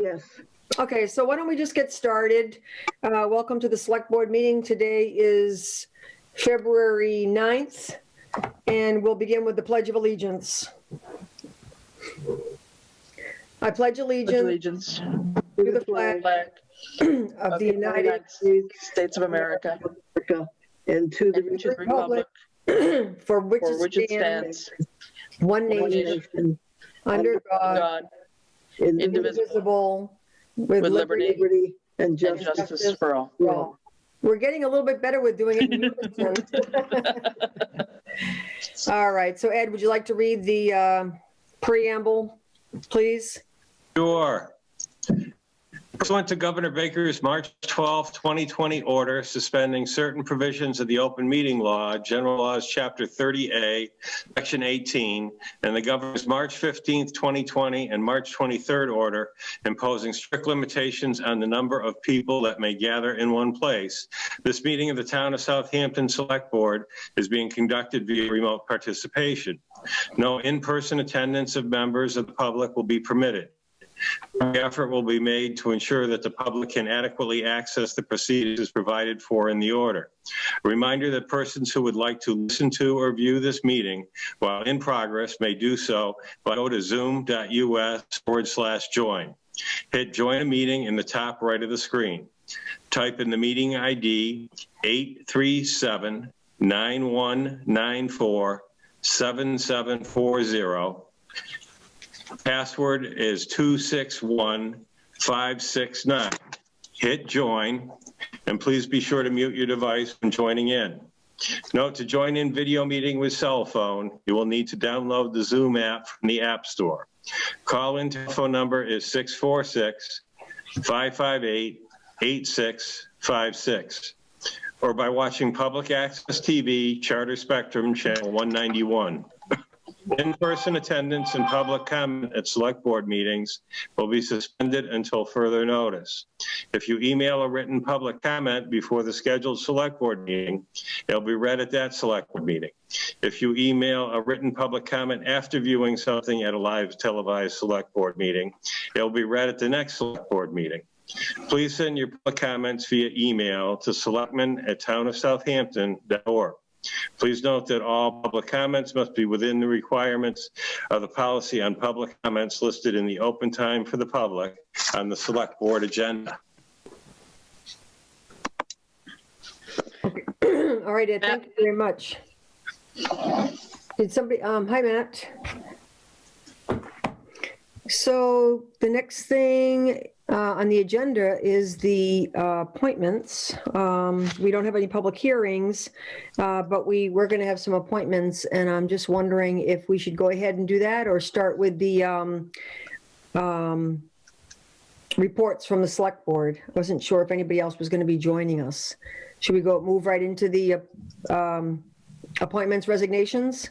Yes. Okay, so why don't we just get started? Welcome to the Select Board meeting. Today is February 9th, and we'll begin with the Pledge of Allegiance. I pledge allegiance To the flag of the United States of America and to the Republic for which it stands, one nation, under God, indivisible, with liberty and justice for all. We're getting a little bit better with doing it in unison. All right, so Ed, would you like to read the preamble, please? Sure. Pursuant to Governor Baker's March 12, 2020 order suspending certain provisions of the Open Meeting Law, General Laws, Chapter 30A, Section 18, and the Governor's March 15, 2020 and March 23rd order imposing strict limitations on the number of people that may gather in one place, this meeting of the Town of Southampton Select Board is being conducted via remote participation. No in-person attendance of members of the public will be permitted. The effort will be made to ensure that the public can adequately access the proceedings provided for in the order. A reminder that persons who would like to listen to or view this meeting while in progress may do so by go to zoom.us/join. Hit join a meeting in the top right of the screen. Type in the meeting ID 837-9194-7740. Password is 261569. Hit join, and please be sure to mute your device when joining in. Note, to join in video meeting with cell phone, you will need to download the Zoom app from the App Store. Call-in telephone number is 646-558-8656, or by watching Public Access TV, Charter Spectrum, Channel 191. In-person attendance and public comment at Select Board meetings will be suspended until further notice. If you email a written public comment before the scheduled Select Board meeting, it'll be read at that Select Board meeting. If you email a written public comment after viewing something at a live televised Select Board meeting, it'll be read at the next Select Board meeting. Please send your public comments via email to selectmen@townofsouthampton.org. Please note that all public comments must be within the requirements of the policy on public comments listed in the open time for the public on the Select Board agenda. Okay. All right, Ed, thank you very much. Did somebody, hi, Matt. So the next thing on the agenda is the appointments. We don't have any public hearings, but we're going to have some appointments, and I'm just wondering if we should go ahead and do that or start with the reports from the Select Board. I wasn't sure if anybody else was going to be joining us. Should we move right into the appointments, resignations?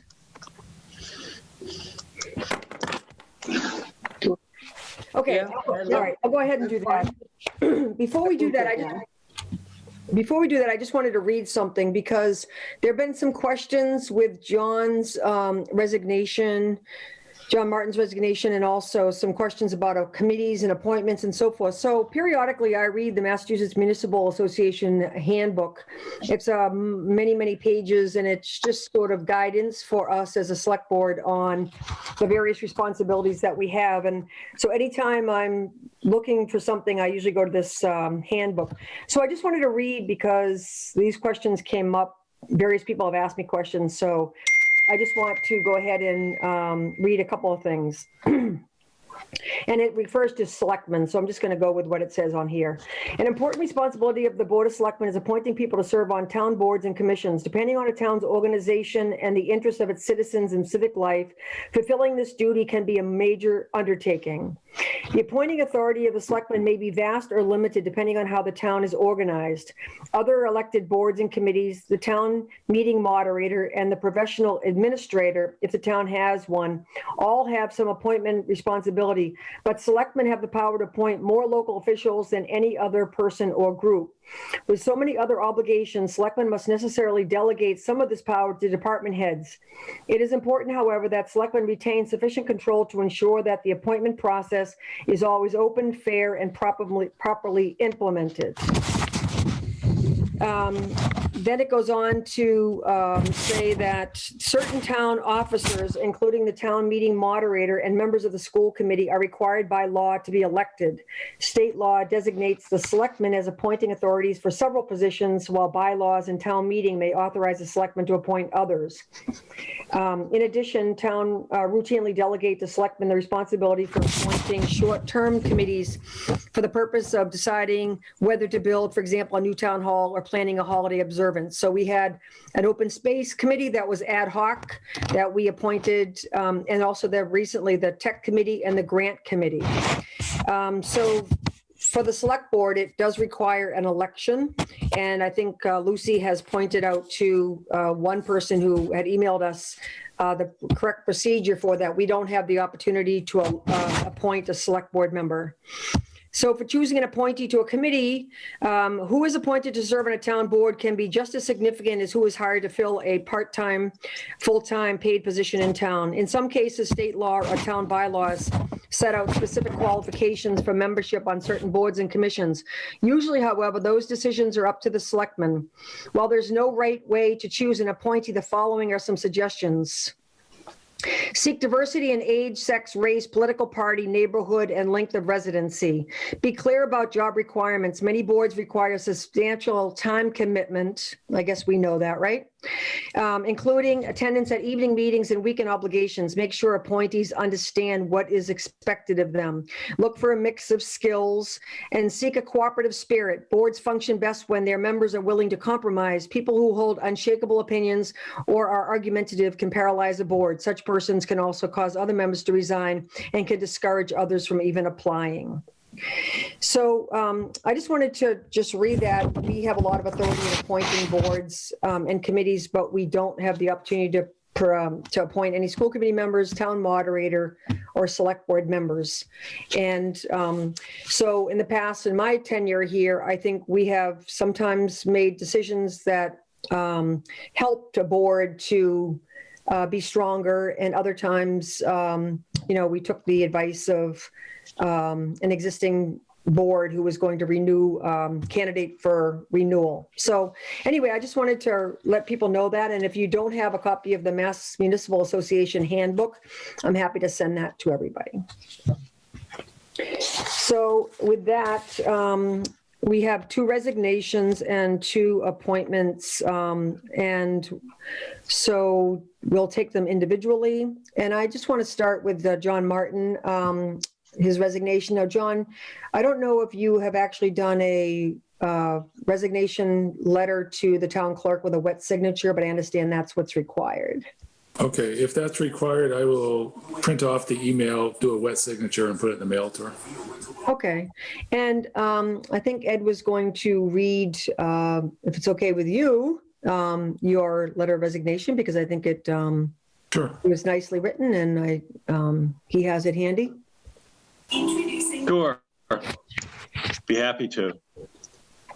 Okay, Yeah. all right, I'll go ahead and do that. Before we do that, I just wanted to read something because there have been some questions with John's resignation, John Martin's resignation, and also some questions about committees and appointments and so forth. So periodically I read the Massachusetts Municipal Association handbook. It's many, many pages, and it's just sort of guidance for us as a select board on the various responsibilities that we have. And so anytime I'm looking for something, I usually go to this handbook. So I just wanted to read because these questions came up. Various people have asked me questions. So I just want to go ahead and read a couple of things. And it refers to selectmen, so I'm just going to go with what it says on here. An important responsibility of the Board of Selectmen is appointing people to serve on town boards and commissions. Depending on a town's organization and the interests of its citizens in civic life, fulfilling this duty can be a major undertaking. The appointing authority of the selectmen may be vast or limited depending on how the town is organized. Other elected boards and committees, the town meeting moderator, and the professional administrator, if the town has one, all have some appointment responsibility, but selectmen have the power to appoint more local officials than any other person or group. With so many other obligations, selectmen must necessarily delegate some of this power to department heads. It is important, however, that selectmen retain sufficient control to ensure that the appointment process is always open, fair, and properly implemented. Then it goes on to say that certain town officers, including the town meeting moderator and members of the school committee, are required by law to be elected. State law designates the selectmen as appointing authorities for several positions, while bylaws and town meeting may authorize the selectmen to appoint others. In addition, town routinely delegate the selectmen the responsibility for appointing short-term committees for the purpose of deciding whether to build, for example, a new town hall or planning a holiday observance. So we had an open space committee that was ad hoc that we appointed, and also recently the tech committee and the grant committee. So for the select board, it does require an election. And I think Lucy has pointed out to one person who had emailed us the correct procedure for that. We don't have the opportunity to appoint a select board member. So for choosing an appointee to a committee, who is appointed to serve on a town board can be just as significant as who is hired to fill a part-time, full-time paid position in town. In some cases, state law or town bylaws set out specific qualifications for membership on certain boards and commissions. Usually, however, those decisions are up to the selectmen. While there's no right way to choose an appointee, the following are some suggestions. Seek diversity in age, sex, race, political party, neighborhood, and length of residency. Be clear about job requirements. Many boards require substantial time commitment. I guess we know that, right? Including attendance at evening meetings and weekend obligations. Make sure appointees understand what is expected of them. Look for a mix of skills and seek a cooperative spirit. Boards function best when their members are willing to compromise. People who hold unshakable opinions or are argumentative can paralyze a board. Such persons can also cause other members to resign and can discourage others from even applying. So I just wanted to just read that. We have a lot of authority in appointing boards and committees, but we don't have the opportunity to appoint any school committee members, town moderator, or select board members. And so in the past, in my tenure here, I think we have sometimes made decisions that helped a board to be stronger, and other times, we took the advice of an existing board who was going to renew, candidate for renewal. So anyway, I just wanted to let people know that. And if you don't have a copy of the Mass Municipal Association handbook, I'm happy to send that to everybody. So with that, we have 2 resignations and 2 appointments, and so we'll take them individually. And I just want to start with John Martin, his resignation. Now, John, I don't know if you have actually done a resignation letter to the town clerk with a wet signature, but I understand that's what's required. Okay, if that's required, I will print off the email, do a wet signature, and put it in the mail to her. Okay. And I think Ed was going to read, if it's okay with you, your letter of resignation, because I think it was nicely written, and he has it handy. Sure. Be happy to.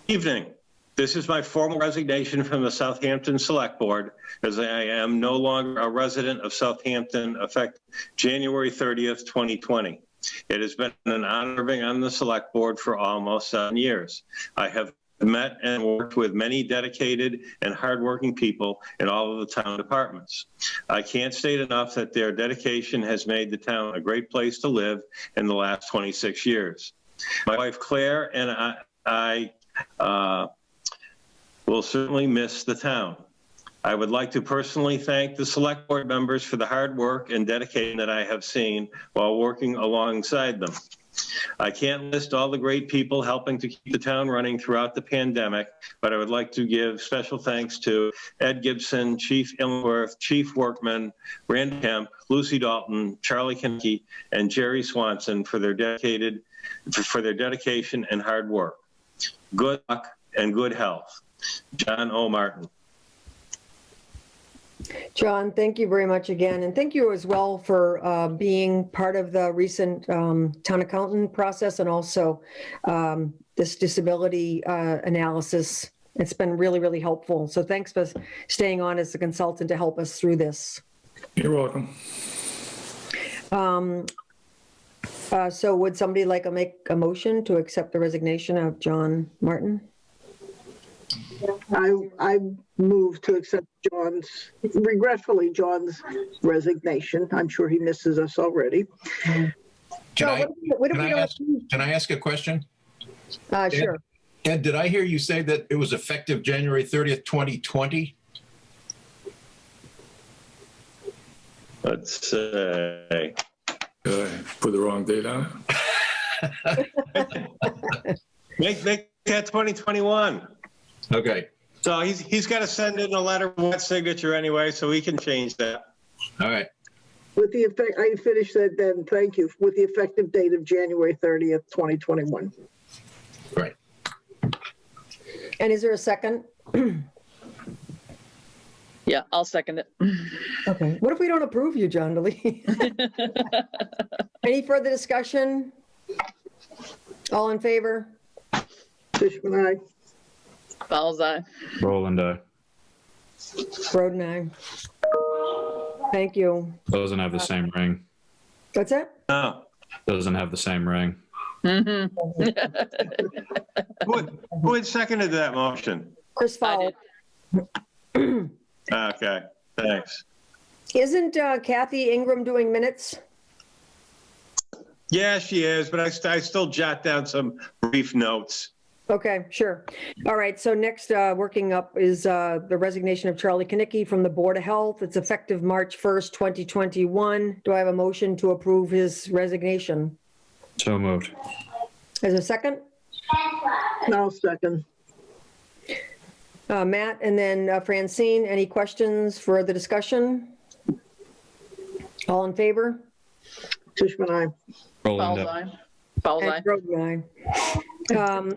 Evening. This is my formal resignation from the Southampton Select Board, as I am no longer a resident of Southampton effective January 30th, 2020. It has been an honor serving on the Select Board for almost 7 years. I have met and worked with many dedicated and hardworking people in all of the town departments. I can't state enough that their dedication has made the town a great place to live in the last 26 years. My wife Claire and I will certainly miss the town. I would like to personally thank the select board members for the hard work and dedication that I have seen while working alongside them. I can't list all the great people helping to keep the town running throughout the pandemic, but I would like to give special thanks to Ed Gibson, Chief Illingworth, Chief Workman, Rand Kemp, Lucy Dalton, Charlie Kinke, and Jerry Swanson for their dedication and hard work. Good luck and good health. John O. Martin. John, thank you very much again. And thank you as well for being part of the recent town accountant process, and also this disability analysis. It's been really, really helpful. So thanks for staying on as a consultant to help us through this. You're welcome. So would somebody like to make a motion to accept the resignation of John Martin? I move to accept regretfully, John's resignation. I'm sure he misses us already. Can I, What if can we I don't ask, can I ask a question? Sure. Ed, did I hear you say that it was effective January 30th, 2020? Let's say. Put the wrong date on it. Make that 2021. Okay, So he's got to send in a letter with wet signature anyway, so we can change that. all right. With the effect, I finished that then, thank you, with the effective date of January 30th, 2021. Right. And is there a second? Yeah, I'll second it. Okay. What if we don't approve you, John DeLee? Any further discussion? All in favor? Fishman, aye. Fowles eye. Roland, Roden, aye. Thank you. doesn't have the same ring. What's that? Oh, Doesn't have the same ring. who had seconded that motion? Chris I Fowler. did. Okay, thanks. Isn't Kathy Ingram doing minutes? Yeah, she is, but I still jot down some brief notes. Okay, sure. All right, so next working up is the resignation of Charlie Kinnicky from the Board of Health. It's effective March 1st, 2021. Do I have a motion to approve his resignation? So moved. As a second? I'll second. Matt and then Francine, any questions for the discussion? All in favor? Fishman, aye. Roland, Fowles eye. Fowles eye. And Grogan, aye.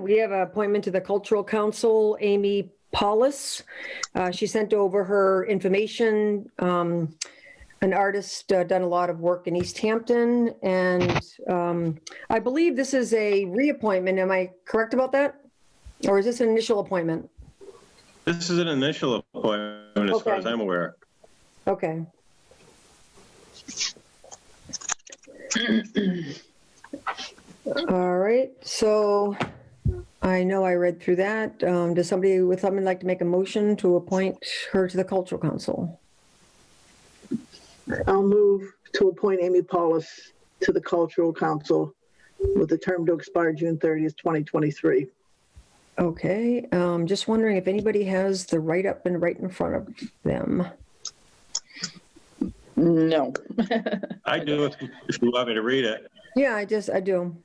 We have an appointment to the Cultural Council, Amy Paulus. She sent over her information. An artist, done a lot of work in Easthampton, and I believe this is a reappointment. Am I correct about that? Or is this an initial appointment? This is an initial appointment as far as I'm aware. Okay. All right, so I know I read through that. Does somebody with something like to make a motion to appoint her to the Cultural Council? I'll move to appoint Amy Paulus to the Cultural Council with the term to expire June 30th, 2023. Okay, just wondering if anybody has the write-up and right in front of them. No. I do if you want me to read it. Yeah, I do.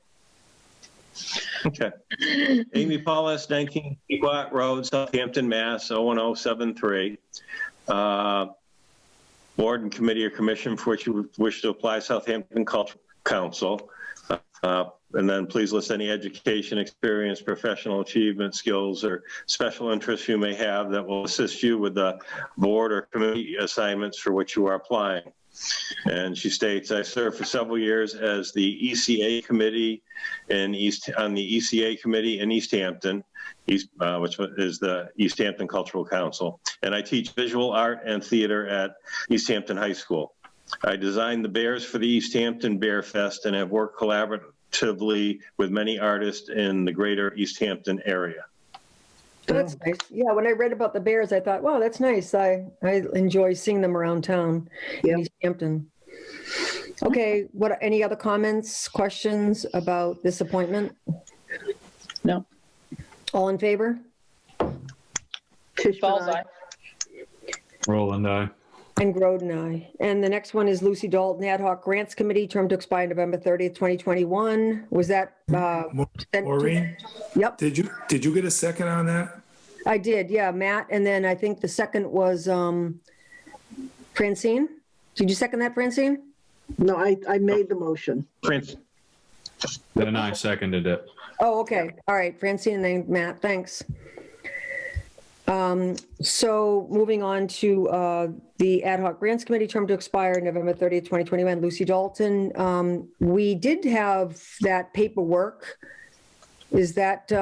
Okay. Amy Paulus, 19 Pequot Road, Southampton, Mass. 01073. Board and committee or commission for which you wish to apply Southampton Cultural Council. And then please list any education, experience, professional achievement, skills, or special interests you may have that will assist you with the board or committee assignments for which you are applying. And she states, I served for several years as the ECA committee on the ECA committee in Easthampton, which is the Easthampton Cultural Council. And I teach visual art and theater at Easthampton High School. I designed the bears for the Easthampton Bear Fest and have worked collaboratively with many artists in the greater Easthampton area. That's nice. Yeah, when I read about the bears, I thought, wow, that's nice. I enjoy seeing them around town in Easthampton. Okay, any other comments, questions about this appointment? No. All in favor? Fishman, Fowles aye. eye. Roland, And Groden, aye. And the next one is Lucy Dalton, Ad Hoc Grants Committee, term to expire November 30th, 2021. Was that? sent- Maureen, Yep, did you get a second on that? I did. Yeah, Matt. And then I think the second was Francine. Did you second that, Francine? No, I made the motion. Prince, then I seconded it. Oh, okay. All right. Francine and then Matt. Thanks. So moving on to the Ad Hoc Grants Committee, term to expire November 30th, 2021, Lucy Dalton. We did have that paperwork. Is that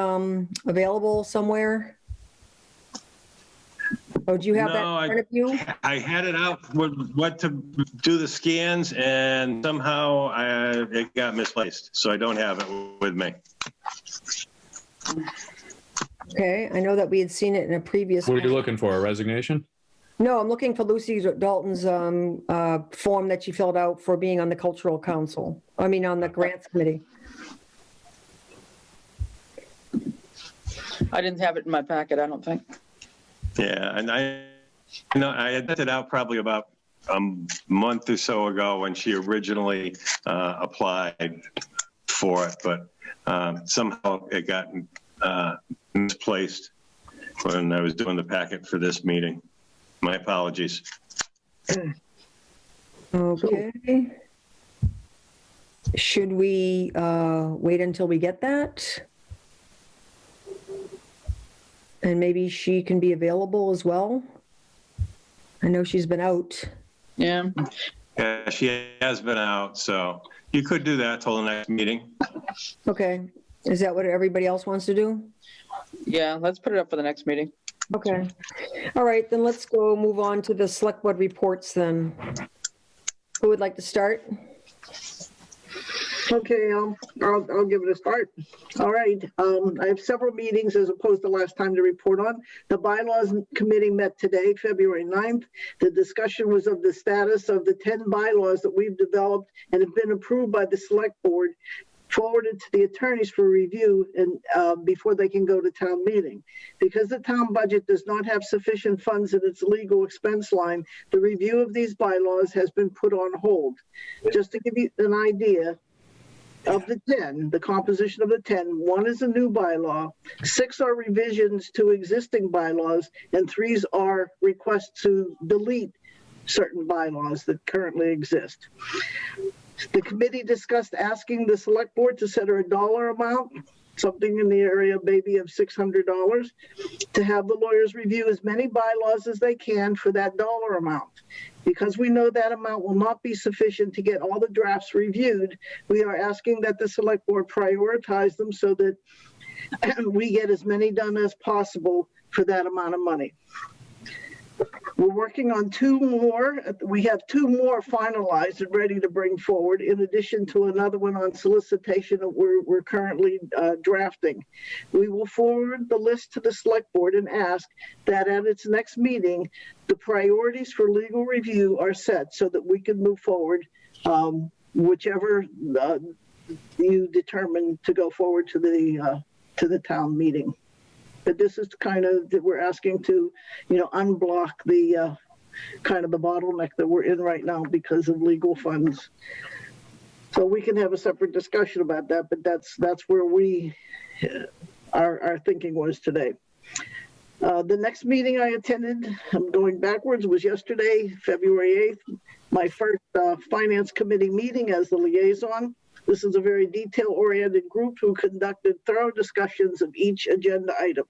available somewhere? Oh, do you have that No, in front of you? I had it out with what to do the scans, and somehow it got misplaced, so I don't have it with me. Okay, I know that we had seen it in a previous. What are you looking for, a resignation? No, I'm looking for Lucy Dalton's form that she filled out for being on the Cultural Council. I mean, on the Grants Committee. I didn't have it in my packet, I don't think. Yeah, and I had sent it out probably about a month or so ago when she originally applied for it, but somehow it got misplaced when I was doing the packet for this meeting. My apologies. Okay. Should we wait until we get that? And maybe she can be available as well? I know she's been out. Yeah, Yeah, she has been out, so you could do that till the next meeting. Okay. Is that what everybody else wants to do? yeah, let's put it up for the next meeting. Okay. All right, then let's go move on to the select board reports then. Who would like to start? Okay, I'll give it a start. All right, I have several meetings as opposed to last time to report on. The bylaws committee met today, February 9th. The discussion was of the status of the 10 bylaws that we've developed and have been approved by the select board, forwarded to the attorneys for review and before they can go to town meeting. Because the town budget does not have sufficient funds in its legal expense line, the review of these bylaws has been put on hold. Just to give you an idea, of the 10, the composition of the 10, 1 is a new bylaw, 6 are revisions to existing bylaws, and 3 are requests to delete certain bylaws that currently exist. The committee discussed asking the select board to set a dollar amount, something in the area maybe of $600, to have the lawyers review as many bylaws as they can for that dollar amount. Because we know that amount will not be sufficient to get all the drafts reviewed, we are asking that the select board prioritize them so that we get as many done as possible for that amount of money. We're working on 2 more. We have 2 more finalized and ready to bring forward, in addition to another one on solicitation that we're currently drafting. We will forward the list to the select board and ask that at its next meeting, the priorities for legal review are set so that we can move forward, whichever you determine to go forward to the town meeting. But this is kind of, we're asking to, unblock the kind of the bottleneck that we're in right now because of legal funds. So we can have a separate discussion about that, but that's where we, our thinking was today. The next meeting I attended, I'm going backwards, was yesterday, February 8th, my first finance committee meeting as the liaison. This is a very detail-oriented group who conducted thorough discussions of each agenda item.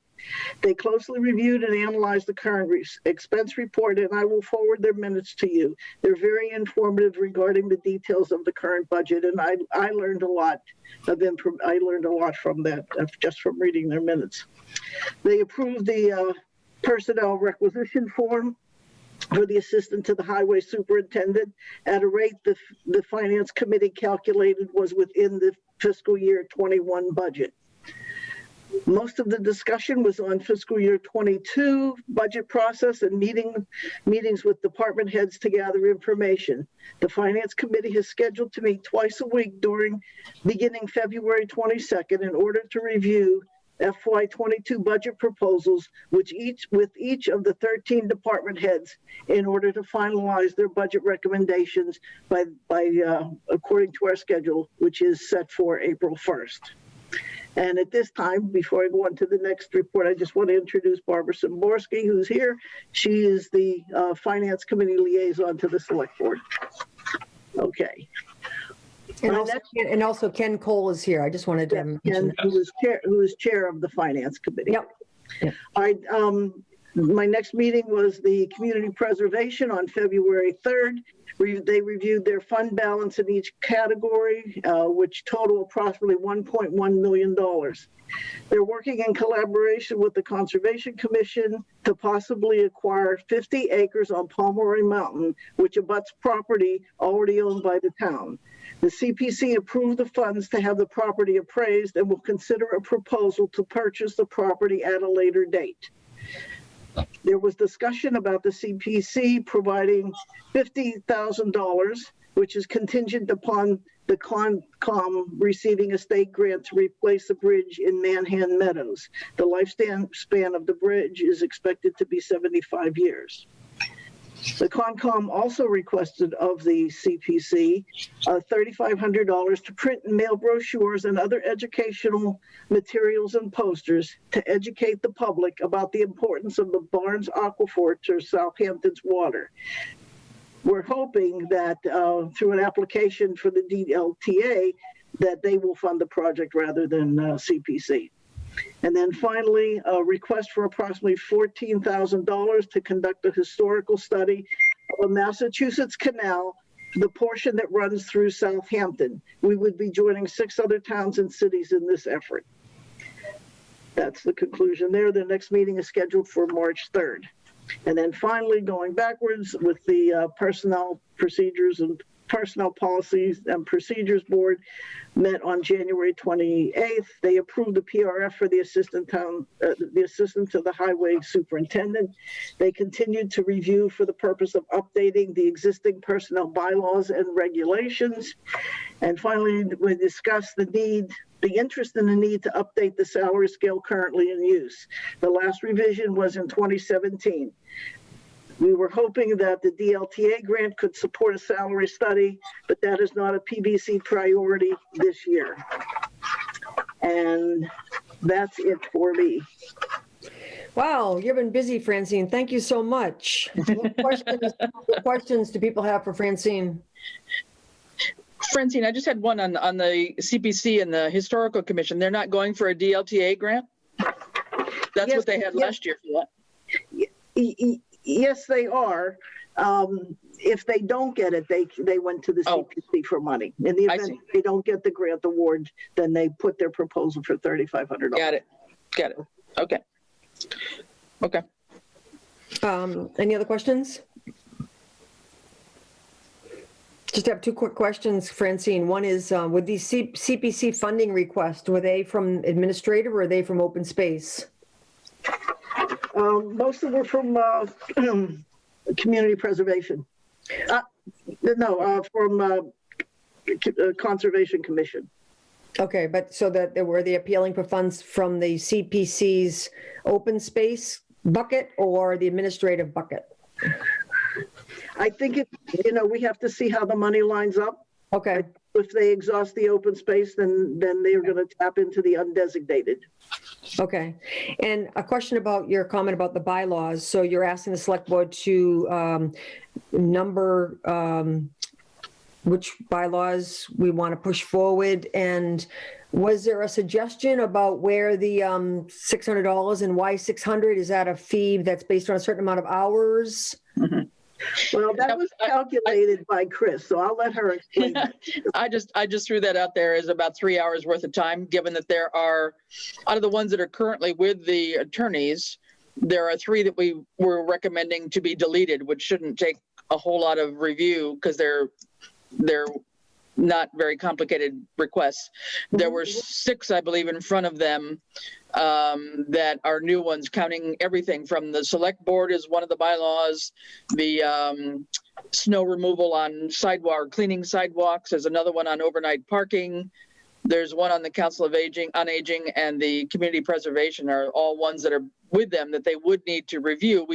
They closely reviewed and analyzed the current expense report, and I will forward their minutes to you. They're very informative regarding the details of the current budget, and I learned a lot of I learned a lot from that, just from reading their minutes. They approved the personnel requisition form for the assistant to the highway superintendent at a rate the finance committee calculated was within the fiscal year 21 budget. Most of the discussion was on fiscal year 22 budget process and meetings with department heads to gather information. The finance committee has scheduled to meet twice a week beginning February 22nd in order to review FY22 budget proposals, with each of the 13 department heads in order to finalize their budget recommendations by according to our schedule, which is set for April 1st. And at this time, before I go on to the next report, I just want to introduce Barbara Szymborski, who's here. She is the Finance Committee liaison to the Select Board. Okay. And also Ken Cole is here. I just wanted to mention Ken, who is chair of the Finance Committee. Yep. All right. My next meeting was the community preservation on February 3rd. They reviewed their fund balance in each category, which total approximately $1.1 million. They're working in collaboration with the Conservation Commission to possibly acquire 50 acres on Pomeroy Mountain, which abuts property already owned by the town. The CPC approved the funds to have the property appraised and will consider a proposal to purchase the property at a later date. There was discussion about the CPC providing $50,000, which is contingent upon the Concom receiving a state grant to replace the bridge in Manhan Meadows. The lifespan of the bridge is expected to be 75 years. The Concom also requested of the CPC $3,500 to print and mail brochures and other educational materials and posters to educate the public about the importance of the Barnes Aquifer to Southampton's water. We're hoping that through an application for the DLTA that they will fund the project rather than CPC. And then finally, a request for approximately $14,000 to conduct a historical study of a Massachusetts canal, the portion that runs through Southampton. We would be joining 6 other towns and cities in this effort. That's the conclusion there. The next meeting is scheduled for March 3rd. And then finally, going backwards with the Personnel Procedures and Personnel Policies and Procedures Board met on January 28th. They approved the PRF for the assistant to the highway superintendent. They continued to review for the purpose of updating the existing personnel bylaws and regulations. And finally, we discussed the interest in the need to update the salary scale currently in use. The last revision was in 2017. We were hoping that the DLTA grant could support a salary study, but that is not a PBC priority this year. And that's it for me. Wow, you've been busy, Francine. Thank you so much. What questions do people have for Francine? Francine, I just had one on the CPC and the Historical Commission. They're not going for a DLTA grant? That's what they had last year for that. Yes, they are. If they don't get it, they went to the CPC for money. In the event they don't get the grant award, then they put their proposal for $3,500. Got it. Okay. Any other questions? Just have 2 quick questions, Francine. One is, with these CPC funding requests, were they from administrative or are they from open space? Most of them were from community preservation. From Conservation Commission. Okay, but so that were they appealing for funds from the CPC's open space bucket or the administrative bucket? I think we have to see how the money lines up. Okay. If they exhaust the open space, then they're going to tap into the undesignated. Okay. And a question about your comment about the bylaws. So you're asking the select board to number which bylaws we want to push forward. And was there a suggestion about where the $600 and why 600? Is that a fee that's based on a certain amount of hours? Mm-hmm. Well, that was calculated by Chris, so I'll let her explain that. I just threw that out there as about 3 hours worth of time, given that there are, out of the ones that are currently with the attorneys, there are 3 that we were recommending to be deleted, which shouldn't take a whole lot of review because they're not very complicated requests. There were 6, I believe, in front of them that are new ones, counting everything from the select board is one of the bylaws, the snow removal on sidewalk, cleaning sidewalks, there's another one on overnight parking, there's one on the Council of Aging, and the community preservation are all ones that are with them that they would need to review.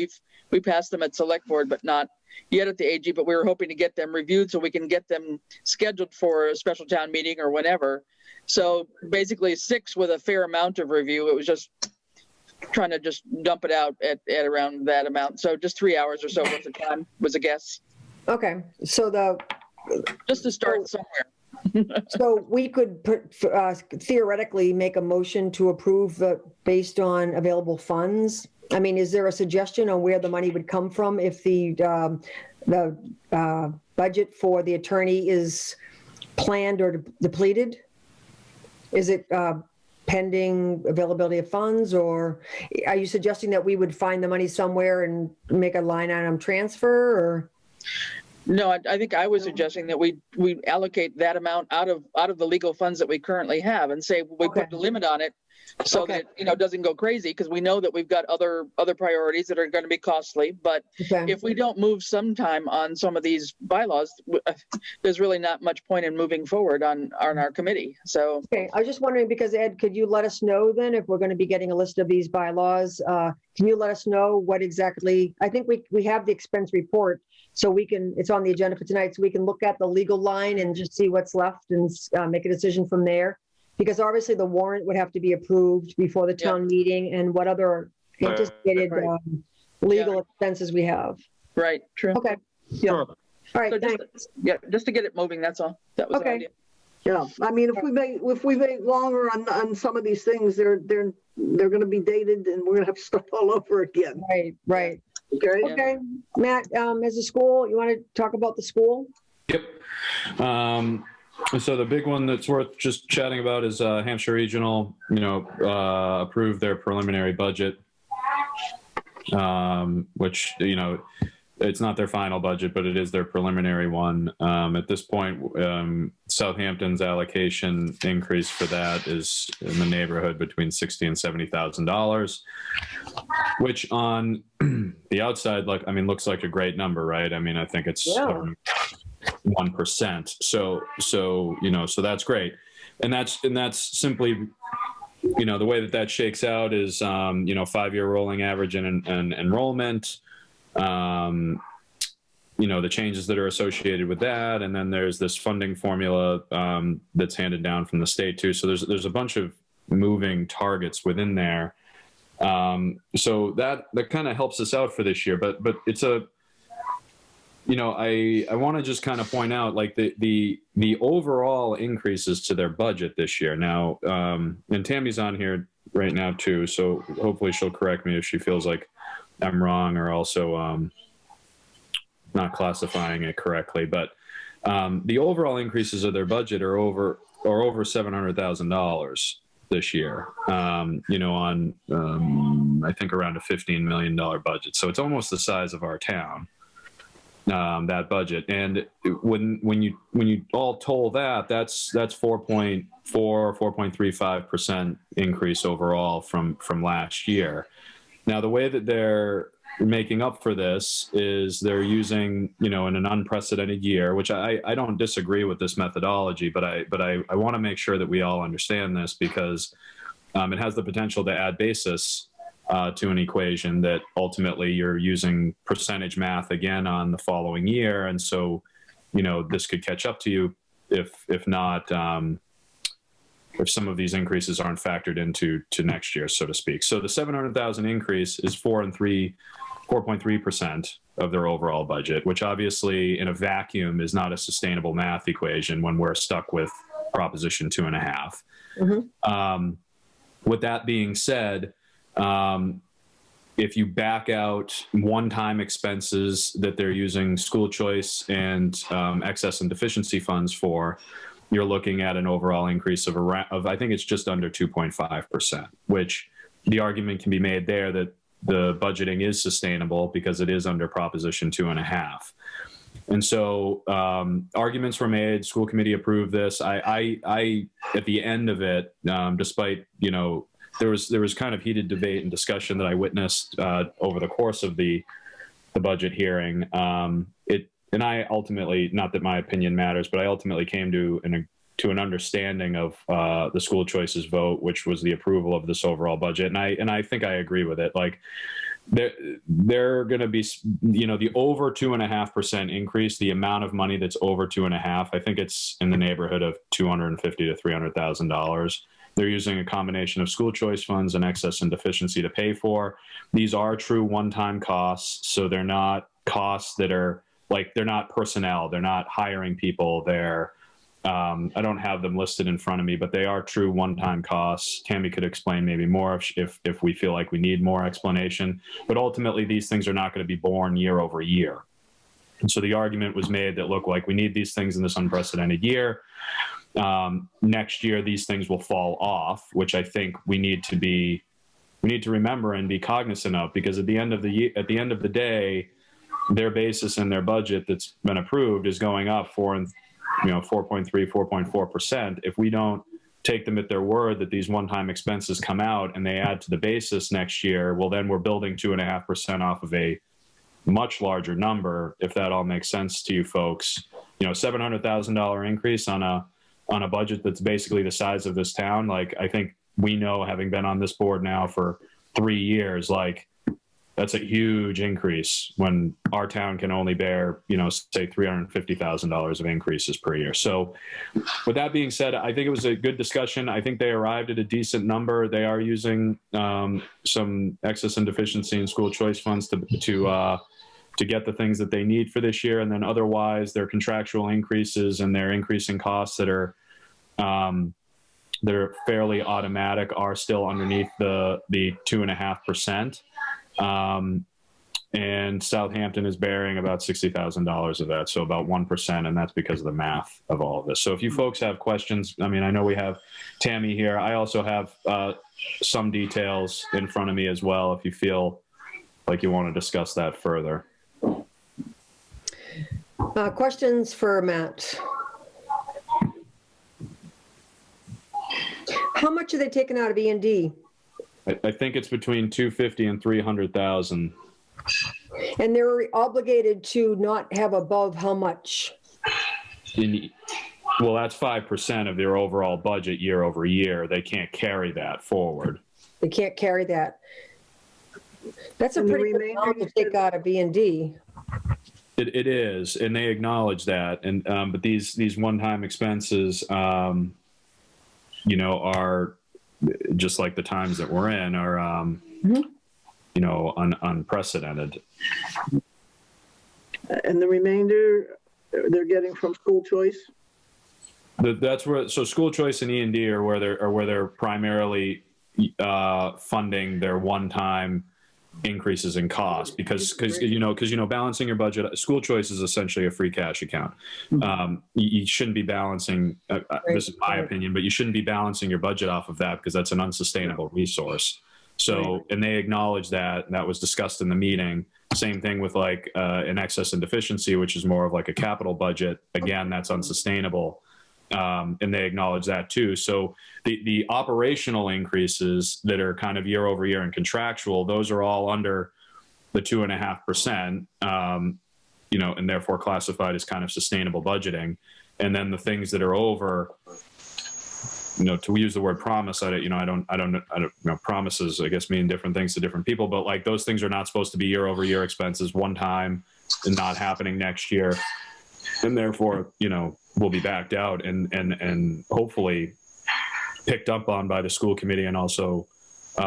We passed them at select board, but not yet at the AG, but we were hoping to get them reviewed so we can get them scheduled for a special town meeting or whenever. So basically 6 with a fair amount of review. It was just trying to just dump it out at around that amount. So just 3 hours or so worth of time was a guess. Okay. So just to start somewhere. So we could theoretically make a motion to approve based on available funds I mean, is there a suggestion on where the money would come from if the budget for the attorney is planned or depleted? Is it pending availability of funds, or are you suggesting that we would find the money somewhere and make a line item transfer, or? No, I think I was suggesting that we allocate that amount out of the legal funds that we currently have and say we Okay. put the limit on it so Okay. that it doesn't go crazy, because we know that we've got other priorities that are going to be costly. But Okay. if we don't move sometime on some of these bylaws, there's really not much point in moving forward on our committee. So Okay, I was just wondering, because Ed, could you let us know then if we're going to be getting a list of these bylaws? Can you let us know what exactly, I think we have the expense report, so we can, it's on the agenda for tonight, so we can look at the legal line and just see what's left and make a decision from there. Because obviously the warrant would have to be approved before the town meeting, and what other anticipated Right. legal expenses we have. right, true. Okay, Sure. all right, So thanks. just to get it moving, that's all. That was the Okay. idea. Yeah, I mean, if we make longer on some of these things, they're going to be dated, and we're going to have to start all over again. Right, right. Okay. Yeah. Okay, Matt, as a school, you want to talk about the school? Yep. So the big one that's worth just chatting about is Hampshire Regional, approved their preliminary budget, which, it's not their final budget, but it is their preliminary one. At this point, Southampton's allocation increase for that is in the neighborhood between $60,000 and $70,000, which on the outside, looks like a great number, right? I mean, I think it's 1%. So that's great. And that's simply, the way that shakes out is, 5-year rolling average and enrollment, the changes that are associated with that. And then there's this funding formula that's handed down from the state too. So there's a bunch of moving targets within there. So that kind of helps us out for this year, but it's I want to just kind of point out the overall increases to their budget this year. Now, and Tammy's on here right now too, so hopefully she'll correct me if she feels like I'm wrong or also not classifying it correctly. But the overall increases of their budget are over $700,000 this year. On I think around a $15 million budget, so it's almost the size of our town. That budget, and when you all toll that's 4.35% increase overall from last year. Now the way that they're making up for this is they're using in an unprecedented year, which I don't disagree with this methodology, but I want to make sure that we all understand this, because it has the potential to add basis to an equation that ultimately you're using percentage math again on the following year. And so, this could catch up to you if not, if some of these increases aren't factored into next year, so to speak. So the 700,000 increase is 4.3% of their overall budget, which obviously in a vacuum is not a sustainable math equation when we're stuck with Proposition 2.5. Mm-hmm. With that being said, if you back out one-time expenses that they're using school choice and excess and deficiency funds for, you're looking at an overall increase of I think it's just under 2.5%, which the argument can be made there that the budgeting is sustainable because it is under Proposition 2.5. And so arguments were made, school committee approved this. I at the end of it, despite, there was kind of heated debate and discussion that I witnessed over the course of the budget hearing. And I ultimately, not that my opinion matters, but I ultimately came to an understanding of the school choices vote, which was the approval of this overall budget. And I think I agree with it. Like they're going to be, the over 2.5% increase, the amount of money that's over 2.5, I think it's in the neighborhood of $250,000 to $300,000. They're using a combination of school choice funds and excess and deficiency to pay for. These are true one-time costs, so they're not costs that are they're not personnel. They're not hiring people. They're I don't have them listed in front of me, but they are true one-time costs. Tammy could explain maybe more if we feel like we need more explanation. But ultimately, these things are not going to be borne year over year. And so the argument was made that, look, like we need these things in this unprecedented year. Next year, these things will fall off, which I think we need to remember and be cognizant of, because at the end of the day, their basis and their budget that's been approved is going up 4.3, 4.4%. If we don't take them at their word that these one-time expenses come out and they add to the basis next year, well, then we're building 2.5% off of a much larger number, if that all makes sense to you folks. $700,000 increase on a budget that's basically the size of this town. Like, I think we know, having been on this board now for 3 years, like, that's a huge increase when our town can only bear, say $350,000 of increases per year. So with that being said, I think it was a good discussion. I think they arrived at a decent number. They are using some excess and deficiency and school choice funds to get the things that they need for this year. And then otherwise, their contractual increases and their increasing costs that are fairly automatic are still underneath the 2.5%. And Southampton is bearing about $60,000 of that, so about 1%, and that's because of the math of all of this. So if you folks have questions, I mean, I know we have Tammy here. I also have some details in front of me as well, if you feel like you want to discuss that further. Questions for Matt? How much are they taking out of E&D? I think it's between 250 and 300,000. And they're obligated to not have above how much? Well, that's 5% of their overall budget year over year. They can't carry that forward. They can't carry that. That's a pretty good amount to take out of E&D. It is, and they acknowledge that. And but these one-time expenses, are just like the times that we're in are, unprecedented. And the remainder they're getting from school choice? That's where, so school choice and E&D are where they're primarily funding their one-time increases in cost, because balancing your budget, school choice is essentially a free cash account. You shouldn't be balancing, this is my opinion, but you shouldn't be balancing your budget off of that, because that's an unsustainable resource. So, and they acknowledge that, and that was discussed in the meeting. Same thing with like an excess and deficiency, which is more of like a capital budget. Again, that's unsustainable. And they acknowledge that too. So the operational increases that are kind of year over year and contractual, those are all under the 2.5%, and therefore classified as kind of sustainable budgeting. And then the things that are over, to use the word promise, I don't know, promises, I guess, mean different things to different people, but like those things are not supposed to be year over year expenses one time and not happening next year. And therefore, will be backed out and hopefully picked up on by the school committee and also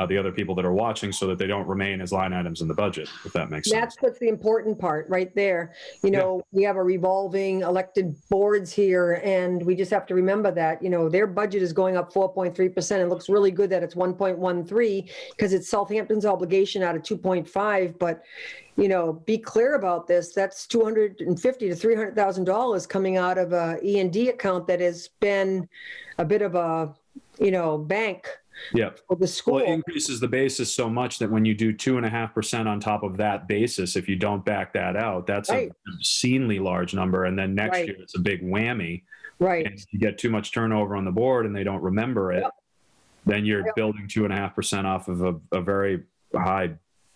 the other people that are watching, so that they don't remain as line items in the budget, if that makes sense. That's the important part right there. We have a revolving elected boards here, and we just have to remember that, their budget is going up 4.3%. It looks really good that it's 1.13 because it's Southampton's obligation out of 2.5. But, be clear about this. That's $250,000 to $300,000 coming out of a E&D account that has been a bit of a, bank. Yeah. For the school. Well, it increases the basis so much that when you do 2.5% on top of that basis, if you don't back that out, that's an obscenely large number. And then next year it's a big whammy. Right. And if you get too much turnover on the board and they don't remember it, then you're building 2.5% off of a very high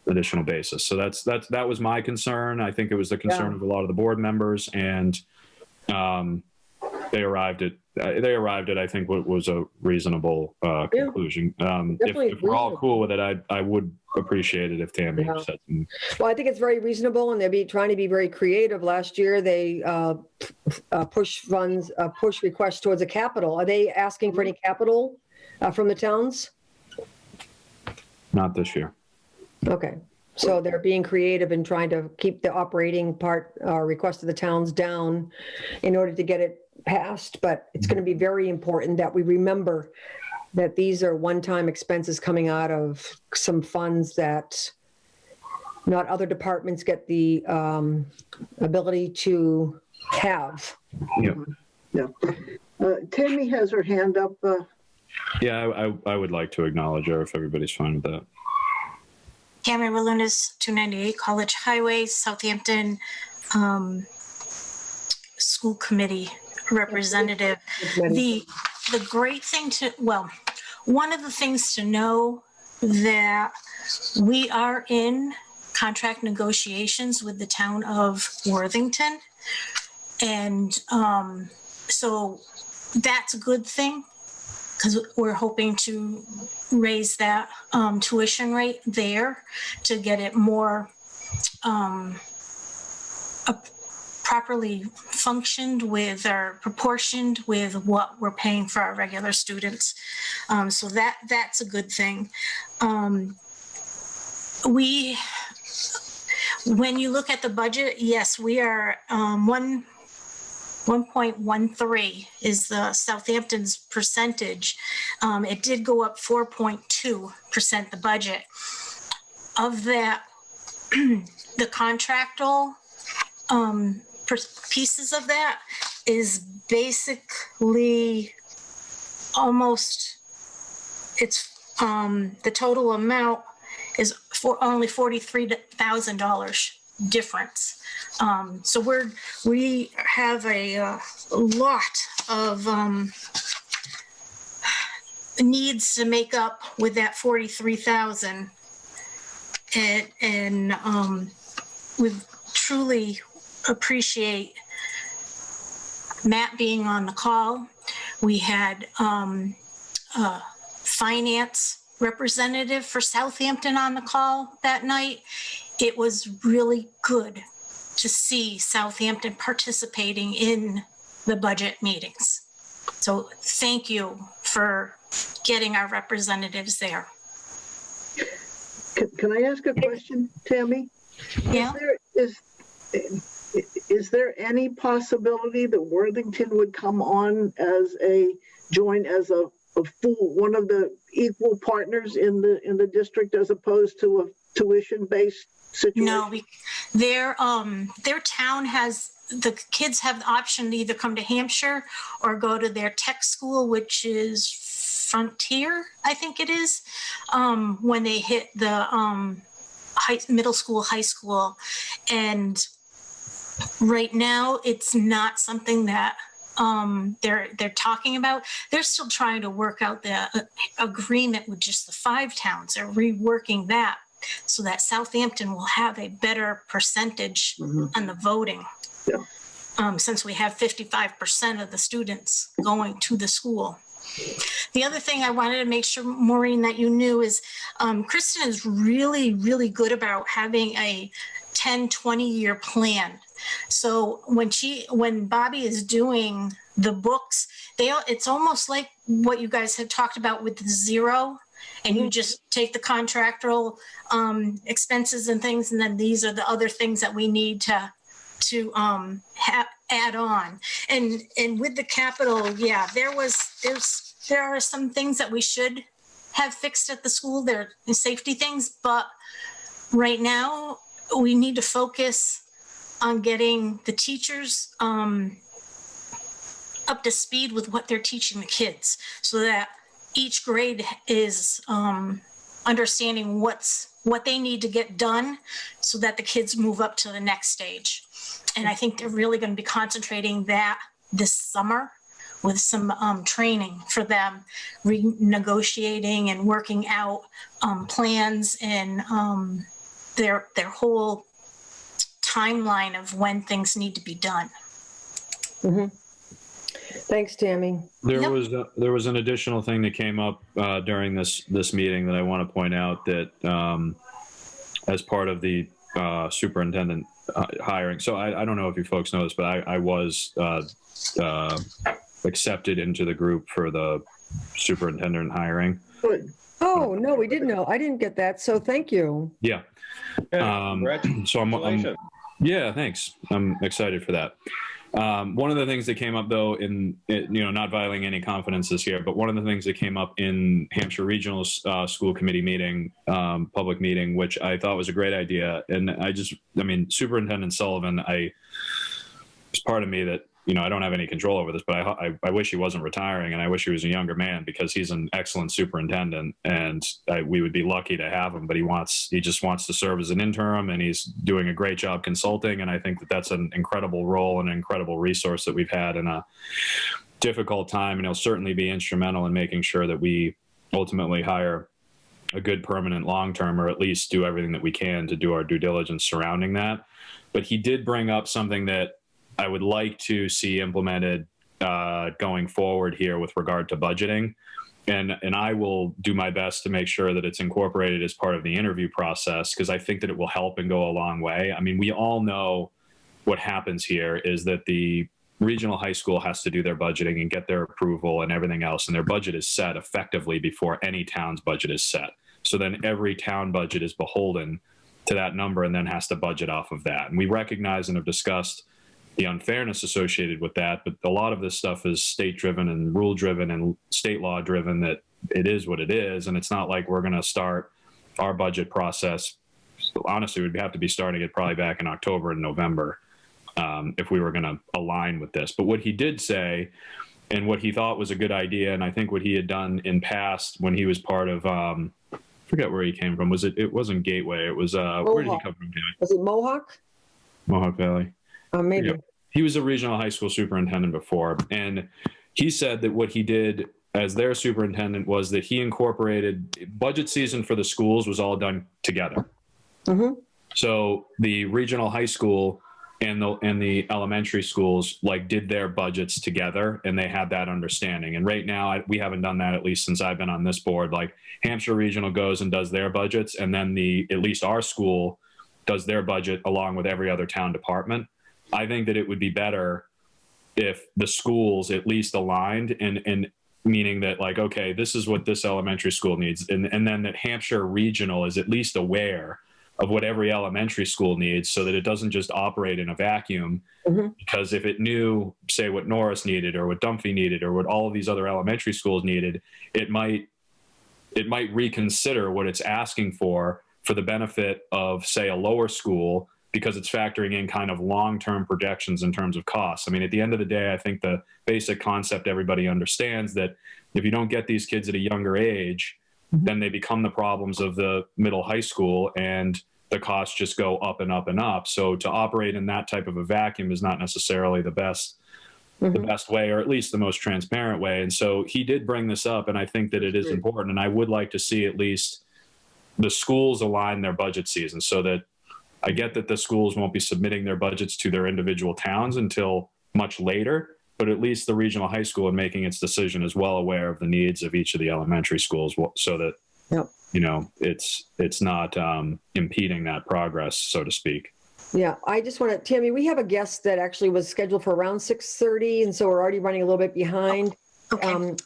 additional basis. So that was my concern. I think it was the concern of a lot of the board members, and they arrived at I think what was a reasonable conclusion. If we're all cool with it, I would appreciate it if Tammy said something. Well, I think it's very reasonable, and they're trying to be very creative. Last year, they push requests towards a capital. Are they asking for any capital from the towns? Not this year. Okay. So they're being creative and trying to keep the operating part request of the towns down in order to get it passed, but it's going to be very important that we remember that these are one-time expenses coming out of some funds that not other departments get the ability to have. Yeah. Yeah. Tammy has her hand up. Yeah, I would like to acknowledge her if everybody's fine with that. Tammy Relunas, 298 College Highway, Southampton School Committee representative. The great thing one of the things to know that we are in contract negotiations with the town of Worthington. And so that's a good thing, because we're hoping to raise that tuition rate there to get it more properly functioned with or proportioned with what we're paying for our regular students. So that's a good thing. When you look at the budget, yes, we are 1.13 is the Southampton's percentage. It did go up 4.2% the budget. Of that, the contractual pieces of that is basically almost, it's the total amount is for only $43,000 difference. So we have a lot of needs to make up with that 43,000, and we truly appreciate Matt being on the call. We had finance representative for Southampton on the call that night. It was really good to see Southampton participating in the budget meetings. So thank you for getting our representatives there. Can I ask a question, Tammy? Yeah. Is there any possibility that Worthington would come on as join as a full, one of the equal partners in the district, as opposed to a tuition-based situation? No, their town has, the kids have the option to either come to Hampshire or go to their tech school, which is Frontier, I think it is, when they hit the middle school, high school. And right now, it's not something that they're talking about. They're still trying to work out the agreement with just the 5 towns. They're reworking that so that Southampton will have a better percentage on the voting. Yeah. Since we have 55% of the students going to the school. The other thing I wanted to make sure, Maureen, that you knew is Kristen is really, really good about having a 10, 20-year plan. So when Bobby is doing the books, it's almost like what you guys had talked about with the zero, and you just take the contractual expenses and things, and then these are the other things that we need to add on. And with the capital, yeah, there are some things that we should have fixed at the school. There are safety things, but right now we need to focus on getting the teachers up to speed with what they're teaching the kids, so that each grade is understanding what they need to get done so that the kids move up to the next stage. And I think they're really going to be concentrating that this summer with some training for them, renegotiating and working out plans and their whole timeline of when things need to be done. Mm-hmm. Thanks, Tammy. There was an additional thing that came up during this meeting that I want to point out, that as part of the superintendent hiring. So I don't know if you folks know this, but I was accepted into the group for the superintendent hiring. Good. Oh, no, we didn't know. I didn't get that. So thank you. Yeah, So congratulations. yeah, thanks. I'm excited for that. One of the things that came up, though, not violating any confidences here, but one of the things that came up in Hampshire Regional School Committee meeting, public meeting, which I thought was a great idea. And Superintendent Sullivan, it's part of me that, I don't have any control over this, but I wish he wasn't retiring, and I wish he was a younger man, because he's an excellent superintendent, and we would be lucky to have him, but he just wants to serve as an interim, and he's doing a great job consulting. And I think that that's an incredible role and an incredible resource that we've had in a difficult time. And he'll certainly be instrumental in making sure that we ultimately hire a good permanent long-term, or at least do everything that we can to do our due diligence surrounding that. But he did bring up something that I would like to see implemented going forward here with regard to budgeting. And I will do my best to make sure that it's incorporated as part of the interview process, because I think that it will help and go a long way. I mean, we all know what happens here is that the regional high school has to do their budgeting and get their approval and everything else. And their budget is set effectively before any town's budget is set. So then every town budget is beholden to that number and then has to budget off of that. And we recognize and have discussed the unfairness associated with that, but a lot of this stuff is state driven and rule driven and state law driven, that it is what it is. And it's not like we're going to start our budget process. Honestly, we'd have to be starting it probably back in October and November if we were going to align with this. But what he did say, and what he thought was a good idea, and I think what he had done in past when he was part of, I forget where he came from. It wasn't Gateway. It was, where did he come from? Was it Mohawk? Mohawk Valley. Maybe. Yeah. He was a regional high school superintendent before. And he said that what he did as their superintendent was that he incorporated budget season for the schools was all done together. Mm-hmm. So the regional high school and the elementary schools did their budgets together, and they had that understanding. And right now we haven't done that, at least since I've been on this board. Hampshire Regional goes and does their budgets, and then at least our school does their budget along with every other town department. I think that it would be better if the schools at least aligned, and meaning that okay, this is what this elementary school needs. And then that Hampshire Regional is at least aware of what every elementary school needs, so that it doesn't just operate in a vacuum. Mm-hmm. Because if it knew, say, what Norris needed or what Dunphy needed or what all of these other elementary schools needed, it might reconsider what it's asking for the benefit of, say, a lower school, because it's factoring in kind of long-term projections in terms of costs. I mean, at the end of the day, I think the basic concept everybody understands that if you don't get these kids at a younger age, mm-hmm. then they become the problems of the middle high school, and the costs just go up and up and up. So to operate in that type of a vacuum is not necessarily the best way, or at least the most transparent way. And so he did bring this up, and I think that it is important. And I would like to see at least the schools align their budget season, so that I get that the schools won't be submitting their budgets to their individual towns until much later, but at least the regional high school, in making its decision, is well aware of the needs of each of the elementary schools, so that, it's not impeding that progress, so to speak. Yeah, I just want to, Tammy, we have a guest that actually was scheduled for around 6:30, and so we're already running a little bit behind. Okay.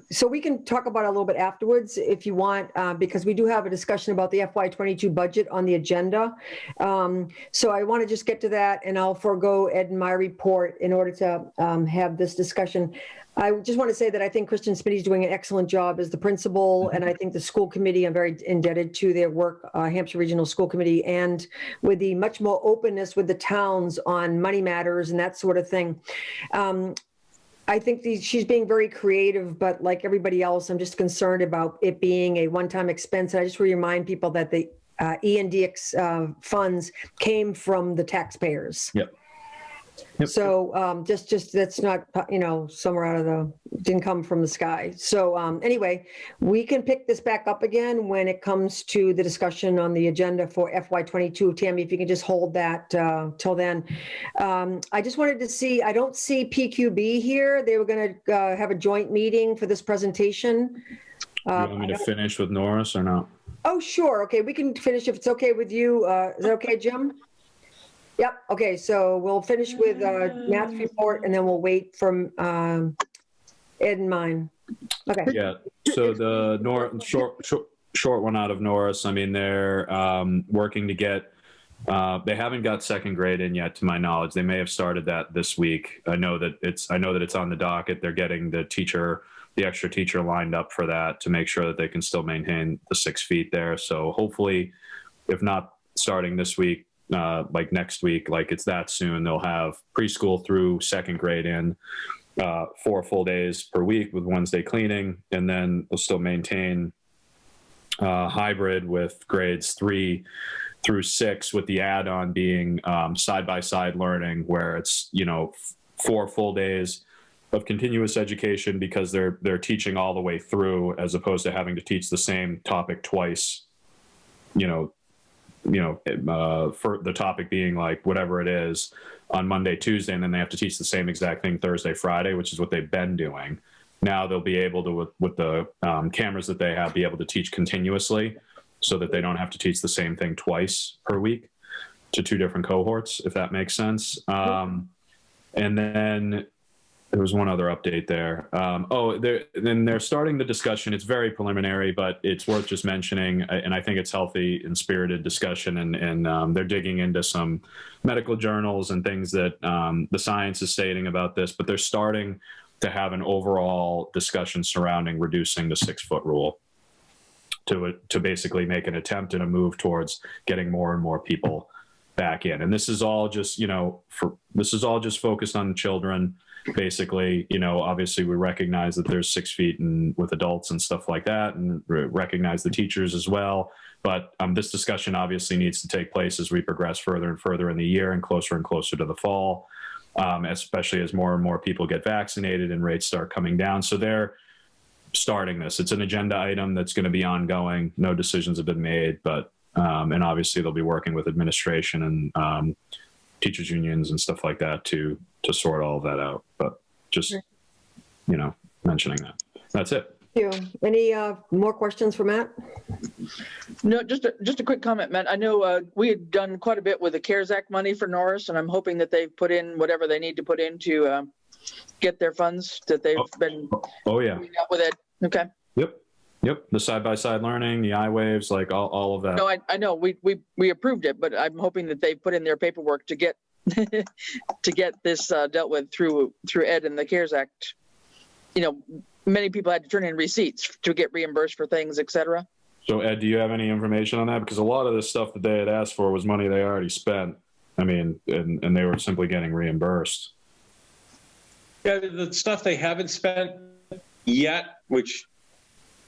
So we can talk about it a little bit afterwards if you want, because we do have a discussion about the FY22 budget on the agenda. So I want to just get to that, and I'll forego Ed and my report in order to have this discussion. I just want to say that I think Kristen Smitty's doing an excellent job as the principal, and I think the school committee, I'm very indebted to their work, Hampshire Regional School Committee, and with the much more openness with the towns on money matters and that sort of thing. I think she's being very creative, but like everybody else, I'm just concerned about it being a one-time expense. And I just remind people that the E&DX funds came from the taxpayers. Yep. So just that's not, somewhere out of didn't come from the sky. So anyway, we can pick this back up again when it comes to the discussion on the agenda for FY22. Tammy, if you can just hold that till then. I just wanted to see, I don't see PQB here. They were going to have a joint meeting for this presentation. You want me to finish with Norris or not? Oh, sure. Okay, we can finish if it's okay with you. Is that okay, Jim? Yep. Okay. So we'll finish with Matt's report, and then we'll wait from Ed and mine. Okay. Yeah. So the short one out of Norris. I mean, they're working to get They haven't got second grade in yet, to my knowledge. They may have started that this week. I know that it's on the docket. They're getting the extra teacher lined up for that to make sure that they can still maintain the 6 feet there. So hopefully, if not starting this week, like next week, like it's that soon, they'll have preschool through second grade in 4 full days per week with Wednesday cleaning, and then they'll still maintain hybrid with grades 3 through 6, with the add-on being side-by-side learning, where it's 4 full days of continuous education because they're teaching all the way through, as opposed to having to teach the same topic twice. For the topic being like whatever it is on Monday, Tuesday, and then they have to teach the same exact thing Thursday, Friday, which is what they've been doing. Now they'll be able to, with the cameras that they have, be able to teach continuously, so that they don't have to teach the same thing twice per week to 2 different cohorts, if that makes sense. And then there was one other update there. Then they're starting the discussion. It's very preliminary, but it's worth just mentioning, and I think it's healthy and spirited discussion, and they're digging into some medical journals and things that the science is stating about this, but they're starting to have an overall discussion surrounding reducing the 6-foot rule to basically make an attempt and a move towards getting more and more people back in. And this is all just, this is all just focused on children. Basically, obviously we recognize that there's 6 feet and with adults and stuff like that, and recognize the teachers as well. But this discussion obviously needs to take place as we progress further and further in the year and closer to the fall, especially as more and more people get vaccinated and rates start coming down. So they're starting this. It's an agenda item that's going to be ongoing. No decisions have been made, but and obviously they'll be working with administration and teachers unions and stuff like that to sort all of that out. But just mentioning that. That's it. Thank you. Any more questions for Matt? No, just a quick comment, Matt. I know we had done quite a bit with the CARES Act money for Norris, and I'm hoping that they've put in whatever they need to put in to get their funds that they've been doing out with it. Okay. Yep. The side-by-side learning, the iWaves, like all of that. No, I know we approved it, but I'm hoping that they've put in their paperwork to get to get this dealt with through Ed and the CARES Act. Many people had to turn in receipts to get reimbursed for things, etc. So Ed, do you have any information on that? Because a lot of the stuff that they had asked for was money they already spent. I mean, and they were simply getting reimbursed. Yeah, the stuff they haven't spent yet, which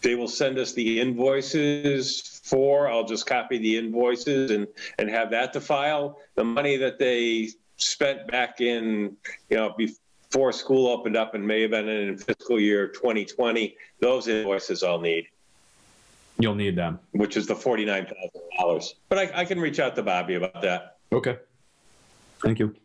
they will send us the invoices for. I'll just copy the invoices and have that to file. The money that they spent back in, before school opened up and may have been in fiscal year 2020, those invoices I'll need. You'll need them. Which is the $49,000. But I can reach out to Bobby about that. Okay. Thank you.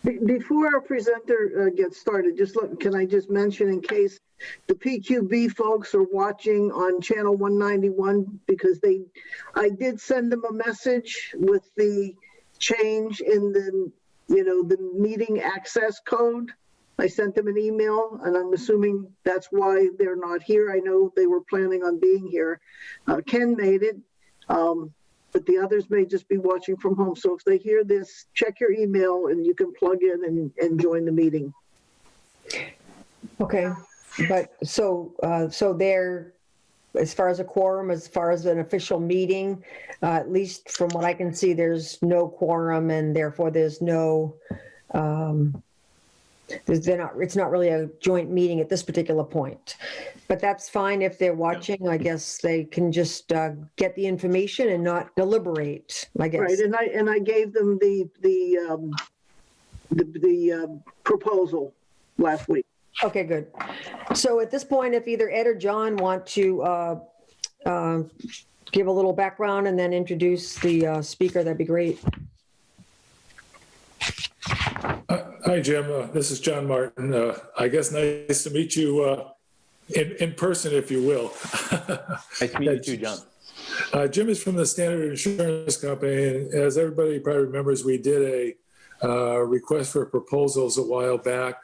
Before our presenter gets started, can I just mention, in case the PQB folks are watching on channel 191, because I did send them a message with the change in the meeting access code. I sent them an email, and I'm assuming that's why they're not here. I know they were planning on being here. Ken made it, but the others may just be watching from home. So if they hear this, check your email and you can plug in and join the meeting. Okay, but so they're, as far as a quorum, as far as an official meeting, at least from what I can see, there's no quorum, and therefore there's no, it's not really a joint meeting at this particular point. But that's fine if they're watching. I guess they can just get the information and not deliberate, I guess. Right, and I gave them the proposal last week. Okay, good. So at this point, if either Ed or John want to give a little background and then introduce the speaker, that'd be great. Hi, Jim. This is John Martin. I guess nice to meet you in person, if you will. Nice to meet you too, John. Jim is from the Standard Insurance Company, and as everybody probably remembers, we did request for proposals a while back,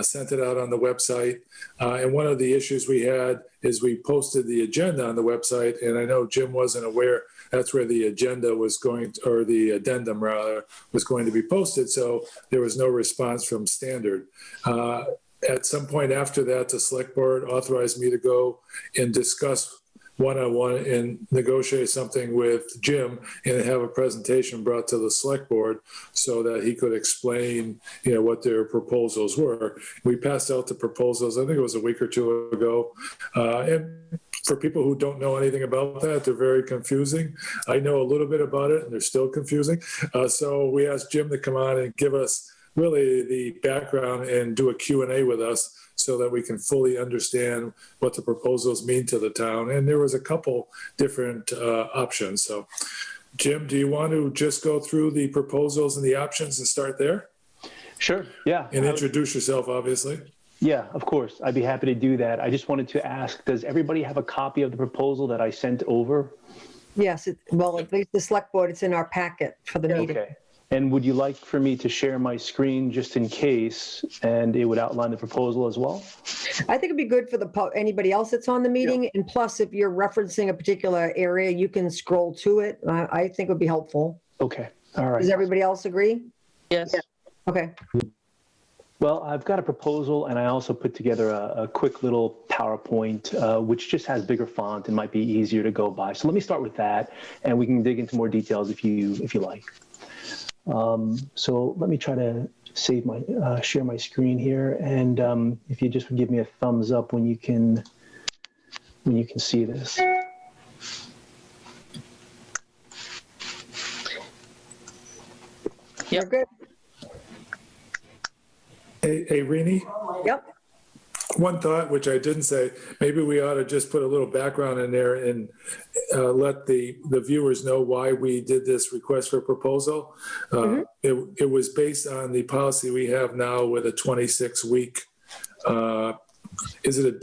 sent it out on the website. And one of the issues we had is we posted the agenda on the website, and I know Jim wasn't aware that's where the agenda was going, or the addendum rather, was going to be posted. So there was no response from Standard. At some point after that, the select board authorized me to go and discuss one-on-one and negotiate something with Jim and have a presentation brought to the select board so that he could explain, what their proposals were. We passed out the proposals, I think it was a week or two ago. And for people who don't know anything about that, they're very confusing. I know a little bit about it and they're still confusing. So we asked Jim to come on and give us really the background and do a Q&A with us so that we can fully understand what the proposals mean to the town. And there was a couple different options. So Jim, do you want to just go through the proposals and the options and start there? Sure, yeah. And introduce yourself, obviously. Yeah, of course. I'd be happy to do that. I just wanted to ask, does everybody have a copy of the proposal that I sent over? Yes, well, at least the select board, it's in our packet for the meeting. Okay. And would you like for me to share my screen just in case, and it would outline the proposal as well? I think it'd be good for anybody else that's on the meeting. Yeah. And plus, if you're referencing a particular area, you can scroll to it. I think it would be helpful. Okay. All right. Does everybody else agree? Yes. Yeah. Okay. Well, I've got a proposal, and I also put together a quick little PowerPoint, which just has bigger font and might be easier to go by. So let me start with that, and we can dig into more details if you like. So let me try to save my share my screen here, and if you just would give me a thumbs up when you can see this. Yeah, good. Hey, Rini? Yep. One thought, which I didn't say, maybe we ought to just put a little background in there and let the viewers know why we did this request for proposal. It was based on the policy we have now with a 26-week,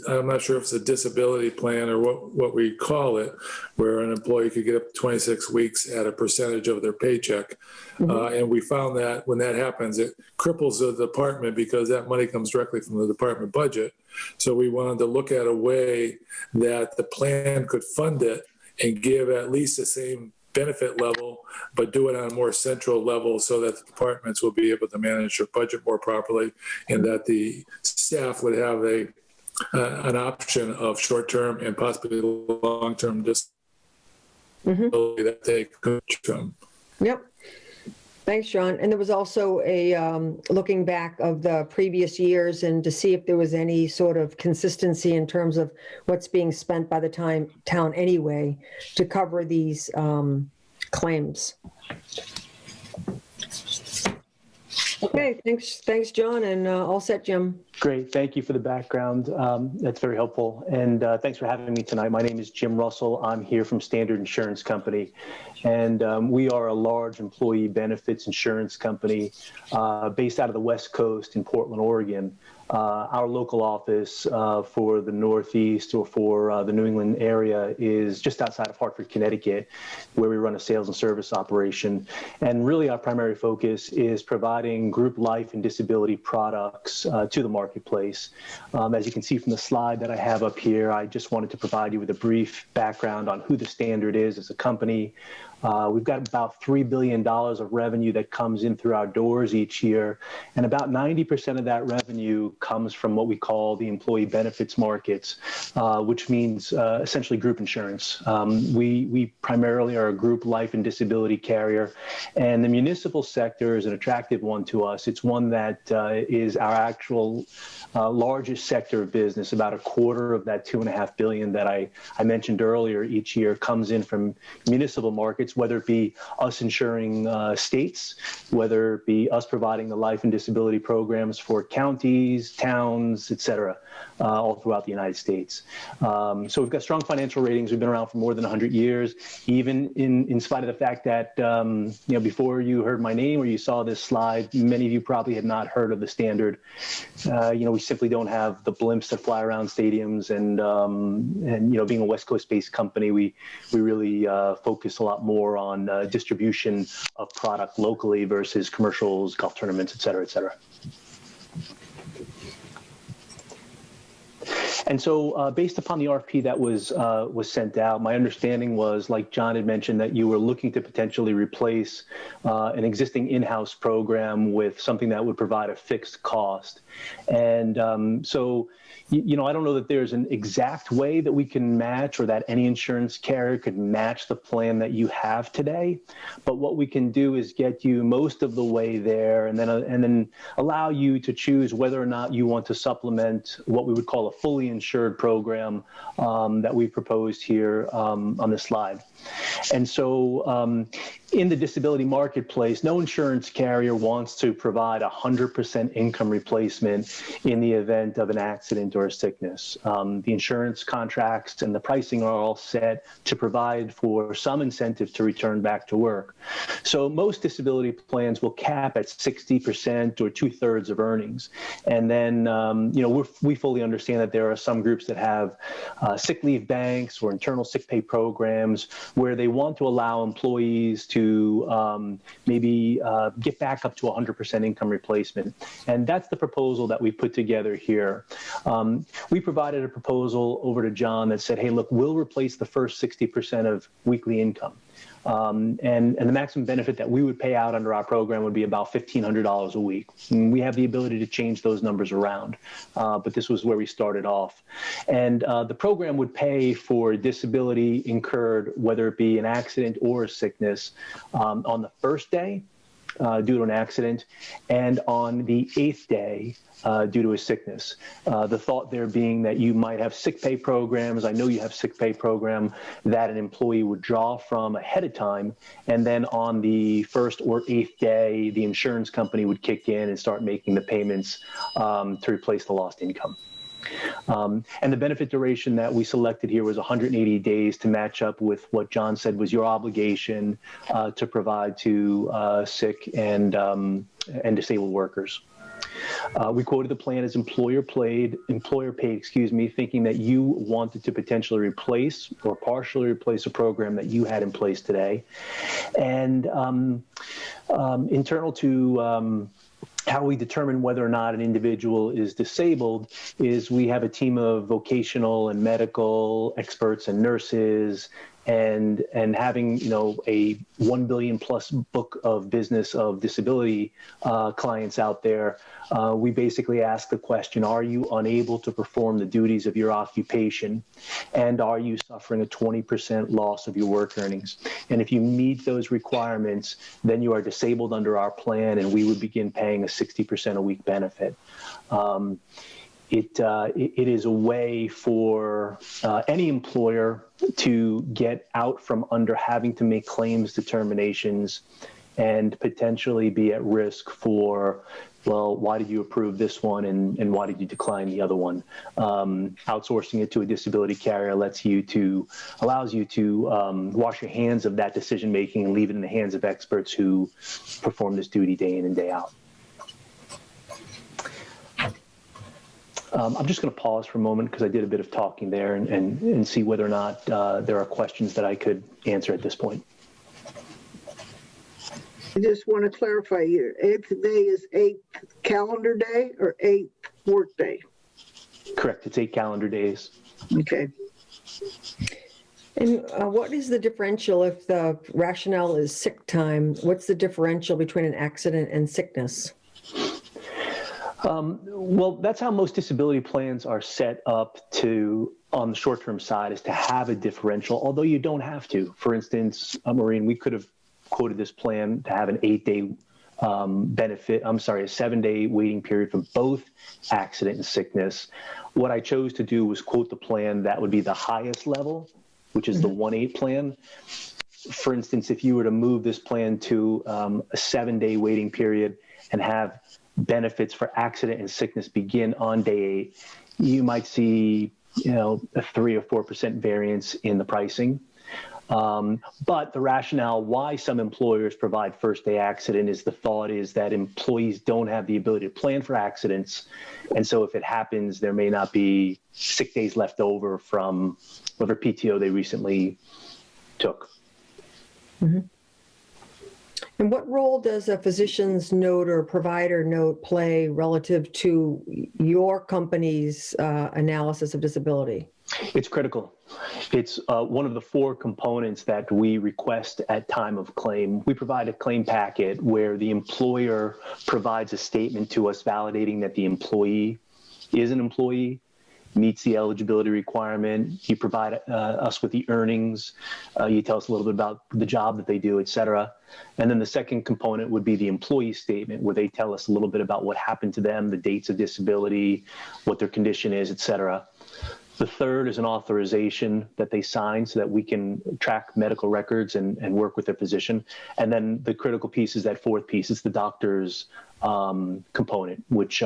I'm not sure if it's a disability plan or what we call it, where an employee could get up to 26 weeks at a percentage of their paycheck. And we found that when that happens, it cripples the department because that money comes directly from the department budget. So we wanted to look at a way that the plan could fund it and give at least the same benefit level, but do it on a more central level so that the departments will be able to manage their budget more properly, and that the staff would have an option of short-term and possibly long-term disability that they could from. Yep. Thanks, John. And there was also a looking back of the previous years and to see if there was any sort of consistency in terms of what's being spent by the town anyway to cover these claims. Okay, thanks, John, and all set, Jim. Great, thank you for the background. That's very helpful, and thanks for having me tonight. My name is Jim Russell. I'm here from Standard Insurance Company, and we are a large employee benefits insurance company based out of the West Coast in Portland, Oregon. Our local office for the Northeast or for the New England area is just outside of Hartford, Connecticut, where we run a sales and service operation. And really our primary focus is providing group life and disability products to the marketplace. As you can see from the slide that I have up here, I just wanted to provide you with a brief background on who the Standard is as a company. We've got about $3 billion of revenue that comes in through our doors each year, and about 90% of that revenue comes from what we call the employee benefits markets, which means essentially group insurance. We primarily are a group life and disability carrier, and the municipal sector is an attractive one to us. It's one that is our actual largest sector of business. About a quarter of that $2.5 billion that I mentioned earlier each year comes in from municipal markets, whether it be us insuring states, whether it be us providing the life and disability programs for counties, towns, et cetera, all throughout the United States. So we've got strong financial ratings. We've been around for more than 100 years, even in spite of the fact that, before you heard my name or you saw this slide, many of you probably had not heard of the Standard. We simply don't have the blimps that fly around stadiums, and being a West Coast based company, we really focus a lot more more on distribution of product locally versus commercials, golf tournaments, et cetera, et cetera. And so based upon the RFP that was sent out, my understanding was, like John had mentioned, that you were looking to potentially replace an existing in-house program with something that would provide a fixed cost. And so, you know, I don't know that there's an exact way that we can match, or that any insurance carrier could match the plan that you have today. But what we can do is get you most of the way there, and then allow you to choose whether or not you want to supplement what we would call a fully insured program that we proposed here on this slide. And so in the disability marketplace, no insurance carrier wants to provide 100% income replacement in the event of an accident or a sickness. The insurance contracts and the pricing are all set to provide for some incentive to return back to work. So most disability plans will cap at 60% or 2/3 of earnings. And then, you know, we fully understand that there are some groups that have sick leave banks or internal sick pay programs where they want to allow employees to maybe get back up to 100% income replacement. And that's the proposal that we put together here. We provided a proposal over to John that said, hey, look, we'll replace the first 60% of weekly income. And the maximum benefit that we would pay out under our program would be about $1,500 a week. And we have the ability to change those numbers around, but this was where we started off. And the program would pay for disability incurred, whether it be an accident or a sickness, on the first day due to an accident, and on the 8th day due to a sickness. The thought there being that you might have sick pay programs. I know you have sick pay program that an employee would draw from ahead of time, and then on the 1st or 8th day, the insurance company would kick in and start making the payments to replace the lost income. And the benefit duration that we selected here was 180 days to match up with what John said was your obligation to provide to sick and disabled workers. We quoted the plan as employer paid, thinking that you wanted to potentially replace or partially replace a program that you had in place today. And internal to how we determine whether or not an individual is disabled is we have a team of vocational and medical experts and nurses, and having, you know, a 1 billion plus book of business of disability clients out there, we basically ask the question, are you unable to perform the duties of your occupation, and are you suffering a 20% loss of your work earnings? And if you meet those requirements, then you are disabled under our plan, and we would begin paying a 60% a week benefit. It is a way for any employer to get out from under having to make claims determinations and potentially be at risk for, well, why did you approve this one and why did you decline the other one? Outsourcing it to a disability carrier allows you to wash your hands of that decision making and leave it in the hands of experts who perform this duty day in and day out. I'm just going to pause for a moment because I did a bit of talking there and see whether or not there are questions that I could answer at this point. I just want to clarify here. 8th day is 8th calendar day or 8th work day? Correct. It's 8 calendar days. Okay. And what is the differential if the rationale is sick time? What's the differential between an accident and sickness? Well, that's how most disability plans are set up to, on the short-term side, is to have a differential, although you don't have to. For instance, Maureen, we could have quoted this plan to have an 8-day benefit, a 7-day waiting period for both accident and sickness. What I chose to do was quote the plan that would be the highest level, which is the 1-8 plan. For instance, if you were to move this plan to a 7-day waiting period and have benefits for accident and sickness begin on day 8, you might see, you know, a 3 or 4% variance in the pricing. But the rationale why some employers provide first day accident is the thought is that employees don't have the ability to plan for accidents. And so if it happens, there may not be sick days left over from whatever PTO they recently took. And what role does a physician's note or provider note play relative to your company's analysis of disability? It's critical. It's one of the 4 components that we request at time of claim. We provide a claim packet where the employer provides a statement to us validating that the employee is an employee, meets the eligibility requirement. You provide us with the earnings. You tell us a little bit about the job that they do, et cetera. And then the second component would be the employee statement, where they tell us a little bit about what happened to them, the dates of disability, what their condition is, et cetera. The third is an authorization that they sign so that we can track medical records and work with their physician. And then the critical piece is that fourth piece, is the doctor's component, which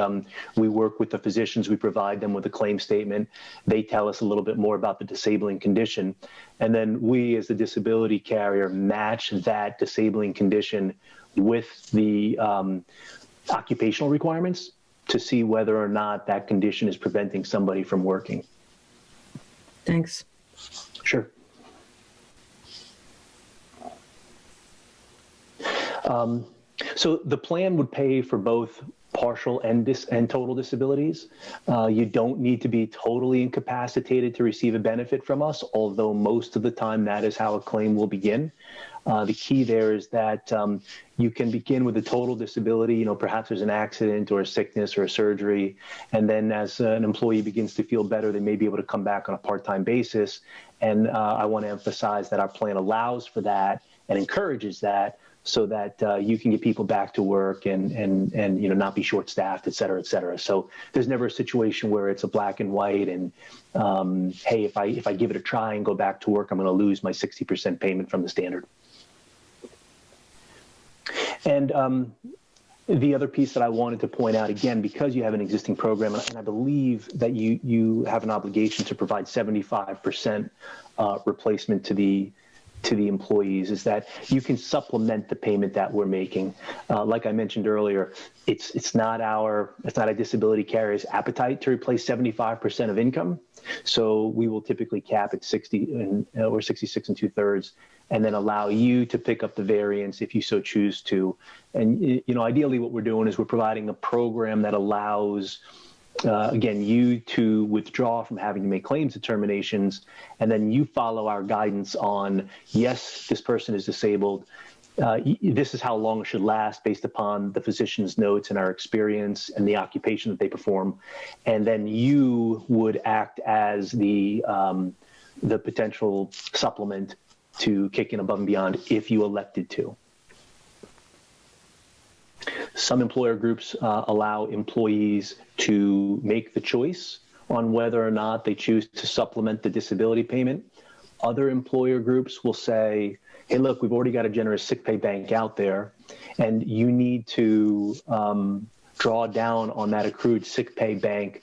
we work with the physicians. We provide them with a claim statement. They tell us a little bit more about the disabling condition. And then we, as the disability carrier, match that disabling condition with the occupational requirements to see whether or not that condition is preventing somebody from working. Thanks. Sure. So the plan would pay for both partial and total disabilities. You don't need to be totally incapacitated to receive a benefit from us, although most of the time that is how a claim will begin. The key there is that you can begin with a total disability, perhaps there's an accident or a sickness or a surgery, and then as an employee begins to feel better, they may be able to come back on a part-time basis. And I want to emphasize that our plan allows for that and encourages that, so that you can get people back to work and not be short-staffed, et cetera, et cetera. So there's never a situation where it's a black and white and, hey, if I give it a try and go back to work, I'm going to lose my 60% payment from the standard. And the other piece that I wanted to point out, again, because you have an existing program, and I believe that you have an obligation to provide 75% replacement to the employees, is that you can supplement the payment that we're making. Like I mentioned earlier, it's not a disability carrier's appetite to replace 75% of income. So we will typically cap at 60 or 66 2/3, and then allow you to pick up the variance if you so choose to. And ideally, what we're doing is we're providing a program that allows again, you to withdraw from having to make claims determinations, and then you follow our guidance on, yes, this person is disabled. This is how long it should last based upon the physician's notes and our experience and the occupation that they perform. And then you would act as the potential supplement to kick in above and beyond if you elected to. Some employer groups allow employees to make the choice on whether or not they choose to supplement the disability payment. Other employer groups will say, hey, look, we've already got a generous sick pay bank out there, and you need to draw down on that accrued sick pay bank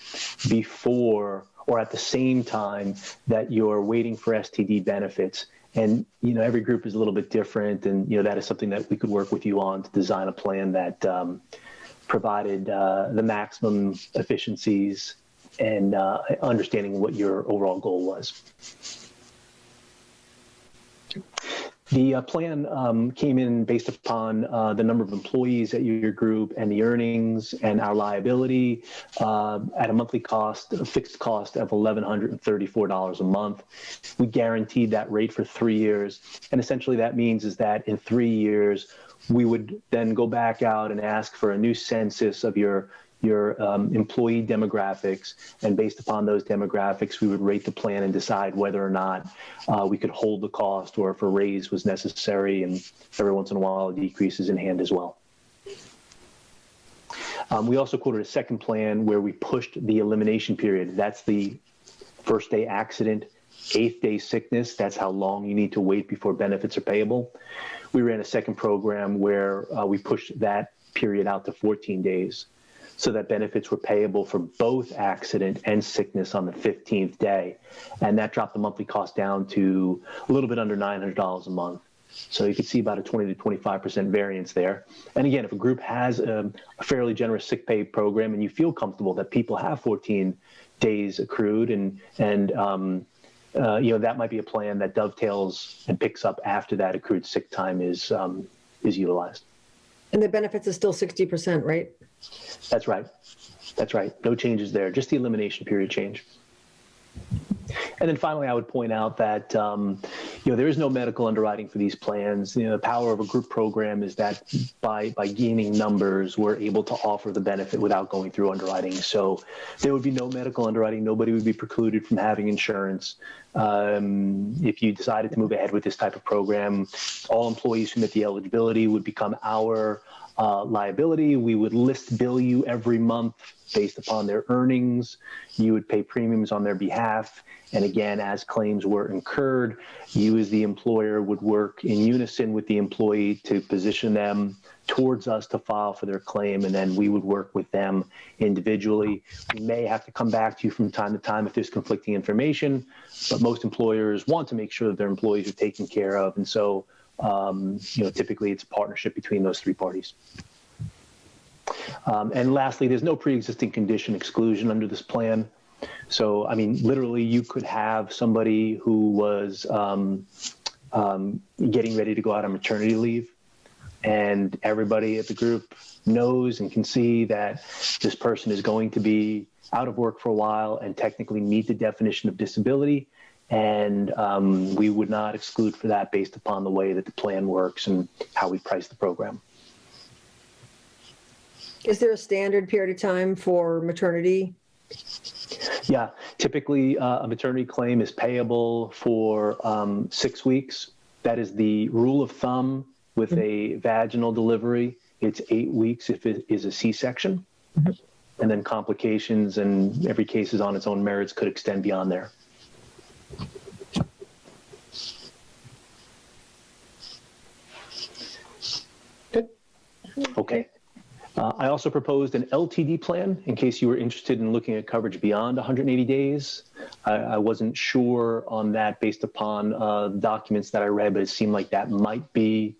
before or at the same time that you're waiting for STD benefits. And, every group is a little bit different. And, that is something that we could work with you on to design a plan that provided the maximum efficiencies and understanding what your overall goal was. The plan came in based upon the number of employees at your group and the earnings and our liability at a monthly cost, a fixed cost of $1,134 a month. We guaranteed that rate for 3 years. And essentially that means is that in 3 years, we would then go back out and ask for a new census of your employee demographics, and based upon those demographics, we would rate the plan and decide whether or not we could hold the cost or if a raise was necessary, and every once in a while a decrease is in hand as well. We also quoted a second plan where we pushed the elimination period. That's the first day accident, 8th day sickness. That's how long you need to wait before benefits are payable. We ran a second program where we pushed that period out to 14 days. So that benefits were payable for both accident and sickness on the 15th day. And that dropped the monthly cost down to a little bit under $900 a month. So you can see about a 20 to 25% variance there. And again, if a group has a fairly generous sick pay program and you feel comfortable that people have 14 days accrued and that might be a plan that dovetails and picks up after that accrued sick time is utilized. And the benefits is still 60%, right? That's right. That's right. No changes there, just the elimination period change. And then finally, I would point out that, there is no medical underwriting for these plans. The power of a group program is that by gaining numbers, we're able to offer the benefit without going through underwriting. So there would be no medical underwriting. Nobody would be precluded from having insurance. If you decided to move ahead with this type of program, all employees who met the eligibility would become our liability. We would list bill you every month based upon their earnings. You would pay premiums on their behalf. And again, as claims were incurred, you as the employer would work in unison with the employee to position them towards us to file for their claim. And then we would work with them individually. We may have to come back to you from time to time if there's conflicting information, but most employers want to make sure that their employees are taken care of. And so, typically it's a partnership between those three parties. And lastly, there's no pre-existing condition exclusion under this plan. So, literally you could have somebody who was getting ready to go out on maternity leave, and everybody at the group knows and can see that this person is going to be out of work for a while and technically meet the definition of disability. And we would not exclude for that based upon the way that the plan works and how we price the program. Is there a standard period of time for maternity? Yeah, typically a maternity claim is payable for 6 weeks. That is the rule of thumb with a vaginal delivery. It's 8 weeks if it is a C-section. And then complications and every case is on its own merits could extend beyond there. Good. Okay. I also proposed an LTD plan in case you were interested in looking at coverage beyond 180 days. I wasn't sure on that based upon documents that I read, but it seemed like that might be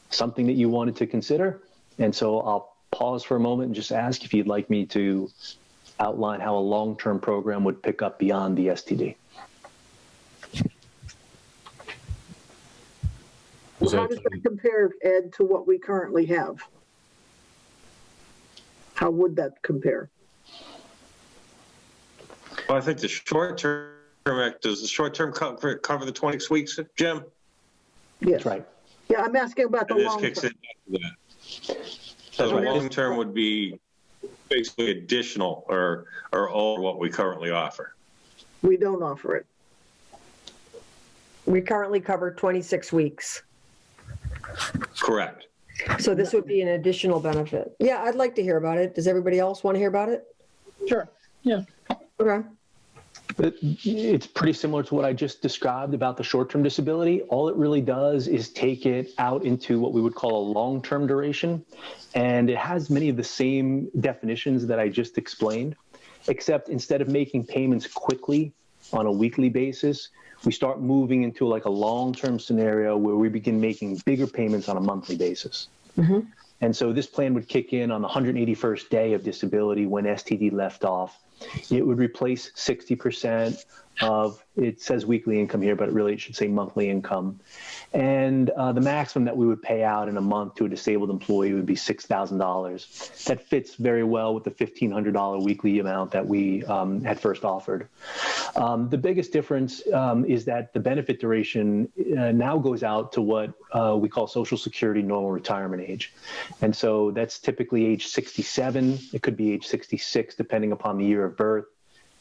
something that you wanted to consider. And so I'll pause for a moment and just ask if you'd like me to outline how a long-term program would pick up beyond the STD. Well, how does that compare, Ed, to what we currently have? How would that compare? Well, I think the short-term, does the short-term cover the 26 weeks, Jim? Yes. That's right. Yeah, I'm asking about the And this long kicks term. in after that. So the long-term would be basically additional or over what we currently offer. We don't offer it. We currently cover 26 weeks. Correct. So this would be an additional benefit. Yeah, I'd like to hear about it. Does everybody else want to hear about it? Sure. Yeah. Okay. It's pretty similar to what I just described about the short-term disability. All it really does is take it out into what we would call a long-term duration. And it has many of the same definitions that I just explained, except instead of making payments quickly on a weekly basis, we start moving into like a long-term scenario where we begin making bigger payments on a monthly basis. And so this plan would kick in on the 181st day of disability when STD left off. It would replace 60% of, it says weekly income here, but it should say monthly income. And the maximum that we would pay out in a month to a disabled employee would be $6,000. That fits very well with the $1,500 weekly amount that we had first offered. The biggest difference is that the benefit duration now goes out to what we call Social Security normal retirement age. And so that's typically age 67. It could be age 66, depending upon the year of birth.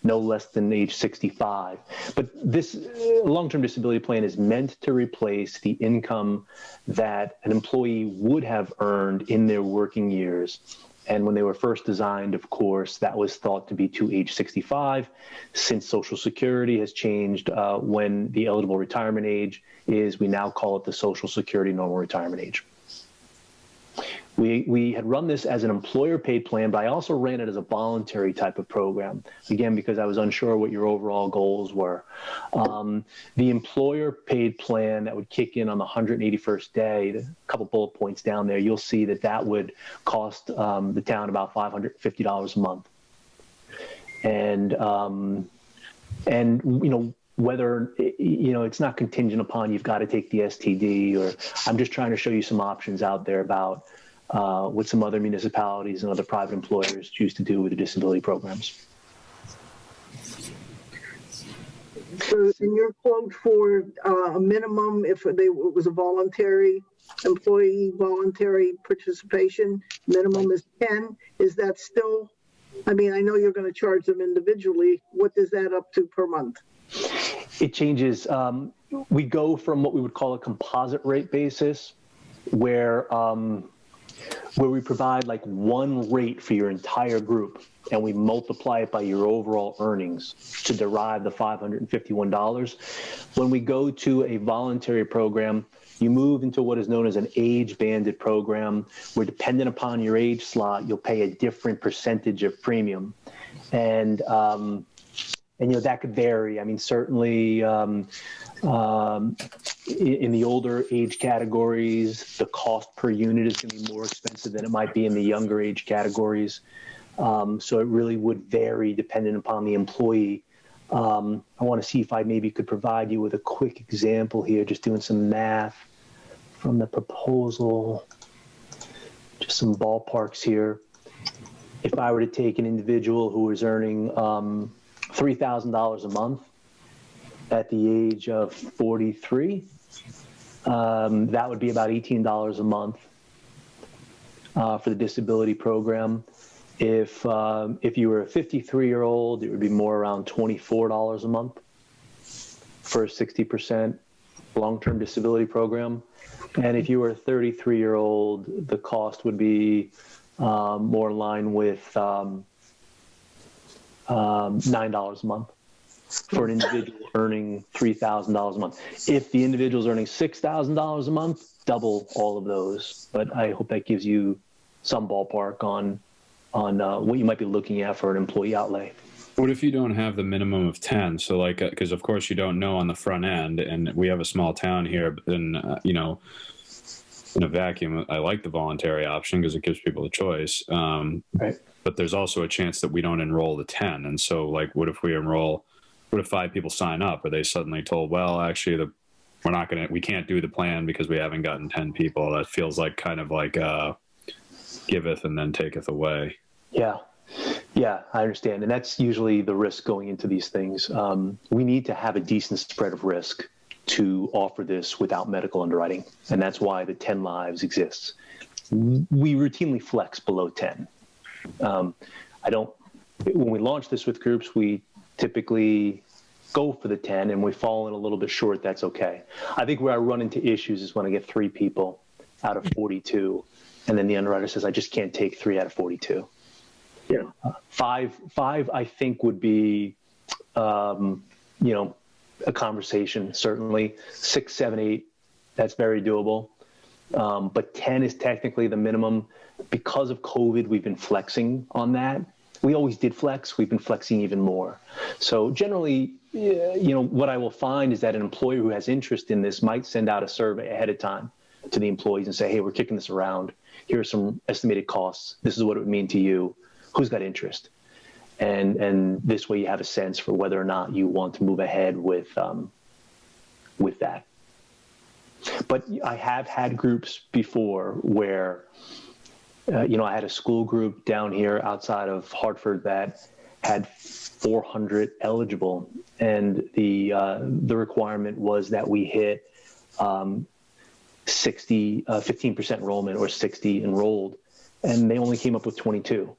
No less than age 65. But this long-term disability plan is meant to replace the income that an employee would have earned in their working years. And when they were first designed, of course, that was thought to be to age 65. Since Social Security has changed when the eligible retirement age is, we now call it the Social Security normal retirement age. We had run this as an employer-paid plan, but I also ran it as a voluntary type of program, again, because I was unsure what your overall goals were. The employer-paid plan that would kick in on the 181st day, a couple bullet points down there, you'll see that that would cost the town about $550 a month. And whether, it's not contingent upon you've got to take the STD, or I'm just trying to show you some options out there about what some other municipalities and other private employers choose to do with the disability programs. So in your quote for a minimum, if it was a voluntary employee, voluntary participation, minimum is 10, is that still, I mean, I know you're going to charge them individually. What does that up to per month? It changes. We go from what we would call a composite rate basis, where we provide like one rate for your entire group, and we multiply it by your overall earnings to derive the $551. When we go to a voluntary program, you move into what is known as an age-banded program, where dependent upon your age slot, you'll pay a different percentage of premium. And that could vary. I mean, certainly in the older age categories, the cost per unit is going to be more expensive than it might be in the younger age categories. So it really would vary depending upon the employee. I want to see if I maybe could provide you with a quick example here, just doing some math from the proposal, just some ballparks here. If I were to take an individual who is earning $3,000 a month at the age of 43, that would be about $18 a month for the disability program. If you were a 53-year-old, it would be more around $24 a month for a 60% long-term disability program. And if you were a 33-year-old, the cost would be more in line with $9 a month for an individual earning $3,000 a month. If the individual is earning $6,000 a month, double all of those. But I hope that gives you some ballpark on what you might be looking at for an employee outlay. What if you don't have the minimum of 10? So like, because of course you don't know on the front end, and we have a small town here, but then, in a vacuum, I like the voluntary option because it gives people a choice. Right. But there's also a chance that we don't enroll the 10. And so like, what if 5 people sign up? Are they suddenly told, well, actually we can't do the plan because we haven't gotten 10 people? That feels like kind of like giveth and then taketh away. Yeah, I understand. And that's usually the risk going into these things. We need to have a decent spread of risk to offer this without medical underwriting. And that's why the 10 lives exists. We routinely flex below 10. When we launch this with groups, we typically go for the 10, and we fall in a little bit short. That's okay. I think where I run into issues is when I get 3 people out of 42, and then the underwriter says, I just can't take 3 out of 42. Yeah. 5, I think would be, a conversation, certainly. 6, 7, 8, that's very doable. But 10 is technically the minimum. Because of COVID, we've been flexing on that. We always did flex. We've been flexing even more. So generally, what I will find is that an employer who has interest in this might send out a survey ahead of time to the employees and say, hey, we're kicking this around. Here are some estimated costs. This is what it would mean to you. Who's got interest? And this way you have a sense for whether or not you want to move ahead with that. But I have had groups before where, I had a school group down here outside of Hartford that had 400 eligible, and the requirement was that we hit 15% enrollment or 60 enrolled, and they only came up with 22.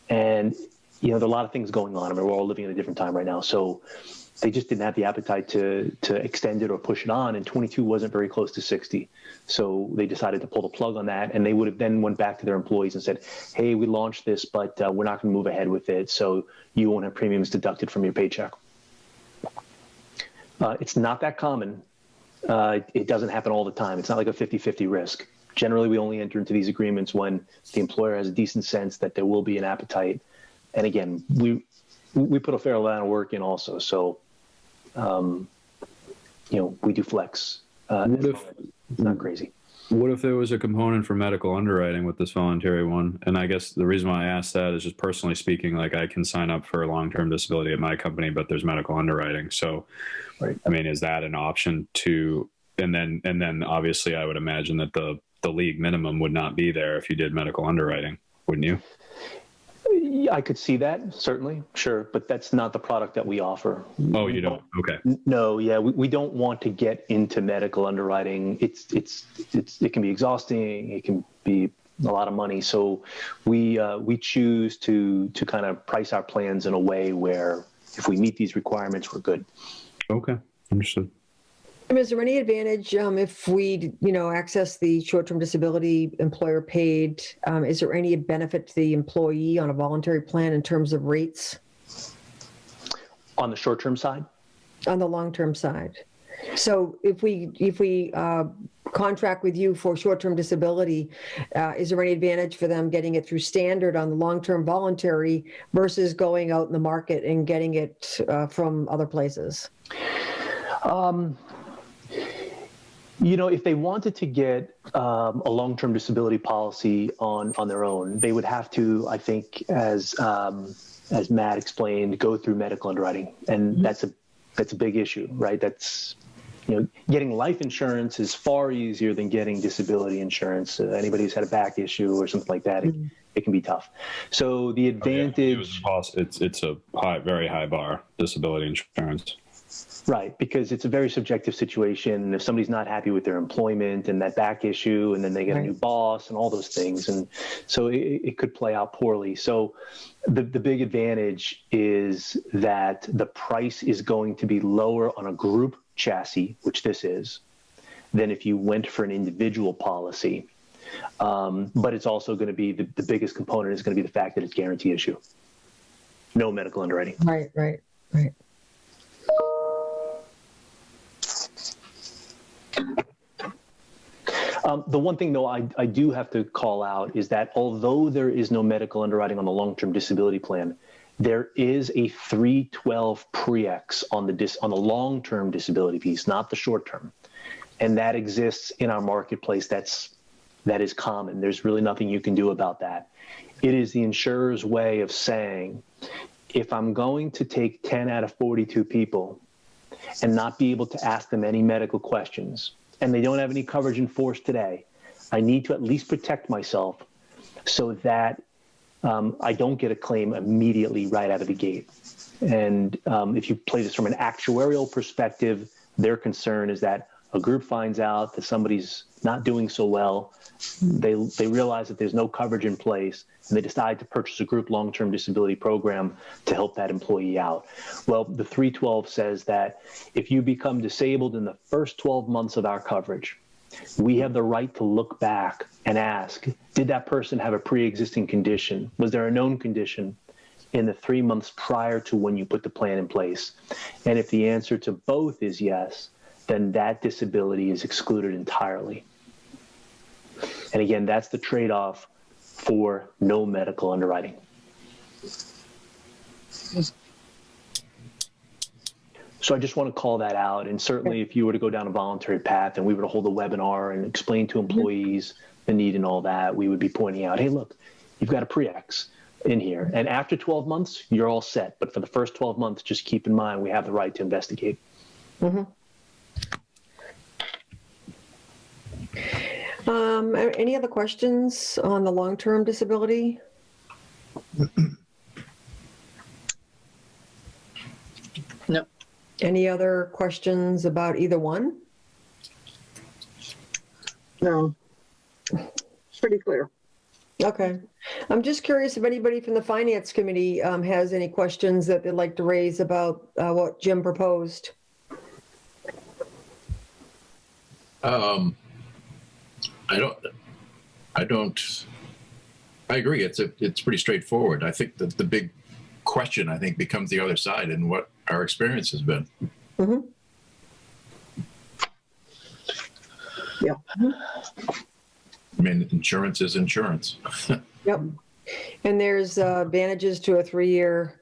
And there are a lot of things going on. I mean, we're all living in a different time right now. So they just didn't have the appetite to extend it or push it on. And 22 wasn't very close to 60. So they decided to pull the plug on that. And they would have then went back to their employees and said, hey, we launched this, but we're not going to move ahead with it. So you won't have premiums deducted from your paycheck. It's not that common. It doesn't happen all the time. It's not like a 50-50 risk. Generally, we only enter into these agreements when the employer has a decent sense that there will be an appetite. And again, we put a fair amount of work in also. So, we do flex. It's not crazy. What if there was a component for medical underwriting with this voluntary one? And I guess the reason why I asked that is just personally speaking, like I can sign up for long-term disability at my company, but there's medical underwriting. So, Right. I mean, is that an option to, and then obviously I would imagine that the league minimum would not be there if you did medical underwriting, wouldn't you? Yeah, I could see that, certainly, sure, but that's not the product that we offer. Oh, you don't? Okay. No, yeah, we don't want to get into medical underwriting. It can be exhausting. It can be a lot of money. So we choose to kind of price our plans in a way where if we meet these requirements, we're good. Okay, understood. Is there any advantage if we, access the short-term disability employer paid? Is there any benefit to the employee on a voluntary plan in terms of rates? On the short-term side? On the long-term side. So if we contract with you for short-term disability, is there any advantage for them getting it through standard on the long-term voluntary versus going out in the market and getting it from other places? If they wanted to get a long-term disability policy on their own, they would have to, I think, as Matt explained, go through medical underwriting, and that's a big issue, right? That's getting life insurance is far easier than getting disability insurance. Anybody who's had a back issue or something like that, it can be tough. So the advantage, it's a very high bar, disability insurance. right, because it's a very subjective situation. If somebody's not happy with their employment and that back issue, and then they get a new boss and all those things, and so it could play out poorly. So the big advantage is that the price is going to be lower on a group chassis, which this is, than if you went for an individual policy. But it's also going to be the biggest component is going to be the fact that it's guarantee issue. No medical underwriting. Right. The one thing, though, I do have to call out is that although there is no medical underwriting on the long-term disability plan, there is a 312 pre-X on the long-term disability piece, not the short-term. And that exists in our marketplace. That is common. There's really nothing you can do about that. It is the insurer's way of saying, if I'm going to take 10 out of 42 people and not be able to ask them any medical questions, and they don't have any coverage in force today, I need to at least protect myself so that I don't get a claim immediately right out of the gate. And if you play this from an actuarial perspective, their concern is that a group finds out that somebody's not doing so well, they realize that there's no coverage in place, and they decide to purchase a group long-term disability program to help that employee out. Well, the 312 says that if you become disabled in the first 12 months of our coverage, we have the right to look back and ask, did that person have a pre-existing condition? Was there a known condition in the 3 months prior to when you put the plan in place? And if the answer to both is yes, then that disability is excluded entirely. And again, that's the trade-off for no medical underwriting. So I just want to call that out. And certainly if you were to go down a voluntary path and we were to hold a webinar and explain to employees the need and all that, we would be pointing out, hey, look, you've got a pre-X in here. And after 12 months, you're all set. But for the first 12 months, just keep in mind, we have the right to investigate. Any other questions on the long-term disability? No. Any other questions about either one? No. Pretty clear. Okay. I'm just curious if anybody from the Finance Committee has any questions that they'd like to raise about what Jim proposed. I agree. It's pretty straightforward. I think that the big question, becomes the other side and what our experience has been. Yeah. I mean, insurance is insurance. Yep. And there's advantages to a 3-year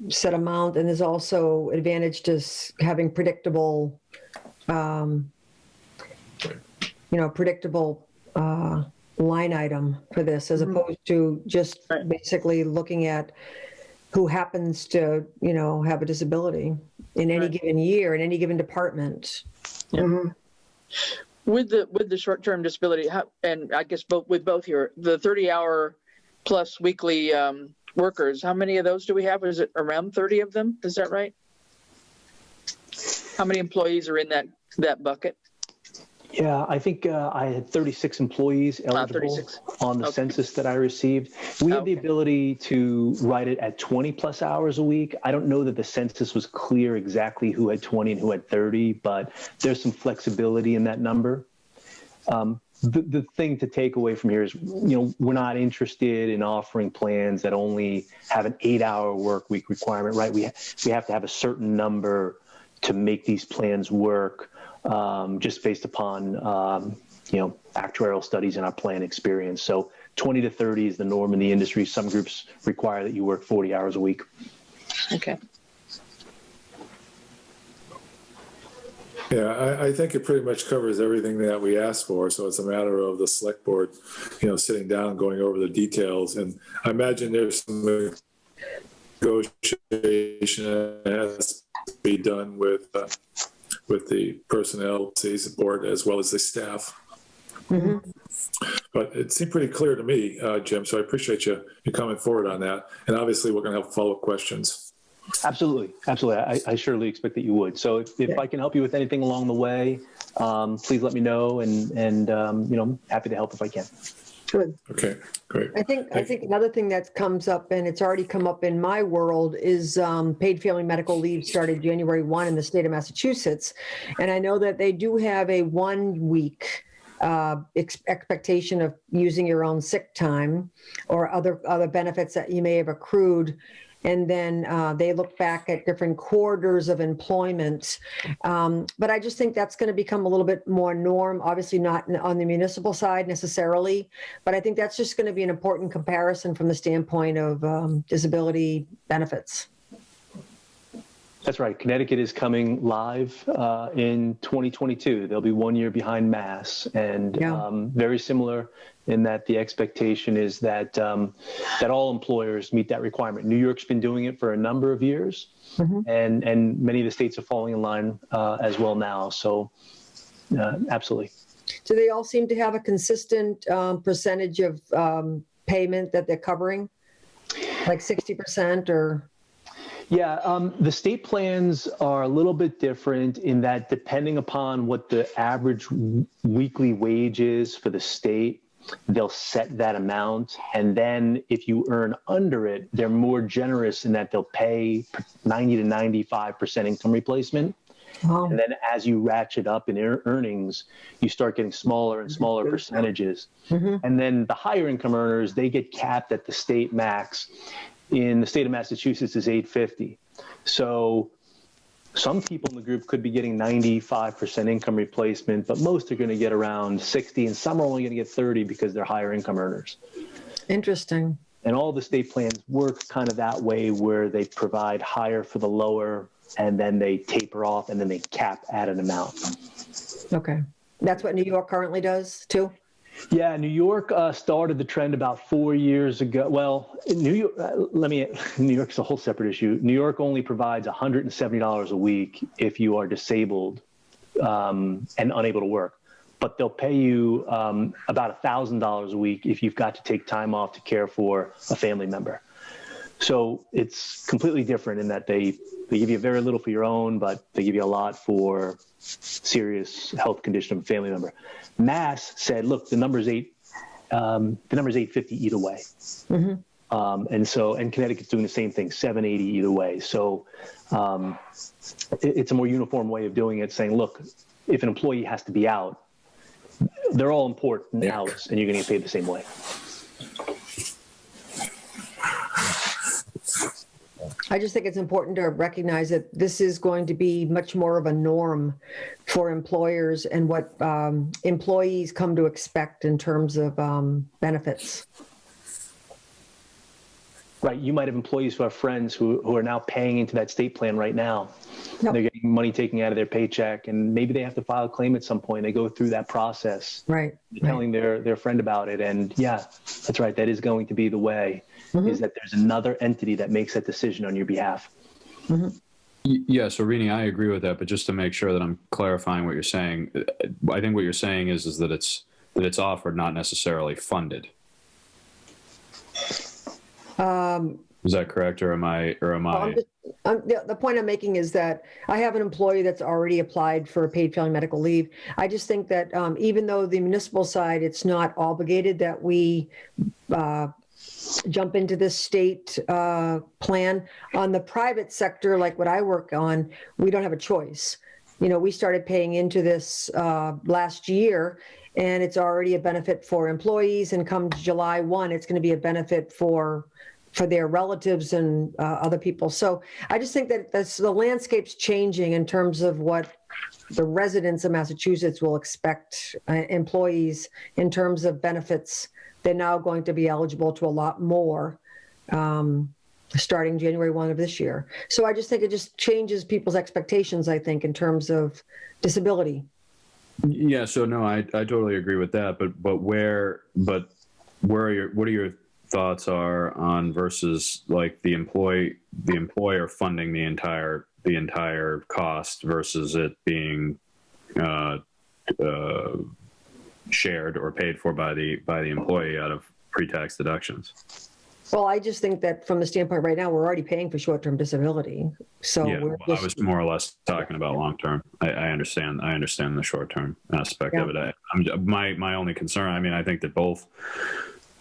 set amount, and there's also advantage to having predictable predictable line item for this, as opposed to just basically looking at who happens to, have a disability in any given year, in any given department. Yeah. With the short-term disability, and I guess with both here, the 30-hour plus weekly workers, how many of those do we have? Is it around 30 of them? Is that right? How many employees are in that bucket? Yeah, I think I had 36 employees eligible 36. on the census that I received. We have the ability to write it at 20 plus hours a week. I don't know that the census was clear exactly who had 20 and who had 30, but there's some flexibility in that number. The thing to take away from here is, we're not interested in offering plans that only have an 8-hour work week requirement, right? We have to have a certain number to make these plans work. Just based upon, actuarial studies and our plan experience. So 20 to 30 is the norm in the industry. Some groups require that you work 40 hours a week. Okay. Yeah, I think it pretty much covers everything that we asked for. So it's a matter of the select board, sitting down and going over the details. And I imagine there's some negotiation that has to be done with the personnel board as well as the staff. Mm-hmm. But it seemed pretty clear to me, Jim, so I appreciate you coming forward on that. And obviously we're going to have follow-up questions. Absolutely. I surely expect that you would. So if I can help you with anything along the way, please let me know, and happy to help if I can. Good. Okay, great. I think another thing that comes up, and it's already come up in my world, is paid family medical leave started January 1 in the state of Massachusetts. And I know that they do have a 1 week expectation of using your own sick time or other benefits that you may have accrued. And then they look back at different quarters of employment. But I just think that's going to become a little bit more norm, obviously not on the municipal side necessarily, but I think that's just going to be an important comparison from the standpoint of disability benefits. That's right. Connecticut is coming live in 2022. They'll be 1 year behind Mass, and very similar in that the expectation is that that all employers meet that requirement. New York's been doing it for a number of years, and many of the states are falling in line as well now. So, absolutely. Do they all seem to have a consistent percentage of payment that they're covering, like 60% or? Yeah, the state plans are a little bit different in that depending upon what the average weekly wage is for the state, they'll set that amount. And then if you earn under it, they're more generous in that they'll pay 90 to 95% income replacement. Wow. And then as you ratchet up in earnings, you start getting smaller and smaller percentages. And then the higher income earners, they get capped at the state max. In the state of Massachusetts is $850. So some people in the group could be getting 95% income replacement, but most are going to get around 60, and some are only going to get 30 because they're higher income earners. Interesting. And all the state plans work kind of that way, where they provide higher for the lower, and then they taper off, and then they cap at an amount. Okay. That's what New York currently does too? Yeah, New York started the trend about 4 years ago. Well, New York, New York's a whole separate issue. New York only provides $170 a week if you are disabled and unable to work. But they'll pay you about $1,000 a week if you've got to take time off to care for a family member. So it's completely different in that they give you very little for your own, but they give you a lot for serious health condition of a family member. Mass said, look, the number is 850 either way. And Connecticut's doing the same thing, 780 either way. So it's a more uniform way of doing it, saying, look, if an employee has to be out, they're all important hours, and you're going to get paid the same way. I just think it's important to recognize that this is going to be much more of a norm for employers and what employees come to expect in terms of benefits. Right. You might have employees who have friends who are now paying into that state plan right now. Yep. They're getting money taken out of their paycheck, and maybe they have to file a claim at some point. They go through that process, Right. telling their friend about it. And yeah, that's right. That is going to be the way, is that there's another entity that makes that decision on your behalf. Yeah, so Rini, I agree with that, but just to make sure that I'm clarifying what you're saying, I think what you're saying is that it's offered, not necessarily funded. Is that correct, or am I? The point I'm making is that I have an employee that's already applied for paid family medical leave. I just think that even though the municipal side, it's not obligated that we jump into this state plan. On the private sector, like what I work on, we don't have a choice. You know, we started paying into this last year, and it's already a benefit for employees. And come July 1, it's going to be a benefit for their relatives and other people. So I just think that the landscape's changing in terms of what the residents of Massachusetts will expect employees in terms of benefits. They're now going to be eligible to a lot more starting January 1 of this year. So I just think it just changes people's expectations, I think, in terms of disability. Yeah, so no, I totally agree with that. But what are your thoughts are on versus like the employer funding the entire cost versus it being shared or paid for by the employee out of pre-tax deductions? Well, I just think that from the standpoint right now, we're already paying for short-term disability. So yeah, I was more or less talking about long-term. I understand the short-term aspect of it. My only concern, I mean, I think that both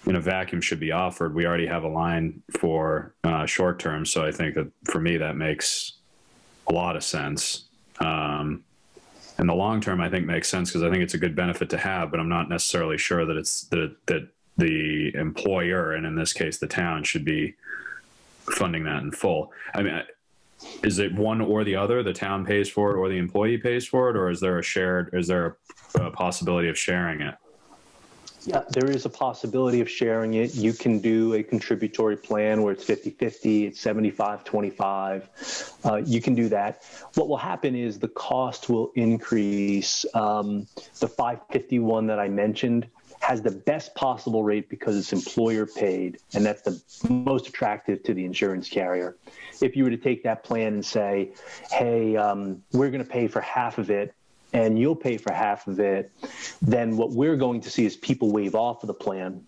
in a vacuum should be offered. We already have a line for short-term, so I think that for me that makes a lot of sense. And the long-term, I think, makes sense because I think it's a good benefit to have, but I'm not necessarily sure that it's that the employer, and in this case the town, should be funding that in full. I mean, is it one or the other? The town pays for it or the employee pays for it, or is there a possibility of sharing it? Yeah, there is a possibility of sharing it. You can do a contributory plan where it's 50-50, it's 75-25. You can do that. What will happen is the cost will increase. The 551 that I mentioned has the best possible rate because it's employer paid, and that's the most attractive to the insurance carrier. If you were to take that plan and say, hey, we're going to pay for half of it, and you'll pay for half of it, then what we're going to see is people waive off of the plan.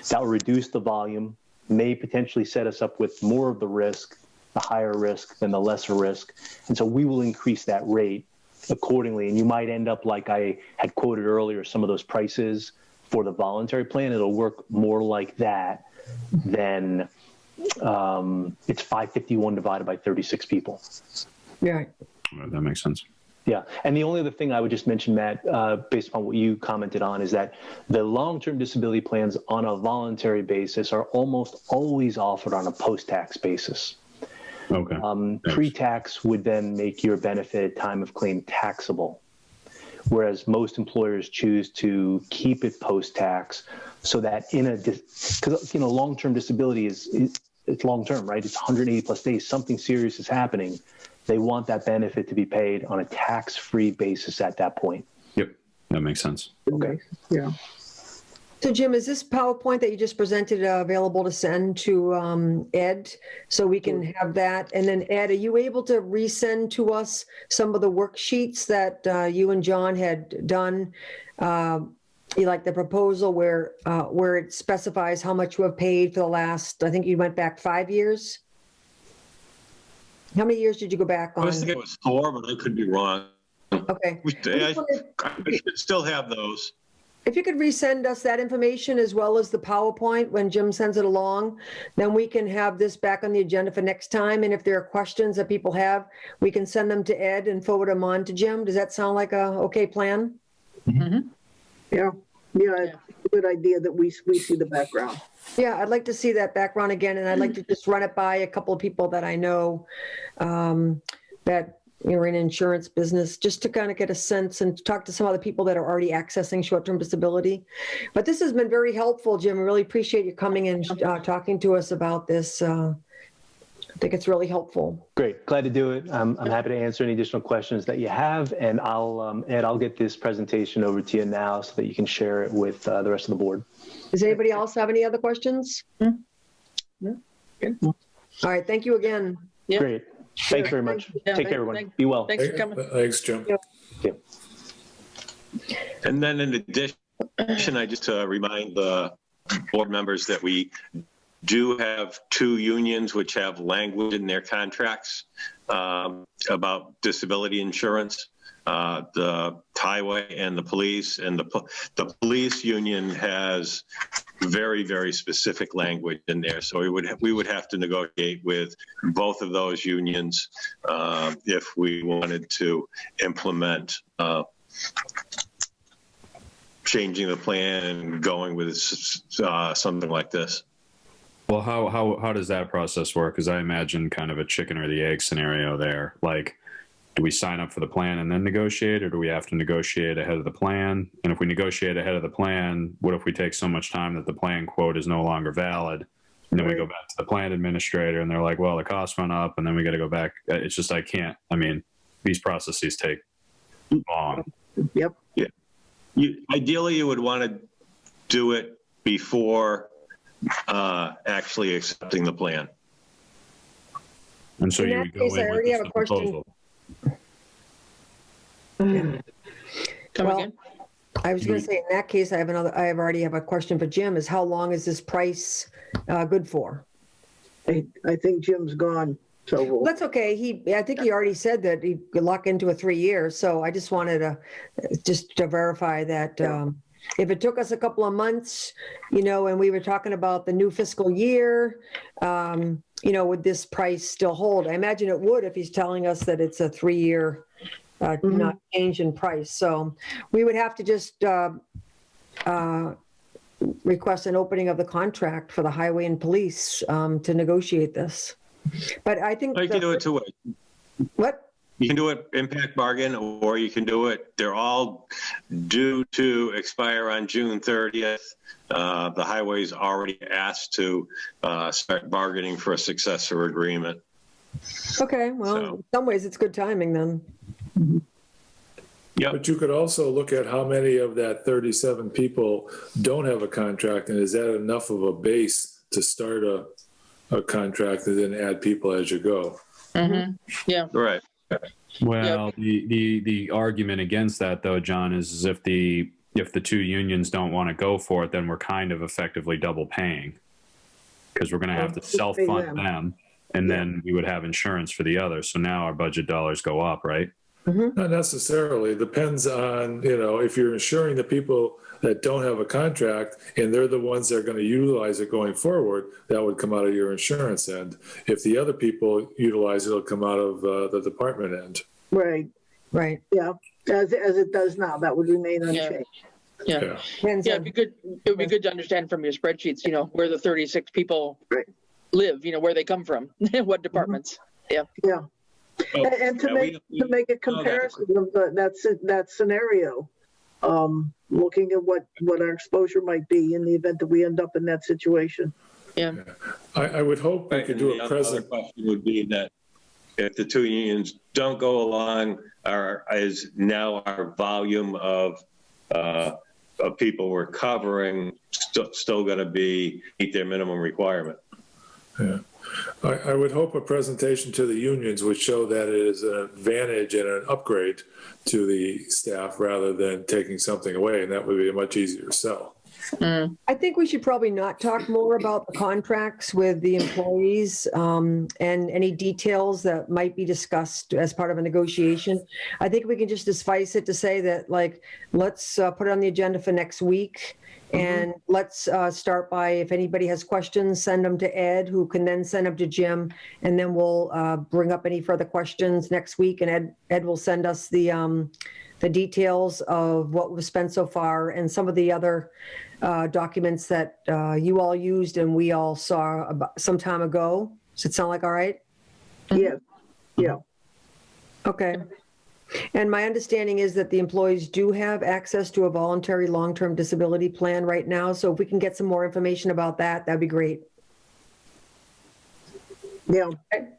That will reduce the volume, may potentially set us up with more of the risk, the higher risk than the lesser risk. And so we will increase that rate accordingly. And you might end up like I had quoted earlier, some of those prices for the voluntary plan. It'll work more like that than it's 551 divided by 36 people. Yeah. That makes sense. Yeah. And the only other thing I would just mention, Matt, based upon what you commented on, is that the long-term disability plans on a voluntary basis are almost always offered on a post-tax basis. Okay. Pre-tax would then make your benefit at time of claim taxable, whereas most employers choose to keep it post-tax so that because long-term disability it's long-term, right? It's 180 plus days. Something serious is happening. They want that benefit to be paid on a tax-free basis at that point. Yep, that makes sense. Okay. Yeah. So Jim, is this PowerPoint that you just presented available to send to Ed so we can have that? And then Ed, are you able to resend to us some of the worksheets that you and John had done? Like the proposal where it specifies how much you have paid for the last, I think you went back 5 years? How many years did you go back on? I was thinking it was 4, but I could be wrong. Okay. I should still have those. If you could resend us that information as well as the PowerPoint when Jim sends it along, then we can have this back on the agenda for next time. And if there are questions that people have, we can send them to Ed and forward them on to Jim. Does that sound like a okay plan? Mm-hmm. Yeah. It's a good idea that we see the background. Yeah, I'd like to see that background again, and I'd like to just run it by a couple of people that I know that you're in insurance business, just to kind of get a sense and talk to some other people that are already accessing short-term disability. But this has been very helpful, Jim. I really appreciate you coming and talking to us about this. I think it's really helpful. Great, glad to do it. I'm happy to answer any additional questions that you have, and I'll get this presentation over to you now so that you can share it with the rest of the board. Does anybody else have any other questions? No. All right, thank you again. Yeah. Great, thanks very much. Take care, everyone. Be well. Thanks for coming. Thanks, Jim. Yeah. And then in addition, I just remind the board members that we do have 2 unions which have language in their contracts about disability insurance, the highway and the police. And the police union has very, very specific language in there. So we would have to negotiate with both of those unions if we wanted to implement changing the plan and going with something like this. Well, how does that process work? Because I imagine kind of a chicken or the egg scenario there. Like, do we sign up for the plan and then negotiate, or do we have to negotiate ahead of the plan? And if we negotiate ahead of the plan, what if we take so much time that the plan quote is no longer valid? And then we go back to the plan administrator and they're like, well, the cost went up, and then we got to go back. It's just, these processes take long. Yep. Yeah. Ideally, you would want to do it before actually accepting the plan. And so In you that would go case, I in with already have just a a question. proposal. Come Well, again? I was going to say, in that case, I already have a question for Jim, is how long is this price good for? I think Jim's gone, so Well, that's okay. I think he already said that he could lock into a 3 years. So I just wanted to verify that if it took us a couple of months, and we were talking about the new fiscal year, would this price still hold? I imagine it would if he's telling us that it's a 3-year not change in price. So we would have to just request an opening of the contract for the highway and police to negotiate this. But I think You can do it 2 ways. What? You can do it impact bargain, or you can do it, they're all due to expire on June 30th. The highway's already asked to start bargaining for a successor agreement. Okay, well, in some ways it's good timing then. Yep. But you could also look at how many of that 37 people don't have a contract, and is that enough of a base to start a contract and then add people as you go? Mm-hmm. Yeah. Right. Well, the argument against that, though, John, is if the 2 unions don't want to go for it, then we're kind of effectively double paying, because we're going to have to self-fund them, and then we would have insurance for the others. So now our budget dollars go up, right? Not necessarily. It depends on, if you're insuring the people that don't have a contract and they're the ones that are going to utilize it going forward, that would come out of your insurance end. If the other people utilize it, it'll come out of the department end. right. Right. Yeah, as it does now, that would remain unchanged. Yeah. And Yeah, it'd be good. It would be good to understand from your spreadsheets, where the 36 people live, where they come from, what departments. Yeah. Yeah. And to make a comparison of that scenario, looking at what our exposure might be in the event that we end up in that situation. Yeah. I would hope we could do a present. The other question would be that if the 2 unions don't go along, is now our volume of people we're covering still going to meet their minimum requirement? Yeah. I would hope a presentation to the unions would show that it is an advantage and an upgrade to the staff rather than taking something away, and that would be a much easier sell. I think we should probably not talk more about the contracts with the employees and any details that might be discussed as part of a negotiation. I think we can just suffice it to say that, let's put it on the agenda for next week. And let's start by, if anybody has questions, send them to Ed, who can then send them to Jim. And then we'll bring up any further questions next week. And Ed will send us the details of what was spent so far and some of the other documents that you all used and we all saw some time ago. Does it sound like all right? Yeah. Yeah. Okay. And my understanding is that the employees do have access to a voluntary long-term disability plan right now. So if we can get some more information about that, that'd be great. Yeah.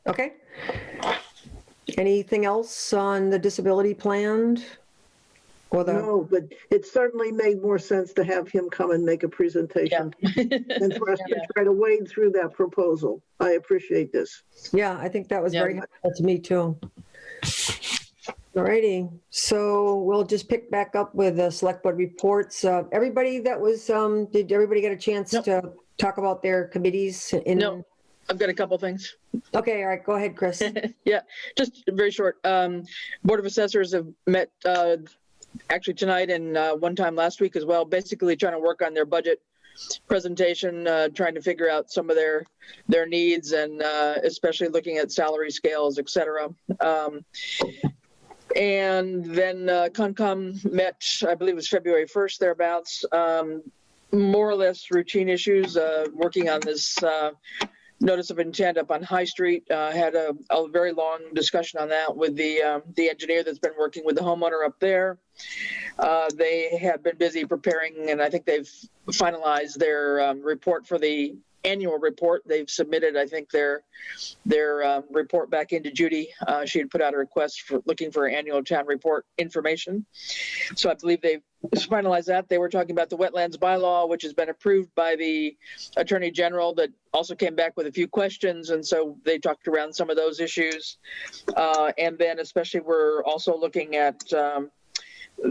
Okay. Anything else on the disability plan? Or the, No, but it certainly made more sense to have him come and make a presentation and for us to try to wade through that proposal. I appreciate this. yeah, I think that was very helpful to me too. All righty, so we'll just pick back up with the select board reports. Everybody that was, did everybody get a chance to talk about their committees? No, I've got a couple things. Okay, all right, go ahead, Chris. Yeah, just very short. Board of Assessors have met actually tonight and one time last week as well, basically trying to work on their budget presentation, trying to figure out some of their needs and especially looking at salary scales, et cetera. And then Concom met, I believe it was February 1st, thereabouts, more or less routine issues, working on this notice of intent up on High Street. Had a very long discussion on that with the engineer that's been working with the homeowner up there. They have been busy preparing, and I think they've finalized their report for the annual report. They've submitted, I think, their report back into Judy. She had put out a request for looking for annual town report information. So I believe they've finalized that. They were talking about the wetlands bylaw, which has been approved by the Attorney General, that also came back with a few questions. And so they talked around some of those issues. And then especially we're also looking at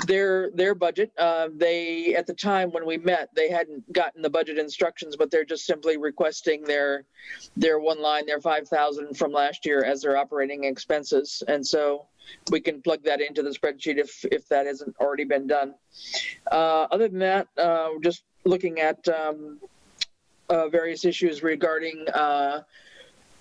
their budget. They, at the time when we met, they hadn't gotten the budget instructions, but they're just simply requesting their one line, their 5,000 from last year as their operating expenses. And so we can plug that into the spreadsheet if that hasn't already been done. Other than that, just looking at various issues regarding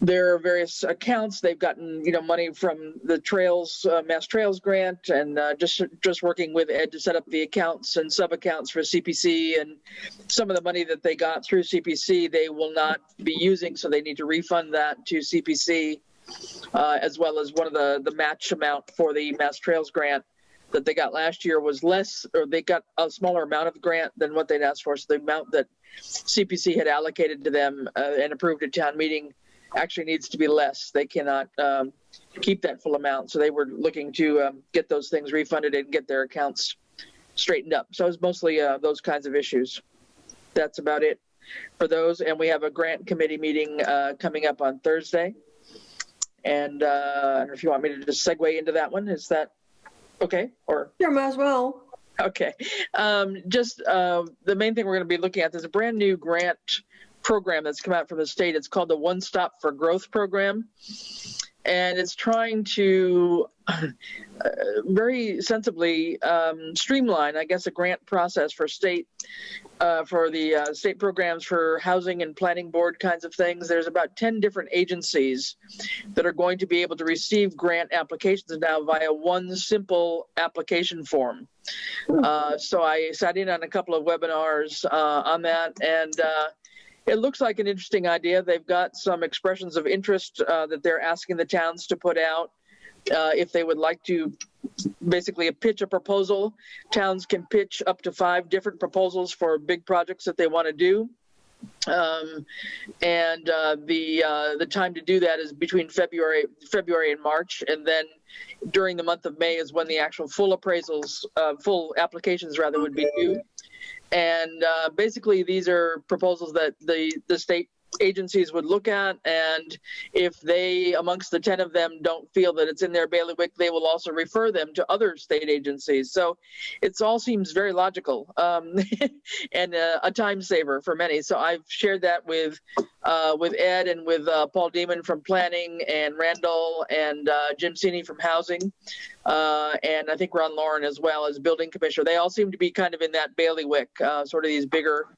their various accounts. They've gotten, money from the Trails, Mass Trails grant, and just working with Ed to set up the accounts and sub-accounts for CPC, and some of the money that they got through CPC, they will not be using, so they need to refund that to CPC, as well as one of the match amount for the Mass Trails grant that they got last year was less, or they got a smaller amount of the grant than what they'd asked for. So the amount that CPC had allocated to them and approved at town meeting actually needs to be less. They cannot keep that full amount. So they were looking to get those things refunded and get their accounts straightened up. So it was mostly those kinds of issues. That's about it for those. And we have a grant committee meeting coming up on Thursday. And I don't know if you want me to just segue into that one. Is that okay? Or Sure, might as well. Okay. The main thing we're going to be looking at, there's a brand new grant program that's come out from the state. It's called the One Stop for Growth program. And it's trying to very sensibly streamline, I guess, a grant process for state, for the state programs for housing and planning board kinds of things. There's about 10 different agencies that are going to be able to receive grant applications now via one simple application form. So I sat in on a couple of webinars on that, and it looks like an interesting idea. They've got some expressions of interest that they're asking the towns to put out. If they would like to basically pitch a proposal, towns can pitch up to 5 different proposals for big projects that they want to do. The time to do that is between February and March, and then during the month of May is when the actual full appraisals, full applications rather, would be due. And basically, these are proposals that the state agencies would look at, and if they, amongst the 10 of them, don't feel that it's in their bailiwick, they will also refer them to other state agencies. So it all seems very logical and a time saver for many. So I've shared that with Ed and with Paul Deeman from Planning, and Randall and Jim Sini from Housing, and I think Ron Lauren as well as Building Commissioner. They all seem to be kind of in that bailiwick, sort of these bigger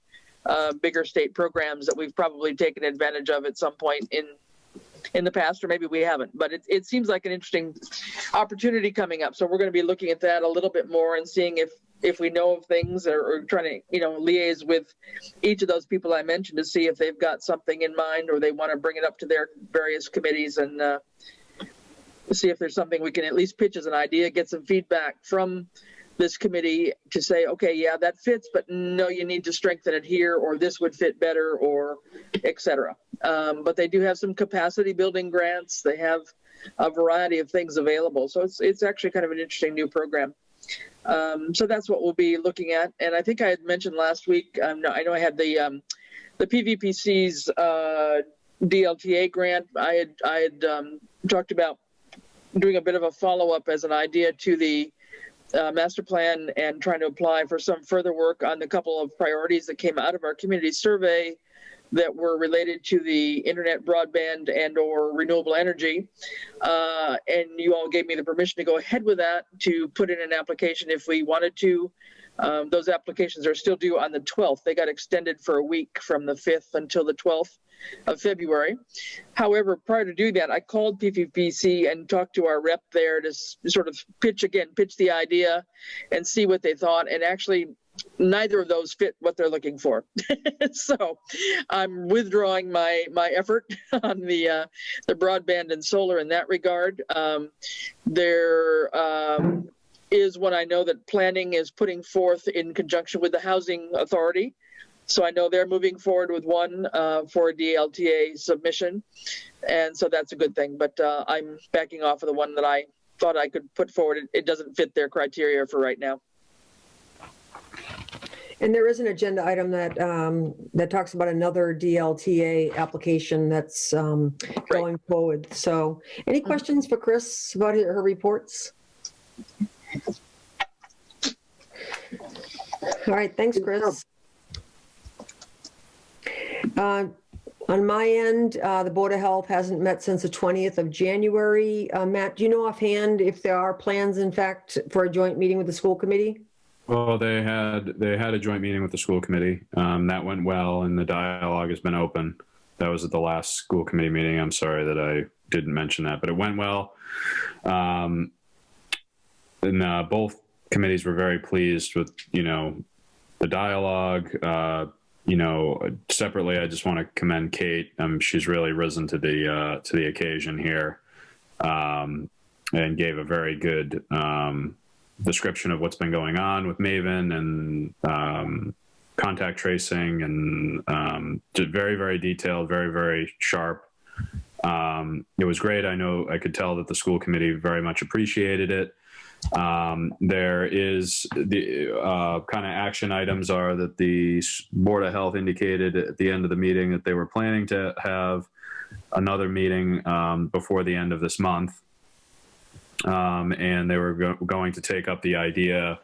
state programs that we've probably taken advantage of at some point in the past, or maybe we haven't. But it seems like an interesting opportunity coming up. So we're going to be looking at that a little bit more and seeing if we know of things, or trying to liaise with each of those people I mentioned to see if they've got something in mind or they want to bring it up to their various committees and see if there's something we can at least pitch as an idea, get some feedback from this committee to say, okay, yeah, that fits, but no, you need to strengthen it here, or this would fit better, or et cetera. But they do have some capacity building grants. They have a variety of things available. So it's actually kind of an interesting new program. So that's what we'll be looking at. And I think I had mentioned last week, I know I had the PVPC's DLTA grant. I had talked about doing a bit of a follow-up as an idea to the master plan and trying to apply for some further work on the couple of priorities that came out of our community survey that were related to the internet, broadband, and or renewable energy. And you all gave me the permission to go ahead with that, to put in an application if we wanted to. Those applications are still due on the 12th. They got extended for a week from the 5th until the 12th of February. However, prior to doing that, I called PVPC and talked to our rep there to sort of pitch the idea and see what they thought. And actually, neither of those fit what they're looking for. So I'm withdrawing my effort on the broadband and solar in that regard. There is one I know that planning is putting forth in conjunction with the housing authority. So I know they're moving forward with one for a DLTA submission. And so that's a good thing. But I'm backing off of the one that I thought I could put forward. It doesn't fit their criteria for right now. And there is an agenda item that that talks about another DLTA application that's going forward. So any questions for Chris about her reports? All right, thanks, Chris. On my end, the Board of Health hasn't met since the 20th of January. Matt, do you know offhand if there are plans, in fact, for a joint meeting with the school committee? Well, they had a joint meeting with the school committee. That went well, and the dialogue has been open. That was at the last school committee meeting. I'm sorry that I didn't mention that, but it went well. And both committees were very pleased with, the dialogue. Separately, I just want to commend Kate. She's really risen to the occasion here, and gave a very good description of what's been going on with Maven and contact tracing, and very, very detailed, very, very sharp. It was great. I could tell that the school committee very much appreciated it. There is the kind of action items are that the Board of Health indicated at the end of the meeting that they were planning to have another meeting before the end of this month. And they were going to take up the idea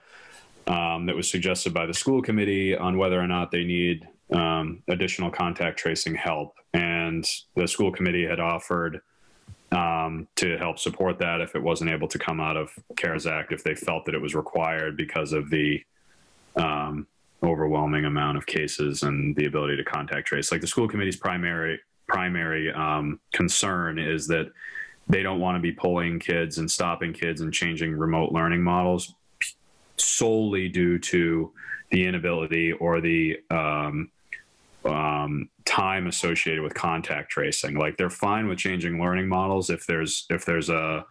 that was suggested by the school committee on whether or not they need additional contact tracing help. And the school committee had offered to help support that if it wasn't able to come out of CARES Act, if they felt that it was required because of the overwhelming amount of cases and the ability to contact trace. Like the school committee's primary concern is that they don't want to be pulling kids and stopping kids and changing remote learning models solely due to the inability or the time associated with contact tracing. Like they're fine with changing learning models if there's a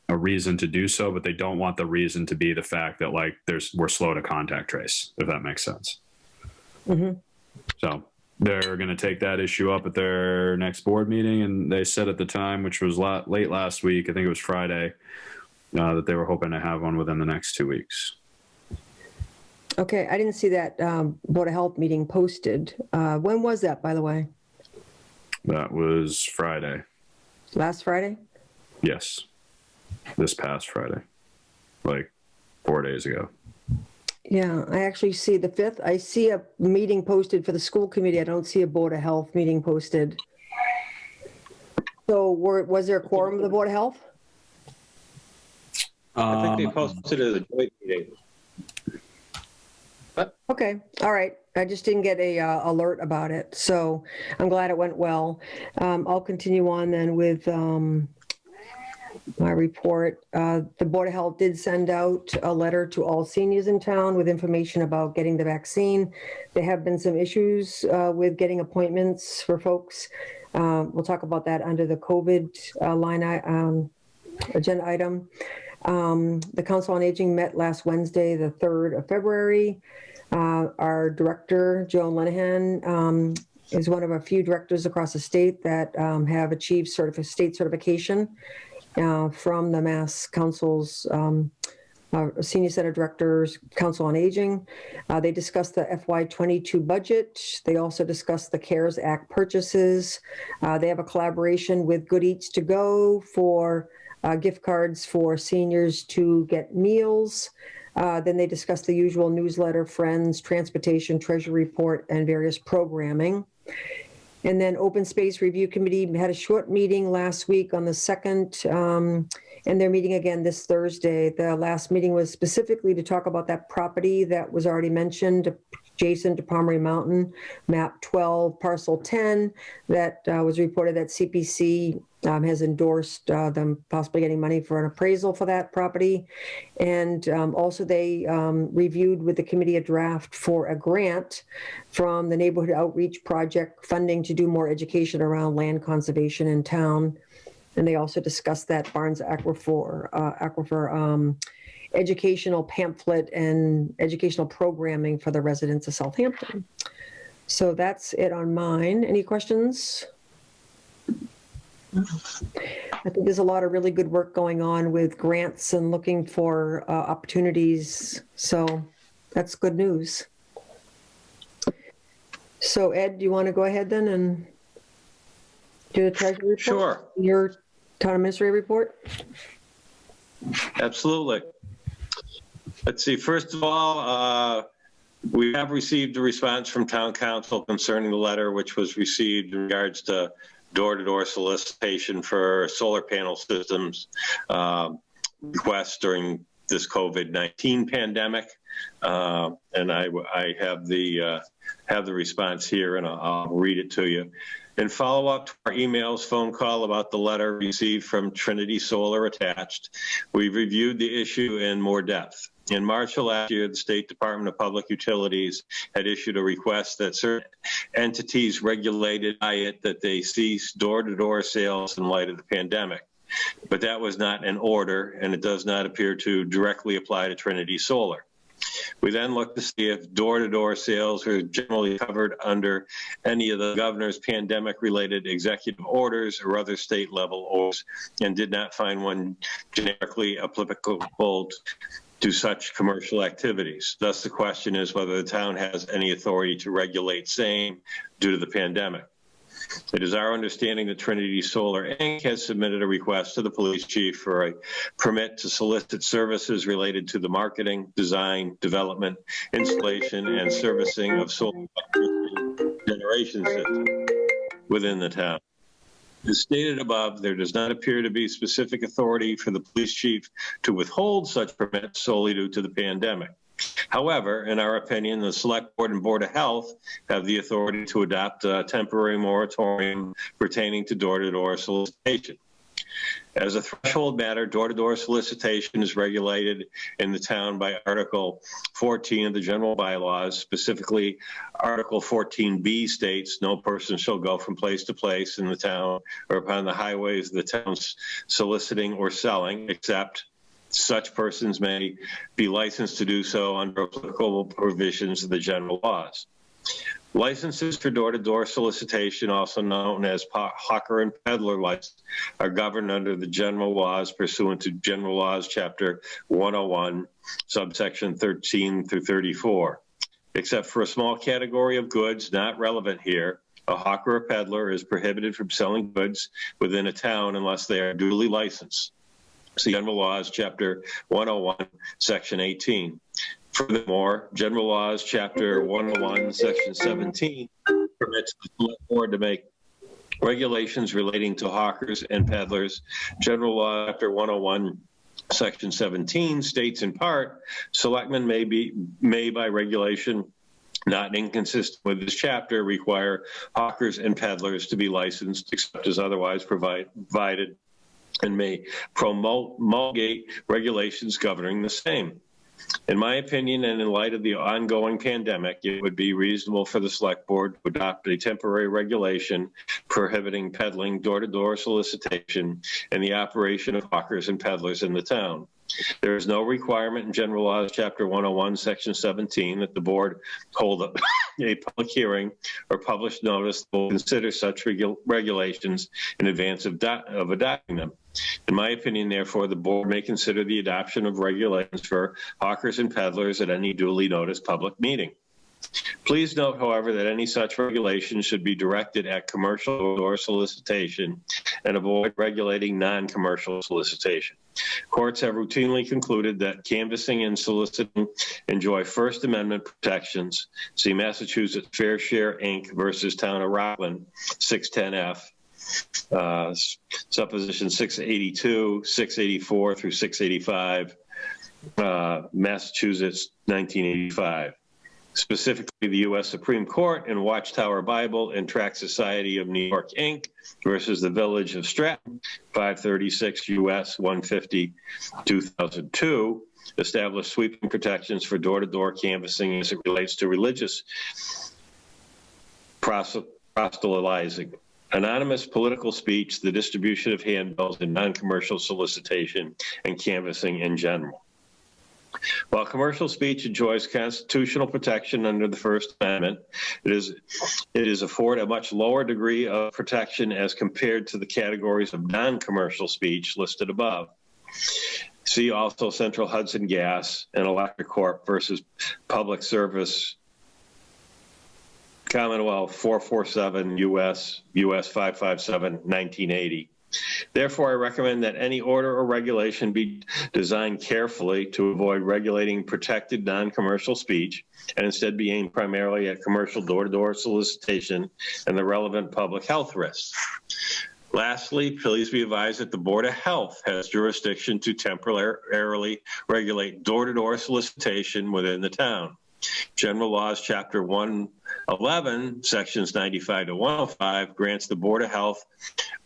reason to do so, but they don't want the reason to be the fact that we're slow to contact trace, if that makes sense. Mm-hmm. So they're going to take that issue up at their next board meeting, and they said at the time, which was late last week, I think it was Friday, that they were hoping to have one within the next 2 weeks. Okay, I didn't see that Board of Health meeting posted. When was that, by the way? That was Friday. Last Friday? Yes. This past Friday, like 4 days ago. Yeah, I actually see the 5th. I see a meeting posted for the school committee. I don't see a Board of Health meeting posted. So was there a quorum of the Board of Health? I think they posted it as a joint meeting. Okay, all right. I just didn't get a alert about it, so I'm glad it went well. I'll continue on then with my report. The Board of Health did send out a letter to all seniors in town with information about getting the vaccine. There have been some issues with getting appointments for folks. We'll talk about that under the COVID agenda item. The Council on Aging met last Wednesday, the 3rd of February. Our director, Joan Lenehan, is one of a few directors across the state that have achieved state certification from the Mass Council's Senior Set of Directors, Council on Aging. They discussed the FY22 budget. They also discussed the CARES Act purchases. They have a collaboration with Good Eats to Go for gift cards for seniors to get meals. Then they discussed the usual newsletter, friends, transportation, treasury report, and various programming. And then Open Space Review Committee had a short meeting last week on the 2nd, and they're meeting again this Thursday. The last meeting was specifically to talk about that property that was already mentioned, adjacent to Pomeroy Mountain, map 12, parcel 10, that was reported that CPC has endorsed them possibly getting money for an appraisal for that property. And also they reviewed with the committee a draft for a grant from the Neighborhood Outreach Project funding to do more education around land conservation in town. And they also discussed that Barnes Aquifer educational pamphlet and educational programming for the residents of Southampton. So that's it on mine. Any questions? I think there's a lot of really good work going on with grants and looking for opportunities. So that's good news. So Ed, do you want to go ahead then and do the treasury report? Sure. Your town administrator report? Absolutely. Let's see. First of all, we have received a response from town council concerning the letter which was received in regards to door-to-door solicitation for solar panel systems requests during this COVID-19 pandemic. And I have the response here, and I'll read it to you. In follow-up to our emails, phone call about the letter received from Trinity Solar attached, we reviewed the issue in more depth. In March of last year, the State Department of Public Utilities had issued a request that certain entities regulated by it that they cease door-to-door sales in light of the pandemic. But that was not an order, and it does not appear to directly apply to Trinity Solar. We then looked to see if door-to-door sales are generally covered under any of the governor's pandemic-related executive orders or other state-level orders, and did not find one generically applicable to such commercial activities. Thus, the question is whether the town has any authority to regulate same due to the pandemic. It is our understanding that Trinity Solar Inc. has submitted a request to the police chief for a permit to solicit services related to the marketing, design, development, installation, and servicing of solar electricity generation systems within the town. As stated above, there does not appear to be specific authority for the police chief to withhold such permits solely due to the pandemic. However, in our opinion, the Select Board and Board of Health have the authority to adopt a temporary moratorium pertaining to door-to-door solicitation. As a threshold matter, door-to-door solicitation is regulated in the town by Article 14 of the general bylaws. Specifically, Article 14B states, no person shall go from place to place in the town or upon the highways of the town soliciting or selling, except such persons may be licensed to do so under applicable provisions of the general laws. Licenses for door-to-door solicitation, also known as hawker and peddler license, are governed under the general laws pursuant to General Laws, Chapter 101, subsection 13 through 34. Except for a small category of goods not relevant here, a hawker or peddler is prohibited from selling goods within a town unless they are duly licensed. See General Laws, Chapter 101, Section 18. Furthermore, General Laws, Chapter 101, Section 17, permits the Select Board to make regulations relating to hawkers and peddlers. General Law, Chapter 101, Section 17 states in part, selectmen may by regulation not inconsistent with this chapter require hawkers and peddlers to be licensed except as otherwise provided, and may promulgate regulations governing the same. In my opinion, and in light of the ongoing pandemic, it would be reasonable for the Select Board to adopt a temporary regulation prohibiting peddling, door-to-door solicitation, and the operation of hawkers and peddlers in the town. There is no requirement in General Laws, Chapter 101, Section 17, that the board hold a public hearing or publish notice that will consider such regulations in advance of adopting them. In my opinion, therefore, the board may consider the adoption of regulations for hawkers and peddlers at any duly noticed public meeting. Please note, however, that any such regulations should be directed at commercial door solicitation and avoid regulating non-commercial solicitation. Courts have routinely concluded that canvassing and soliciting enjoy First Amendment protections. See Massachusetts Fair Share, Inc. versus Town of Rockland, 610F. Supposition 682, 684 through 685, Massachusetts, 1985. Specifically, the U.S. Supreme Court in Watchtower Bible and Tract Society of New York, Inc. versus the Village of Stratton, 536 U.S. 150, 2002, established sweeping protections for door-to-door canvassing as it relates to religious proselytizing, anonymous political speech, the distribution of handbills, and non-commercial solicitation and canvassing in general. While commercial speech enjoys constitutional protection under the First Amendment, it is afforded a much lower degree of protection as compared to the categories of non-commercial speech listed above. See also Central Hudson Gas and Electric Corp versus Public Service Commonwealth 447 U.S. 557 1980. Therefore, I recommend that any order or regulation be designed carefully to avoid regulating protected non-commercial speech and instead be aimed primarily at commercial door-to-door solicitation and the relevant public health risks. Lastly, please be advised that the Board of Health has jurisdiction to temporarily regulate door-to-door solicitation within the town. General Laws, Chapter 111, Sections 95 to 105, grants the Board of Health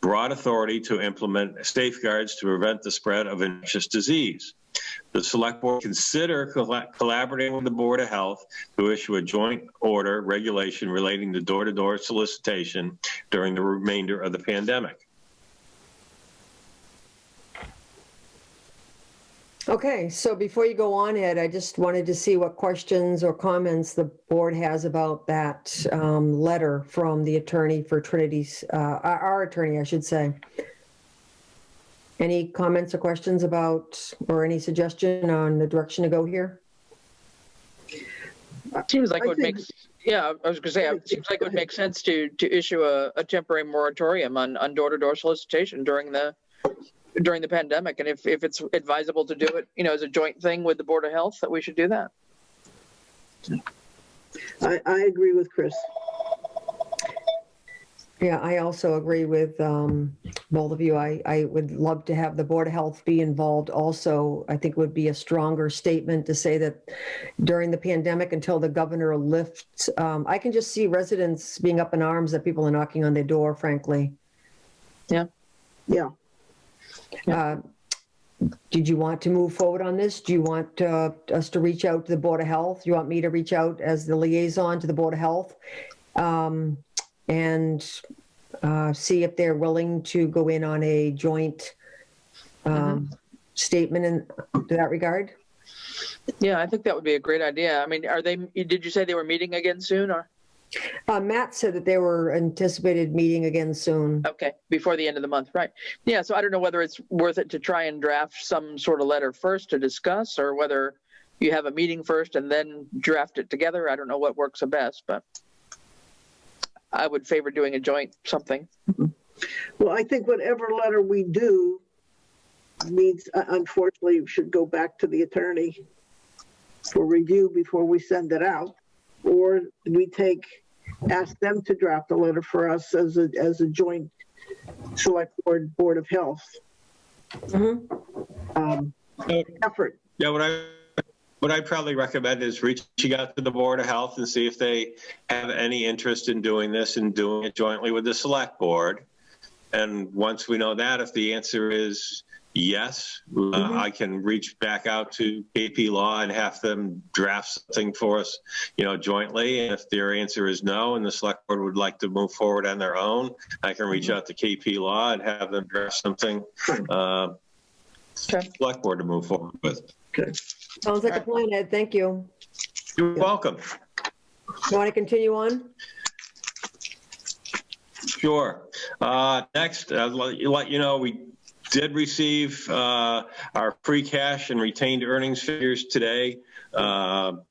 broad authority to implement safeguards to prevent the spread of infectious disease. The Select Board consider collaborating with the Board of Health to issue a joint order regulation relating to door-to-door solicitation during the remainder of the pandemic. Okay, so before you go on, Ed, I just wanted to see what questions or comments the board has about that letter from the attorney for Trinity's, our attorney, I should say. Any comments or questions about, or any suggestion on the direction to go here? Seems like it would make, yeah, I was going to say, it seems like it would make sense to issue a temporary moratorium on door-to-door solicitation during the pandemic, and if it's advisable to do it, as a joint thing with the Board of Health, that we should do that. I agree with Chris. Yeah, I also agree with both of you. I would love to have the Board of Health be involved also. I think it would be a stronger statement to say that during the pandemic, until the governor lifts, I can just see residents being up in arms that people are knocking on their door, frankly. Yeah. Yeah. Did you want to move forward on this? Do you want us to reach out to the Board of Health? Do you want me to reach out as the liaison to the Board of Health and see if they're willing to go in on a joint statement in that regard? Yeah, I think that would be a great idea. I mean, did you say they were meeting again soon, or? Matt said that they were anticipated meeting again soon. Okay, before the end of the month, right? Yeah, so I don't know whether it's worth it to try and draft some sort of letter first to discuss, or whether you have a meeting first and then draft it together. I don't know what works the best, but I would favor doing a joint something. Well, I think whatever letter we do needs, unfortunately, should go back to the attorney for review before we send it out. Or we ask them to draft a letter for us as a joint Select Board of Health effort. Yeah, what I probably recommend is reaching out to the Board of Health and see if they have any interest in doing this and doing it jointly with the Select Board. And once we know that, if the answer is yes. I can reach back out to KP Law and have them draft something for us, jointly. And if their answer is no, and the select board would like to move forward on their own, I can reach out to KP Law and have them draft something, select board to move forward with. Okay. Sounds like a plan, Ed. Thank you. You're welcome. You want to continue on? Sure. Next, I'd let you know we did receive our free cash and retained earnings figures today from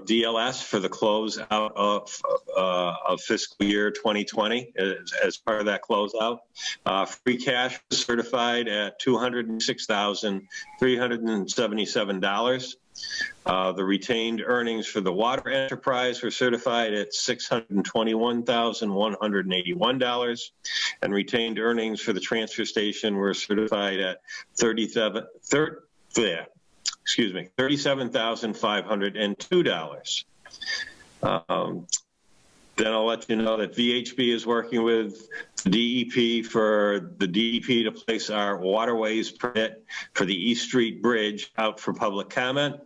DLS for the close out of fiscal year 2020 as part of that closeout. Free cash was certified at $206,377. The retained earnings for the water enterprise were certified at $621,181, and retained earnings for the transfer station were certified at $37,502. Then I'll let you know that VHB is working with the DEP for the DEP to place our waterways permit for the East Street Bridge out for public comment.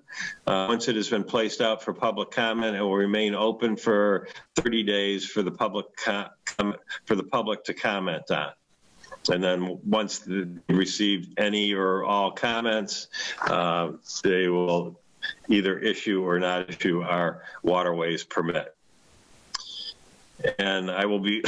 Once it has been placed out for public comment, it will remain open for 30 days for the public to comment on. And then once they receive any or all comments, they will either issue or not issue our waterways permit. And I will be,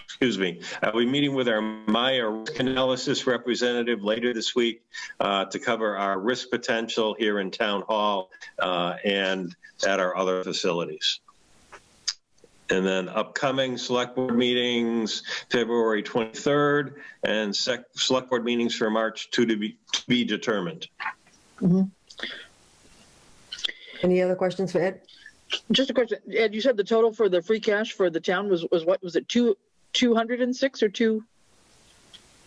excuse me, I'll be meeting with our Maya risk analysis representative later this week to cover our risk potential here in Town Hall and at our other facilities. And then upcoming select board meetings, February 23rd, and select board meetings for March to be determined. Any other questions for Ed? Just a question, Ed, you said the total for the free cash for the town was what? Was it 206 or 2?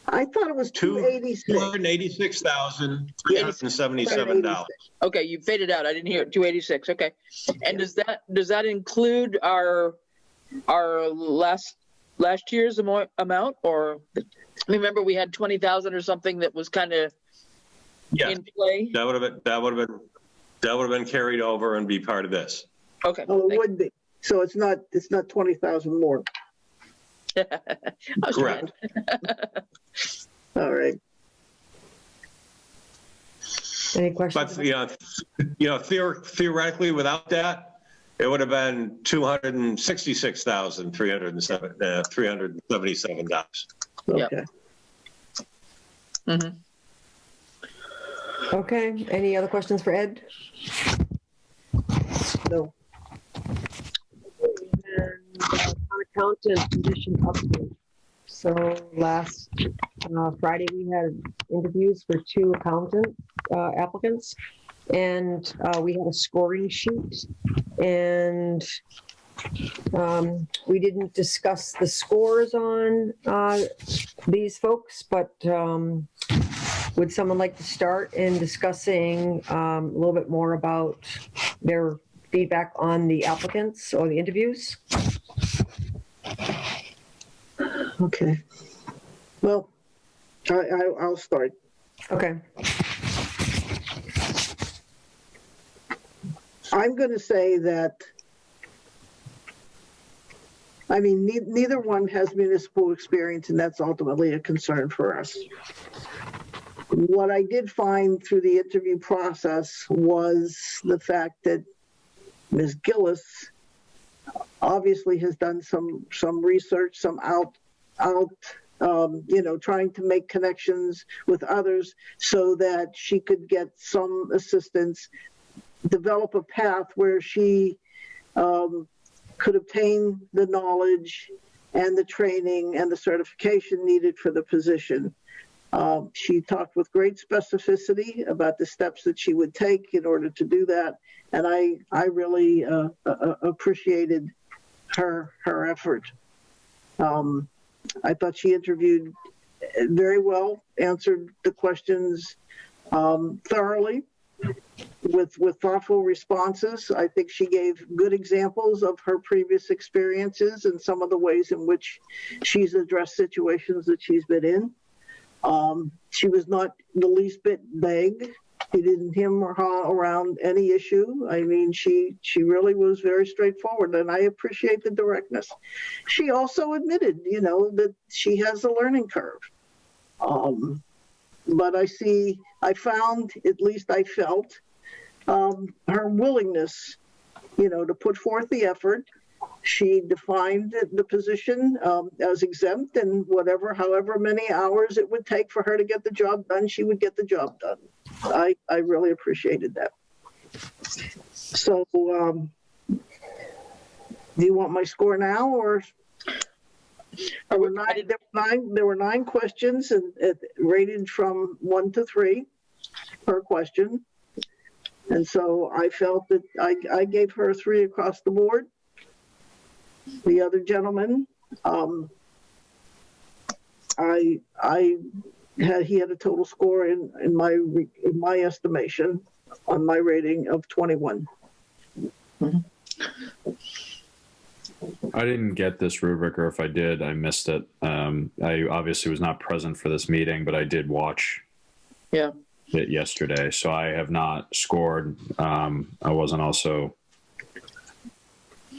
I thought it was 286. $286,377. Okay, you faded out. I didn't hear it. 286. Okay. And does that include our last year's amount, or remember we had 20,000 or something that was kind of in play? That would have been carried over and be part of this. Okay. Oh, it would be. So it's not 20,000 more. Correct. All right. Any questions? But theoretically, without that, it would have been $266,377. Okay. Mm-hmm. Okay. Any other questions for Ed? No. Accountant position update. So last Friday we had interviews for 2 accountant applicants, and we had a scoring sheet, and we didn't discuss the scores on these folks, but would someone like to start in discussing a little bit more about their feedback on the applicants or the interviews? Okay. Well, I'll start. Okay. I'm going to say that, I mean, neither one has municipal experience, and that's ultimately a concern for us. What I did find through the interview process was the fact that Ms. Gillis obviously has done some research, some trying to make connections with others so that she could get some assistance, develop a path where she could obtain the knowledge and the training and the certification needed for the position. She talked with great specificity about the steps that she would take in order to do that, and I really appreciated her effort. I thought she interviewed very well, answered the questions thoroughly with thoughtful responses. I think she gave good examples of her previous experiences and some of the ways in which she's addressed situations that she's been in. She was not the least bit vague. He didn't hem or haw around any issue. I mean, she really was very straightforward, and I appreciate the directness. She also admitted, you know, that she has a learning curve. But I found, at least I felt, her willingness, you know, to put forth the effort. She defined the position as exempt, and however many hours it would take for her to get the job done, she would get the job done. I really appreciated that. So, do you want my score now, or? There were nine questions, and it rated from 1 to 3 per question. And so I felt that I gave her 3 across the board. The other gentleman, he had a total score in my estimation on my rating of 21. I didn't get this rubric, or if I did, I missed it. I obviously was not present for this meeting, but I did watch it yesterday. So I have not scored. I wasn't also,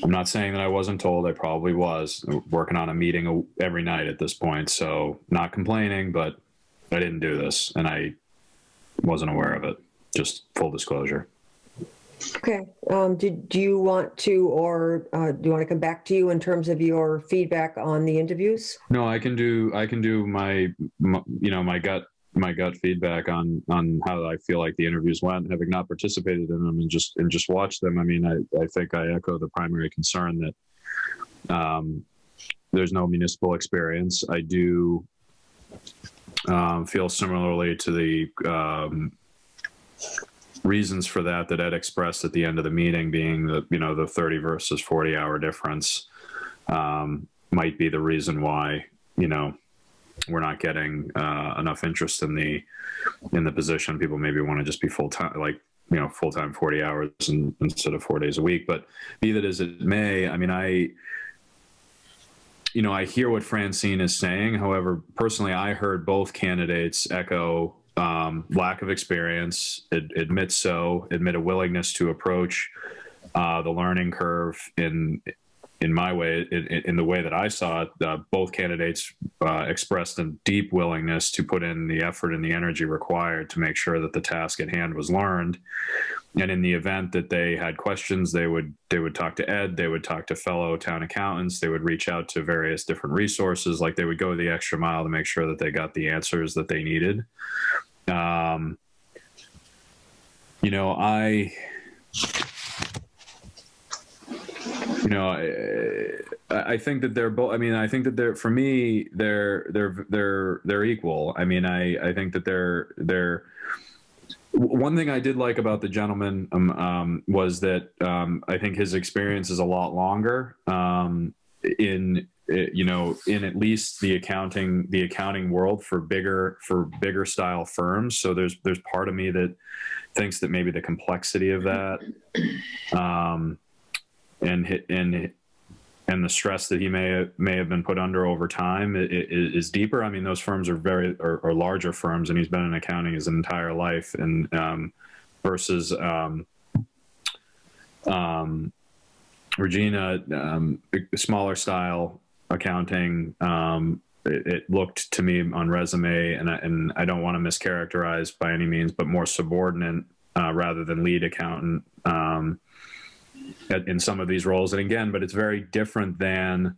I'm not saying that I wasn't told. I probably was working on a meeting every night at this point. So not complaining, but I didn't do this and I wasn't aware of it. Just full disclosure. Okay. Do you want to, or do you want to come back to you in terms of your feedback on the interviews? No, I can do my gut feedback on how I feel like the interviews went, having not participated in them and just watched them. I mean, I think I echo the primary concern that there's no municipal experience. I do feel similarly to the reasons for that Ed expressed at the end of the meeting, being that, you know, the 30 versus 40 hour difference might be the reason why, you know, we're not getting enough interest in the position. People maybe want to just be full-time, like, you know, full-time 40 hours instead of 4 days a week. But be that as it may, I mean, I hear what Francine is saying. However, personally, I heard both candidates echo lack of experience, admit a willingness to approach the learning curve in my way, in the way that I saw it. Both candidates expressed a deep willingness to put in the effort and the energy required to make sure that the task at hand was learned. And in the event that they had questions, they would talk to Ed, they would talk to fellow town accountants, they would reach out to various different resources, like they would go the extra mile to make sure that they got the answers that they needed. I think that they're both. I mean, I think that for me, they're equal. I mean, I think that they're. One thing I did like about the gentleman was that I think his experience is a lot longer in at least the accounting world for bigger style firms. So there's part of me that thinks that maybe the complexity of that and the stress that he may have been put under over time is deeper. I mean, those firms are larger firms, and he's been in accounting his entire life. And versus Regina, smaller style accounting. It looked to me on resume, and I don't want to mischaracterize by any means, but more subordinate rather than lead accountant. In some of these roles. And again, but it's very different than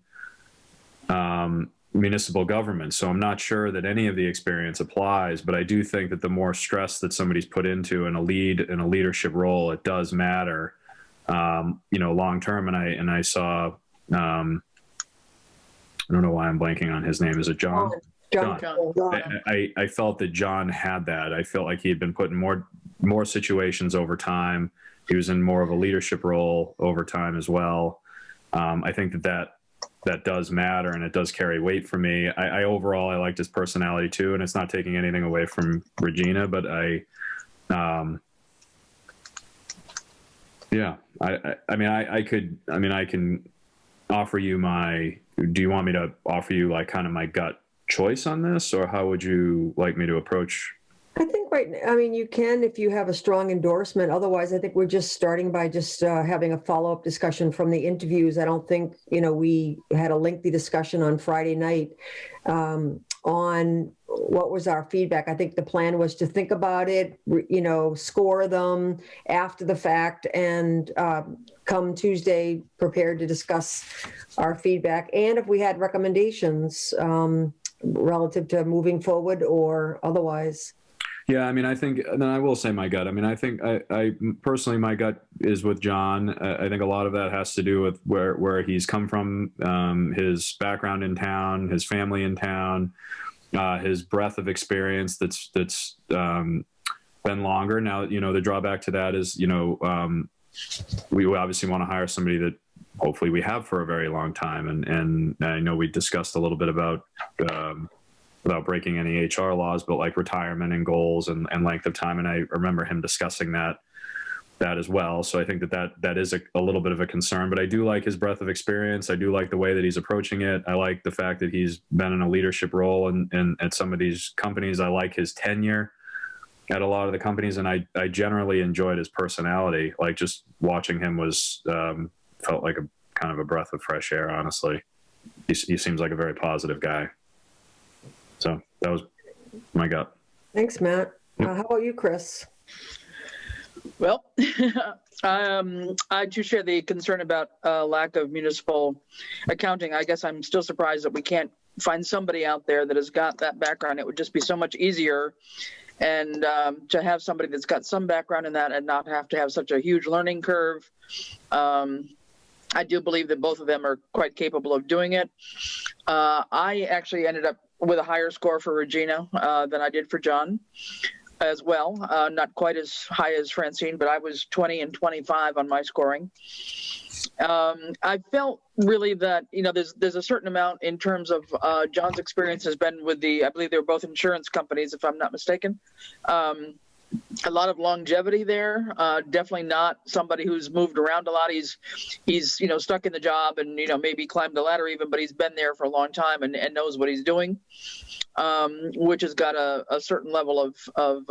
municipal government. So I'm not sure that any of the experience applies, but I do think that the more stress that somebody's put into in a leadership role, it does matter, long-term. And I saw, I don't know why I'm blanking on his name. Is it John? John. I felt that John had that. I felt like he had been put in more situations over time. He was in more of a leadership role over time as well. I think that does matter, and it does carry weight for me. I overall, I liked his personality too, and it's not taking anything away from Regina, but I can offer you do you want me to offer you like kind of my gut choice on this, or how would you like me to approach? I think I mean, you can if you have a strong endorsement. Otherwise, I think we're just starting by just having a follow-up discussion from the interviews. I don't think, we had a lengthy discussion on Friday night on what was our feedback. I think the plan was to think about it, score them after the fact, and come Tuesday prepared to discuss our feedback. And if we had recommendations relative to moving forward or otherwise. Yeah, I mean, I think, then I will say my gut. I mean, I think I personally, my gut is with John. I think a lot of that has to do with where he's come from, his background in town, his family in town, his breadth of experience that's been longer. Now, the drawback to that is, we obviously want to hire somebody that hopefully we have for a very long time. And I know we discussed a little bit about, without breaking any HR laws, but like retirement and goals and length of time. And I remember him discussing that as well. So I think that is a little bit of a concern, but I do like his breadth of experience. I do like the way that he's approaching it. I like the fact that he's been in a leadership role and at some of these companies. I like his tenure at a lot of the companies. And I generally enjoyed his personality. Like just watching him was, felt like a kind of a breath of fresh air, honestly. He seems like a very positive guy. So that was my gut. Thanks, Matt. How about you, Chris? Well, I too share the concern about lack of municipal accounting. I guess I'm still surprised that we can't find somebody out there that has got that background. It would just be so much easier, and to have somebody that's got some background in that and not have to have such a huge learning curve. I do believe that both of them are quite capable of doing it. I actually ended up with a higher score for Regina than I did for John as well. Not quite as high as Francine, but I was 20 and 25 on my scoring. I felt really that, there's a certain amount in terms of John's experience has been with I believe they were both insurance companies, if I'm not mistaken. A lot of longevity there. Definitely not somebody who's moved around a lot. He's stuck in the job and maybe climbed the ladder even, but he's been there for a long time and knows what he's doing, which has got a certain level of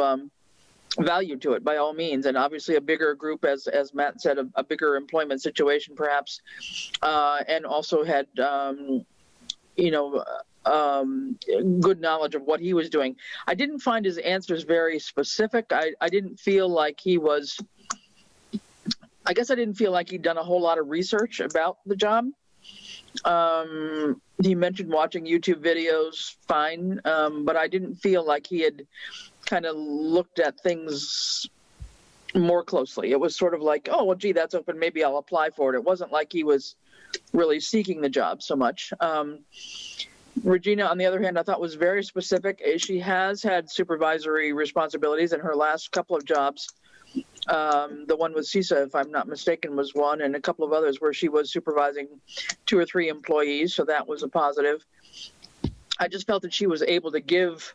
value to it by all means, and obviously a bigger group, as Matt said, a bigger employment situation perhaps, and also had good knowledge of what he was doing. I didn't find his answers very specific. I didn't feel like I didn't feel like he'd done a whole lot of research about the job. He mentioned watching YouTube videos, fine, but I didn't feel like he had kind of looked at things more closely. It was sort of like, oh, well, gee, that's open, maybe I'll apply for it. It wasn't like he was really seeking the job so much. Regina, on the other hand, I thought was very specific. She has had supervisory responsibilities in her last couple of jobs. The one with CISA, if I'm not mistaken, was one, and a couple of others where she was supervising 2 or 3 employees, so that was a positive. I just felt that she was able to give,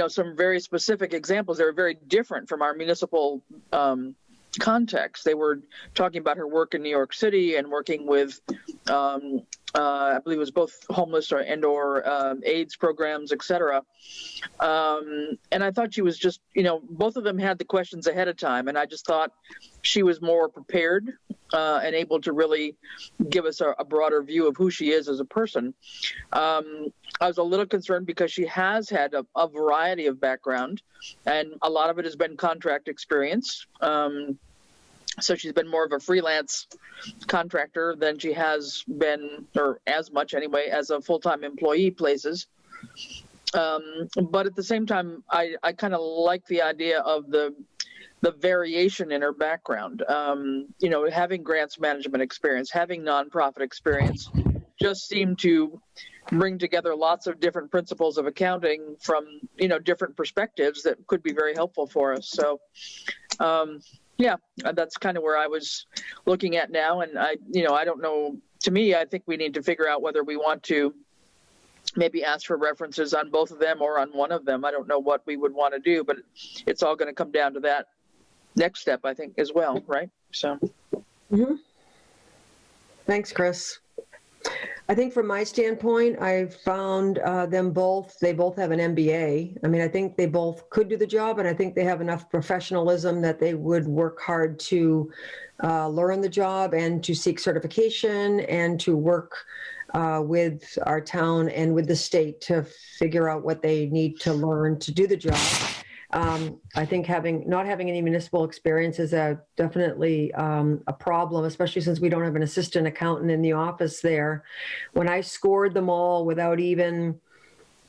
some very specific examples. They were very different from our municipal context. They were talking about her work in New York City and working with I believe it was both homeless or AIDS programs, et cetera. And I thought she was just, both of them had the questions ahead of time. And I just thought she was more prepared and able to really give us a broader view of who she is as a person. I was a little concerned because she has had a variety of background, and a lot of it has been contract experience. So she's been more of a freelance contractor than she has been, or as much anyway, as a full-time employee places. But at the same time, I kind of like the idea of the variation in her background. Having grants management experience, having nonprofit experience, just seemed to bring together lots of different principles of accounting from, different perspectives that could be very helpful for us. So, yeah, that's kind of where I was looking at now. And I don't know, to me, I think we need to figure out whether we want to maybe ask for references on both of them or on one of them. I don't know what we would want to do, but it's all going to come down to that next step, I think, as well, right? So. Mm-hmm. Thanks, Chris. I think from my standpoint, I found they both have an MBA. I mean, I think they both could do the job, and I think they have enough professionalism that they would work hard to learn the job and to seek certification and to work with our town and with the state to figure out what they need to learn to do the job. I think not having any municipal experience is definitely a problem, especially since we don't have an assistant accountant in the office there. When I scored them all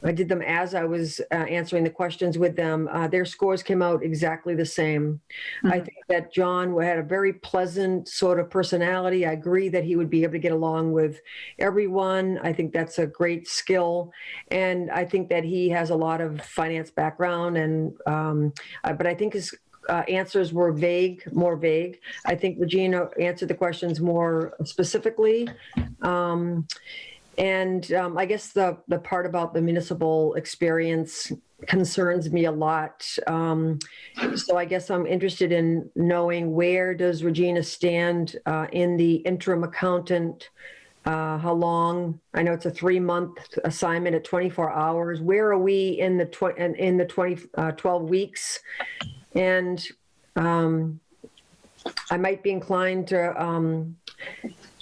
I did them as I was answering the questions with them. Their scores came out exactly the same. I think that John had a very pleasant sort of personality. I agree that he would be able to get along with everyone. I think that's a great skill. And I think that he has a lot of finance background. But I think his answers were more vague. I think Regina answered the questions more specifically. I guess the part about the municipal experience concerns me a lot. So I guess I'm interested in knowing, where does Regina stand in the interim accountant? How long? I know it's a 3-month assignment at 24 hours. Where are we in the 12 weeks? And I might be inclined to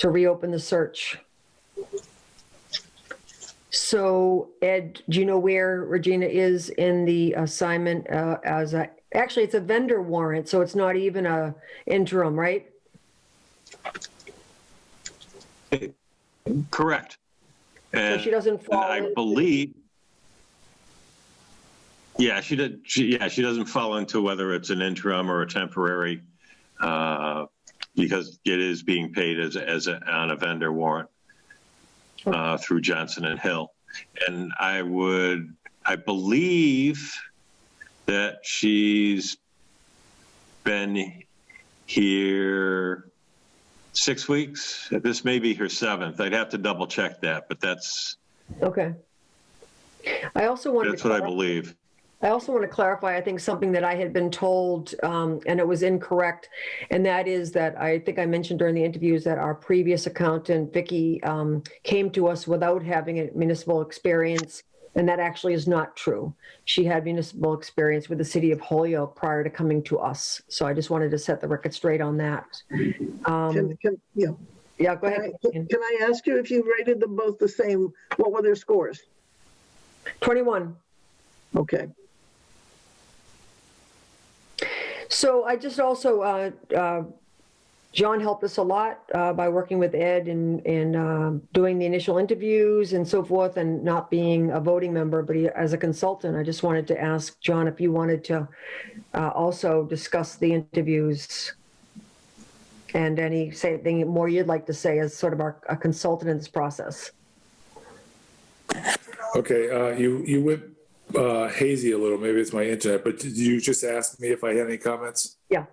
reopen the search. So, Ed, do you know where Regina is in the assignment actually, it's a vendor warrant, so it's not even a interim, right? Correct. So she doesn't fall I believe, she doesn't fall into whether it's an interim or a temporary, because it is being paid on a vendor warrant. Through Johnson and Hill. And I believe that she's been here 6 weeks. This may be her 7th. I'd have to double check that, but that's okay. That's what I believe. I also want to clarify, I think, something that I had been told, and it was incorrect, and that is that I think I mentioned during the interviews that our previous accountant, Vicki, came to us without having a municipal experience, and that actually is not true. She had municipal experience with the city of Holyoke prior to coming to us. So I just wanted to set the record straight on that. Yeah, go ahead. Can I ask you, if you rated them both the same, what were their scores? 21. Okay. So I just also, John helped us a lot by working with Ed and doing the initial interviews and so forth, and not being a voting member, but as a consultant. I just wanted to ask John if you wanted to also discuss the interviews and anything more you'd like to say as sort of a consultant in this process. Okay, you went hazy a little. Maybe it's my internet, but did you just ask me if I had any comments? Yeah.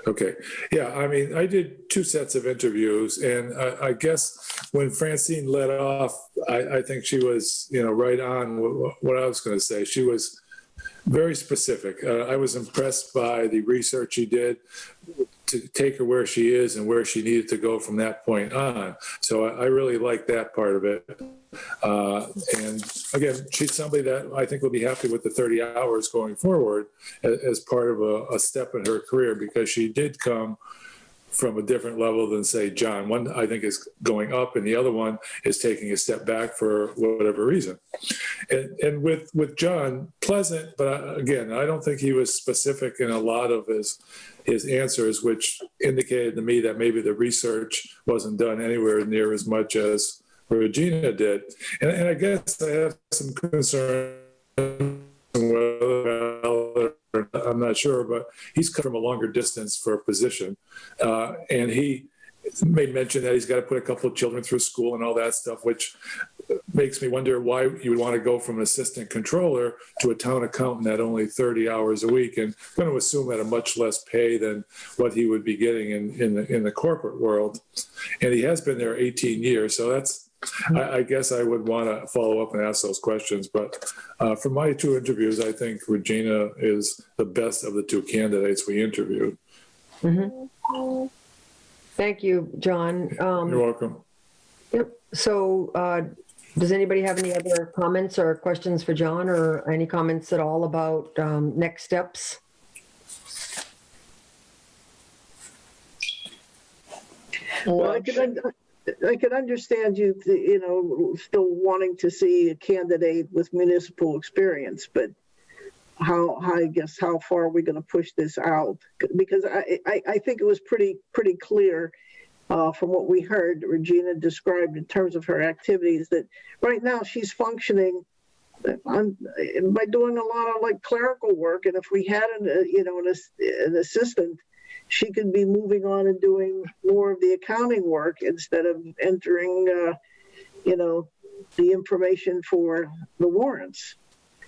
Okay. Yeah, I mean, I did 2 sets of interviews, and I guess when Francine led off, I think she was, right on what I was going to say. She was very specific. I was impressed by the research she did to take her where she is and where she needed to go from that point on. So I really like that part of it. And again, she's somebody that I think will be happy with the 30 hours going forward as part of a step in her career, because she did come from a different level than, say, John. One, I think, is going up, and the other one is taking a step back for whatever reason. And with John, pleasant, but again, I don't think he was specific in a lot of his answers, which indicated to me that maybe the research wasn't done anywhere near as much as Regina did. And I guess I have some concern whether, I'm not sure, but he's come from a longer distance for a position. And he made mention that he's got to put a couple of children through school and all that stuff, which makes me wonder why you would want to go from an assistant controller to a town accountant at only 30 hours a week, and I'm going to assume at a much less pay than what he would be getting in the corporate world. And he has been there 18 years, so that's, I guess I would want to follow up and ask those questions. But from my 2 interviews, I think Regina is the best of the 2 candidates we interviewed. Mm-hmm. Thank you, John. You're welcome. Yep. So does anybody have any other comments or questions for John, or any comments at all about next steps? Well, I could understand you, still wanting to see a candidate with municipal experience, but how far are we going to push this out? Because I think it was pretty clear from what we heard Regina described in terms of her activities that right now she's functioning by doing a lot of like clerical work, and if we had an assistant, she could be moving on and doing more of the accounting work instead of entering the information for the warrants.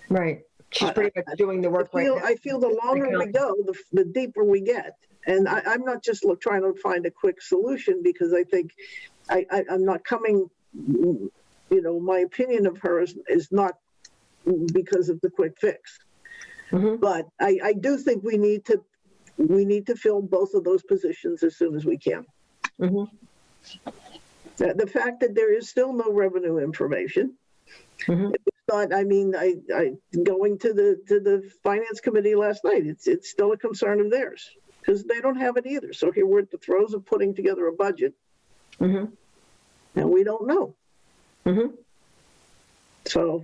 Right. She's pretty much doing the work right now. I feel the longer we go, the deeper we get. And I'm not just trying to find a quick solution, because I think I'm not coming, my opinion of her is not because of the quick fix. Mm-hmm. But I do think we need to fill both of those positions as soon as we can. Mm-hmm. The fact that there is still no revenue information. Mm-hmm. I going to the finance committee last night. It's still a concern of theirs because they don't have it either. So here we're at the throes of putting together a budget, mm-hmm. and we don't know. Mm-hmm. So,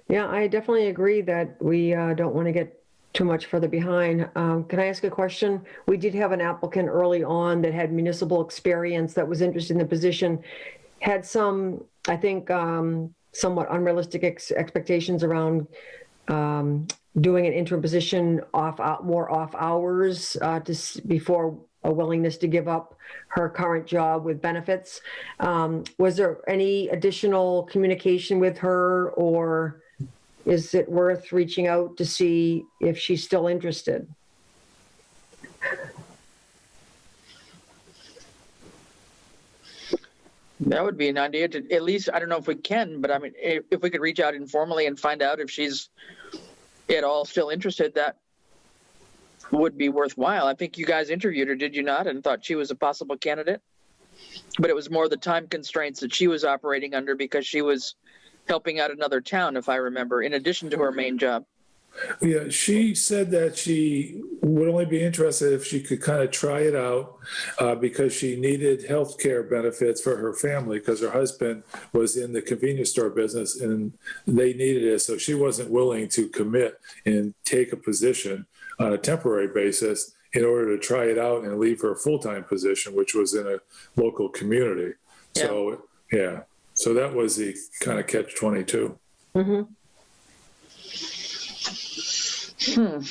yeah, I definitely agree that we don't want to get too much further behind. Can I ask a question? We did have an applicant early on that had municipal experience that was interested in the position, had some, I think, somewhat unrealistic expectations around doing an interim position more off hours before a willingness to give up her current job with benefits. Was there any additional communication with her, or is it worth reaching out to see if she's still interested? That would be an idea to, at least, I don't know if we can, but I mean, if we could reach out informally and find out if she's at all still interested, that would be worthwhile. I think you guys interviewed her, did you not? And thought she was a possible candidate, but it was more the time constraints that she was operating under because she was helping out another town, if I remember, in addition to her main job. Yeah, she said that she would only be interested if she could kind of try it out because she needed health care benefits for her family because her husband was in the convenience store business and they needed it. So she wasn't willing to commit and take a position on a temporary basis in order to try it out and leave her full-time position, which was in a local community. Yeah. So, yeah. So that was the kind of catch-22. Mm-hmm.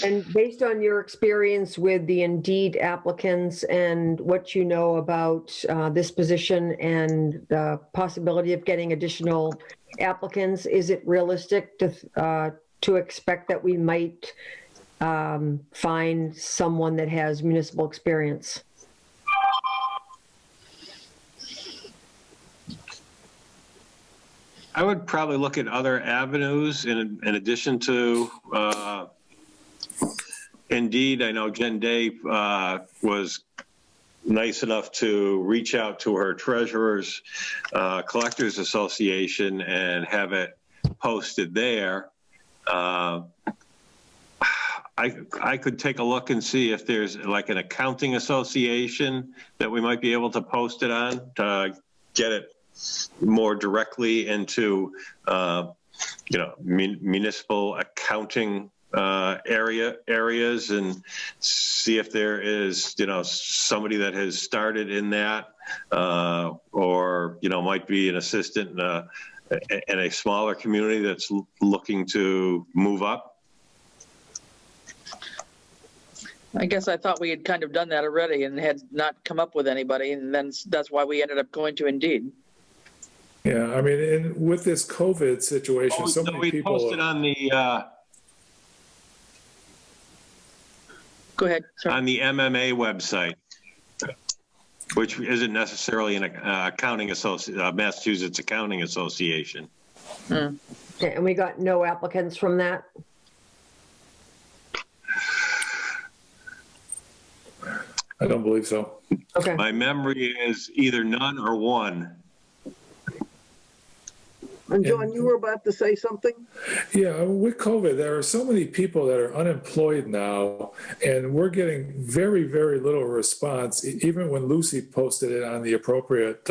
And based on your experience with the Indeed applicants and what you know about this position and the possibility of getting additional applicants, is it realistic to expect that we might find someone that has municipal experience? I would probably look at other avenues in addition to Indeed. I know Jen Day was nice enough to reach out to her treasurer's collectors association and have it posted there. I could take a look and see if there's like an accounting association that we might be able to post it on to get it more directly into municipal accounting areas, and see if there is somebody that has started in that or might be an assistant in a smaller community that's looking to move up. I guess I thought we had kind of done that already and had not come up with anybody, and then that's why we ended up going to Indeed. Yeah, I mean, and with this COVID situation, so many people posted on the Go ahead. Sorry. On the MMA website, which isn't necessarily an accounting Massachusetts Accounting Association. Okay, and we got no applicants from that? I don't believe so. Okay. My memory is either none or one. And John, you were about to say something? Yeah, with COVID, there are so many people that are unemployed now, and we're getting very, very little response. Even when Lucy posted it on the appropriate,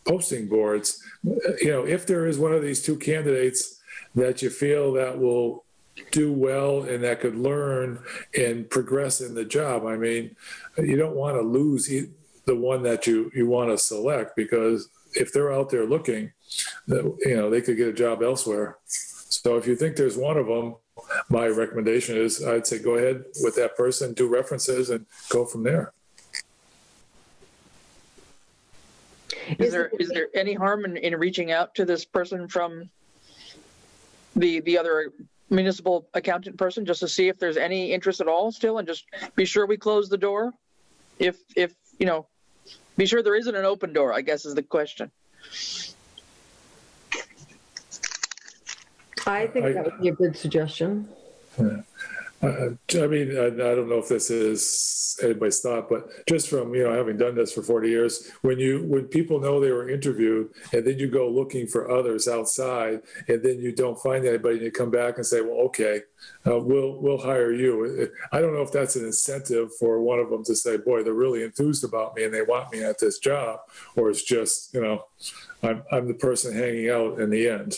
posting boards, if there is one of these two candidates that you feel that will do well and that could learn and progress in the job, I mean, you don't want to lose the one that you want to select, because if they're out there looking, they could get a job elsewhere. So if you think there's one of them, my recommendation is I'd say go ahead with that person, do references, and go from there. Is there any harm in reaching out to this person from the other municipal accountant person, just to see if there's any interest at all still, and just be sure we close the door? If be sure there isn't an open door, I guess, is the question. I think that would be a good suggestion. Yeah. I mean, I don't know if this is anybody's thought, but just from, having done this for 40 years, when people know they were interviewed and then you go looking for others outside and then you don't find anybody and you come back and say, well, okay, we'll hire you. I don't know if that's an incentive for one of them to say, boy, they're really enthused about me and they want me at this job, or it's just, I'm the person hanging out in the end.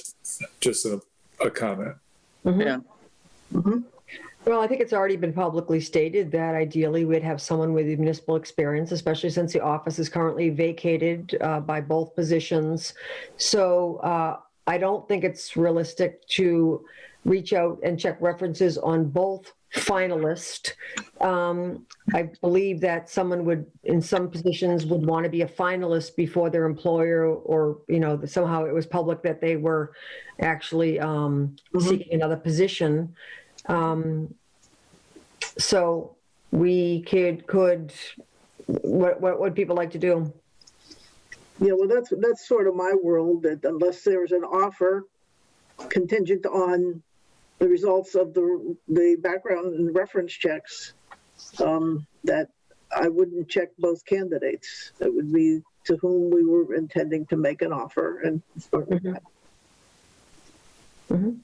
Just a comment. Mm-hmm. Yeah. Mm-hmm. Well, I think it's already been publicly stated that ideally we'd have someone with municipal experience, especially since the office is currently vacated by both positions. So I don't think it's realistic to reach out and check references on both finalists. I believe that someone would, in some positions, would want to be a finalist before their employer, or, somehow it was public that they were actually seeking another position. So we could what would people like to do? Yeah, well, that's sort of my world, that unless there's an offer contingent on the results of the background and reference checks, that I wouldn't check both candidates. It would be to whom we were intending to make an offer and start with that. Mm-hmm.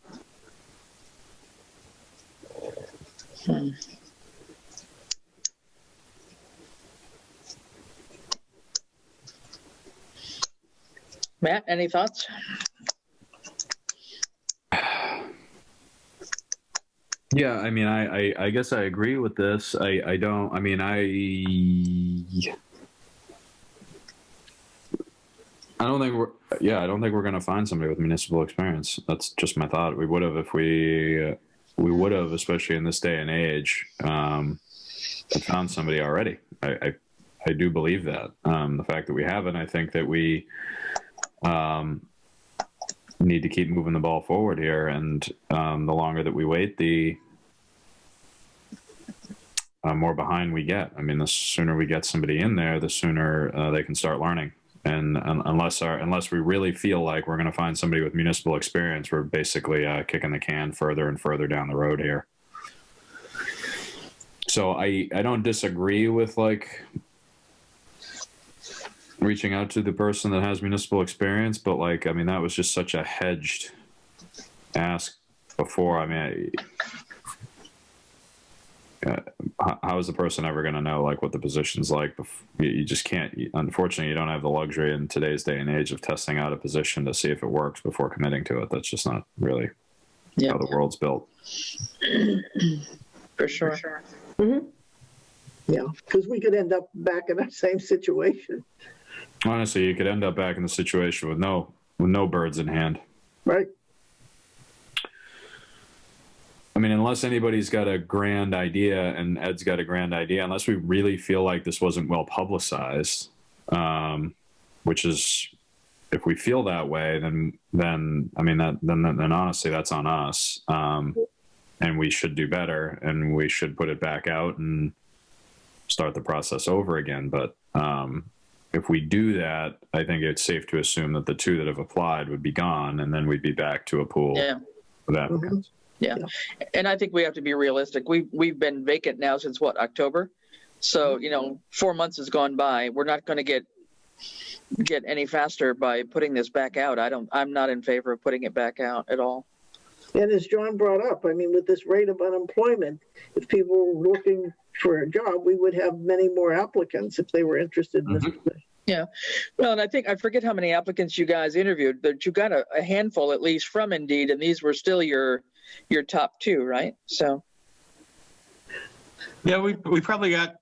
Matt, any thoughts? Yeah, I mean, I guess I agree with this. I don't think we're going to find somebody with municipal experience. That's just my thought. We would have if we would have, especially in this day and age, found somebody already. I do believe that. The fact that we haven't, I think that we need to keep moving the ball forward here. And the longer that we wait, the more behind we get. I mean, the sooner we get somebody in there, the sooner they can start learning. And unless we really feel like we're going to find somebody with municipal experience, we're basically kicking the can further and further down the road here. So I don't disagree with reaching out to the person that has municipal experience, but that was just such a hedged ask before. I mean, how is the person ever going to know what the position's like? You just can't. Unfortunately, you don't have the luxury in today's day and age of testing out a position to see if it works before committing to it. That's just not really how the world's built. For sure. Mm-hmm. Yeah, because we could end up back in that same situation. Honestly, you could end up back in the situation with no birds in hand. Right. I mean, unless anybody's got a grand idea, and Ed's got a grand idea, unless we really feel like this wasn't well publicized, which is, if we feel that way, then honestly, that's on us. And we should do better, and we should put it back out and start the process over again. But if we do that, I think it's safe to assume that the two that have applied would be gone, and then we'd be back to a pool of applicants. Mm-hmm. Yeah. And I think we have to be realistic. We've been vacant now since October? So, 4 months has gone by. We're not going to get get any faster by putting this back out. I'm not in favor of putting it back out at all. And as John brought up, I mean, with this rate of unemployment, if people were looking for a job, we would have many more applicants if they were interested in this position. Yeah. Well, and I forget how many applicants you guys interviewed, but you got a handful at least from Indeed, and these were still your top two, right? So. Yeah, we probably got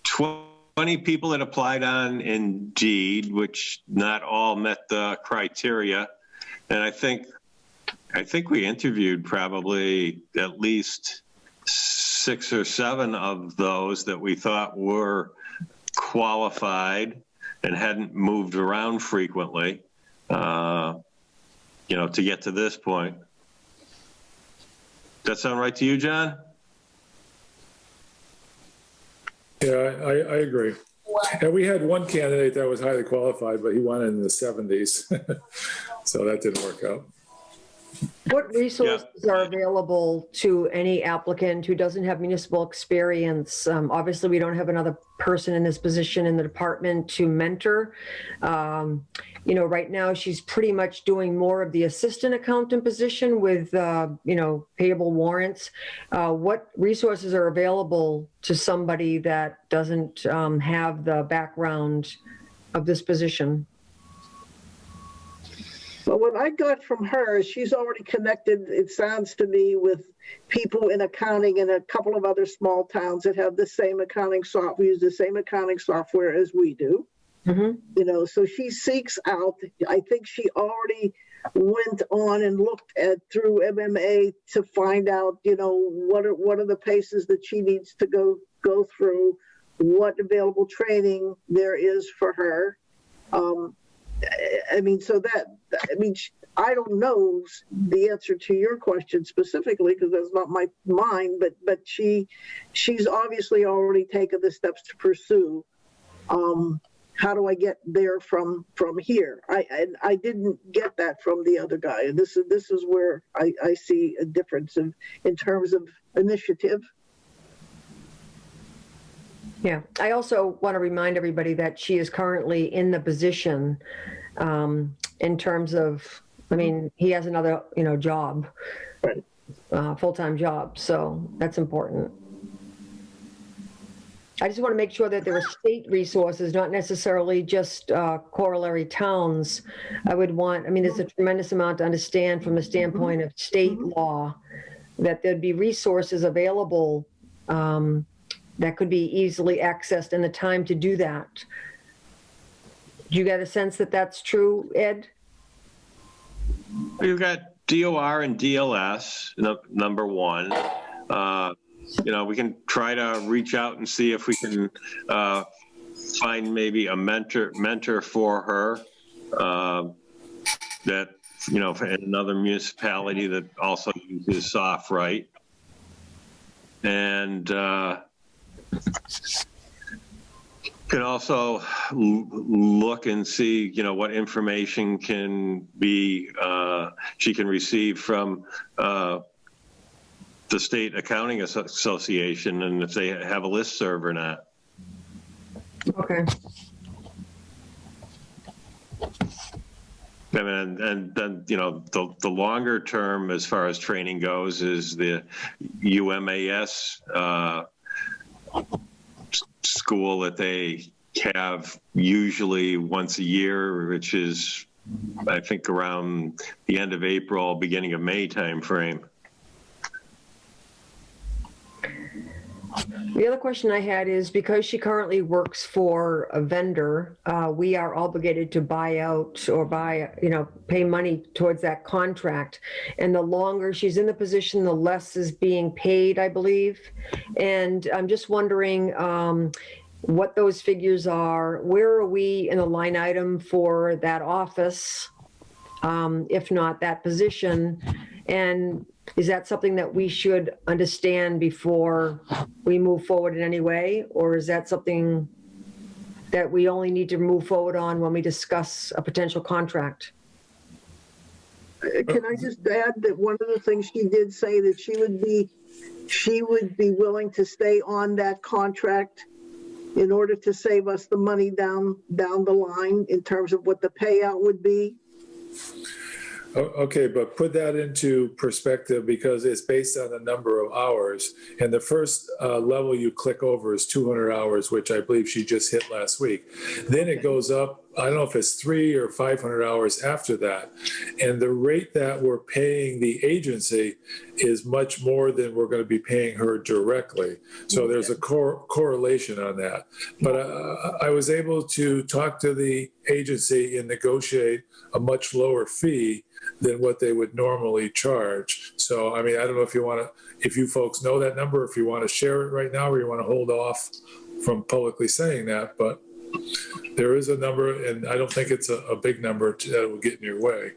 20 people that applied on Indeed, which not all met the criteria. And I think we interviewed probably at least 6 or 7 of those that we thought were qualified and hadn't moved around frequently, to get to this point. Does that sound right to you, John? Yeah, I agree. And we had one candidate that was highly qualified, but he wanted in the 70s. So that didn't work out. What resources are available to any applicant who doesn't have municipal experience? Obviously, we don't have another person in this position in the department to mentor. Right now she's pretty much doing more of the assistant accountant position with, payable warrants. What resources are available to somebody that doesn't have the background of this position? But what I got from her is she's already connected, it sounds to me, with people in accounting in a couple of other small towns that have the same accounting software, we use the same accounting software as we do. Mm-hmm. So she seeks out, I think she already went on and looked at through MMA to find out, what are the paces that she needs to go through, what available training there is for her. I don't know the answer to your question specifically because that's not mine, but she's obviously already taken the steps to pursue. How do I get there from here? I didn't get that from the other guy, and this is where I see a difference in terms of initiative. Yeah, I also want to remind everybody that she is currently in the position in terms of, he has another, job, right. Full-time job. So that's important. I just want to make sure that there are state resources, not necessarily just corollary towns. I would want, there's a tremendous amount to understand from the standpoint of state law, that there'd be resources available that could be easily accessed and the time to do that. Do you get a sense that that's true, Ed? We've got DOR and DLS, number one. We can try to reach out and see if we can find maybe a mentor for her that, in another municipality that also uses SoftWrite. And can also look and see, what information can be she can receive from the State Accounting Association, and if they have a listserv or not. Okay. And then, the longer term as far as training goes is the UMAS school that they have usually once a year, which is, I think, around the end of April, beginning of May timeframe. The other question I had is, because she currently works for a vendor, we are obligated to buy out or pay money towards that contract. And the longer she's in the position, the less is being paid, I believe. And I'm just wondering what those figures are. Where are we in the line item for that office, if not that position? And is that something that we should understand before we move forward in any way? Or is that something that we only need to move forward on when we discuss a potential contract? Can I just add that one of the things she did say that she would be willing to stay on that contract in order to save us the money down the line in terms of what the payout would be? Okay, but put that into perspective because it's based on the number of hours. And the first level you click over is 200 hours, which I believe she just hit last week. Then it goes up, I don't know if it's 300 or 500 hours after that. And the rate that we're paying the agency is much more than we're going to be paying her directly. So there's a correlation on that. But I was able to talk to the agency and negotiate a much lower fee than what they would normally charge. So, I mean, I don't know if you want to, if you folks know that number, if you want to share it right now, or you want to hold off from publicly saying that, but there is a number, and I don't think it's a big number that will get in your way.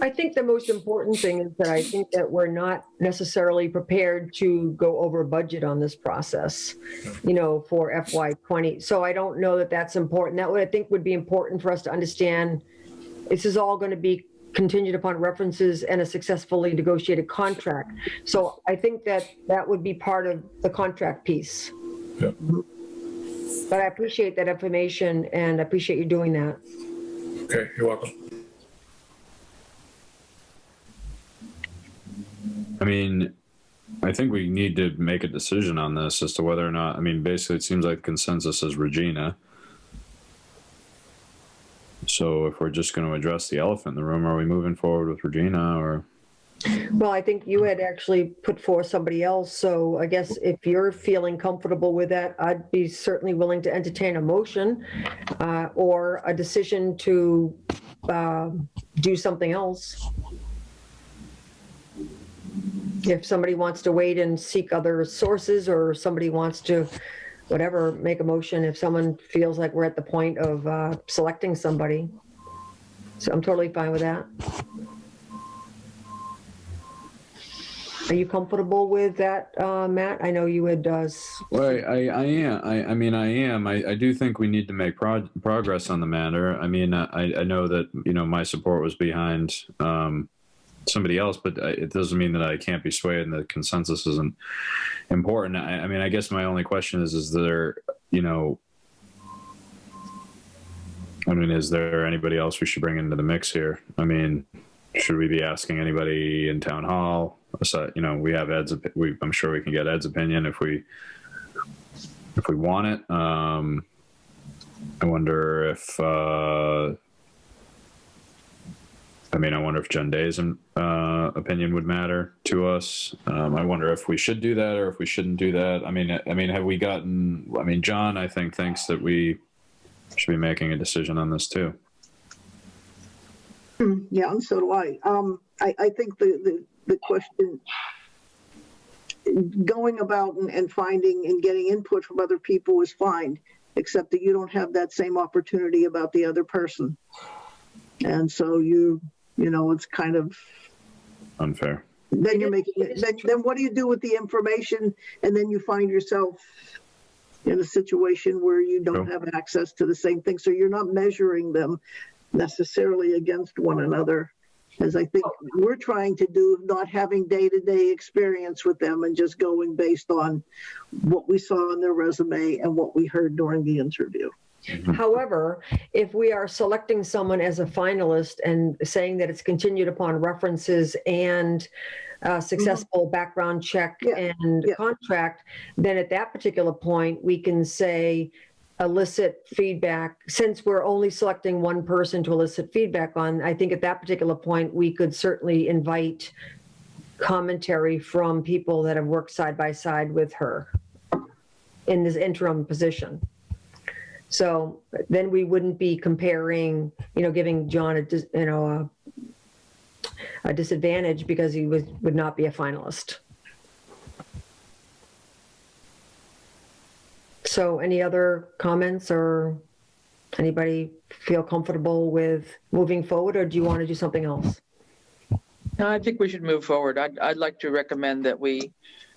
I think the most important thing is that I think that we're not necessarily prepared to go over budget on this process, you know, for FY20. So I don't know that that's important. That would, I think, would be important for us to understand. This is all going to be contingent upon references and a successfully negotiated contract. So I think that that would be part of the contract piece. Yeah. But I appreciate that information and I appreciate you doing that. Okay, you're welcome. I mean, I think we need to make a decision on this as to whether or not, I mean, basically it seems like consensus is Regina. So if we're just going to address the elephant in the room, are we moving forward with Regina or? Well, I think you had actually put forth somebody else. So I guess if you're feeling comfortable with that, I'd be certainly willing to entertain a motion or a decision to do something else. If somebody wants to wait and seek other sources, or somebody wants to, whatever, make a motion if someone feels like we're at the point of selecting somebody. So I'm totally fine with that. Are you comfortable with that, Matt? I know you had. Well, I am. I mean, I am. I do think we need to make progress on the matter. I mean, I know that, you know, my support was behind somebody else, but it doesn't mean that I can't be swayed and the consensus isn't important. I mean, I guess my only question is there, you know, I mean, is there anybody else we should bring into the mix here? I mean, should we be asking anybody in town hall? So, you know, we have Ed's, I'm sure we can get Ed's opinion if we want it. I wonder if, I mean, I wonder if Jen Day's opinion would matter to us. I wonder if we should do that or if we shouldn't do that. I mean, have we gotten, I mean, John, I think, thinks that we should be making a decision on this too. Yeah, and so do I. I think the question, going about and finding and getting input from other people is fine, except that you don't have that same opportunity about the other person. And so you know, it's kind of unfair. Then you're making it, then what do you do with the information? And then you find yourself in a situation where you don't have access to the same thing. So you're not measuring them necessarily against one another, as I think we're trying to do, not having day-to-day experience with them and just going based on what we saw on their resume and what we heard during the interview. However, if we are selecting someone as a finalist and saying that it's continued upon references and successful background check and contract, then at that particular point, we can say elicit feedback. Since we're only selecting one person to elicit feedback on, I think at that particular point, we could certainly invite commentary from people that have worked side by side with her in this interim position. So then we wouldn't be comparing, you know, giving John a disadvantage because he would not be a finalist. So any other comments, or anybody feel comfortable with moving forward, or do you want to do something else? No, I think we should move forward. I'd like to recommend that we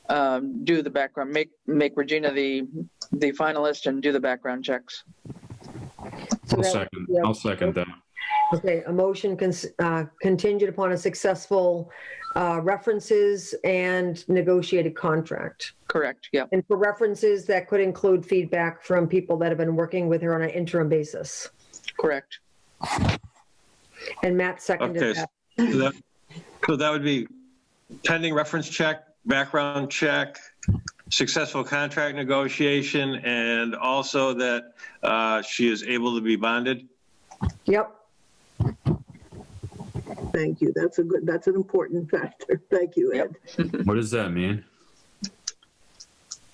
do the background, make Regina the finalist and do the background checks. I'll second that. Okay, a motion contingent upon a successful references and negotiated contract. Correct, yeah. And for references, that could include feedback from people that have been working with her on an interim basis. Correct. And Matt seconded Okay, that. so that would be pending reference check, background check, successful contract negotiation, and also that she is able to be bonded. Yep. Thank you. That's an important factor. Thank you, Ed. What does that mean?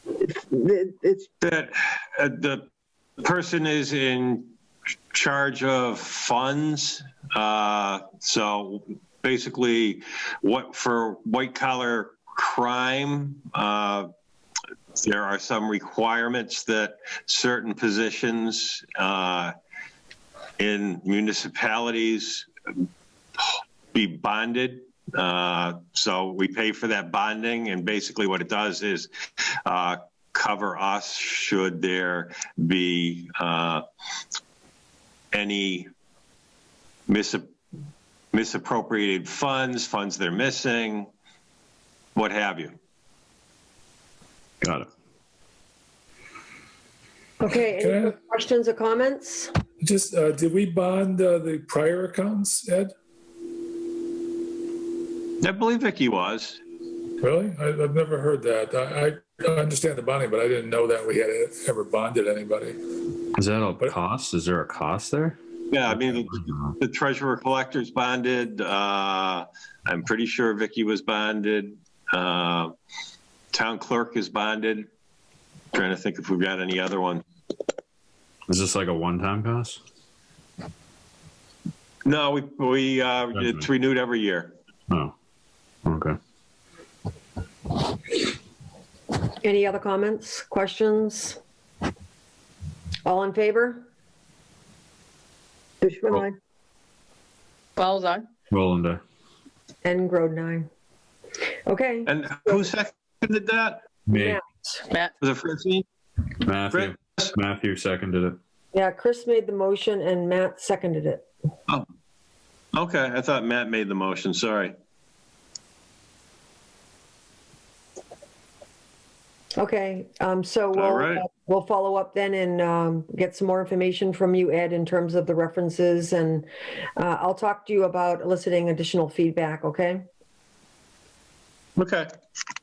It's That the person is in charge of funds. So basically, what for white collar crime, there are some requirements that certain positions in municipalities be bonded. So we pay for that bonding, and basically what it does is cover us should there be any misappropriated funds they're missing, what have you. Got it. Okay, Can any I- questions or comments? Just, did we bond the prior accountants, Ed? I believe Vicky was. Really? I've never heard that. I understand the bonding, but I didn't know that we had ever bonded anybody. Is that a cost? Is there a cost there? Yeah, I mean, the treasurer collector's bonded. I'm pretty sure Vicky was bonded. Town clerk is bonded. Trying to think if we've got any other one. Is this like a one-time cost? No, it's renewed every year. Oh, okay. Any other comments, questions? All in favor? Fishman, aye. Fowles eye. Roland, And Groden, aye. Okay. And who seconded that? me, Matt. Matt. Was it Francine? Matthew. Matthew seconded it. Yeah, Chris made the motion and Matt seconded it. Oh, okay. I thought Matt made the motion. Sorry. Okay, so All right. we'll follow up then and get some more information from you, Ed, in terms of the references, and I'll talk to you about eliciting additional feedback, okay? Okay.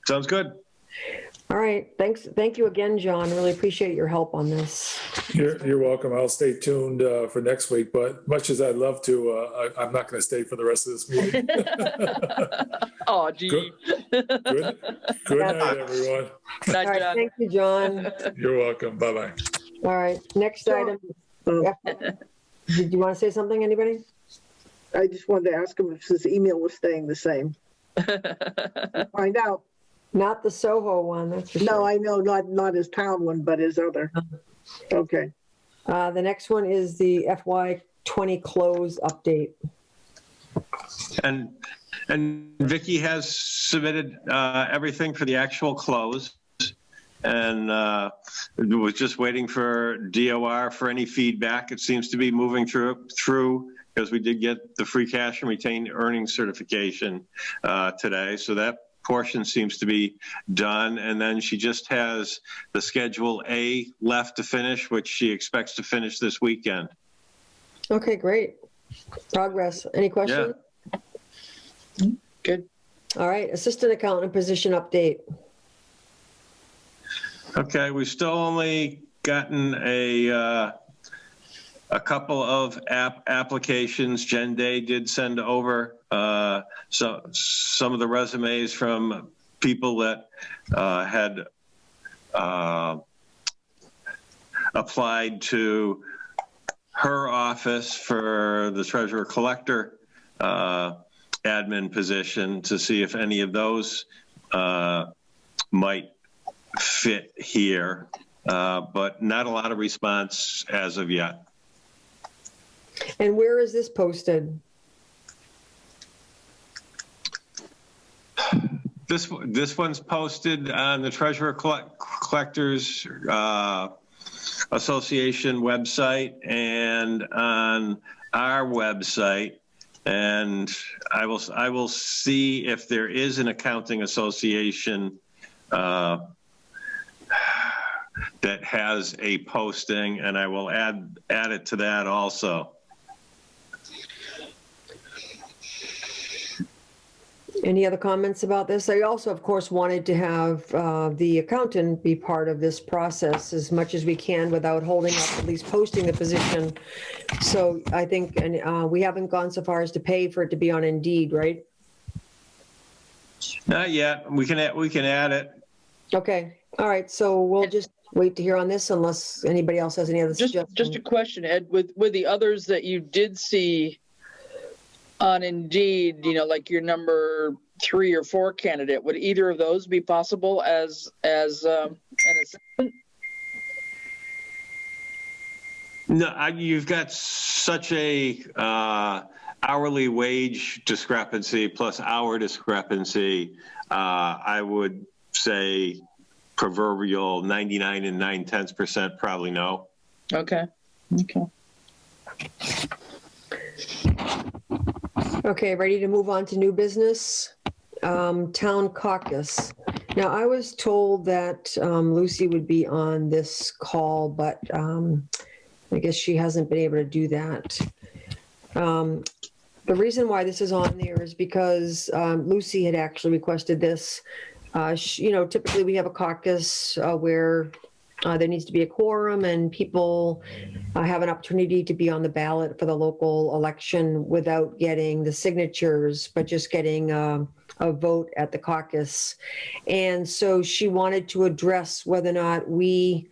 Sounds good. All right, thanks. Thank you again, John. Really appreciate your help on this. You're welcome. I'll stay tuned for next week, but much as I'd love to, I'm not going to stay for the rest of this meeting. Oh, gee. Good night, everyone. Night, All right, John. thank you, John. You're welcome. Bye-bye. All right, next item. Did you want to say something, anybody? I just wanted to ask him if his email was staying the same. Find out. Not the Soho one, that's for sure. No, I know, not his town one, but his other. Okay. The next one is the FY20 close update. And Vicky has submitted everything for the actual close, and was just waiting for DOR for any feedback. It seems to be moving through because we did get the free cash and retained earnings certification today. So that portion seems to be done. And then she just has the Schedule A left to finish, which she expects to finish this weekend. Okay, great. Progress. Any questions? Good. All right, assistant accountant position update. Okay, we've still only gotten a couple of applications. Jen Day did send over some of the resumes from people that had applied to her office for the treasurer collector admin position to see if any of those might fit here, but not a lot of response as of yet. And where is this posted? This one's posted on the treasurer collector's Association website and on our website. And I will see if there is an accounting association that has a posting, and I will add it to that also. Any other comments about this? I also, of course, wanted to have the accountant be part of this process as much as we can without holding up at least posting the position. So I think, and we haven't gone so far as to pay for it to be on Indeed, right? Not yet. We can add it. Okay. All right. So we'll just wait to hear on this unless anybody else has any other suggestions. Just a question, Ed, with the others that you did see on Indeed, like your number 3 or 4 candidate, would either of those be possible as an assistant? No, you've got such a hourly wage discrepancy plus hour discrepancy. I would say proverbial 99 9/10% probably no. Okay. Okay, ready to move on to new business? Town caucus. Now, I was told that Lucy would be on this call, but I guess she hasn't been able to do that. The reason why this is on there is because Lucy had actually requested this. Typically we have a caucus where there needs to be a quorum and people have an opportunity to be on the ballot for the local election without getting the signatures, but just getting a vote at the caucus. And so she wanted to address whether or not we,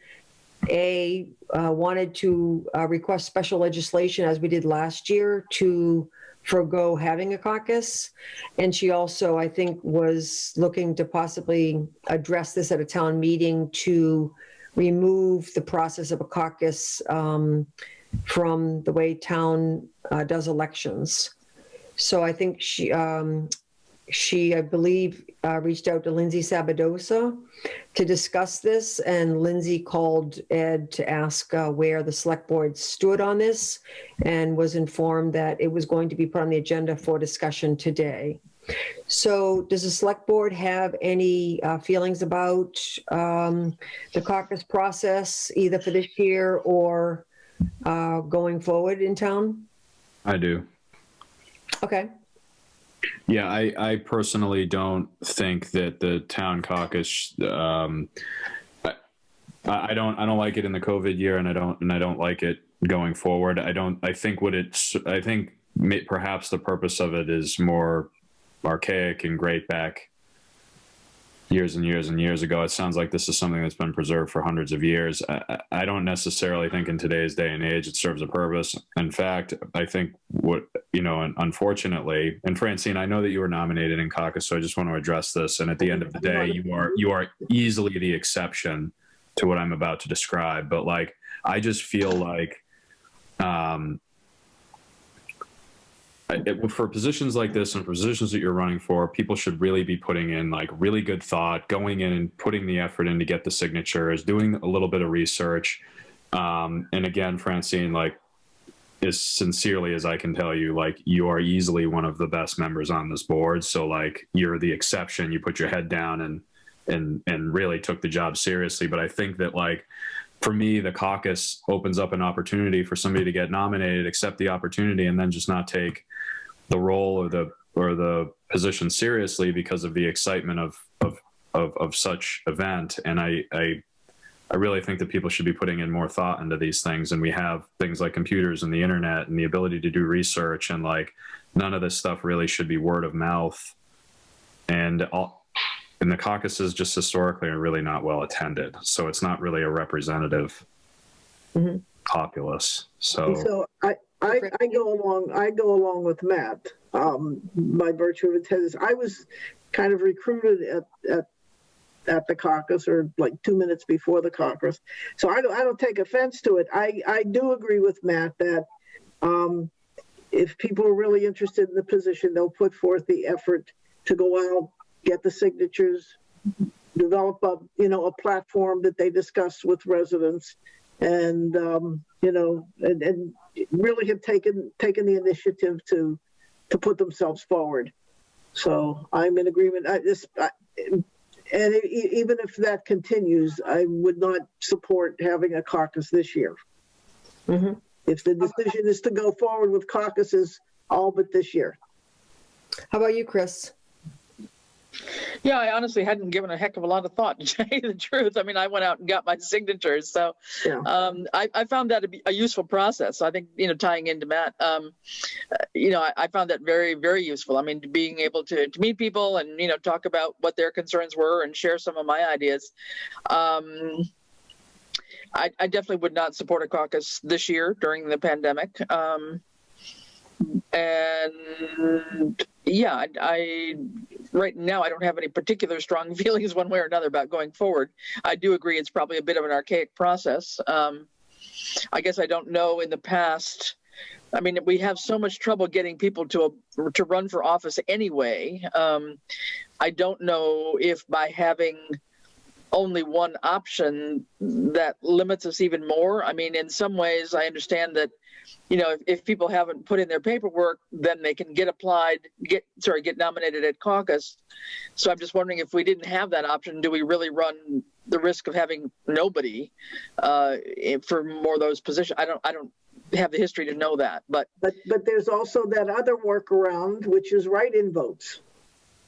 wanted to request special legislation as we did last year to forgo having a caucus. And she also, I think, was looking to possibly address this at a town meeting to remove the process of a caucus from the way town does elections. So I think she I believe, reached out to Lindsay Sabadosa to discuss this, and Lindsay called Ed to ask where the select board stood on this and was informed that it was going to be put on the agenda for discussion today. So does the select board have any feelings about the caucus process, either for this year or going forward in town? I do. Okay. Yeah, I personally don't think that the town caucus. I don't like it in the COVID year, and I don't like it going forward. I think perhaps the purpose of it is more archaic and great back years and years and years ago. It sounds like this is something that's been preserved for hundreds of years. I don't necessarily think in today's day and age it serves a purpose. In fact, I think unfortunately, and Francine, I know that you were nominated in caucus, so I just want to address this. And at the end of the day, you are easily the exception to what I'm about to describe. But I just feel like, for positions like this and for positions that you're running for, people should really be putting in really good thought, going in and putting the effort in to get the signatures, doing a little bit of research. And again, Francine, as sincerely as I can tell you, you are easily one of the best members on this board. So you're the exception. You put your head down and really took the job seriously. But I think that for me, the caucus opens up an opportunity for somebody to get nominated, accept the opportunity, and then just not take the role or the position seriously because of the excitement of such event. And I really think that people should be putting in more thought into these things. And we have things like computers and the internet and the ability to do research, and none of this stuff really should be word of mouth. And the caucuses just historically are really not well attended. So it's not really a representative populace. So I go along with Matt by virtue of attendance. I was kind of recruited at the caucus, or 2 minutes before the caucus. So I don't take offense to it. I do agree with Matt that if people are really interested in the position, they'll put forth the effort to go out, get the signatures, develop a platform that they discuss with residents, and and really have taken the initiative to put themselves forward. So I'm in agreement. And even if that continues, I would not support having a caucus this year. Mm-hmm. If the decision is to go forward with caucuses all but this year. How about you, Chris? Yeah, I honestly hadn't given a heck of a lot of thought, to tell you the truth. I mean, I went out and got my signatures. So Yeah. I found that to be a useful process. So I think, tying into Matt, I found that very, very useful. I mean, being able to meet people and, talk about what their concerns were and share some of my ideas. I definitely would not support a caucus this year during the pandemic. And yeah, right now I don't have any particular strong feelings one way or another about going forward. I do agree it's probably a bit of an archaic process. I guess I don't know in the past. I mean, we have so much trouble getting people to run for office anyway. I don't know if by having only one option that limits us even more. I mean, in some ways, I understand that, if people haven't put in their paperwork, then they can get nominated at caucus. So I'm just wondering, if we didn't have that option, do we really run the risk of having nobody for more of those positions? I don't have the history to know that, but there's also that other workaround, which is write-in votes.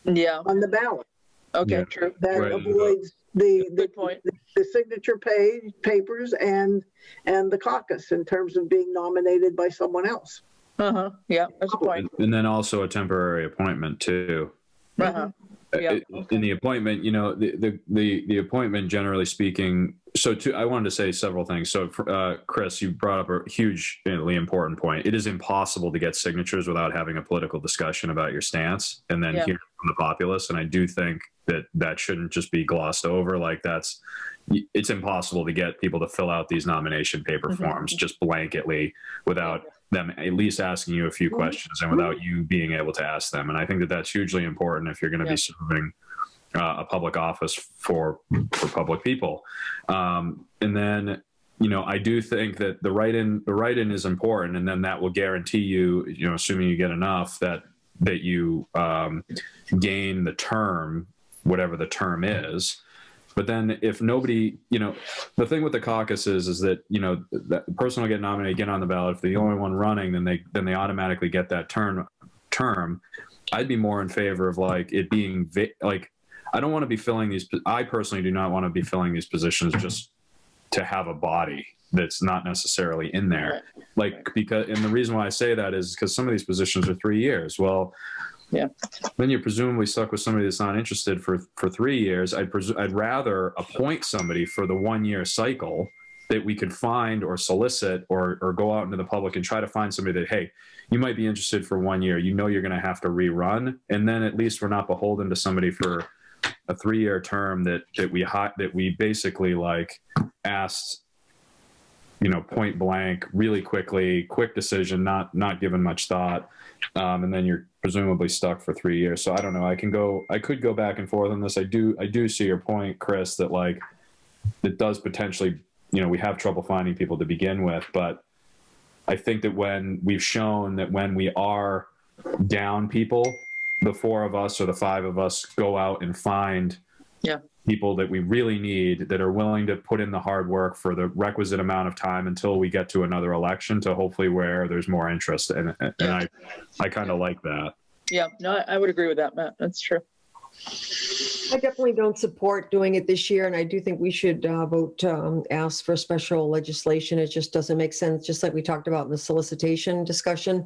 Yeah. On the ballot. Okay, Yeah. true. That Right. avoids Good point. the signature papers and the caucus in terms of being nominated by someone else. Yeah, that's a point. And then also a temporary appointment too. Yeah. In the appointment, the appointment, generally speaking. So I wanted to say several things. So Chris, you brought up a hugely important point. It is impossible to get signatures without having a political discussion about your stance and then hear from the populace. And I do think that shouldn't just be glossed over. Like it's impossible to get people to fill out these nomination paper forms just blanketly without them at least asking you a few questions and without you being able to ask them. And I think that that's hugely important if you're going to be serving a public office for public people. And then, I do think that the write-in is important, and then that will guarantee you, assuming you get enough, that you gain the term, whatever the term is. But then if nobody, the thing with the caucus is that, that person will get nominated, get on the ballot. If they're the only one running, then they automatically get that term. I'd be more in favor of it being I don't want to be filling these. I personally do not want to be filling these positions just to have a body that's not necessarily in there. Because and the reason why I say that is because some of these positions are 3 years. Well, yeah. Then you're presumably stuck with somebody that's not interested for 3 years. I'd rather appoint somebody for the 1 year cycle that we could find or solicit or go out into the public and try to find somebody that, hey, you might be interested for 1 year. You're going to have to rerun. And then at least we're not beholden to somebody for a 3 year term that we basically asked, point blank, really quickly, quick decision, not given much thought. And then you're presumably stuck for 3 years. So I don't know. I could go back and forth on this. I do see your point, Chris, that it does potentially, we have trouble finding people to begin with, but I think that when we've shown that when we are down people, the 4 of us or the 5 of us go out and find people that we really need, that are willing to put in the hard work for the requisite amount of time until we get to another election, to hopefully where there's more interest. And I kind of like that. Yeah, no, I would agree with that, Matt. That's true. I definitely don't support doing it this year, and I do think we should vote to ask for special legislation. It just doesn't make sense, just like we talked about in the solicitation discussion.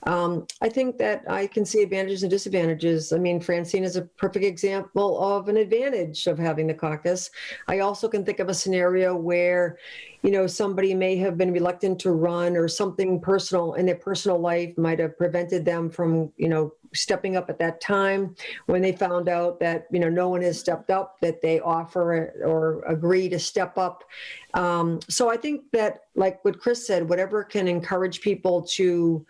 I think that I can see advantages and disadvantages. I mean, Francine is a perfect example of an advantage of having the caucus. I also can think of a scenario where, somebody may have been reluctant to run, or something personal in their personal life might have prevented them from, stepping up at that time. When they found out that, no one has stepped up, that they offer or agree to step up. So I think that, like what Chris said, whatever can encourage people to,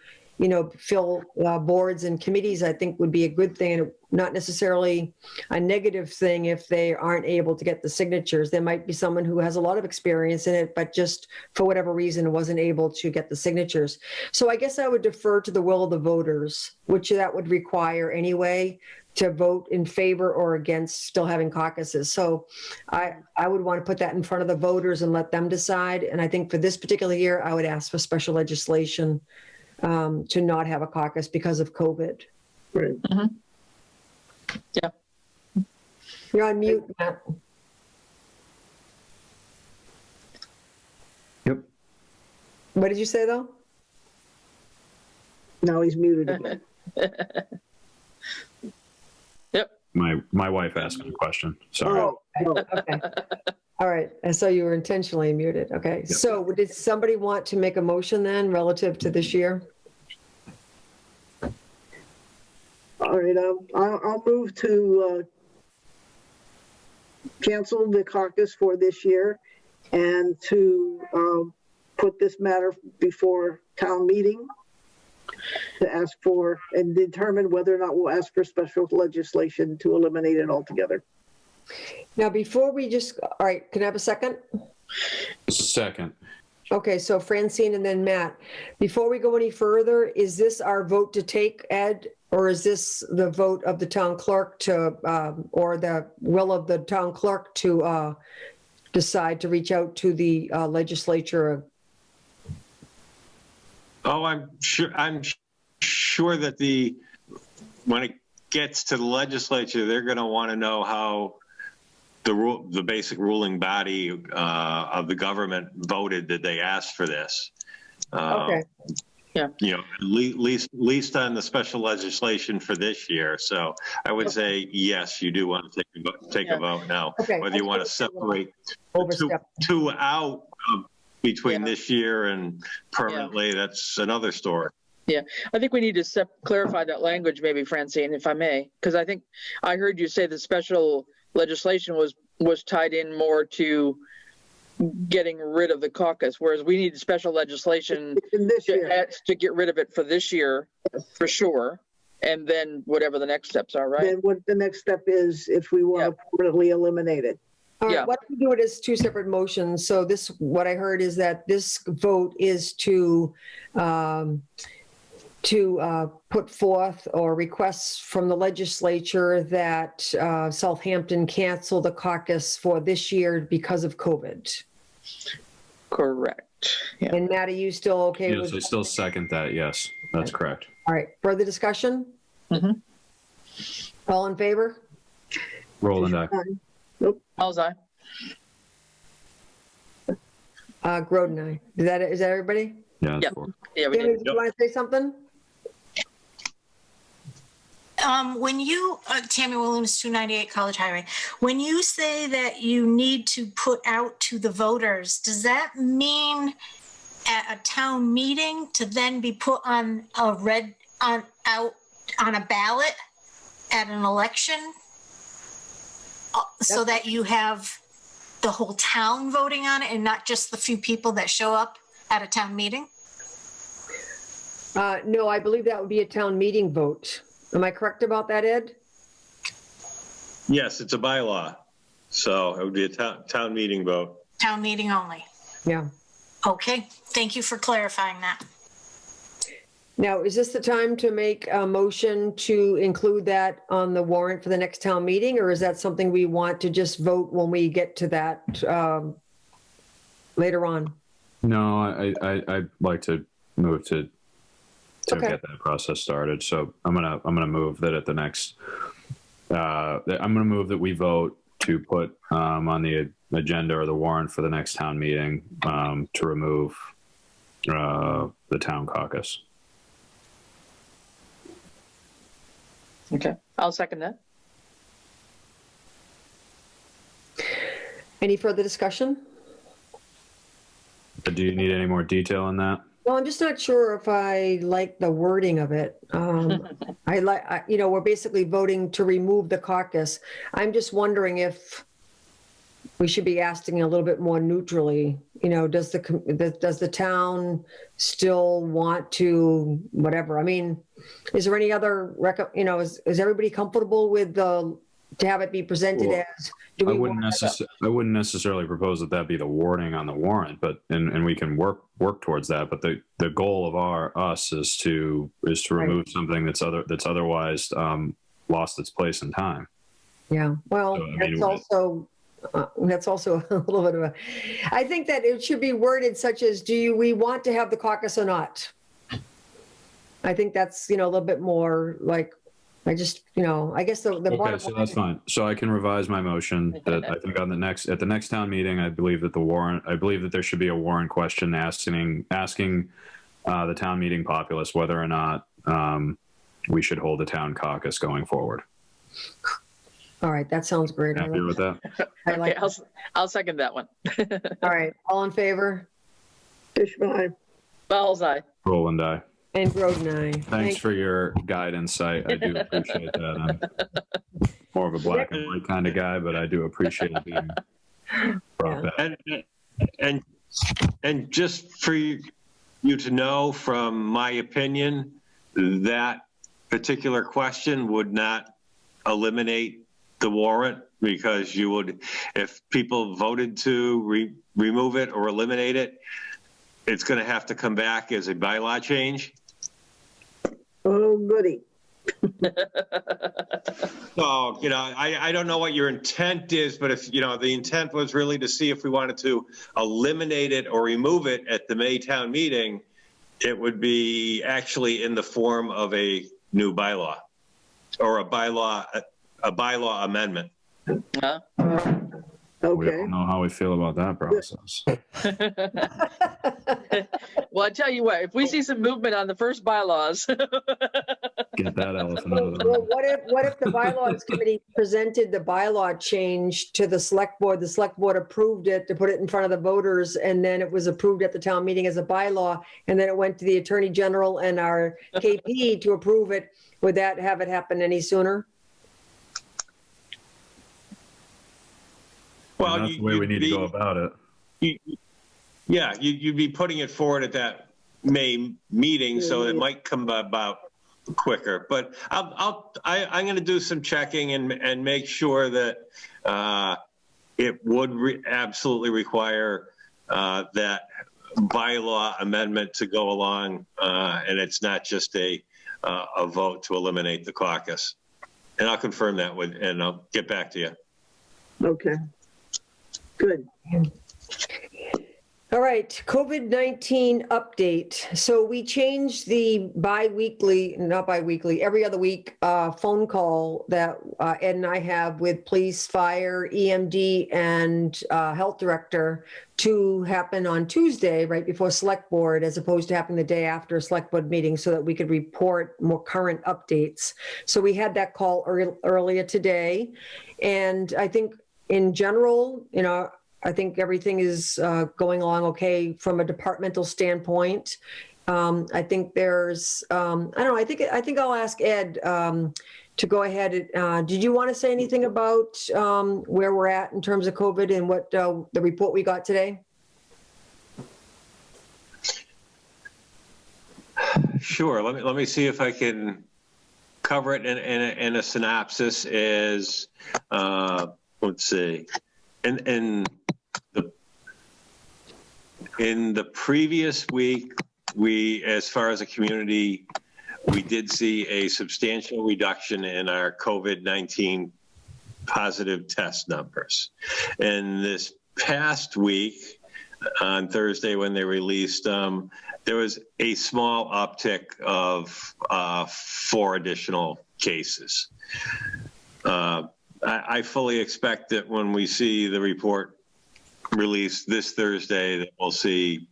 fill boards and committees, I think would be a good thing, and not necessarily a negative thing if they aren't able to get the signatures. There might be someone who has a lot of experience in it, but just for whatever reason wasn't able to get the signatures. So I guess I would defer to the will of the voters, which that would require anyway, to vote in favor or against still having caucuses. So I would want to put that in front of the voters and let them decide. And I think for this particular year, I would ask for special legislation to not have a caucus because of COVID. Right. Mm-hmm. Yeah. You're on mute, Matt. Yep. What did you say, though? Now he's muted again. Yep. My wife asked a question. Sorry. Oh, okay. All right. I saw you were intentionally muted. Okay. Yep. So did somebody want to make a motion then relative to this year? All right, I'll move to cancel the caucus for this year and to put this matter before town meeting to ask for and determine whether or not we'll ask for special legislation to eliminate it altogether. Now, before we just, all right, can I have a second? Second. Okay, so Francine and then Matt. Before we go any further, is this our vote to take, Ed? Or is this the vote of the town clerk to, or the will of the town clerk to decide to reach out to the legislature? Oh, I'm sure that when it gets to the legislature, they're going to want to know how the basic ruling body of the government voted that they asked for this. Okay. Yeah. At least on the special legislation for this year. So I would say, yes, you do want to take a vote now. Okay. Whether you want to separate Overstep. two out between Yeah. this year and permanently, that's another story. Yeah, I think we need to clarify that language, maybe, Francine, if I may, because I think I heard you say the special legislation was tied in more to getting rid of the caucus, whereas we need special legislation In this year. to get rid of it for this year, for sure, and then whatever the next steps are, right? Then what the next step is if we want to permanently eliminate it. All right, Yeah. why don't we do it as two separate motions? So this, what I heard is that this vote is to put forth or requests from the legislature that Southampton cancel the caucus for this year because of COVID. Correct. Yeah. And Matt, are you still okay Yes, with? I still second that. Yes, that's correct. All right, further discussion? Mhm. All in favor? Roland, aye. How's I? Groden, aye. Is that everybody? Yeah, that's Yep. four. Yeah, we Tammy, did. did you want to say something? When you, Tammy Williams, 298 College Highway, when you say that you need to put out to the voters, does that mean at a town meeting to then be put on a on a ballot at an election? So that you have the whole town voting on it and not just the few people that show up at a town meeting? No, I believe that would be a town meeting vote. Am I correct about that, Ed? Yes, it's a bylaw. So it would be a town meeting vote. Town meeting only. Yeah. Okay, thank you for clarifying that. Now, is this the time to make a motion to include that on the warrant for the next town meeting, or is that something we want to just vote when we get to that later on? No, I'd like to move to Okay. get that process started. So I'm gonna move that at the next. I'm gonna move that we vote to put on the agenda or the warrant for the next town meeting to remove the town caucus. Okay, I'll second that. Any further discussion? Do you need any more detail on that? Well, I'm just not sure if I like the wording of it. we're basically voting to remove the caucus. I'm just wondering if we should be asking a little bit more neutrally. You know, does the town still want to whatever? I mean, is there any other is everybody comfortable with to have it be presented as? I wouldn't necessarily propose that be the wording on the warrant, but and we can work towards that. But the goal of us is to remove something that's otherwise lost its place in time. Yeah, well, so, that's also a little bit of I think that it should be worded such as, do we want to have the caucus or not? I think that's, a little bit more like, I guess the okay, so that's fine. So I can revise my motion that I think at the next town meeting, I believe that there should be a warrant question asking the town meeting populace whether or not we should hold a town caucus going forward. All right, that sounds great. Happy with that? I like Okay, I'll second that one. All right, all in favor? Fishman, aye. Fowles, aye. Roland, aye. And Groden, aye. Thanks for your guidance. I do appreciate that. I'm more of a black and white kind of guy, but I do appreciate it being brought back. And just for you to know, from my opinion, that particular question would not eliminate the warrant, because you would, if people voted to remove it or eliminate it, it's going to have to come back as a bylaw change. Oh, goody. So, I don't know what your intent is, but if, the intent was really to see if we wanted to eliminate it or remove it at the May town meeting, it would be actually in the form of a new bylaw or a bylaw amendment. Huh? We Okay. don't know how we feel about that process. Well, I tell you what, if we see some movement on the first bylaws. Get that elephant out of the Well, room. what if the bylaws committee presented the bylaw change to the select board approved it to put it in front of the voters, and then it was approved at the town meeting as a bylaw, and then it went to the attorney general and our KP to approve it? Would that have it happen any sooner? Well, that's the way we need to go about it. You'd be putting it forward at that May meeting, so it might come about quicker. But I'm going to do some checking and make sure that it would absolutely require that bylaw amendment to go along, and it's not just a vote to eliminate the caucus. And I'll confirm that and I'll get back to you. Okay. Good. All right, COVID-19 update. So we changed the every other week phone call that Ed and I have with police, fire, EMD, and health director to happen on Tuesday, right before select board, as opposed to happening the day after a select board meeting, so that we could report more current updates. So we had that call earlier today. And I think in general, I think everything is going along okay from a departmental standpoint. I think there's, I don't know, I think I'll ask Ed to go ahead. Did you want to say anything about where we're at in terms of COVID and what the report we got today? Sure. Let me see if I can cover it in a synopsis. Is let's see, in the previous week, we, as far as a community, we did see a substantial reduction in our COVID-19 positive test numbers. And this past week, on Thursday when they released, there was a small uptick of 4 additional cases. I fully expect that when we see the report released this Thursday, that we'll see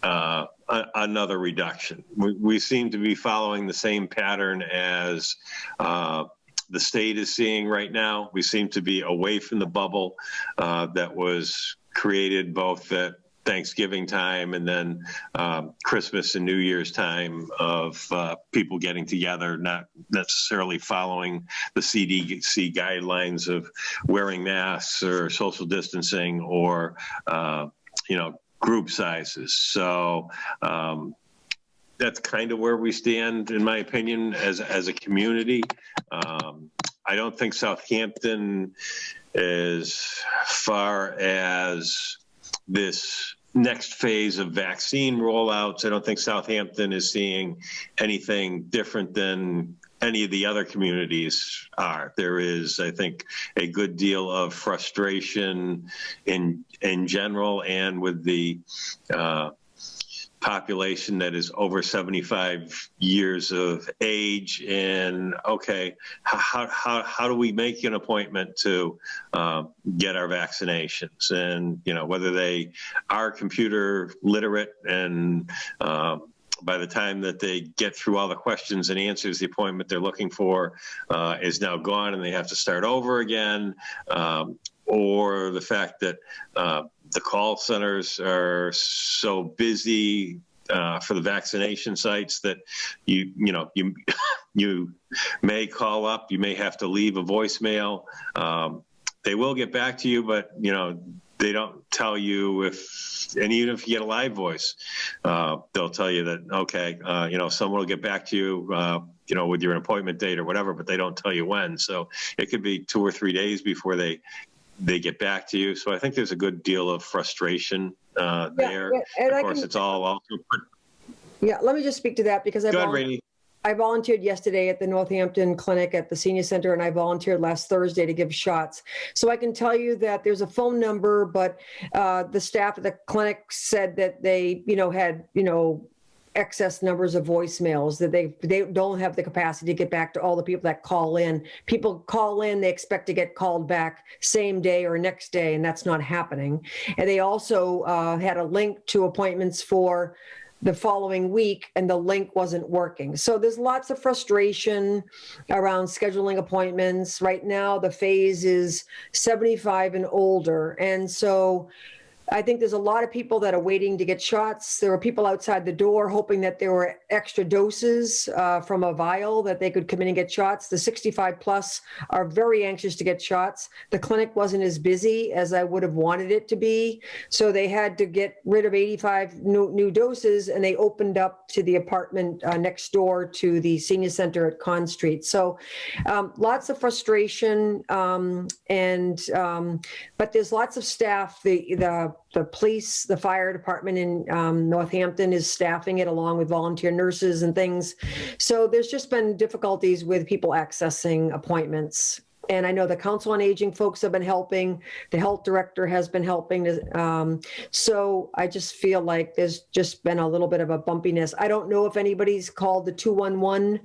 another reduction. We seem to be following the same pattern as the state is seeing right now. We seem to be away from the bubble that was created both that Thanksgiving time, and then Christmas and New Year's time of people getting together, not necessarily following the CDC guidelines of wearing masks or social distancing or, group sizes. So that's kind of where we stand, in my opinion, as a community. I don't think Southampton, as far as this next phase of vaccine rollouts, I don't think Southampton is seeing anything different than any of the other communities are. There is, I think, a good deal of frustration in general, and with the population that is over 75 years of age. And okay, how do we make an appointment to get our vaccinations? And whether they are computer literate, and by the time that they get through all the questions and answers, the appointment they're looking for is now gone, and they have to start over again, or the fact that the call centers are so busy for the vaccination sites that you may call up, you may have to leave a voicemail. They will get back to you, but they don't tell you and even if you get a live voice, they'll tell you that, okay, someone will get back to you, with your appointment date or whatever, but they don't tell you when. So it could be 2 or 3 days before they get back to you. So I think there's a good deal of frustration there. And of course, it's all also. Yeah, let me just speak to that because I volunteered yesterday at the Northampton Clinic at the Senior Center, and I volunteered last Thursday to give shots. So I can tell you that there's a phone number, but the staff at the clinic said that they, had, excess numbers of voicemails, that they don't have the capacity to get back to all the people that call in. People call in, they expect to get called back same day or next day, and that's not happening. And they also had a link to appointments for the following week, and the link wasn't working. So there's lots of frustration around scheduling appointments. Right now, the phase is 75 and older. And so I think there's a lot of people that are waiting to get shots. There are people outside the door hoping that there were extra doses from a vial that they could come in and get shots. The 65 plus are very anxious to get shots. The clinic wasn't as busy as I would have wanted it to be. So they had to get rid of 85 new doses, and they opened up to the apartment next door to the senior center at Conn Street. So lots of frustration, but there's lots of staff. The police, the fire department in Northampton is staffing it along with volunteer nurses and things. So there's just been difficulties with people accessing appointments. And I know the Council on Aging folks have been helping. The health director has been helping. So I just feel like there's just been a little bit of a bumpiness. I don't know if anybody's called the 211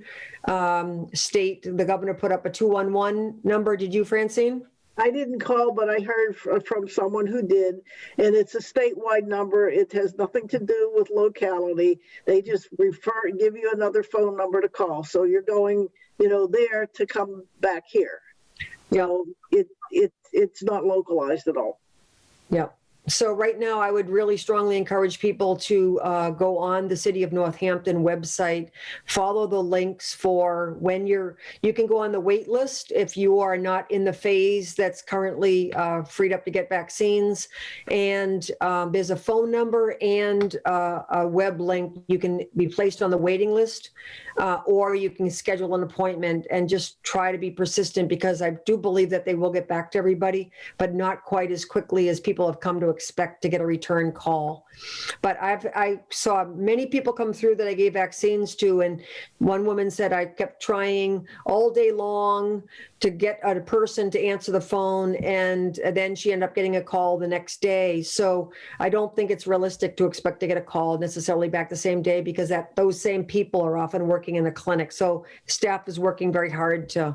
state. The governor put up a 211 number. Did you, Francine? I didn't call, but I heard from someone who did, and it's a statewide number. It has nothing to do with locality. They just give you another phone number to call. So you're going, there to come back here. It's not localized at all. Yeah. So right now, I would really strongly encourage people to go on the City of Northampton website, follow the links for when you can go on the wait list if you are not in the phase that's currently freed up to get vaccines. And there's a phone number and a web link. You can be placed on the waiting list, or you can schedule an appointment and just try to be persistent, because I do believe that they will get back to everybody, but not quite as quickly as people have come to expect to get a return call. But I saw many people come through that I gave vaccines to, and one woman said, I kept trying all day long to get a person to answer the phone, and then she ended up getting a call the next day. So I don't think it's realistic to expect to get a call necessarily back the same day, because those same people are often working in the clinic. So staff is working very hard to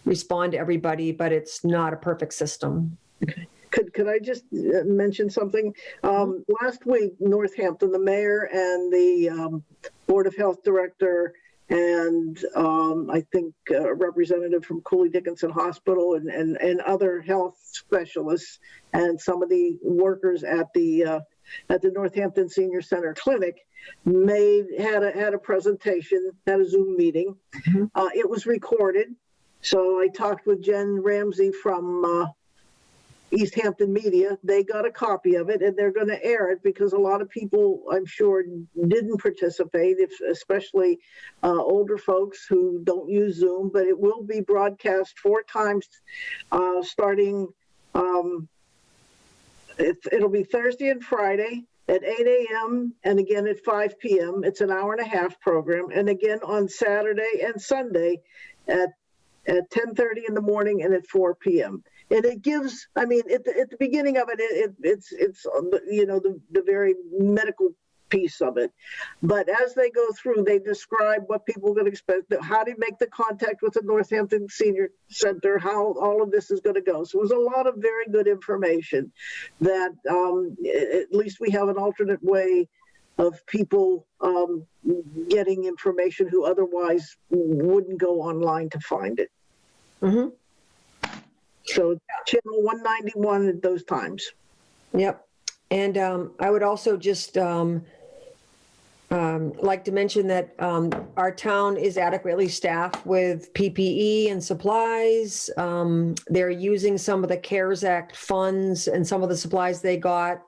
respond to everybody, but it's not a perfect system. Okay. Could I just mention something? Last week, Northampton, the mayor and the Board of Health director and I think a representative from Cooley Dickinson Hospital and other health specialists and some of the workers at the at the Northampton Senior Center Clinic had a presentation, had a Zoom meeting. It was recorded. So I talked with Jen Ramsey from Easthampton Media. They got a copy of it and they're going to air it because a lot of people, I'm sure, didn't participate, especially older folks who don't use Zoom, but it will be broadcast 4 times starting, it'll be Thursday and Friday at 8 a.m. and again at 5 p.m. It's an hour-and-a-half program. And again on Saturday and Sunday at 10:30 in the morning and at 4 p.m. And it gives, I mean, at the beginning of it, it's you know, the very medical piece of it. But as they go through, they describe what people can expect, how to make the contact with the Northampton Senior Center, how all of this is going to go. So it was a lot of very good information that at least we have an alternate way of people getting information who otherwise wouldn't go online to find it. So channel 191 at those times. Yep. And I would also just like to mention that our town is adequately staffed with PPE and supplies. They're using some of the CARES Act funds and some of the supplies they got,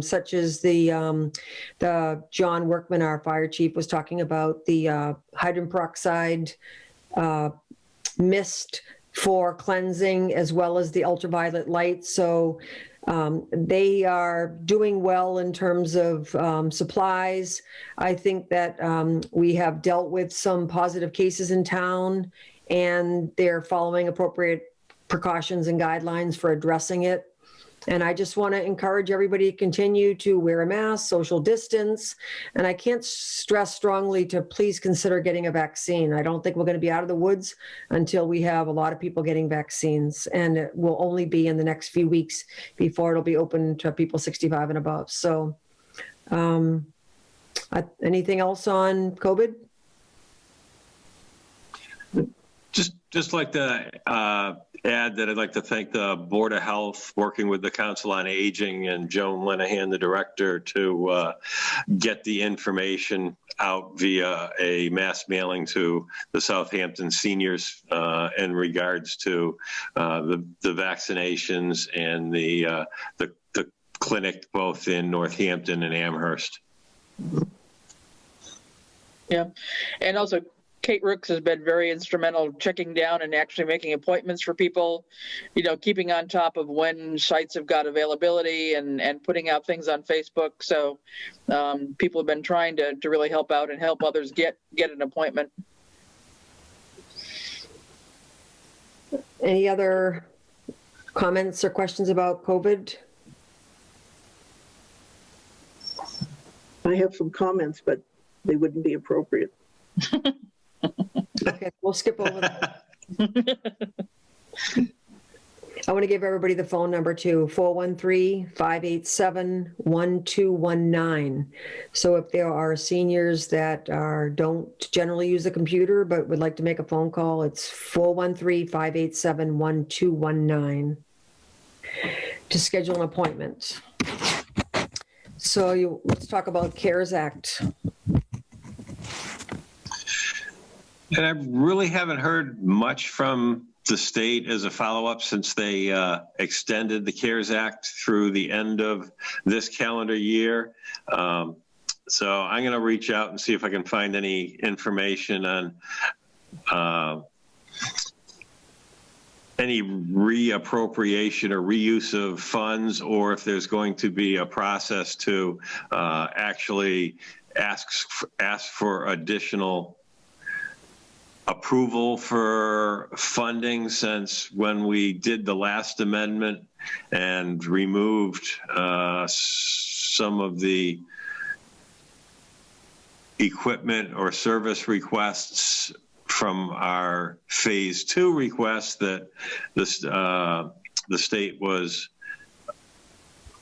such as the John Workman, our fire chief, was talking about the hydrogen peroxide mist for cleansing, as well as the ultraviolet light. So they are doing well in terms of supplies. I think that we have dealt with some positive cases in town, and they're following appropriate precautions and guidelines for addressing it. And I just want to encourage everybody to continue to wear a mask, social distance. And I can't stress strongly to please consider getting a vaccine. I don't think we're going to be out of the woods until we have a lot of people getting vaccines. And it will only be in the next few weeks before it'll be open to people 65 and above. So anything else on COVID? Just like to add that I'd like to thank the Board of Health, working with the Council on Aging and Joan Lenahan, the director, to get the information out via a mass mailing to the Southampton seniors in regards to the vaccinations and the clinic both in Northampton and Amherst. Yeah, and also Kate Rooks has been very instrumental checking down and actually making appointments for people, you know, keeping on top of when sites have got availability and putting out things on Facebook. So people have been trying to really help out and help others get an appointment. Any other comments or questions about COVID? I have some comments, but they wouldn't be appropriate. Okay, we'll skip over that. I want to give everybody the phone number too, 413-587-1219. So if there are seniors that don't generally use the computer but would like to make a phone call, it's 413-587-1219 to schedule an appointment. So let's talk about CARES Act. And I really haven't heard much from the state as a follow-up since they extended the CARES Act through the end of this calendar year. So I'm going to reach out and see if I can find any information on any reappropriation or reuse of funds, or if there's going to be a process to actually ask for additional approval for funding, since when we did the last amendment and removed some of the equipment or service requests from our phase 2 request that the state was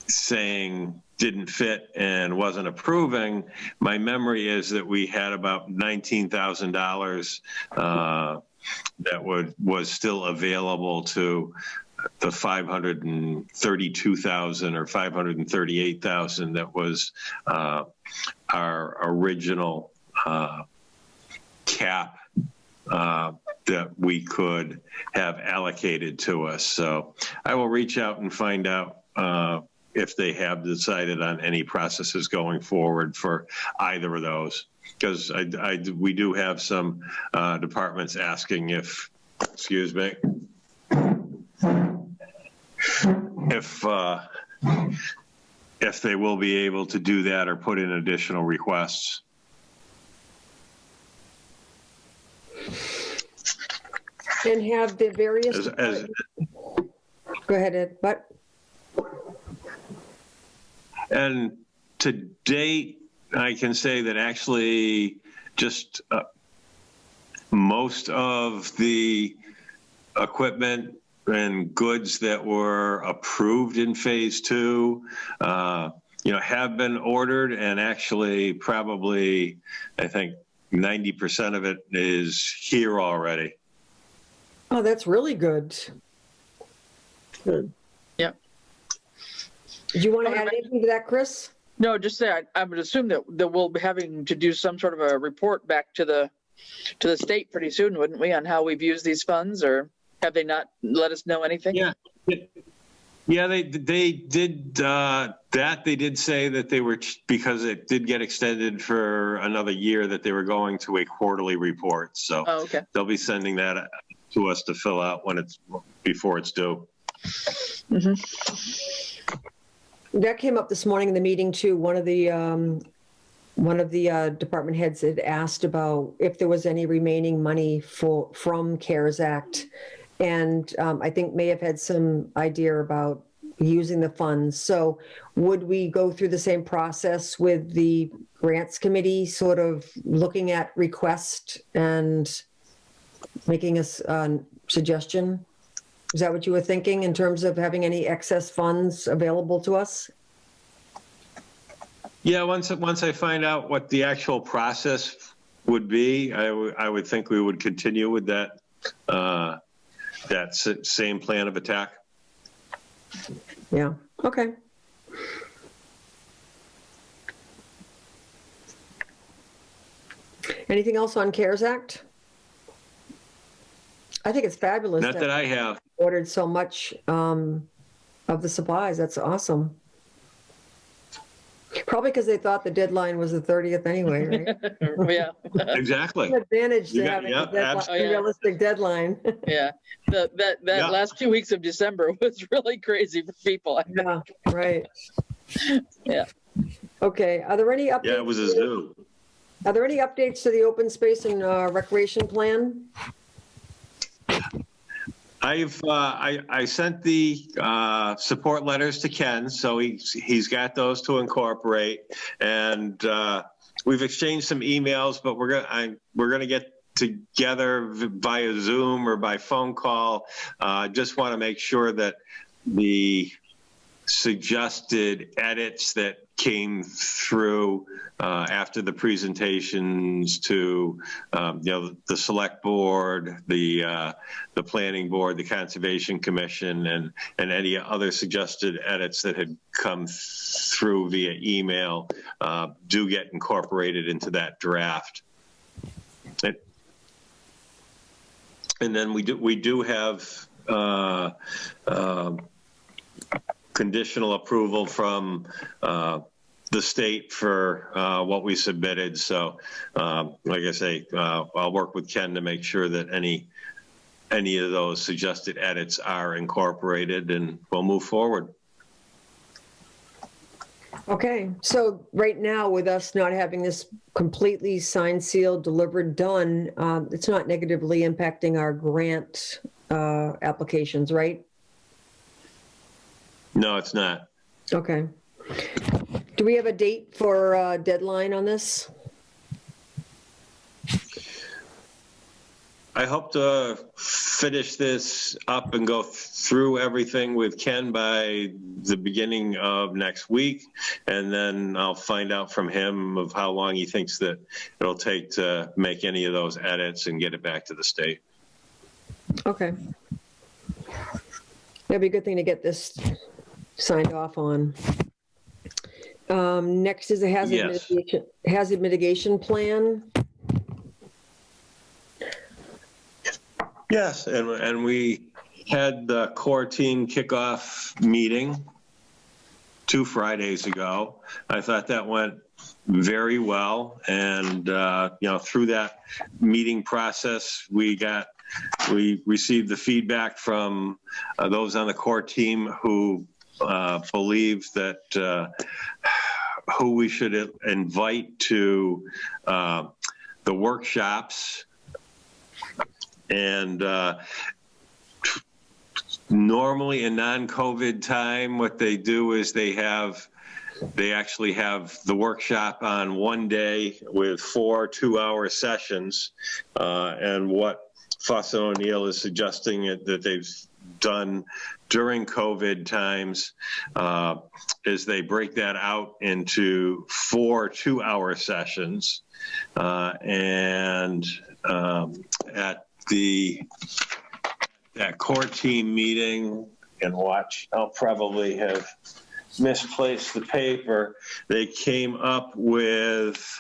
saying didn't fit and wasn't approving. My memory is that we had about $19,000 that was still available to the 532,000 or 538,000 that was our original cap that we could have allocated to us. So I will reach out and find out if they have decided on any processes going forward for either of those. Because we do have some departments asking if, excuse me, if they will be able to do that or put in additional requests. And have the various. Go ahead, Ed. What? And to date, I can say that actually just most of the equipment and goods that were approved in phase 2, have been ordered, and actually probably, I think 90% of it is here already. Oh, that's really good. Good. Yep. Do you want to add anything to that, Chris? No, just say I would assume that we'll be having to do some sort of a report back to the state pretty soon, wouldn't we, on how we've used these funds, or have they not let us know anything? Yeah, they did that. They did say that they were, because it did get extended for another year, that they were going to a quarterly report. So okay. They'll be sending that to us to fill out before it's due. Mm-hmm. That came up this morning in the meeting too. One of the department heads had asked about if there was any remaining money from CARES Act, and I think may have had some idea about using the funds. So would we go through the same process with the grants committee, sort of looking at request and making a suggestion? Is that what you were thinking in terms of having any excess funds available to us? Yeah, once I find out what the actual process would be, I would think we would continue with that same plan of attack. Yeah. Okay. Anything else on CARES Act? I think it's fabulous. Not that I have. Ordered so much of the supplies. That's awesome. Probably because they thought the deadline was the 30th anyway, right? Yeah. Exactly. An advantage to having a realistic deadline. Yeah. That last 2 weeks of December was really crazy for people. Yeah, right. Yeah. Okay. Are there any updates? Yeah, it was a zoo. Are there any updates to the open space and recreation plan? I sent the support letters to Ken, so he's got those to incorporate, and we've exchanged some emails, but we're gonna get together via Zoom or by phone call. Just want to make sure that the suggested edits that came through after the presentations to the select board, the planning board, the conservation commission, and any other suggested edits that had come through via email do get incorporated into that draft. And then we do have conditional approval from the state for what we submitted. So like I say, I'll work with Ken to make sure that any of those suggested edits are incorporated, and we'll move forward. Okay, so right now with us not having this completely signed, sealed, delivered, done, it's not negatively impacting our grant applications, right? No, it's not. Okay. Do we have a date for deadline on this? I hope to finish this up and go through everything with Ken by the beginning of next week. And then I'll find out from him of how long he thinks that it'll take to make any of those edits and get it back to the state. Okay. That'd be a good thing to get this signed off on. Next is a Yes. hazard mitigation plan. Yes, and we had the core team kickoff meeting 2 Fridays ago. I thought that went very well, and through that meeting process, we received the feedback from those on the core team who believe that who we should invite to the workshops. And normally in non-COVID time, what they do is they actually have the workshop on one day with 4 2-hour sessions. And what Fuss and O'Neill is suggesting that they've done during COVID times is they break that out into 4 2-hour sessions. And at that core team meeting, and watch, I'll probably have misplaced the paper. They came up with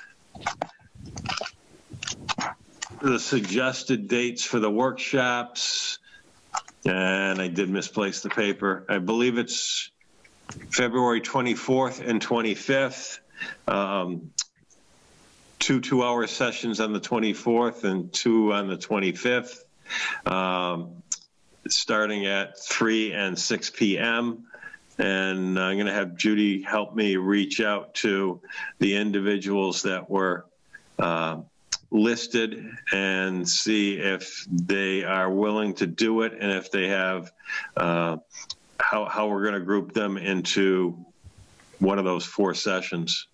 the suggested dates for the workshops, and I did misplace the paper. I believe it's February 24th and 25th. 2 2-hour sessions on the 24th and 2 on the 25th, starting at 3 and 6 p.m. And I'm going to have Judy help me reach out to the individuals that were listed and see if they are willing to do it, and if they have how we're going to group them into one of those 4 sessions.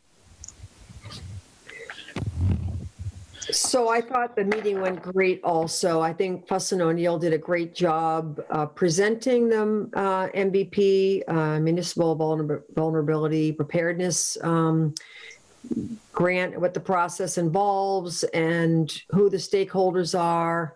So I thought the meeting went great also. I think Fuss and O'Neill did a great job presenting them MVP, Municipal Vulnerability Preparedness grant, what the process involves and who the stakeholders are.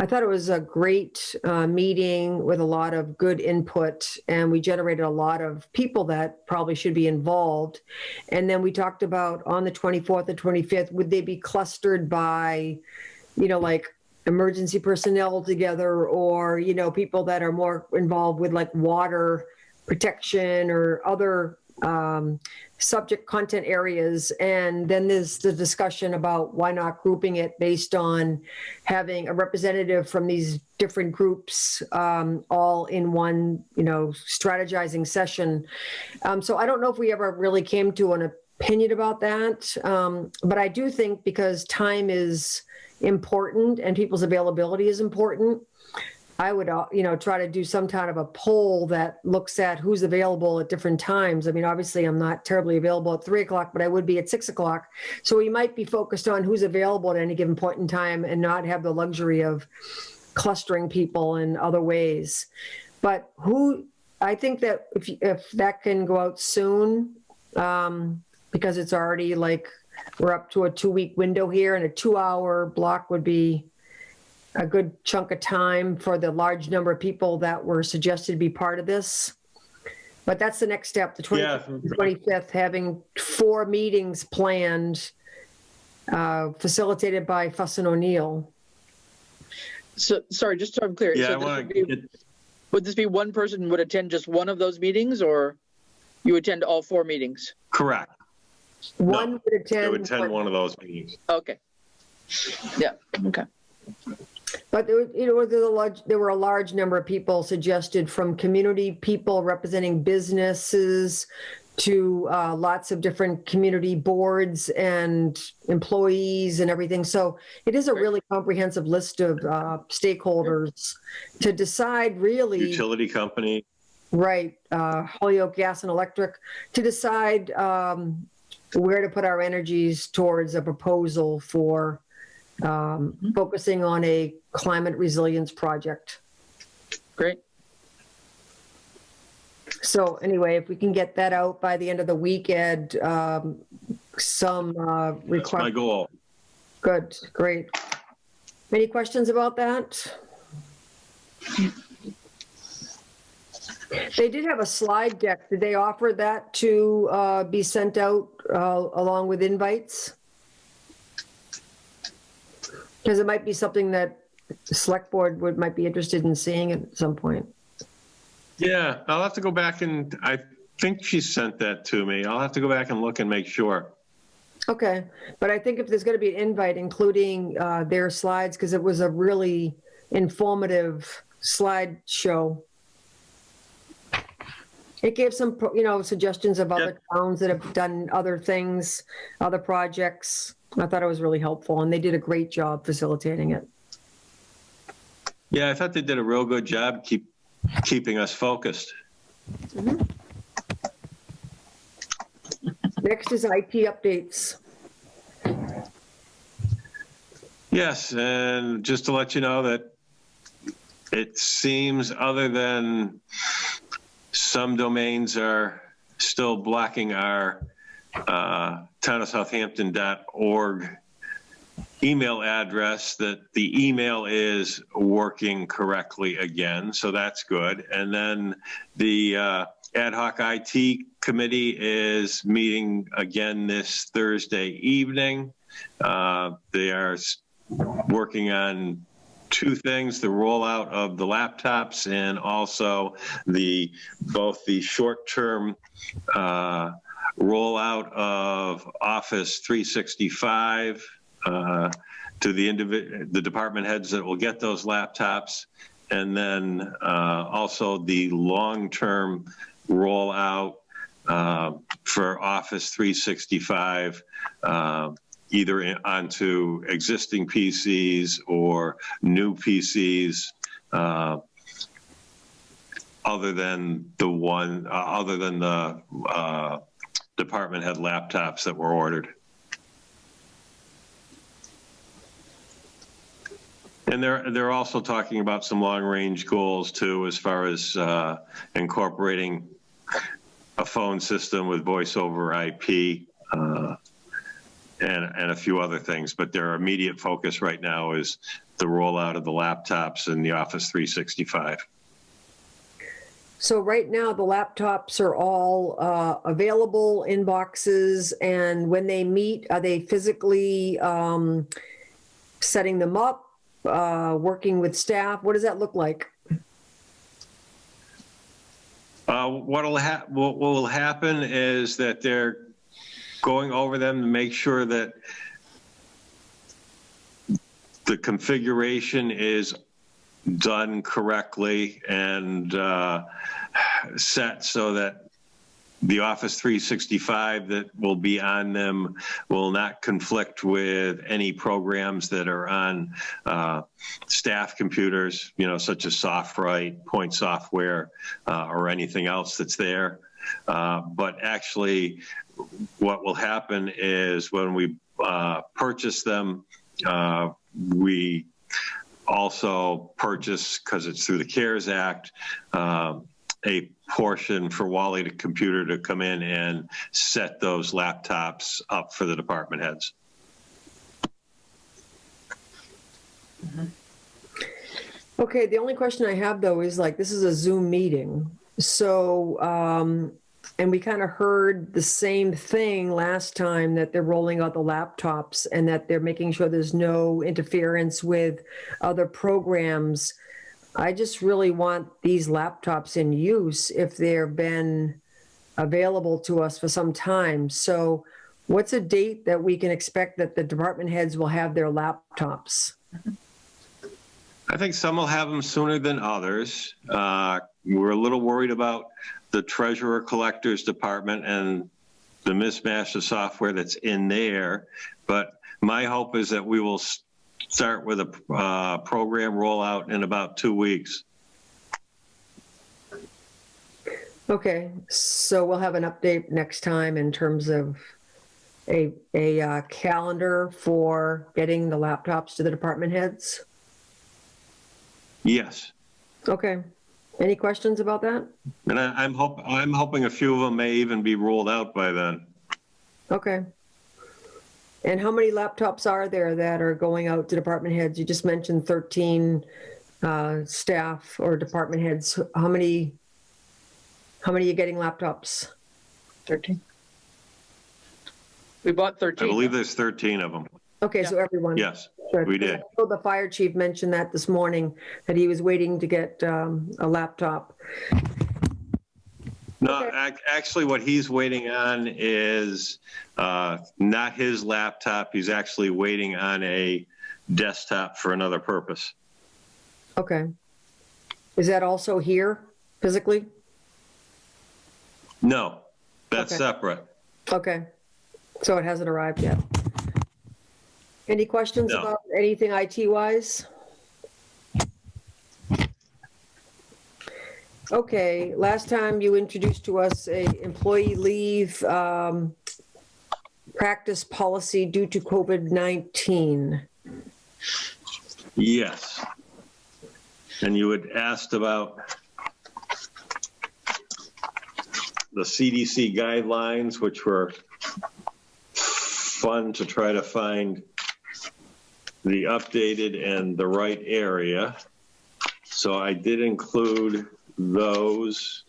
I thought it was a great meeting with a lot of good input, and we generated a lot of people that probably should be involved. And then we talked about on the 24th and 25th, would they be clustered by, like emergency personnel together, or, people that are more involved with like water protection or other subject content areas. And then there's the discussion about why not grouping it based on having a representative from these different groups all in one, strategizing session. So I don't know if we ever really came to an opinion about that. But I do think because time is important and people's availability is important, I would, try to do some kind of a poll that looks at who's available at different times. I mean, obviously, I'm not terribly available at 3 o'clock, but I would be at 6 o'clock. So we might be focused on who's available at any given point in time and not have the luxury of clustering people in other ways. But I think that if that can go out soon, because it's already like we're up to a 2-week window here, and a 2-hour block would be a good chunk of time for the large number of people that were suggested to be part of this. But that's the next step, the 25th, having 4 meetings planned, facilitated by Fuss and O'Neill. So, sorry, just so I'm clear. Yeah, so would this be one person would attend just one of those meetings, or you attend all 4 meetings? Correct. One would attend. They would attend one of those meetings. Okay. Yeah, okay. But there were a large number of people suggested, from community people representing businesses to lots of different community boards and employees and everything. So it is a really comprehensive list of stakeholders to decide really. Utility company. Right, Holyoke Gas and Electric, to decide where to put our energies towards a proposal for focusing on a climate resilience project. Great. So anyway, if we can get that out by the end of the week, Ed, some That's my goal. Good, great. Any questions about that? They did have a slide deck. Did they offer that to be sent out along with invites? Because it might be something that the select board might be interested in seeing at some point. Yeah, I'll have to go back and I think she sent that to me. I'll have to go back and look and make sure. Okay, but I think if there's going to be an invite, including their slides, because it was a really informative slideshow. It gave some, suggestions of other towns that have done other things, other projects. I thought it was really helpful, and they did a great job facilitating it. Yeah, I thought they did a real good job keeping us focused. Mm-hmm. Next is IT updates. Yes, and just to let you know that it seems, other than some domains are still blocking our townofsouthampton.org email address, that the email is working correctly again, so that's good. And then the ad hoc IT committee is meeting again this Thursday evening. They are working on two things: the rollout of the laptops and also both the short-term rollout of Office 365 to the department heads that will get those laptops, and then also the long-term rollout for Office 365, either onto existing PCs or new PCs, other than the department head laptops that were ordered. And they're also talking about some long-range goals too, as far as incorporating a phone system with voice over IP and a few other things. But their immediate focus right now is the rollout of the laptops and the Office 365. So right now the laptops are all available in boxes, and when they meet, are they physically setting them up? Working with staff? What does that look like? What will happen is that they're going over them to make sure that the configuration is done correctly and set so that the Office 365 that will be on them will not conflict with any programs that are on staff computers, such as SoftWrite, Point Software, or anything else that's there. But actually, what will happen is when we purchase them, we also purchase, because it's through the CARES Act, a portion for Wally to Computer to come in and set those laptops up for the department heads. Mm-hmm. Okay, the only question I have though is, this is a Zoom meeting. So, and we kind of heard the same thing last time, that they're rolling out the laptops and that they're making sure there's no interference with other programs. I just really want these laptops in use if they've been available to us for some time. So what's a date that we can expect that the department heads will have their laptops? I think some will have them sooner than others. We're a little worried about the treasurer collectors department and the mismatch of software that's in there. But my hope is that we will start with a program rollout in about 2 weeks. Okay, so we'll have an update next time in terms of a calendar for getting the laptops to the department heads? Yes. Okay. Any questions about that? And I'm hoping a few of them may even be rolled out by then. Okay. And how many laptops are there that are going out to department heads? You just mentioned 13 staff or department heads. How many How many are you getting laptops? 13. We bought I 13. believe there's 13 of them. Okay, so everyone. Yes, Good. we did. So the fire chief mentioned that this morning, that he was waiting to get a laptop. No, Okay. actually, what he's waiting on is not his laptop. He's actually waiting on a desktop for another purpose. Okay. Is that also here physically? No, that's Okay. separate. Okay. So it hasn't arrived yet. Any questions No. about anything IT-wise? Okay, last time you introduced to us a employee leave practice policy due to COVID-19. Yes. And you had asked about the CDC guidelines, which were fun to try to find the updated and the right area. So I did include those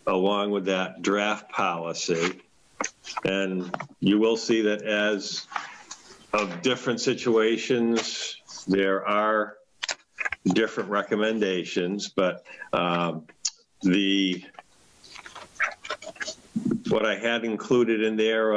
along with that draft policy. And you will see that as of different situations, there are different recommendations, but what I had included in there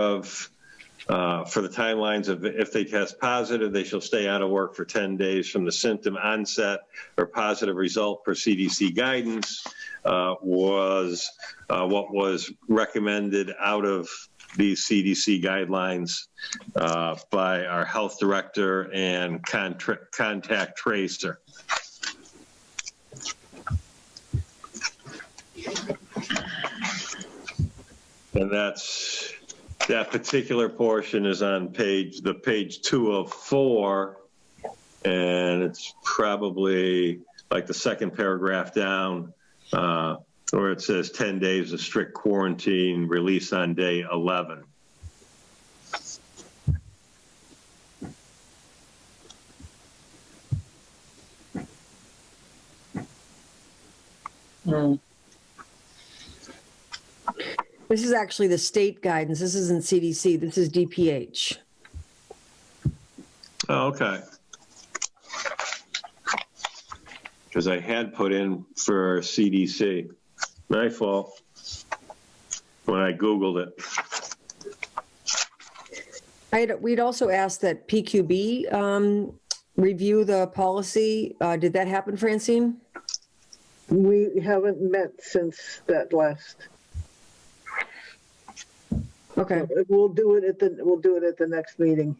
for the timelines of if they test positive, they shall stay out of work for 10 days from the symptom onset or positive result per CDC guidance was what was recommended out of these CDC guidelines by our health director and contact tracer. And that particular portion is on page 2 of 4, and it's probably like the second paragraph down, where it says 10 days of strict quarantine, release on day 11. This is actually the state guidance. This isn't CDC. This is DPH. Oh, okay. Because I had put in for CDC. My fault. When I Googled it. We'd also asked that PQB review the policy. Did that happen, Francine? We haven't met since that last. Okay. We'll do it at the next meeting.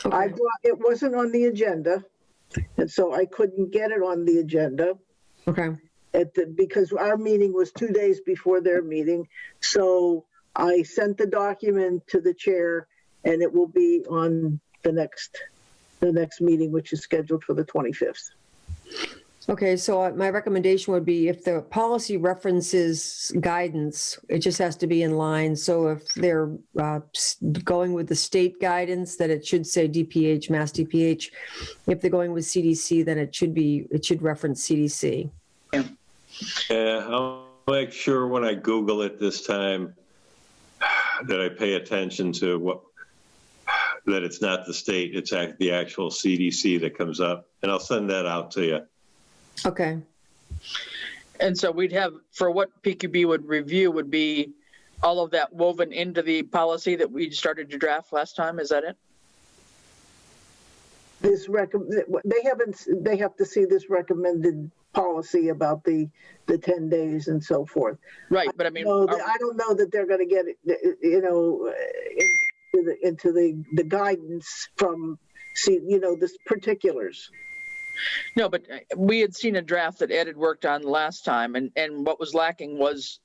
Okay. It wasn't on the agenda, and so I couldn't get it on the agenda Okay. because our meeting was 2 days before their meeting. So I sent the document to the chair, and it will be on the next meeting, which is scheduled for the 25th. Okay, so my recommendation would be if the policy references guidance, it just has to be in line. So if they're going with the state guidance, that it should say DPH, Mass DPH. If they're going with CDC, then it should reference CDC. Yeah, I'll make sure when I Google it this time that I pay attention to that it's not the state, it's the actual CDC that comes up, and I'll send that out to you. Okay. And so we'd have, for what PQB would review would be all of that woven into the policy that we started to draft last time. Is that it? They have to see this recommended policy about the 10 days and so forth. Right, but I mean, I don't know that they're going to get it, into the guidance from, the particulars. no, but we had seen a draft that Ed had worked on last time, and what was lacking was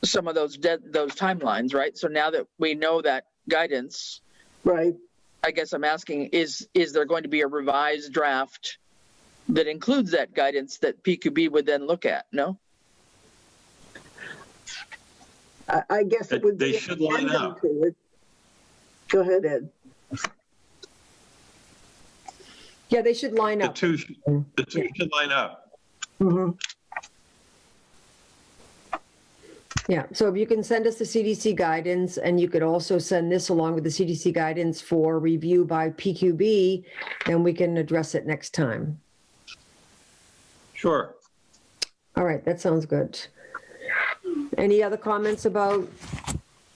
some of those timelines, right? So now that we know that guidance, right? I guess I'm asking, is there going to be a revised draft that includes that guidance that PQB would then look at? No? I guess it would be. They should line up. Go ahead, Ed. Yeah, they should line up. The two should line up. Mhm. Yeah, so if you can send us the CDC guidance, and you could also send this along with the CDC guidance for review by PQB, then we can address it next time. Sure. All right, that sounds good. Any other comments about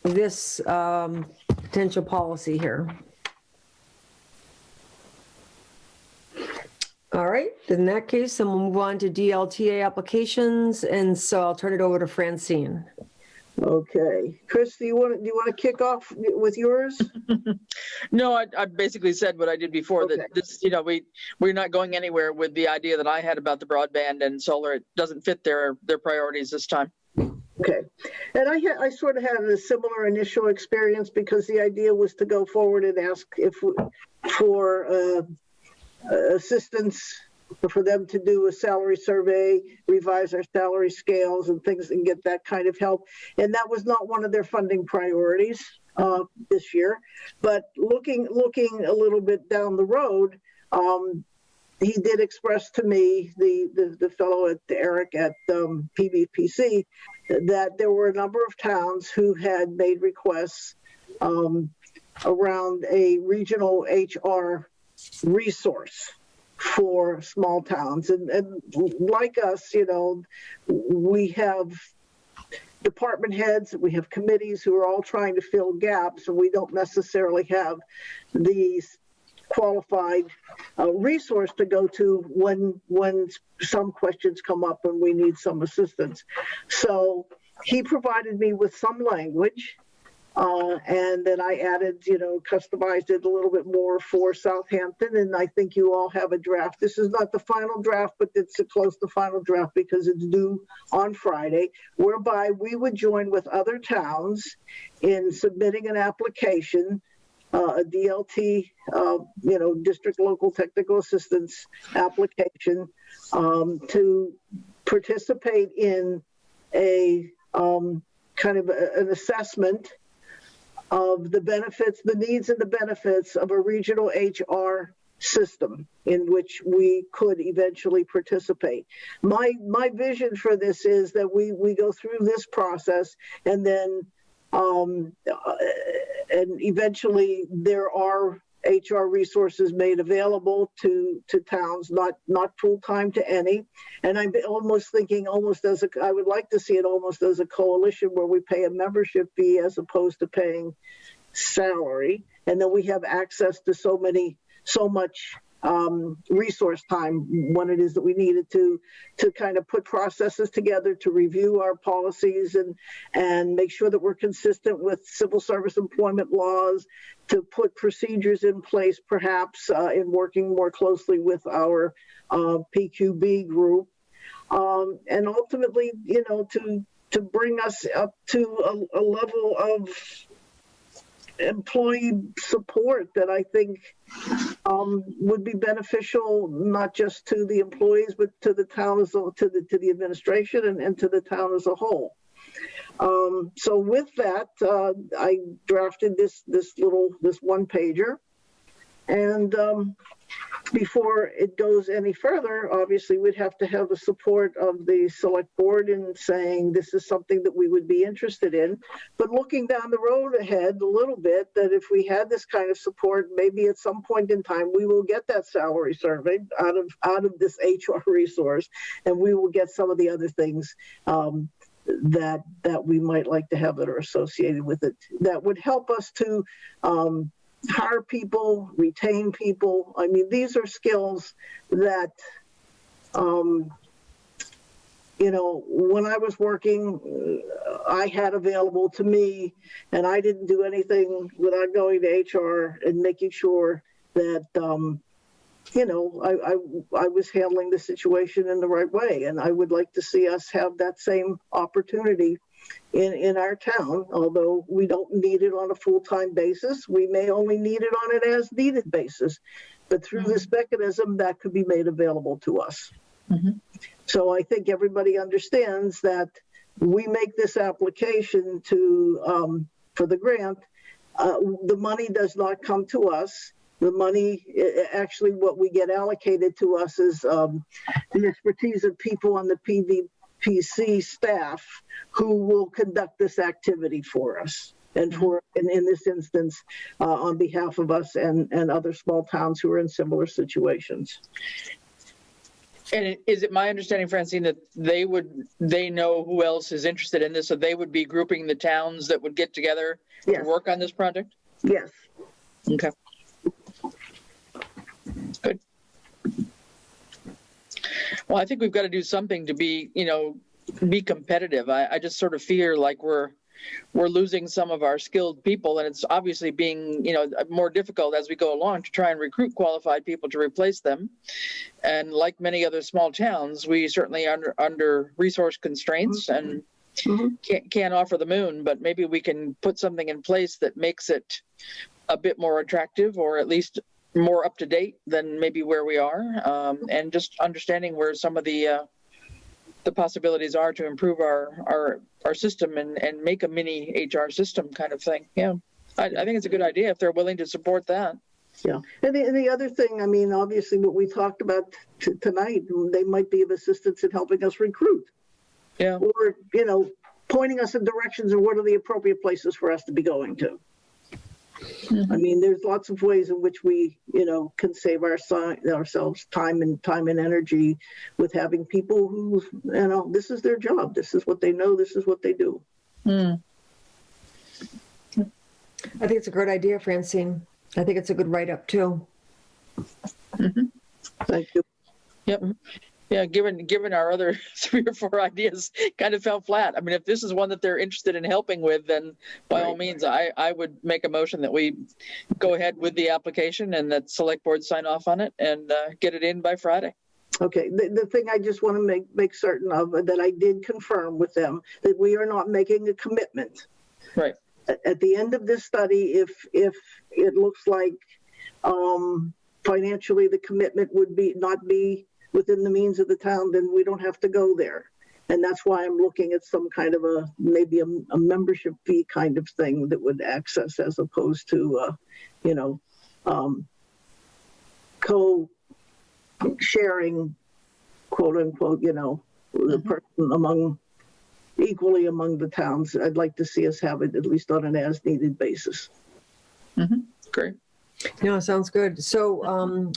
this potential policy here? All right, in that case, then we'll move on to DLTA applications, and so I'll turn it over to Francine. Okay, Chris, do you want to kick off with yours? No, I basically said what I did before, Okay. that this, we're not going anywhere with the idea that I had about the broadband and solar. It doesn't fit their priorities this time. Okay, and I sort of had a similar initial experience, because the idea was to go forward and ask for assistance for them to do a salary survey, revise our salary scales and things, and get that kind of help. And that was not one of their funding priorities this year. But looking a little bit down the road, he did express to me, the fellow Eric at PBPC, that there were a number of towns who had made requests around a regional HR resource for small towns. And like us, we have department heads, we have committees who are all trying to fill gaps, and we don't necessarily have these qualified resource to go to when some questions come up and we need some assistance. So he provided me with some language, and then I added, customized it a little bit more for Southampton, and I think you all have a draft. This is not the final draft, but it's close to final draft because it's due on Friday, whereby we would join with other towns in submitting an application, a DLT, District Local Technical Assistance application, to participate in a kind of an assessment of the benefits, the needs and the benefits of a regional HR system in which we could eventually participate. My vision for this is that we go through this process, and then and eventually there are HR resources made available to towns, not full-time to any. And I'm almost thinking I would like to see it almost as a coalition where we pay a membership fee as opposed to paying salary. And then we have access to so much resource time when it is that we needed to kind of put processes together to review our policies and make sure that we're consistent with civil service employment laws, to put procedures in place, perhaps in working more closely with our PQB group, and ultimately, to bring us up to a level of employee support that I think would be beneficial, not just to the employees, but to the town to the administration and to the town as a whole. So with that, I drafted this one pager, and before it goes any further, obviously we'd have to have the support of the select board in saying this is something that we would be interested in. But looking down the road ahead a little bit, that if we had this kind of support, maybe at some point in time we will get that salary survey out of this HR resource, and we will get some of the other things that we might like to have that are associated with it, that would help us to hire people, retain people. I mean, these are skills that, when I was working, I had available to me, and I didn't do anything without going to HR and making sure that, I was handling the situation in the right way. And I would like to see us have that same opportunity in our town, although we don't need it on a full-time basis. We may only need it on an as-needed basis, but through this mechanism, that could be made available to us. Mm-hmm. So I think everybody understands that we make this application for the grant. The money does not come to us. the money, actually what we get allocated to us is the expertise of people on the PVPC staff who will conduct this activity for us. And in this instance, on behalf of us and other small towns who are in similar situations. And is it my understanding, Francine, that they know who else is interested in this, so they would be grouping the towns that would get together to work on this project? Yes. Okay. Good. Well, I think we've got to do something to be competitive. I just sort of fear like we're losing some of our skilled people, and it's obviously being, more difficult as we go along to try and recruit qualified people to replace them. And like many other small towns, we certainly are under resource constraints and can't offer the moon, but maybe we can put something in place that makes it a bit more attractive, or at least more up to date than maybe where we are, and just understanding where some of the possibilities are to improve our system and make a mini HR system kind of thing. Yeah, I think it's a good idea if they're willing to support that. Yeah, and the other thing, I mean, obviously what we talked about tonight, they might be of assistance in helping us recruit. Yeah. Or, pointing us in directions of what are the appropriate places for us to be going to. I mean, there's lots of ways in which we, can save ourselves time and energy with having people who, this is their job. This is what they know. This is what they do. I think it's a great idea, Francine. I think it's a good write-up too. Thank you. Yep. Yeah, given our other 3 or 4 ideas kind of fell flat. I mean, if this is one that they're interested in helping with, then by all means, I would make a motion that we go ahead with the application and that select board sign off on it and get it in by Friday. Okay. The thing I just want to make certain of, that I did confirm with them, that we are not making a commitment. Right. At the end of this study, if it looks like financially the commitment would not be within the means of the town, then we don't have to go there. And that's why I'm looking at some kind of maybe a membership fee kind of thing that would access, as opposed to, co-sharing, quote unquote, the person equally among the towns. I'd like to see us have it at least on an as needed basis. Great. Yeah, sounds good. So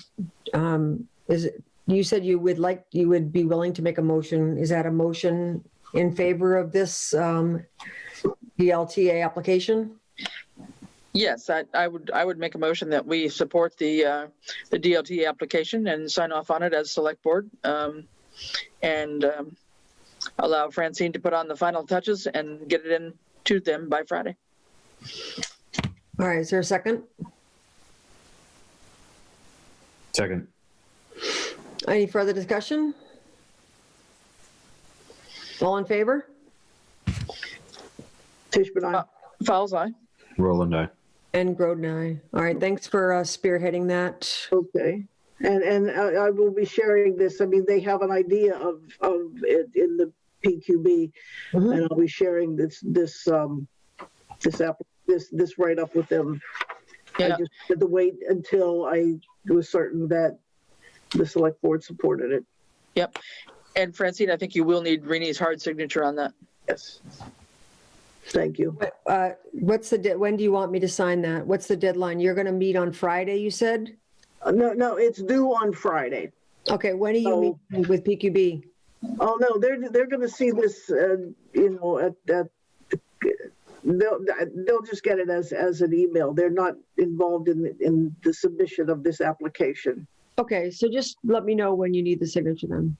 you said you would be willing to make a motion. Is that a motion in favor of this DLTA application? Yes, I would make a motion that we support the DLTA application and sign off on it as select board, and allow Francine to put on the final touches and get it in to them by Friday. All right, is there a second? Second. Any further discussion? All in favor? Tishman, aye. Fowles, aye. Roland, aye. And Groden, aye. All right, thanks for spearheading that. Okay. And I will be sharing this. I mean, they have an idea of it in the PQB, and I'll be sharing this write up with them. Yeah. I just had to wait until I was certain that the select board supported it. Yep. And Francine, I think you will need Reni's hard signature on that. Yes. Thank you. When do you want me to sign that? What's the deadline? You're going to meet on Friday, you said? No, it's due on Friday. Okay, when are you meeting with PQB? Oh no, they're going to see this. They'll just get it as an email. They're not involved in the submission of this application. Okay, so just let me know when you need the signature then.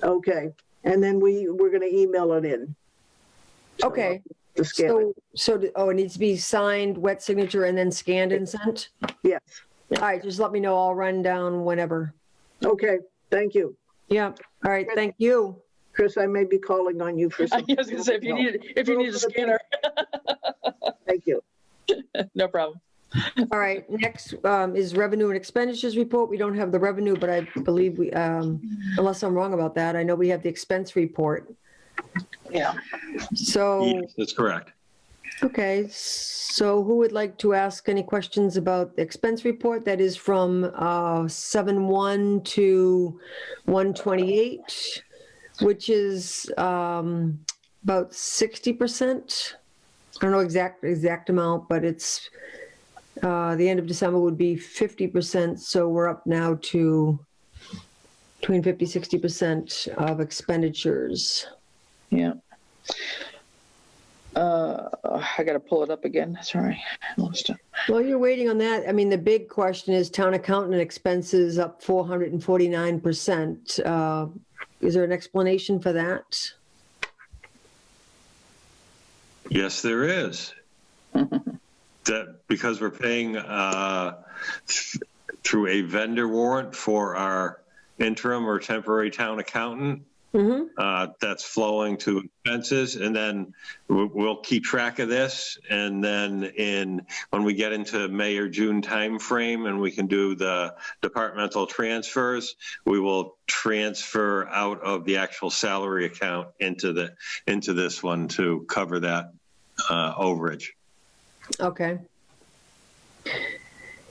Okay, and then we're going to email it in. Okay. To scan it. It needs to be signed, wet signature, and then scanned and sent? Yes. All right, just let me know. I'll run down whenever. Okay, thank you. Yeah, all right, thank you. Chris, I may be calling on you for something. I was going to say, if you need a scanner. Thank you. No problem. All right, next is revenue and expenditures report. We don't have the revenue, but I believe we, unless I'm wrong about that, I know we have the expense report. Yeah. So Yes, that's correct. Okay, so who would like to ask any questions about the expense report? That is from 7/1 to 1/28, which is about 60%. I don't know exact amount, but it's the end of December would be 50%. So we're up now to between 50, 60% of expenditures. Yeah. I got to pull it up again. Sorry, I lost it. While you're waiting on that, I mean, the big question is town accountant expenses up 449%. Is there an explanation for that? Yes, there is. That because we're paying through a vendor warrant for our interim or temporary town accountant. That's flowing to expenses, and then we'll keep track of this. And then when we get into May or June timeframe, and we can do the departmental transfers, we will transfer out of the actual salary account into this one to cover that overage. Okay.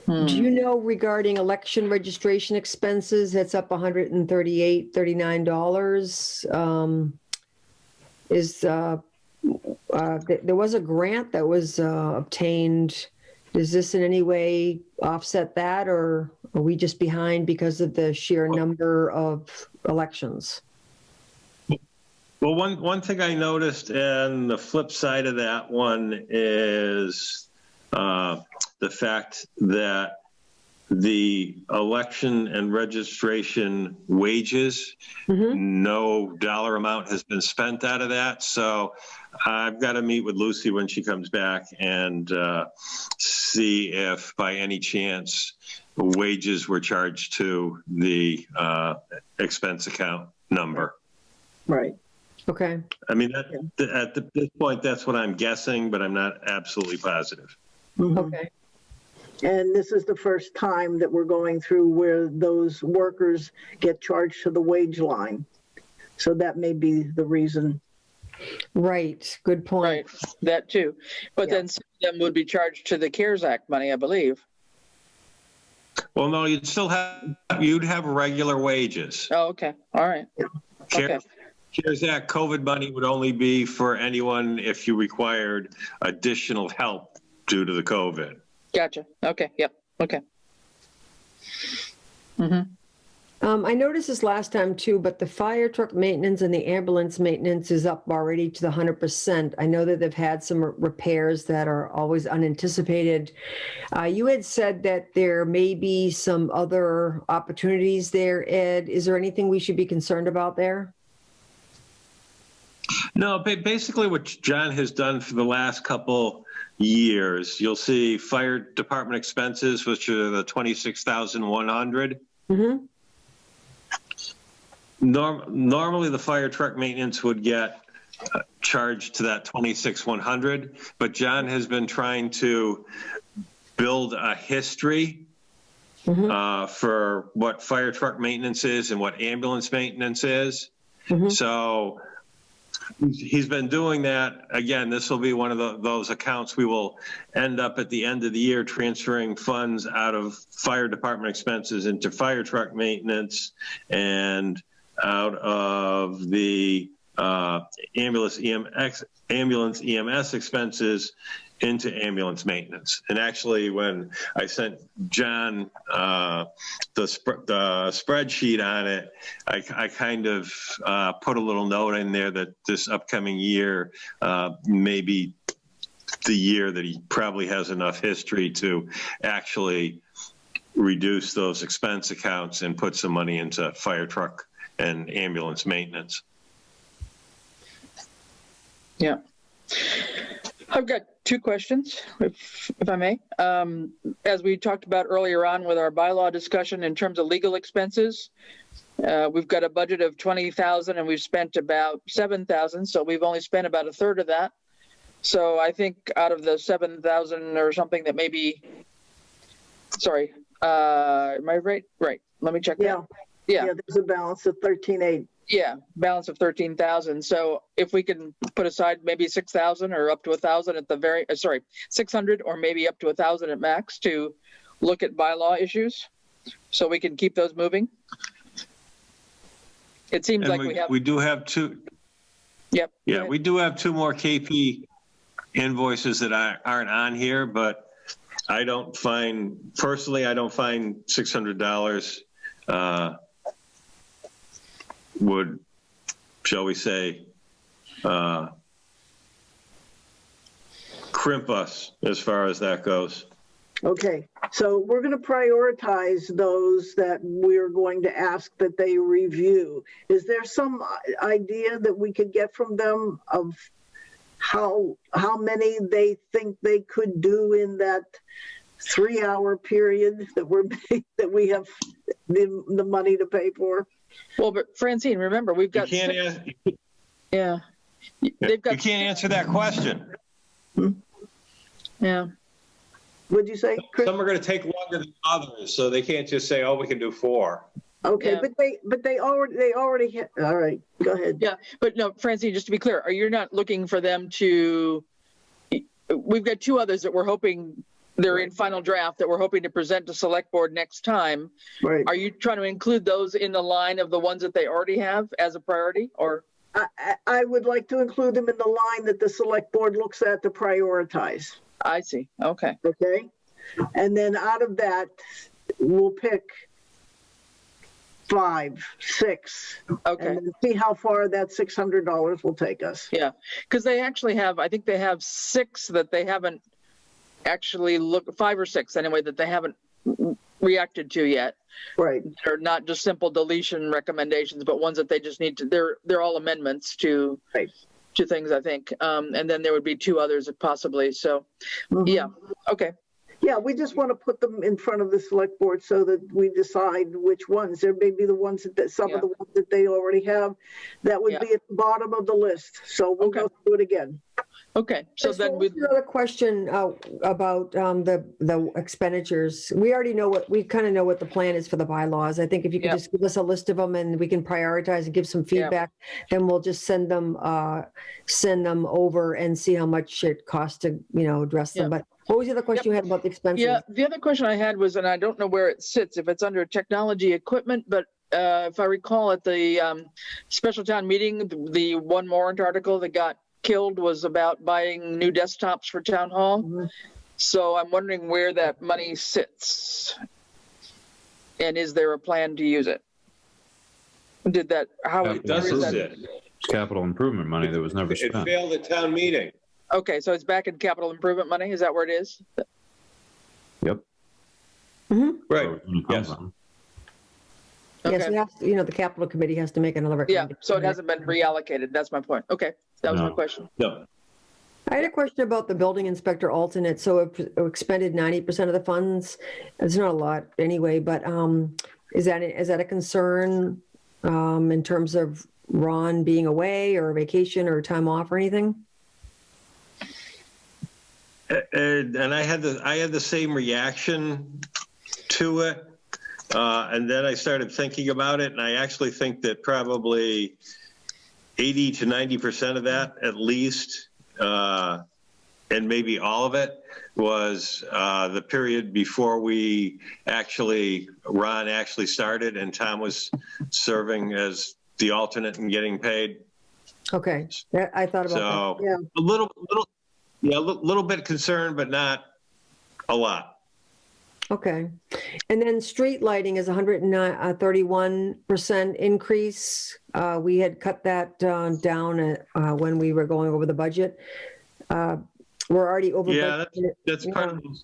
Do you know regarding election registration expenses, that's up $138.39. There was a grant that was obtained. Does this in any way offset that, or are we just behind because of the sheer number of elections? Well, one thing I noticed, and the flip side of that one is the fact that the election and registration wages, no dollar amount has been spent out of that. So I've got to meet with Lucy when she comes back and see if by any chance wages were charged to the expense account number. Right. Okay. I mean, at this point, that's what I'm guessing, but I'm not absolutely positive. Okay. And this is the first time that we're going through where those workers get charged to the wage line. So that may be the reason. Right. Good point. Right. That too. But then some of them would be charged to the CARES Act money, I believe. Well, no, you'd have regular wages. Oh, okay. All right. CARES Act COVID money would only be for anyone if you required additional help due to the COVID. Gotcha. Okay. Yep. Okay. I noticed this last time too, but the fire truck maintenance and the ambulance maintenance is up already to the 100%. I know that they've had some repairs that are always unanticipated. You had said that there may be some other opportunities there, Ed. Is there anything we should be concerned about there? No, basically what John has done for the last couple years, you'll see fire department expenses, which are the $26,100. Normally the fire truck maintenance would get charged to that $26,100, but John has been trying to build a history for what fire truck maintenance is and what ambulance maintenance is. So he's been doing that. Again, this will be one of those accounts we will end up at the end of the year transferring funds out of fire department expenses into fire truck maintenance and out of the ambulance EMS expenses into ambulance maintenance. And actually, when I sent John the spreadsheet on it, I kind of put a little note in there that this upcoming year may be the year that he probably has enough history to actually reduce those expense accounts and put some money into fire truck and ambulance maintenance. Yeah. I've got two questions, if I may. As we talked about earlier on with our bylaw discussion in terms of legal expenses, we've got a budget of $20,000 and we've spent about $7,000. So we've only spent about a third of that. So I think out of the $7,000 or something that maybe, sorry, am I right? Right. Let me check that. Yeah, there's a balance of 13,800. Yeah, balance of 13,000. So if we can put aside maybe 6,000 or up to 1,000 at the very, 600 or maybe up to 1,000 at max to look at bylaw issues, so we can keep those moving. It seems And like we do have two. Yep. Yeah, we do have two more KP invoices that aren't on here, but I don't find $600 would, shall we say, crimp us as far as that goes. Okay, so we're going to prioritize those that we're going to ask that they review. Is there some idea that we could get from them of how many they think they could do in that 3-hour period that we have the money to pay for? Well, but Francine, remember, we've got. They've got. You can't answer that question. Yeah. What'd you say, Chris? Some are going to take longer than others, so they can't just say, "Oh, we can do 4." Okay, Yeah. but they already hit. All right, go ahead. Yeah, but no, Francine, just to be clear, you're not looking for them to, we've got 2 others that we're hoping, they're in final draft, that we're hoping to present to select board next time. Right. Are you trying to include those in the line of the ones that they already have as a priority, or? I would like to include them in the line that the select board looks at to prioritize. I see, okay. Okay, and then out of that, we'll pick 5, 6, Okay. and then see how far that $600 will take us. Yeah, because they actually have, I think they have 6 that they haven't actually 5 or 6 anyway, that they haven't reacted to yet. Right. They're not just simple deletion recommendations, but ones that they just need to, they're all amendments to, Right. to things, I think. And then there would be 2 others possibly. So, yeah, okay. Yeah, we just want to put them in front of the select board so that we decide which ones. There may be the ones that some of the ones that they already have that would be at the bottom of the list. So we'll go through it again. Okay, so then we. Another question about the expenditures. We already know we kind of know what the plan is for the bylaws. I think if you could just give us a list of them and we can prioritize and give some feedback, then we'll just send them over and see how much it costs to address them. But what was the other question you had about the expenses? Yeah, the other question I had was, and I don't know where it sits, if it's under technology equipment, but if I recall at the special town meeting, the one warrant article that got killed was about buying new desktops for town hall. So I'm wondering where that money sits, and is there a plan to use it? How It doesn't sit. It's capital improvement money that was never It spent. failed at town meeting. Okay, so it's back in capital improvement money. Is that where it is? Yep. Right. Yes. Yes, Okay. we have to, the capital committee has to make another Yeah, recommendation. so it hasn't been reallocated. That's my point. Okay, that was my No. question. No. I had a question about the building inspector alternate. So it expended 90% of the funds. It's not a lot anyway, but is that a concern in terms of Ron being away or vacation or time off or anything? And I had the same reaction to it. And then I started thinking about it, and I actually think that probably 80 to 90% of that, at least, and maybe all of it, was the period before Ron actually started, and Tom was serving as the alternate and getting paid. Okay, I thought about So that. Yeah. a little bit concerned, but not a lot. Okay. And then street lighting is 131% increase. We had cut that down when we were going over the budget. We're already over. Yeah, that's part of those.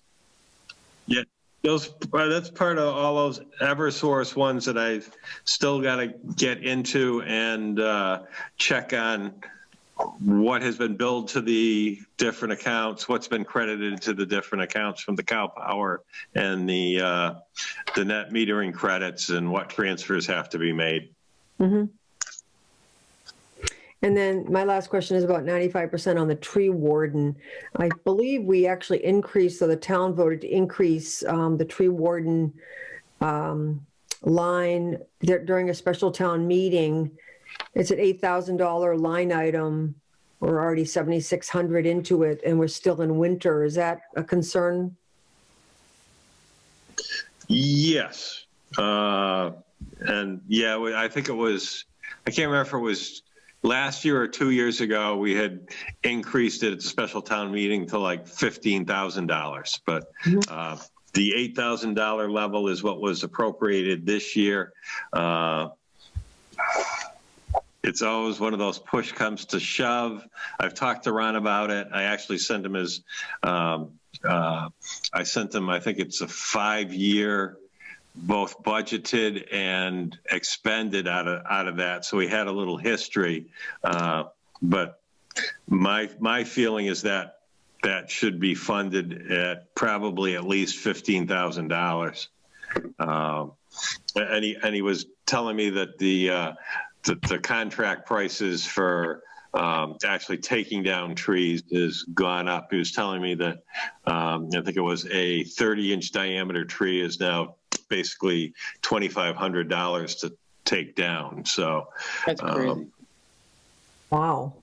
Yeah, that's part of all those Eversource ones that I've still got to get into and check on what has been billed to the different accounts, what's been credited to the different accounts from the Cow Power and the net metering credits, and what transfers have to be made. Mm-hmm. And then my last question is about 95% on the tree warden. I believe we actually increased, so the town voted to increase the tree warden line during a special town meeting. it's an $8,000 line item. We're already 7,600 into it and we're still in winter. Is that a concern? Yes. And yeah, I think it was, I can't remember if it was last year or 2 years ago, we had increased it at the special town meeting to like $15,000. But the $8,000 level is what was appropriated this year. It's always one of those push comes to shove. I've talked to Ron about it. I actually sent him his, I think it's a 5-year, both budgeted and expended out of that. So we had a little history. But my feeling is that that should be funded at probably at least $15,000. And he was telling me that the contract prices for actually taking down trees has gone up. He was telling me that I think it was a 30-inch diameter tree is now basically $2,500 to take down. So that's crazy. Wow,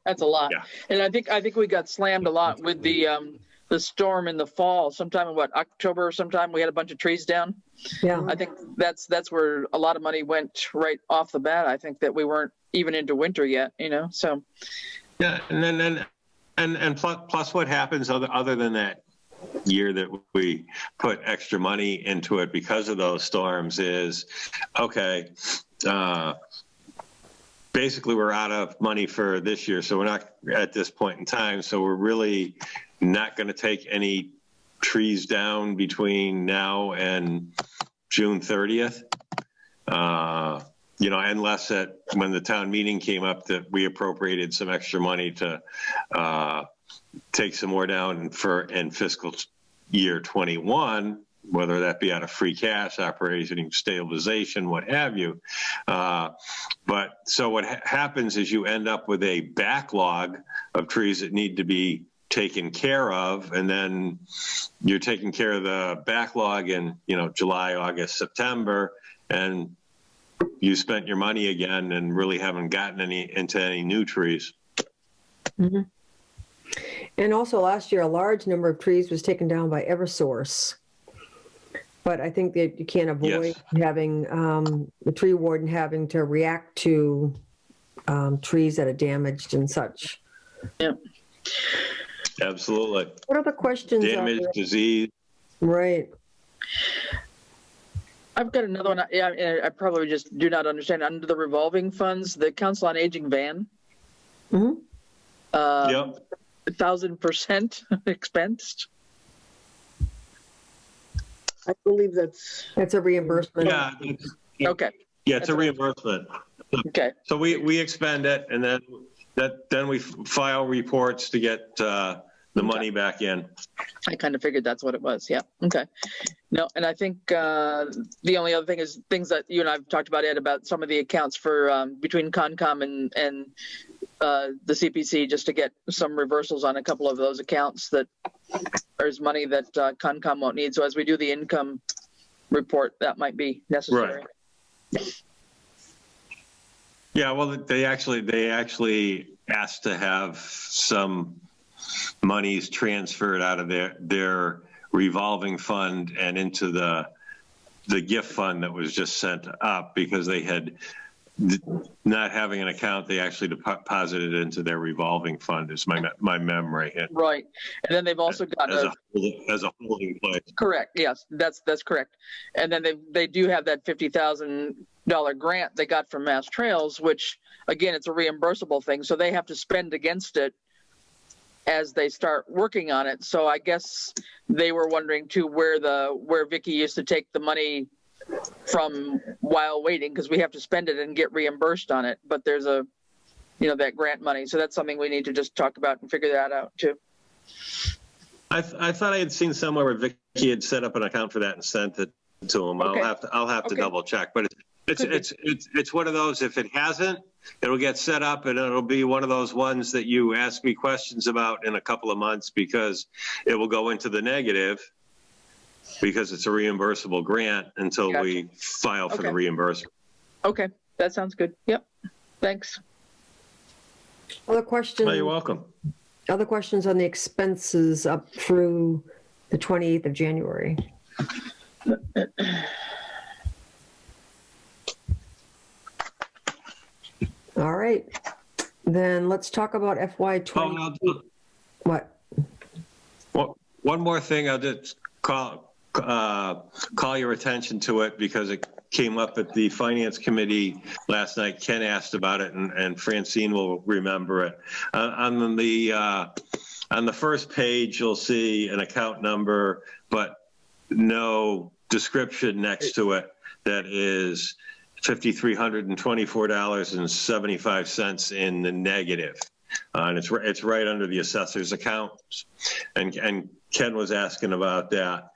that's a lot. Yeah. And I think we got slammed a lot with the storm in the fall. Sometime in October or sometime we had a bunch of trees down. yeah. I think that's where a lot of money went right off the bat. I think that we weren't even into winter yet, so. Yeah, and plus what happens other than that year that we put extra money into it because of those storms is, okay, basically we're out of money for this year, so we're not at this point in time, so we're really not going to take any trees down between now and June 30th. Unless when the town meeting came up that we appropriated some extra money to take some more down in fiscal year 21, whether that be out of free cash, operating stabilization, what have you. But so what happens is you end up with a backlog of trees that need to be taken care of, and then you're taking care of the backlog in July, August, September, and you spent your money again and really haven't gotten into any new trees. Mm-hmm. And also last year, a large number of trees was taken down by Eversource. But I think that you can't avoid having the tree warden having to react to trees that are damaged and such. Yeah. Absolutely. What other questions? Damage, disease. Right. I've got another one. I probably just do not understand. Under the revolving funds, the Council on Aging van. Mm-hmm. 1,000% expensed. I believe that's a reimbursement. Yeah. Okay. Yeah, it's a reimbursement. Okay. So we expend it, and then we file reports to get the money back in. I kind of figured that's what it was. Yeah. Okay. No, and I think the only other thing is things that you and I've talked about, Ed, about some of the accounts for between Concom and the CPC, just to get some reversals on a couple of those accounts that there's money that Concom won't need. So as we do the income report, that might be necessary. Right. Yeah, well, they actually asked to have some monies transferred out of their revolving fund and into the gift fund that was just sent up, because they had not having an account, they actually deposited it into their revolving fund, is my memory. Right. And then they've also got as a holding place. Correct. Yes, that's correct. And then they do have that $50,000 grant they got from Mass Trails, which again, it's a reimbursable thing. So they have to spend against it as they start working on it. So I guess they were wondering too where Vicky used to take the money from while waiting, because we have to spend it and get reimbursed on it. But there's that grant money. So that's something we need to just talk about and figure that out too. I thought I had seen somewhere where Vicky had set up an account for that and sent it to him. Okay. I'll have to double check, but it's one of those, if it hasn't, it'll get set up and it'll be one of those ones that you ask me questions about in a couple of months, because it will go into the negative because it's a reimbursable grant until we file for the reimbursement. Okay. that sounds good. Yep. Thanks. Other questions? Oh, you're welcome. Other questions on the expenses up through the 28th of January? All right, then let's talk about FY20. What? Well, one more thing, I'll just call your attention to it because it came up at the Finance Committee last night. Ken asked about it, and Francine will remember it. On the first page, you'll see an account number, but no description next to it. That is $5,324.75 in the negative. And it's right under the assessor's account. And Ken was asking about that.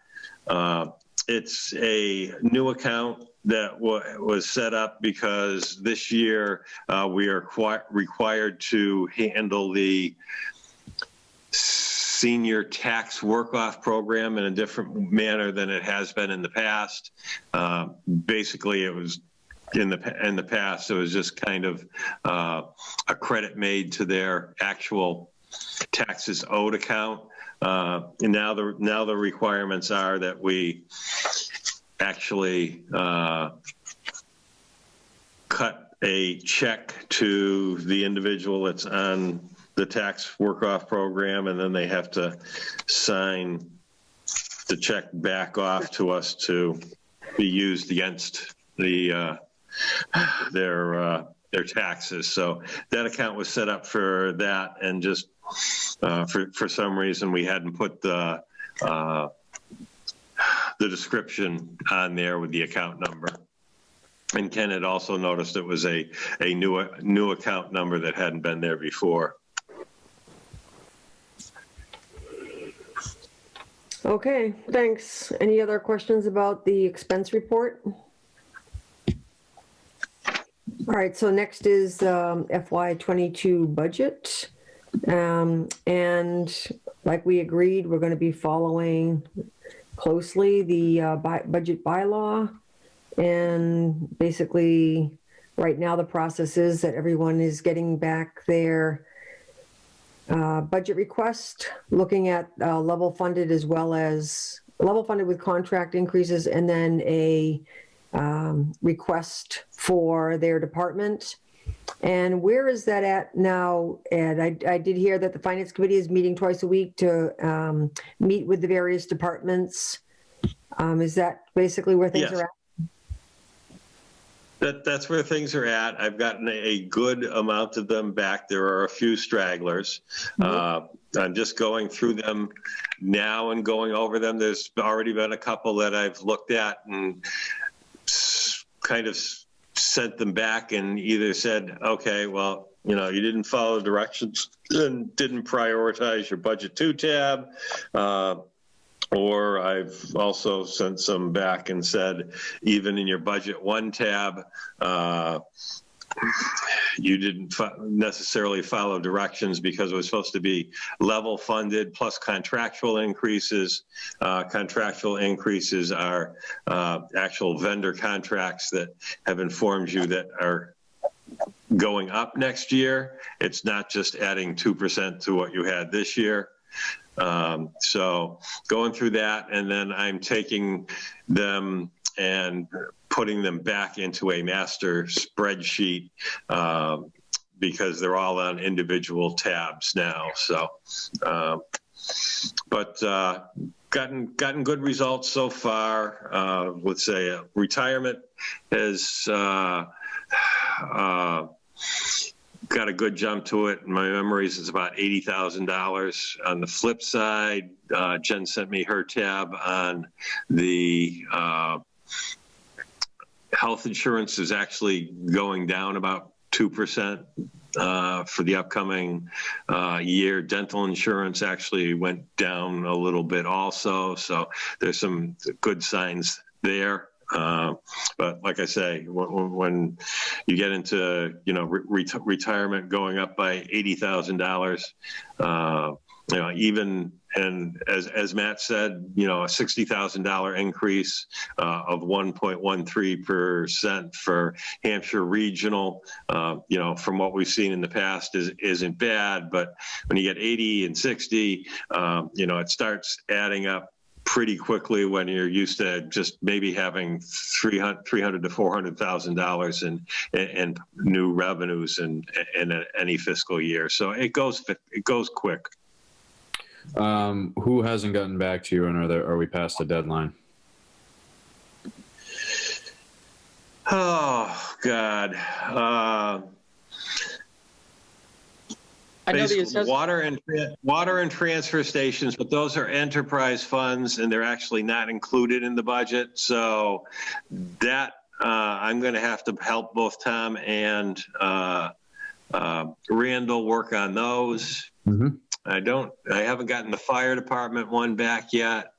It's a new account that was set up because this year we are required to handle the senior tax work-off program in a different manner than it has been in the past. Basically, it was in the past, it was just kind of a credit made to their actual taxes owed account. And now the requirements are that we actually cut a check to the individual that's on the tax work-off program, and then they have to sign the check back off to us to be used against their taxes. So that account was set up for that, and just for some reason we hadn't put the description on there with the account number. And Ken had also noticed it was a new account number that hadn't been there before. Okay, thanks. Any other questions about the expense report? All right, so next is FY22 budget. And like we agreed, we're going to be following closely the budget bylaw. And basically, right now, the process is that everyone is getting back their budget request, looking at level funded as well as level funded with contract increases, and then a request for their department. And where is that at now, Ed? I did hear that the Finance Committee is meeting twice a week to meet with the various departments. Is that basically where things are at? That's where things are at. I've gotten a good amount of them back. There are a few stragglers. I'm just going through them now and going over them. There's already been a couple that I've looked at and kind of sent them back and either said, okay, well, you didn't follow directions and didn't prioritize your budget 2 tab. Or I've also sent some back and said, even in your budget 1 tab, you didn't necessarily follow directions because it was supposed to be level funded plus contractual increases. Contractual increases are actual vendor contracts that have informed you that are going up next year. It's not just adding 2% to what you had this year. So going through that, and then I'm taking them and putting them back into a master spreadsheet because they're all on individual tabs now. So, but gotten good results so far. Let's say retirement has got a good jump to it. My memories is about $80,000. On the flip side, Jen sent me her tab on the health insurance is actually going down about 2% for the upcoming year. Dental insurance actually went down a little bit also. So there's some good signs there. But like I say, when you get into, retirement going up by $80,000, even and as Matt said, you know, a $60,000 increase of 1.13% for Hampshire Regional, you know, from what we've seen in the past isn't bad. But when you get 80 and 60, you know, it starts adding up pretty quickly when you're used to just maybe having $300 to $400,000 in new revenues in any fiscal year. So it goes quick. Who hasn't gotten back to you, and are we past the deadline? Oh God. I know the water and transfer stations, but those are enterprise funds and they're actually not included in the budget. So that I'm going to have to help both Tom and Randall work on those. Mm-hmm. I haven't gotten the fire department one back yet.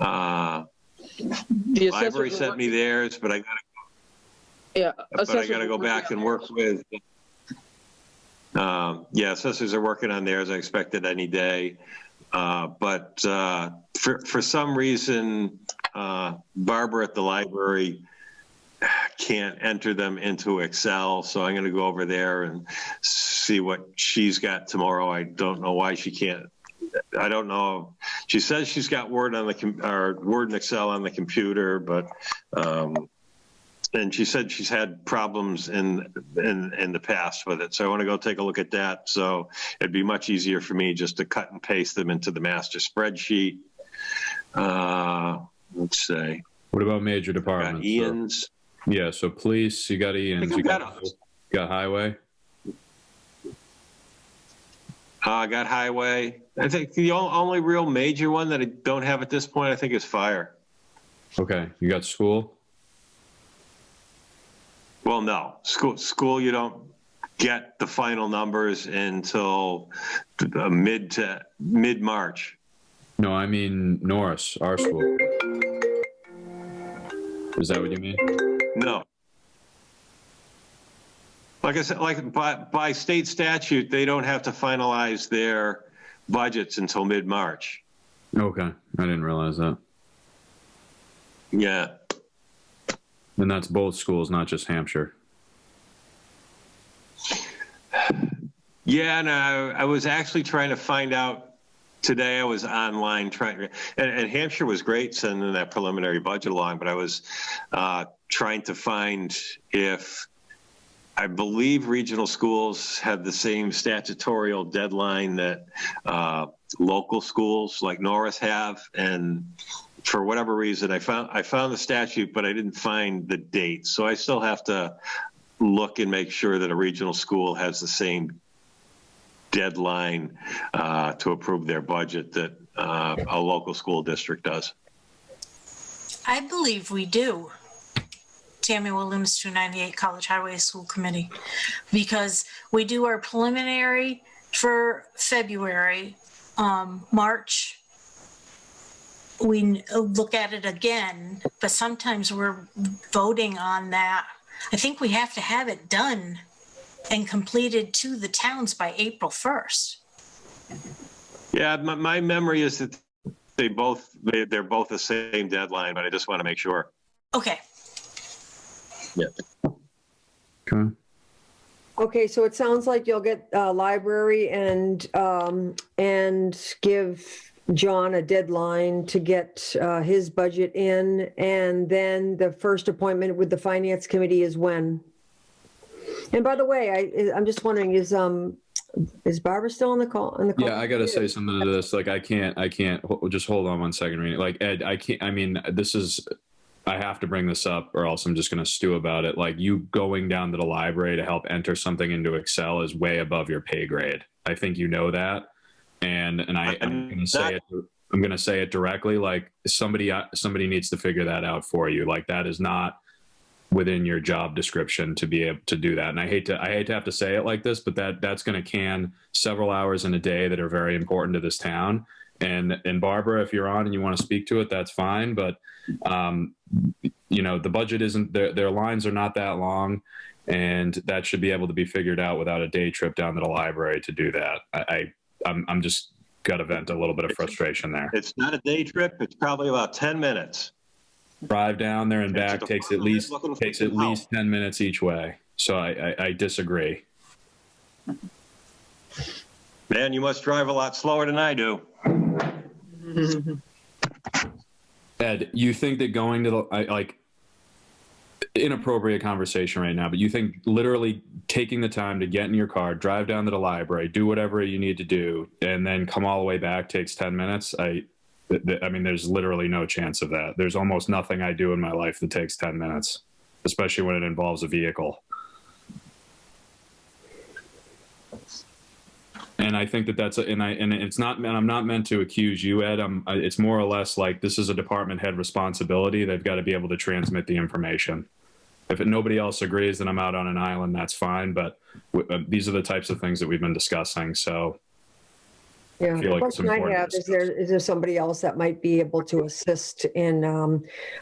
The library sent me theirs, but I gotta go back and work with. Assessors are working on theirs. I expect it any day. But for some reason, Barbara at the library can't enter them into Excel. So I'm going to go over there and see what she's got tomorrow. I don't know why she can't. I don't know. She says she's got Word on Word and Excel on the computer, but and she said she's had problems in the past with it. So I want to go take a look at that. So it'd be much easier for me just to cut and paste them into the master spreadsheet. Let's see. What about major departments? Got Ian's. Yeah, so police, you got Ian's. You got highway? I got highway. I think the only real major one that I don't have at this point, I think, is fire. Okay, you got school? Well, no. School, you don't get the final numbers until mid-March. No, I mean Norris, our school. Is that what you mean? No. Like I said, like by state statute, they don't have to finalize their budgets until mid-March. Okay, I didn't realize that. Yeah. And that's both schools, not just Hampshire. Yeah, and I was actually trying to find out today. I was online trying, and Hampshire was great sending that preliminary budget along, but I was trying to find if, I believe regional schools have the same statutorial deadline that local schools like Norris have, and for whatever reason, I found the statute, but I didn't find the date. So I still have to look and make sure that a regional school has the same deadline to approve their budget that a local school district does. I believe we do. Tammy Williams, 298 College Highway School Committee, because we do our preliminary for February, March. We look at it again, but sometimes we're voting on that. I think we have to have it done and completed to the towns by April 1st. Yeah, my memory is that they're both the same deadline, but I just want to make sure. Okay. Yeah. Okay. Okay, so it sounds like you'll get library and give John a deadline to get his budget in, and then the first appointment with the finance committee is when? And by the way, I'm just wondering, is Barbara still on the call? Yeah, I got to say something to this. Like, I can't, just hold on one second, Rena. Like, Ed, I can't, I mean, I have to bring this up or else I'm just going to stew about it. Like, you going down to the library to help enter something into Excel is way above your pay grade. I think you know that. And I'm going to say it. I'm going to say it directly. Like, somebody needs to figure that out for you. Like, that is not within your job description to be able to do that. And I hate to have to say it like this, but that's going to can several hours in a day that are very important to this town. And Barbara, if you're on and you want to speak to it, that's fine. But you know, the budget isn't, their lines are not that long, and that should be able to be figured out without a day trip down to the library to do that. I'm just got to vent a little bit of frustration there. It's not a day trip. It's probably about 10 minutes. Drive down there and back takes at least 10 minutes each way. So I disagree. Man, you must drive a lot slower than I do. Ed, you think that going to the, inappropriate conversation right now, but you think literally taking the time to get in your car, drive down to the library, do whatever you need to do, and then come all the way back takes 10 minutes? I mean, there's literally no chance of that. There's almost nothing I do in my life that takes 10 minutes, especially when it involves a vehicle. And I think that that's, and it's not, and I'm not meant to accuse you, Ed. It's more or less like this is a department head responsibility. They've got to be able to transmit the information. If nobody else agrees, then I'm out on an island. That's fine. But these are the types of things that we've been discussing. So yeah, I feel like the question I have is there somebody else that might be able to assist in,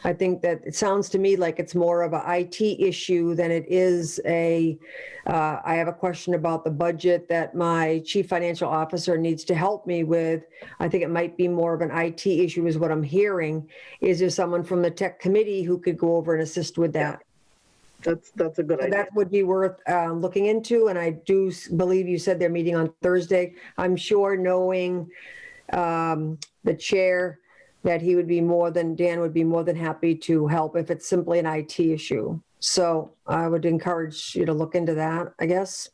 I think that it sounds to me like it's more of an IT issue than it is I have a question about the budget that my chief financial officer needs to help me with. I think it might be more of an IT issue is what I'm hearing. Is there someone from the tech committee who could go over and assist with that? That's a good idea. That would be worth looking into, and I do believe you said they're meeting on Thursday. I'm sure, knowing the chair, that Dan would be more than happy to help if it's simply an IT issue. So I would encourage you to look into that, I guess.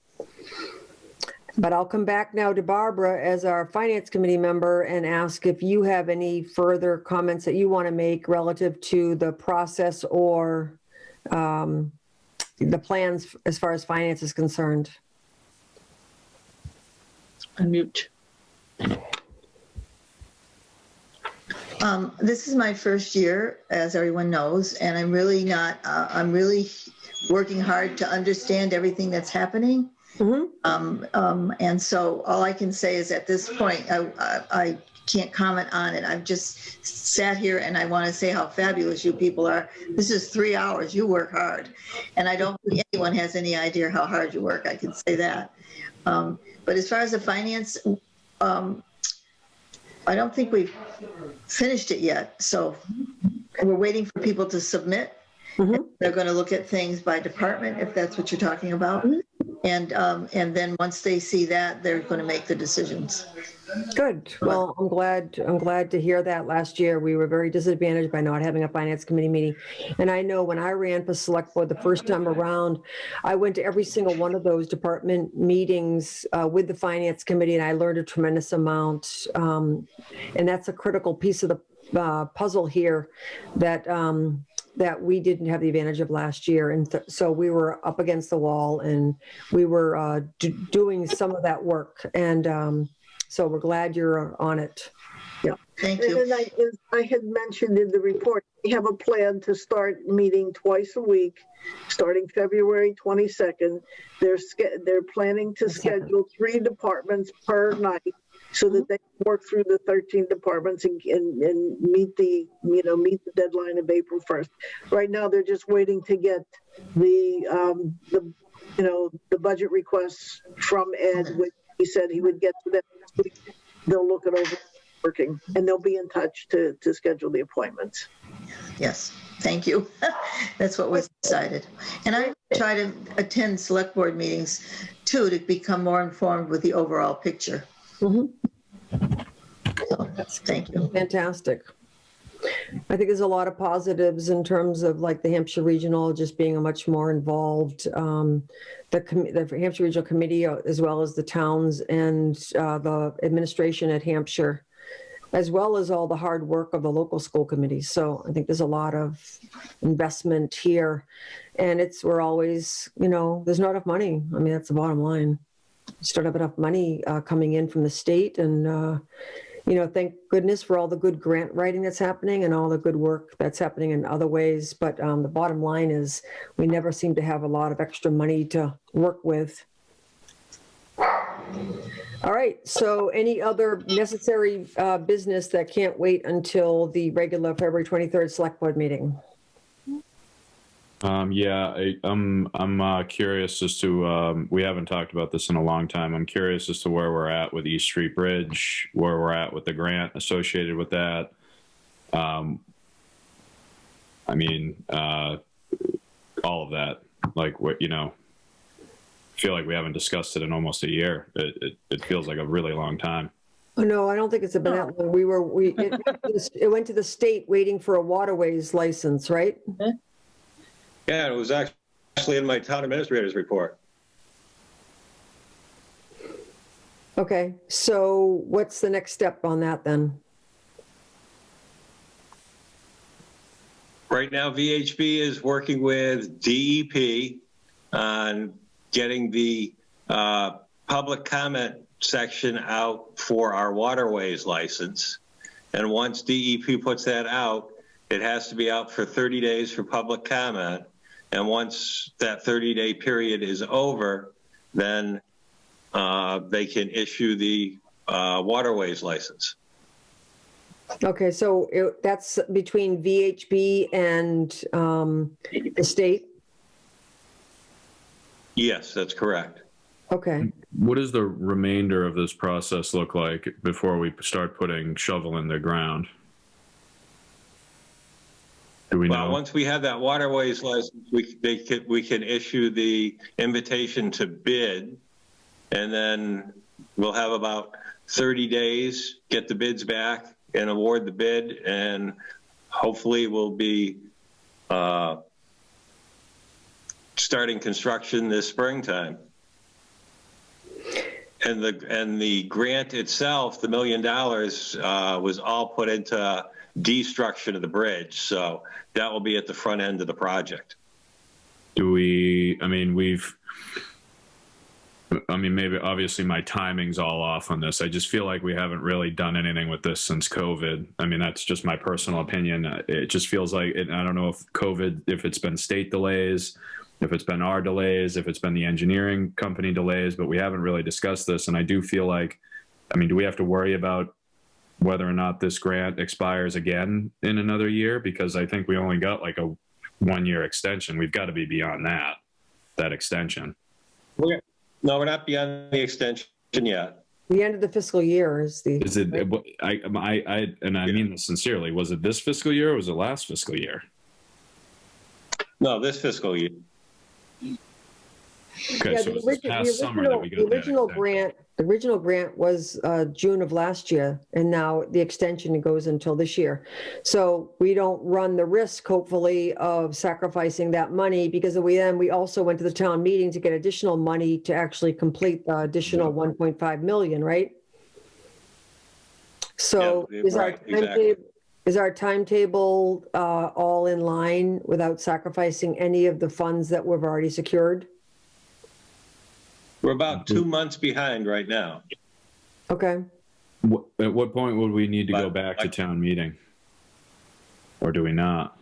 But I'll come back now to Barbara as our Finance Committee member and ask if you have any further comments that you want to make relative to the process or the plans as far as finance is concerned. Unmute. This is my first year, as everyone knows, and I'm really working hard to understand everything that's happening. Mm-hmm. And so all I can say is at this point, I can't comment on it. I've just sat here and I want to say how fabulous you people are. This is 3 hours. You work hard. And I don't think anyone has any idea how hard you work. I can say that. But as far as the finance, I don't think we've finished it yet. So we're waiting for people to submit. Mm-hmm. They're going to look at things by department, if that's what you're talking about. Mm-hmm. And then once they see that, they're going to make the decisions. Good. Well, I'm glad to hear that. Last year, we were very disadvantaged by not having a finance committee meeting. And I know when I ran for select board the first time around, I went to every single one of those department meetings with the finance committee, and I learned a tremendous amount. And that's a critical piece of the puzzle here that we didn't have the advantage of last year. And so we were up against the wall, and we were doing some of that work. And so we're glad you're on it. Yeah, thank you. And I had mentioned in the report, we have a plan to start meeting twice a week, starting February 22nd. They're planning to schedule 3 departments per night so that they can work through the 13 departments and meet the deadline of April 1st. Right now, they're just waiting to get the budget requests from Ed, which he said he would get to them next week. They'll look it over, working, and they'll be in touch to schedule the appointments. Yes, thank you. That's what was decided. And I try to attend select board meetings too to become more informed with the overall picture. Mm-hmm. So, thank you. Fantastic. I think there's a lot of positives in terms of like the Hampshire Regional just being a much more involved, the Hampshire Regional Committee, as well as the towns and the administration at Hampshire, as well as all the hard work of the local school committees. So I think there's a lot of investment here, and we're always, there's not enough money. I mean, that's the bottom line. Just don't have enough money coming in from the state, and thank goodness for all the good grant writing that's happening and all the good work that's happening in other ways. But the bottom line is we never seem to have a lot of extra money to work with. All right. So any other necessary business that can't wait until the regular February 23rd select board meeting? Yeah, I'm curious as to, we haven't talked about this in a long time. I'm curious as to where we're at with East Street Bridge, where we're at with the grant associated with that. I mean, all of that, like what, you know, I feel like we haven't discussed it in almost a year. It feels like a really long time. Oh, no, I don't think it's been that long. It went to the state waiting for a waterways license, right? Yeah, it was actually in my town administrator's report. Okay, so what's the next step on that then? Right now, VHB is working with DEP on getting the public comment section out for our waterways license. And once DEP puts that out, it has to be out for 30 days for public comment. And once that 30-day period is over, then they can issue the waterways license. Okay, so that's between VHB and the state? Yes, that's correct. Okay. What does the remainder of this process look like before we start putting shovel in the ground? Do we know? Well, once we have that waterways license, we can issue the invitation to bid, and then we'll have about 30 days, get the bids back and award the bid, and hopefully we'll be starting construction this springtime. And the grant itself, the $1 million, was all put into destruction of the bridge. So that will be at the front end of the project. Maybe obviously my timing's all off on this. I just feel like we haven't really done anything with this since COVID. I mean, that's just my personal opinion. It just feels like, I don't know if COVID, if it's been state delays, if it's been our delays, if it's been the engineering company delays, but we haven't really discussed this. And I do feel like, I mean, do we have to worry about whether or not this grant expires again in another year? Because I think we only got like a 1-year extension. We've got to be beyond that extension. No, we're not beyond the extension yet. The end of the fiscal year is the. Is it? I mean this sincerely. Was it this fiscal year or was it last fiscal year? No, this fiscal year. Okay, Yeah, so it's this past summer that we got the original grant was June of last year, and now the extension goes until this year. So we don't run the risk, hopefully, of sacrificing that money, because we also went to the town meeting to get additional money to actually complete the additional 1.5 million, right? So yeah, is our timetable all in line without sacrificing any of the funds that we've already secured? We're about 2 months behind right now. Okay. At what point would we need to go back to town meeting? Or do we not?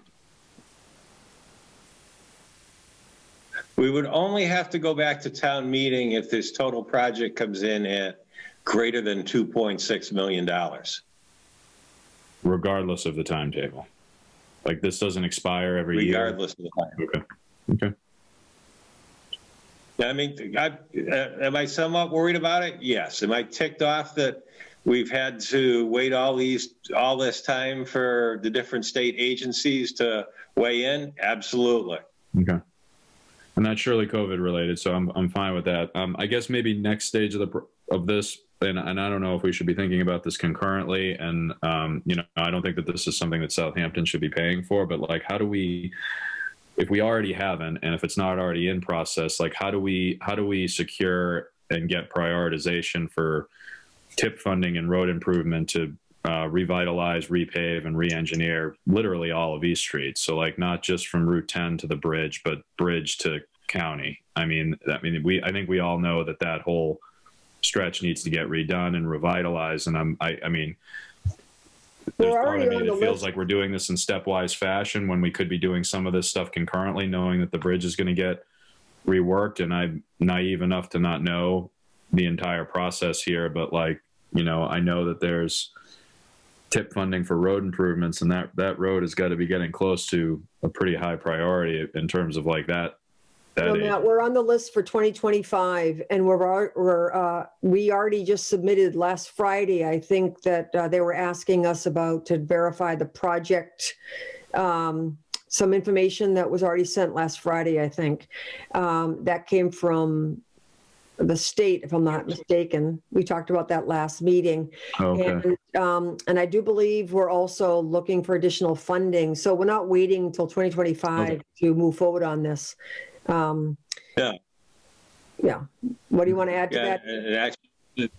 We would only have to go back to town meeting if this total project comes in at greater than $2.6 million. Regardless of the timetable. Like this doesn't expire every year? Regardless of the time. Okay. I mean, am I somewhat worried about it? Yes. Am I ticked off that we've had to wait all this time for the different state agencies to weigh in? Absolutely. Okay. And that's surely COVID related, so I'm fine with that. I guess maybe next stage of this, and I don't know if we should be thinking about this concurrently. And I don't think that this is something that Southampton should be paying for. But like, how do we? If we already haven't, and if it's not already in process, like how do we secure and get prioritization for TIP funding and road improvement to revitalize, repave, and re-engineer literally all of East Street? So like not just from Route 10 to the bridge, but bridge to county. I think we all know that whole stretch needs to get redone and revitalized. And I mean. There's part of me that feels like we're doing this in stepwise fashion when we could be doing some of this stuff concurrently, knowing that the bridge is going to get reworked. And I'm naive enough to not know the entire process here, but like, I know that there's tip funding for road improvements, and that road has got to be getting close to a pretty high priority in terms of like that. Matt, we're on the list for 2025, and we already just submitted last Friday. I think that they were asking us to verify the project, some information that was already sent last Friday, I think. That came from the state, if I'm not mistaken. We talked about that last meeting. Okay. And I do believe we're also looking for additional funding. So we're not waiting until 2025 to move forward on this. Yeah. Yeah. What do you want to add to Yeah, that? and actually,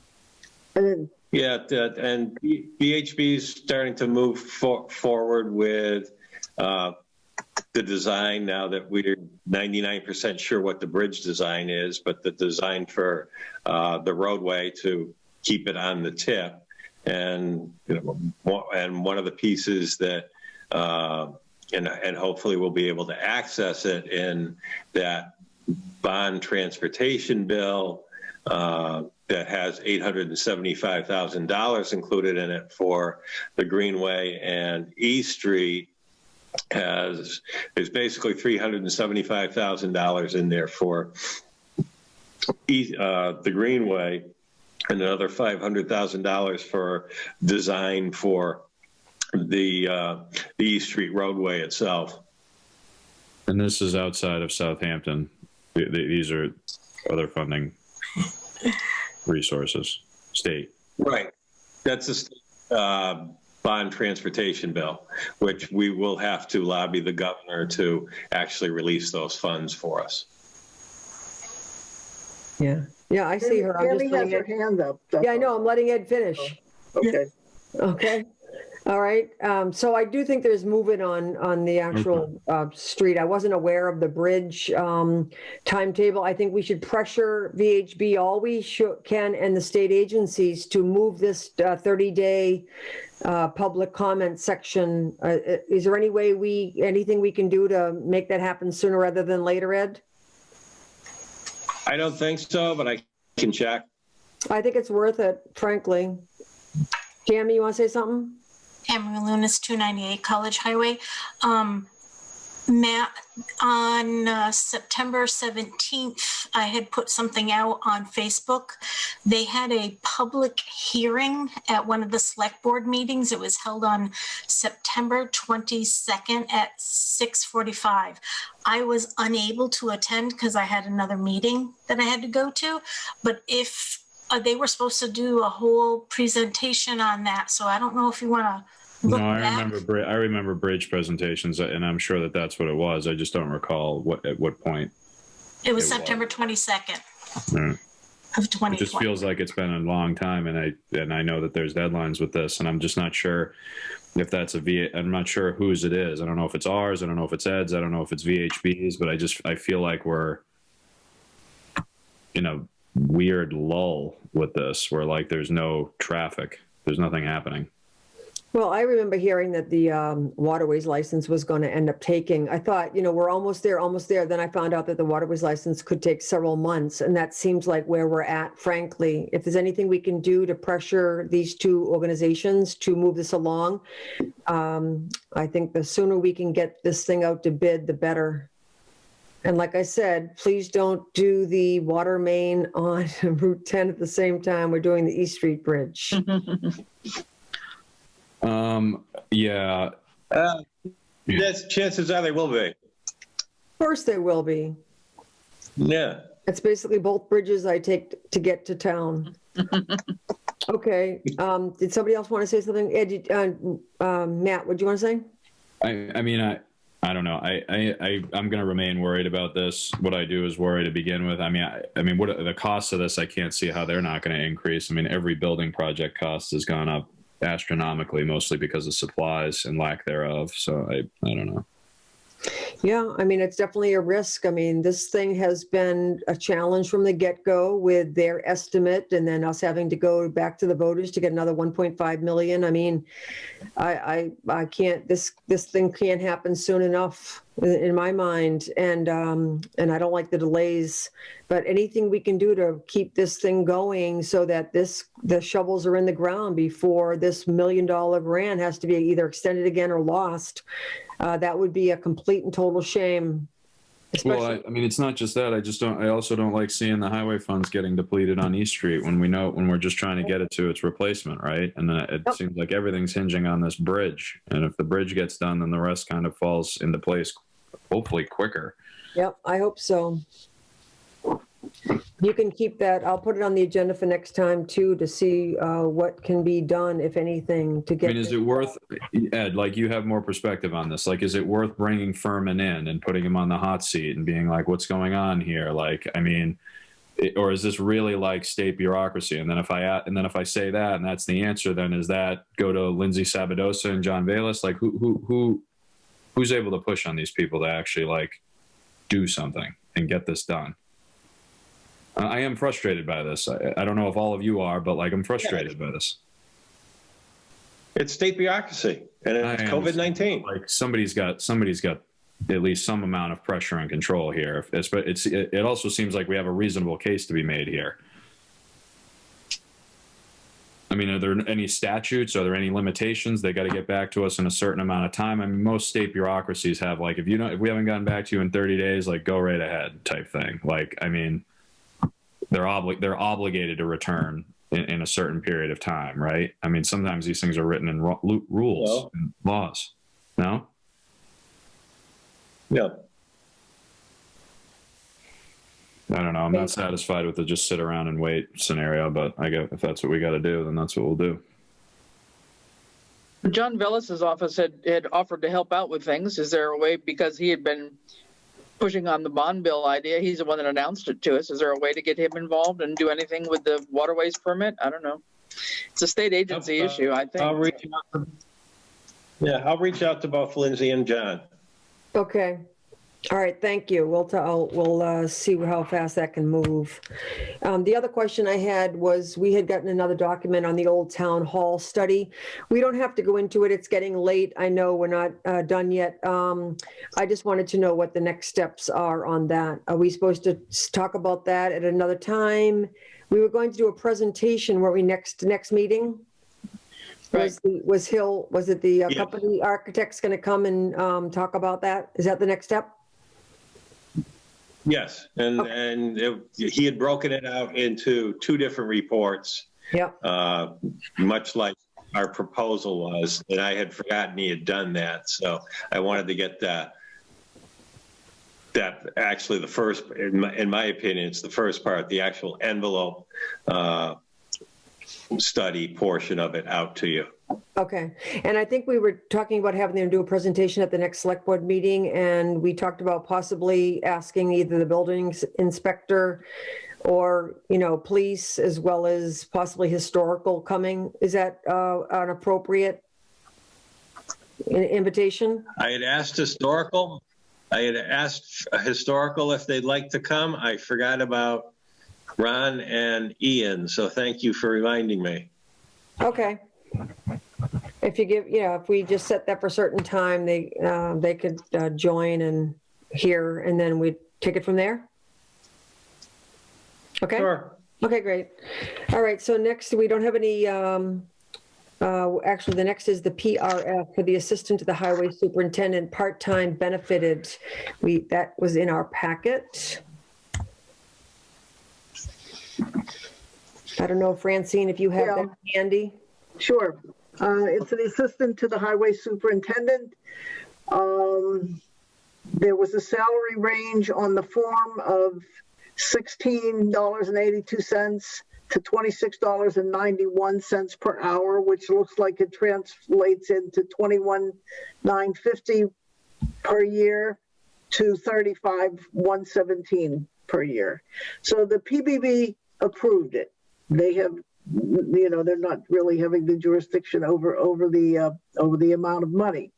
yeah, and VHB is starting to move forward with the design now that we're 99% sure what the bridge design is, but the design for the roadway to keep it on the tip. And and one of the pieces that and hopefully we'll be able to access it in that bond transportation bill that has $875,000 included in it for the Greenway and East Street. There's basically $375,000 in there for the Greenway, and another $500,000 for design for the East Street roadway itself. And this is outside of Southampton. These are other funding resources, state. Right. That's a bond transportation bill, which we will have to lobby the governor to actually release those funds for us. Yeah. Yeah, I see her. I'm just Tammy has her hand up. Yeah, I know. I'm letting Ed finish. Okay. Okay. All right. So I do think there's movement on the actual street. I wasn't aware of the bridge timetable. I think we should pressure VHB all we can and the state agencies to move this 30-day public comment section. Is there anything we can do to make that happen sooner rather than later, Ed? I don't think so, but I can check. I think it's worth it, frankly. Tammy, you want to say something? Tamara Lunas, 298 College Highway. Matt, on September 17th, I had put something out on Facebook. They had a public hearing at one of the select board meetings. It was held on September 22nd at 6:45. I was unable to attend because I had another meeting that I had to go to, but if they were supposed to do a whole presentation on that, so I don't know if you want to look back. I remember bridge presentations, and I'm sure that that's what it was. I just don't recall at what point. It was September 22nd of 2020. It just feels like it's been a long time, and I know that there's deadlines with this, and I'm just not sure if that's I'm not sure whose it is. I don't know if it's ours. I don't know if it's Ed's. I don't know if it's VHB's, but I feel like we're in a weird lull with this where like there's no traffic, there's nothing happening. Well, I remember hearing that the waterways license was going to end up taking. I thought, we're almost there. Then I found out that the waterways license could take several months. And that seems like where we're at, frankly. If there's anything we can do to pressure these two organizations to move this along, I think the sooner we can get this thing out to bid, the better. And like I said, please don't do the water main on Route 10 at the same time we're doing the East Street Bridge. Yeah. Yes, chances are they will be. Of course they will be. Yeah. It's basically both bridges I take to get to town. Okay. Did somebody else want to say something? Ed, Matt, what do you want to say? I don't know. I'm going to remain worried about this. What I do is worry to begin with. I mean, what the costs of this? I can't see how they're not going to increase. I mean, every building project cost has gone up astronomically, mostly because of supplies and lack thereof. So I don't know. Yeah, I mean, it's definitely a risk. I mean, this thing has been a challenge from the get-go with their estimate and then us having to go back to the voters to get another 1.5 million. I mean, I can't, this thing can't happen soon enough. in my mind, and I don't like the delays, but anything we can do to keep this thing going so that the shovels are in the ground before this $1 million grant has to be either extended again or lost, that would be a complete and total shame. Well, I mean, it's not just that. I also don't like seeing the highway funds getting depleted on East Street when we're just trying to get it to its replacement, right? And then it seems like everything's hinging on this bridge. And if the bridge gets done, then the rest kind of falls into place, hopefully quicker. Yep, I hope so. You can keep that. I'll put it on the agenda for next time too, to see what can be done, if anything, to get. I mean, is it worth, Ed, like you have more perspective on this, like, is it worth bringing Furman in and putting him on the hot seat and being like, what's going on here? Like, I mean, or is this really like state bureaucracy? And then if I say that and that's the answer, then is that go to Lindsay Sabadosa and John Vallis? Like who's able to push on these people to actually like do something and get this done? I am frustrated by this. I don't know if all of you are, but like I'm frustrated by this. It's state bureaucracy, and it's COVID-19. Like somebody's got at least some amount of pressure and control here. It also seems like we have a reasonable case to be made here. I mean, are there any statutes? Are there any limitations? They got to get back to us in a certain amount of time. I mean, most state bureaucracies have like, if we haven't gotten back to you in 30 days, like go right ahead type thing. Like, I mean, they're obligated to return in a certain period of time, right? I mean, sometimes these things are written in rules and laws. No? Yeah. I don't know. I'm not satisfied with the just sit around and wait scenario, but I guess if that's what we got to do, then that's what we'll do. John Vellis's office had offered to help out with things. Is there a way, because he had been pushing on the bond bill idea, he's the one that announced it to us. Is there a way to get him involved and do anything with the waterways permit? I don't know. It's a state agency issue, I think. I'll reach out to both Lindsay and John. Okay. All right, thank you. We'll see how fast that can move. The other question I had was, we had gotten another document on the old town hall study. We don't have to go into it. It's getting late. I know we're not done yet. I just wanted to know what the next steps are on that. Are we supposed to talk about that at another time? We were going to do a presentation. Were we next meeting? Right. Was it the company architect's going to come and talk about that? Is that the next step? Yes, and he had broken it out into two different reports. Yeah. Much like our proposal was, and I had forgotten he had done that. So I wanted to get that actually the first, in my opinion, it's the first part, the actual envelope study portion of it out to you. Okay. And I think we were talking about having them do a presentation at the next select board meeting, and we talked about possibly asking either the building inspector or, police, as well as possibly historical coming. Is that an appropriate invitation? I had asked historical if they'd like to come. I forgot about Ron and Ian, so thank you for reminding me. Okay. If we just set that for a certain time, they could join and hear, and then we'd take it from there. Okay. Sure. Okay, great. All right. So next, we don't have any. Actually, the next is the PRF for the assistant to the highway superintendent, part-time benefited. That was in our packet. I don't know, Francine, if you have that handy. Sure. It's an assistant to the highway superintendent. There was a salary range on the form of $16.82 to $26.91 per hour, which looks like it translates into $21,950 per year to $35,117 per year. So the PBB approved it. They have, they're not really having the jurisdiction over the amount of money.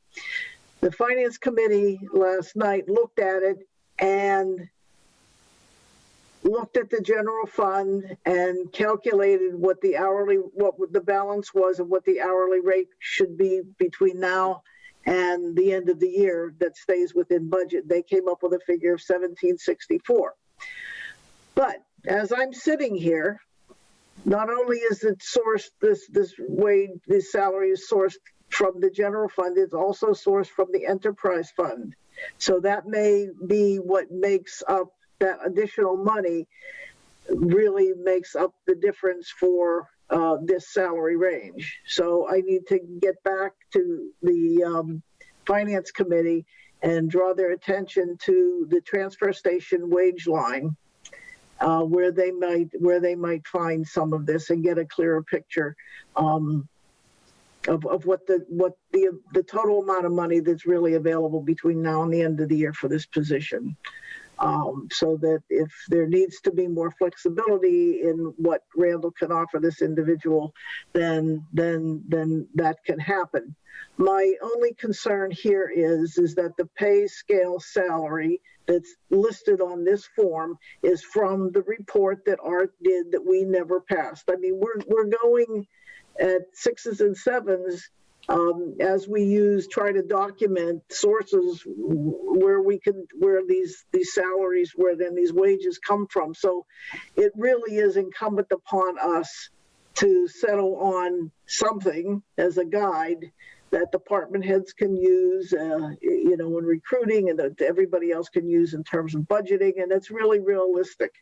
The finance committee last night looked at it and looked at the general fund and calculated what the balance was and what the hourly rate should be between now and the end of the year that stays within budget. They came up with a figure of 1764. But as I'm sitting here, not only is it sourced, this salary is sourced from the general fund, it's also sourced from the enterprise fund. So that may be what makes up that additional money, really makes up the difference for this salary range. So I need to get back to the Finance Committee and draw their attention to the transfer station wage line, where they might find some of this and get a clearer picture of what the total amount of money that's really available between now and the end of the year for this position. So that if there needs to be more flexibility in what Randall can offer this individual, then that can happen. My only concern here is that the pay scale salary that's listed on this form is from the report that Art did that we never passed. I mean, we're going at 6s and 7s as we try to document sources where these salaries, where then these wages come from. So it really is incumbent upon us to settle on something as a guide that department heads can use, when recruiting, and that everybody else can use in terms of budgeting, and it's really realistic.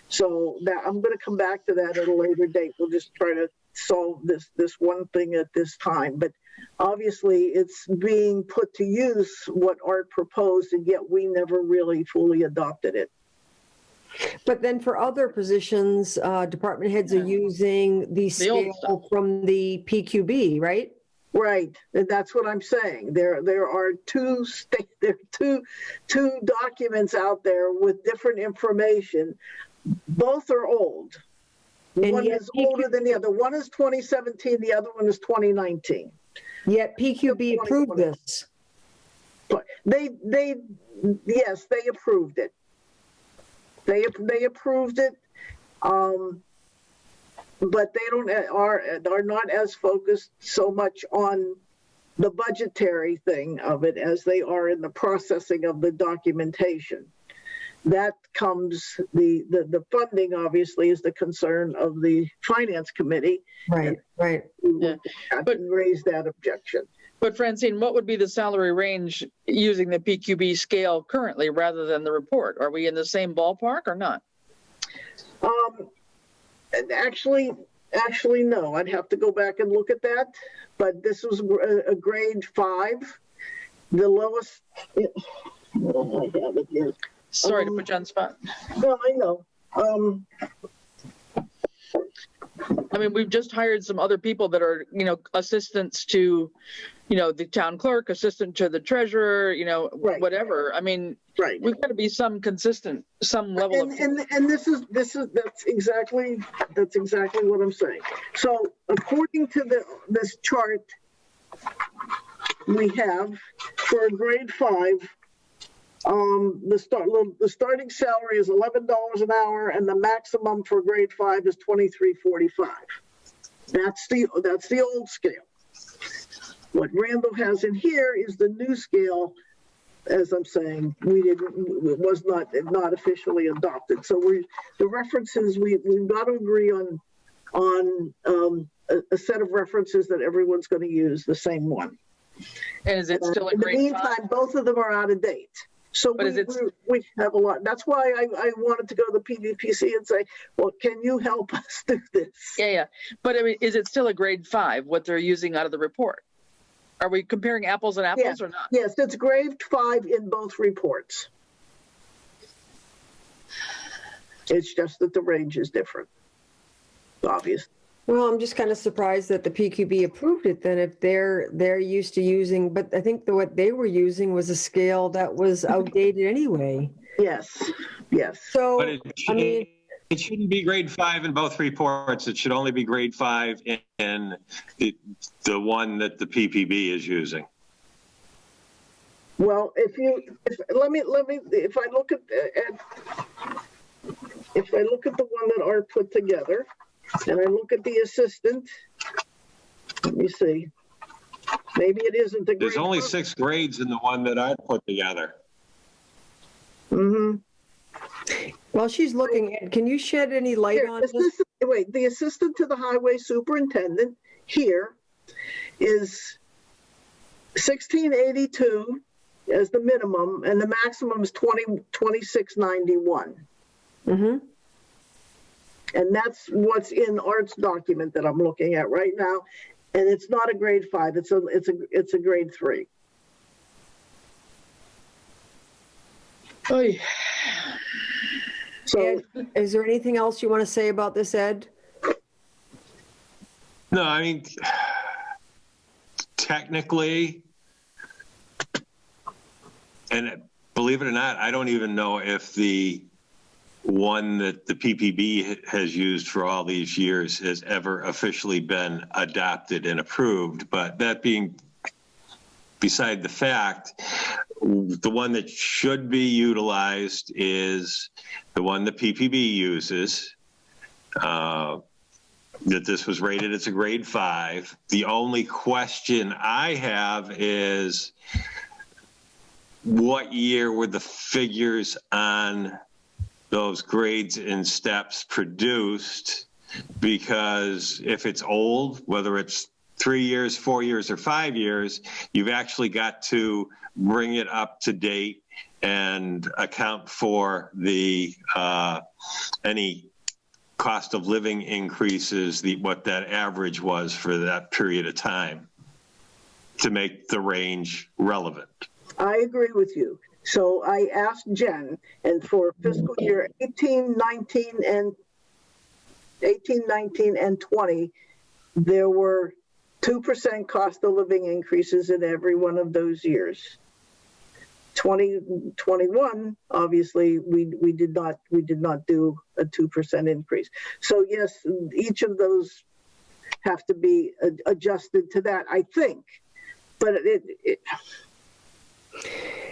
So that I'm going to come back to that at a later date. We'll just try to solve this one thing at this time. But obviously, it's being put to use what Art proposed, and yet we never really fully adopted it. But then for other positions, department heads are using the scale from the PQB, right? Right, and that's what I'm saying. There are two documents out there with different information. Both are old. One is older than the other. One is 2017. The other one is 2019. Yet PQB approved this. But yes, they approved it. They approved it. But they are not as focused so much on the budgetary thing of it as they are in the processing of the documentation. That comes, the funding obviously is the concern of the Finance Committee. Right. Yeah. I can raise that objection. But Francine, what would be the salary range using the PQB scale currently rather than the report? Are we in the same ballpark or not? Actually, no. I'd have to go back and look at that. But this was a grade 5. The lowest. I have it here. Sorry to put you on the spot. No, I know. I mean, we've just hired some other people that are, assistants to, the town clerk, assistant to the treasurer, right. Whatever. I mean, right. We've got to be some level of. And that's exactly what I'm saying. So according to this chart we have for a grade 5, the starting salary is $11 an hour, and the maximum for grade 5 is $23.45. That's the old scale. What Randall has in here is the new scale. As I'm saying, it was not officially adopted. So the references we've got to agree on a set of references that everyone's going to use the same one. And is it still a grade 5? In the meantime, both of them are out of date. So we have a lot. That's why I wanted to go to the PVPC and say, well, can you help us do this? Yeah. But I mean, is it still a grade 5, what they're using out of the report? Are we comparing apples and apples or not? Yes, it's grade 5 in both reports. It's just that the range is different, obviously. Well, I'm just kind of surprised that the PQB approved it then if they're used to using, but I think what they were using was a scale that was outdated anyway. Yes. So, but it shouldn't be grade 5 in both reports. It should only be grade 5 in the one that the PPB is using. Well, if I look at the one that Art put together, and I look at the assistant, let me see. Maybe it isn't a grade. There's only 6 grades in the one that I put together. Mm-hmm. While she's looking at, can you shed any light Here, on this? the assistant to the highway superintendent here is 1682 as the minimum, and the maximum is 2691. Mm-hmm. And that's what's in Art's document that I'm looking at right now. And it's not a grade 5, it's a grade 3. Oy. So Ed, is there anything else you want to say about this, Ed? No, I mean, technically, and believe it or not, I don't even know if the one that the PPB has used for all these years has ever officially been adopted and approved. But that being beside the fact, the one that should be utilized is the one the PPB uses. That this was rated as a grade 5. The only question I have is, what year were the figures on those grades and steps produced? Because if it's old, whether it's 3 years, 4 years, or 5 years, you've actually got to bring it up to date and account for the any cost of living increases, what that average was for that period of time, to make the range relevant. I agree with you. So I asked Jen, and for fiscal year 18, 19, and 20, there were 2% cost of living increases in every one of those years. 2021, obviously, we did not do a 2% increase. So yes, each of those have to be adjusted to that, I think. But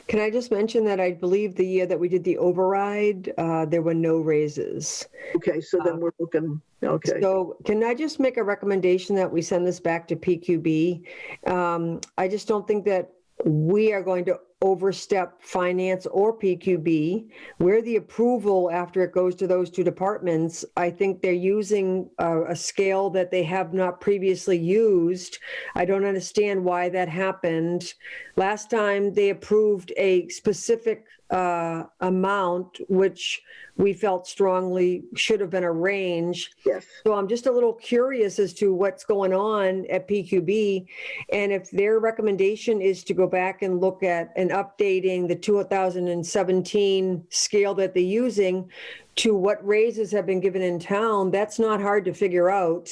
Can I just mention that I believe the year that we did the override, there were no raises. Okay, so then we're looking, okay. So can I just make a recommendation that we send this back to PQB? I just don't think that we are going to overstep finance or PQB. We're the approval after it goes to those two departments. I think they're using a scale that they have not previously used. I don't understand why that happened. Last time they approved a specific amount, which we felt strongly should have been a range. Yes. So I'm just a little curious as to what's going on at PQB. And if their recommendation is to go back and look at and updating the 2017 scale that they're using to what raises have been given in town, that's not hard to figure out.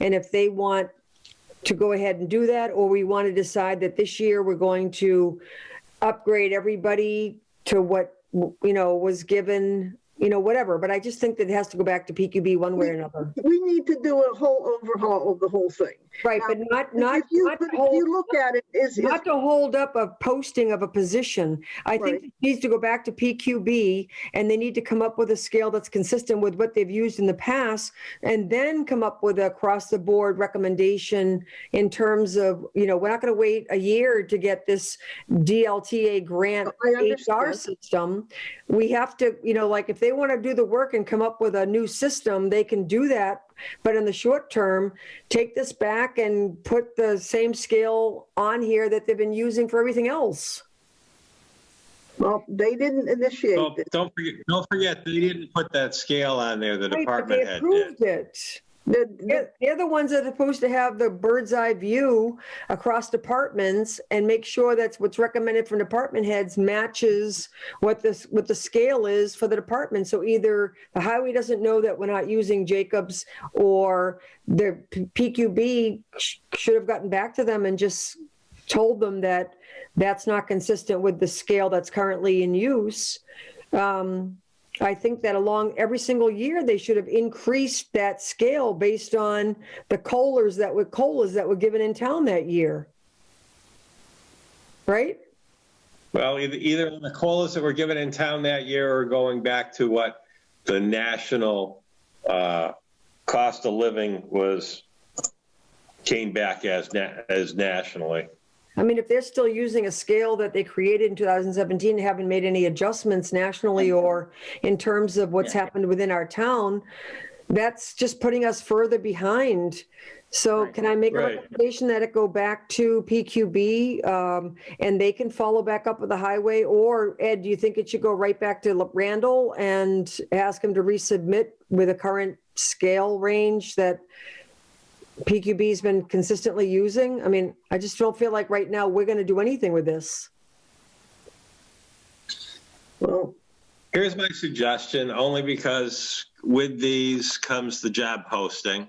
And if they want to go ahead and do that, or we want to decide that this year we're going to upgrade everybody to what, was given, whatever. But I just think that it has to go back to PQB one way or another. We need to do a whole overhaul of the whole thing. Right, Now, but not if you look at it, not to hold up a posting of a position. I think it needs to go back to PQB, and they need to come up with a scale that's consistent with what they've used in the past, and then come up with a across-the-board recommendation in terms of, we're not going to wait a year to get this DLTA grant HR system. We have to, if they want to do the work and come up with a new system, they can do that. But in the short term, take this back and put the same scale on here that they've been using for everything else. Well, they didn't initiate it. Don't forget, they didn't put that scale on there. The Right, department but they head approved did. it. They're the ones that are supposed to have the bird's eye view across departments and make sure that's what's recommended from department heads matches what the scale is for the department. So either the highway doesn't know that we're not using Jacobs, or the PQB should have gotten back to them and just told them that that's not consistent with the scale that's currently in use. I think that along every single year, they should have increased that scale based on the colas that were given in town that year. Right? Well, either the colas that were given in town that year, or going back to what the national cost of living came back as nationally. I mean, if they're still using a scale that they created in 2017, and haven't made any adjustments nationally or in terms of what's happened within our town, that's just putting us further behind. So Right. can I make a Right. recommendation that it go back to PQB and they can follow back up with the highway? Or Ed, do you think it should go right back to Randall and ask him to resubmit with a current scale range that PQB's been consistently using? I mean, I just don't feel like right now we're going to do anything with this. Well, Here's my suggestion, only because with these comes the job posting.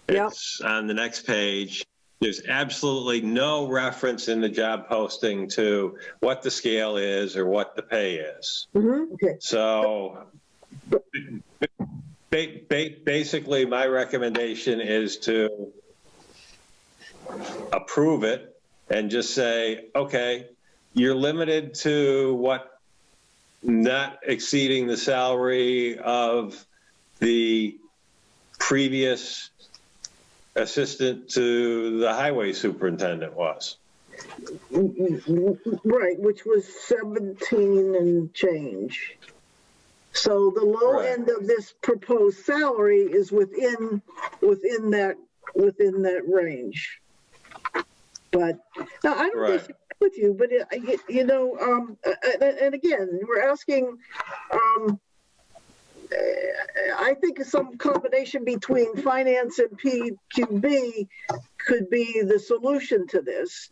Yep. It's on the next page. There's absolutely no reference in the job posting to what the scale is or what the pay is. okay. So basically, my recommendation is to approve it and just say, okay, you're limited to what, not exceeding the salary of the previous assistant to the highway superintendent was. Right, which was 17 and change. So the low Right. end of this proposed salary is within that range. But now I don't Right. disagree with you, but and again, we're asking. I think some combination between finance and PQB could be the solution to this.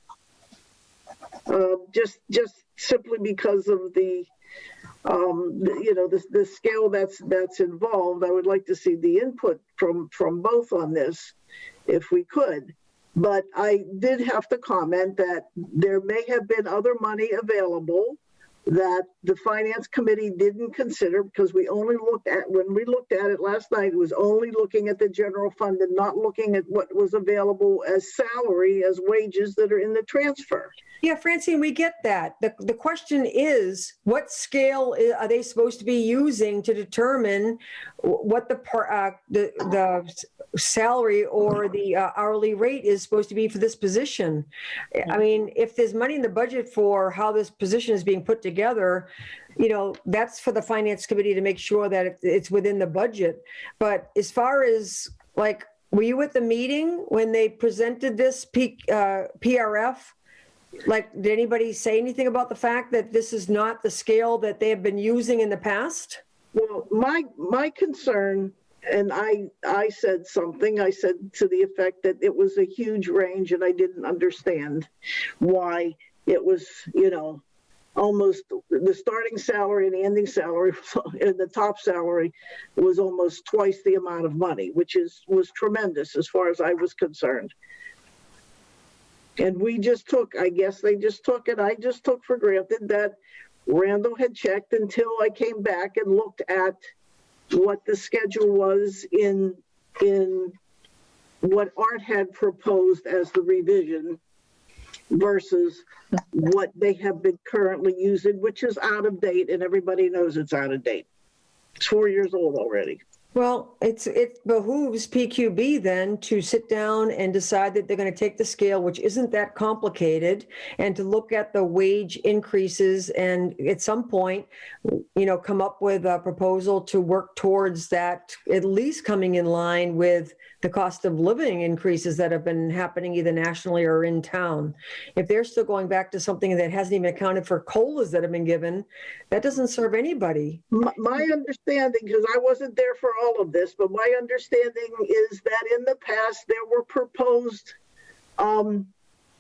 Just simply because of the scale that's involved. I would like to see the input from both on this, if we could. But I did have to comment that there may have been other money available that the finance committee didn't consider, because when we looked at it last night, it was only looking at the general fund and not looking at what was available as salary, as wages that are in the transfer. Yeah, Francine, we get that. The question is, what scale are they supposed to be using to determine what the salary or the hourly rate is supposed to be for this position? I mean, if there's money in the budget for how this position is being put together, that's for the finance committee to make sure that it's within the budget. But as far as were you at the meeting when they presented this PRF? Did anybody say anything about the fact that this is not the scale that they have been using in the past? Well, my concern, and I said something, I said to the effect that it was a huge range and I didn't understand why it was, almost the starting salary and the ending salary and the top salary was almost twice the amount of money, which was tremendous as far as I was concerned. And we just took, I guess they just took it, I just took for granted that Randall had checked until I came back and looked at what the schedule was in what Art had proposed as the revision versus what they have been currently using, which is out of date, and everybody knows it's out of date. It's 4 years old already. Well, it behooves PQB then to sit down and decide that they're going to take the scale, which isn't that complicated, and to look at the wage increases and at some point, come up with a proposal to work towards that, at least coming in line with the cost of living increases that have been happening either nationally or in town. If they're still going back to something that hasn't even accounted for COLAs that have been given, that doesn't serve anybody. My understanding, because I wasn't there for all of this, but my understanding is that in the past there were proposed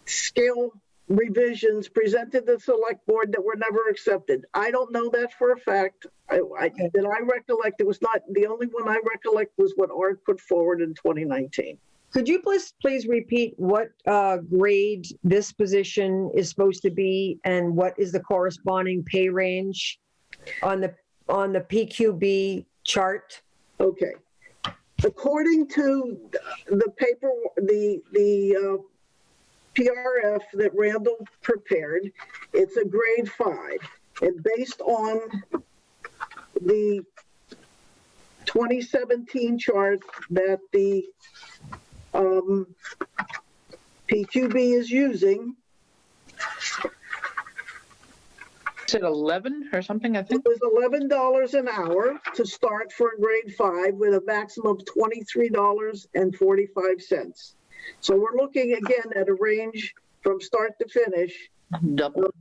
scale revisions presented to the select board that were never accepted. I don't know that for a fact. That I recollect, it was not, the only one I recollect was what Art put forward in 2019. Could you please repeat what grade this position is supposed to be and what is the corresponding pay range on the PQB chart? Okay. According to the paper, the PRF that Randall prepared, it's a grade 5. And based on the 2017 chart that the PQB is using, said 11 or something, I It think. was $11 an hour to start for grade 5 with a maximum of $23.45. So we're looking again at a range from start to finish, Double.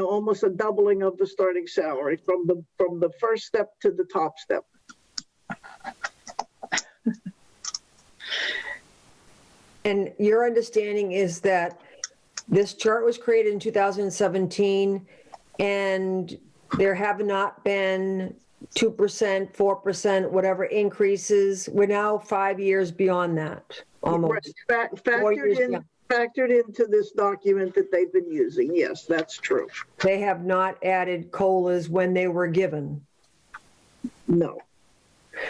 almost a doubling of the starting salary from the first step to the top step. And your understanding is that this chart was created in 2017 and there have not been 2%, 4%, whatever increases. We're now 5 years beyond that, almost. Factored into this document that they've been using. Yes, that's true. They have not added COLAs when they were given. No.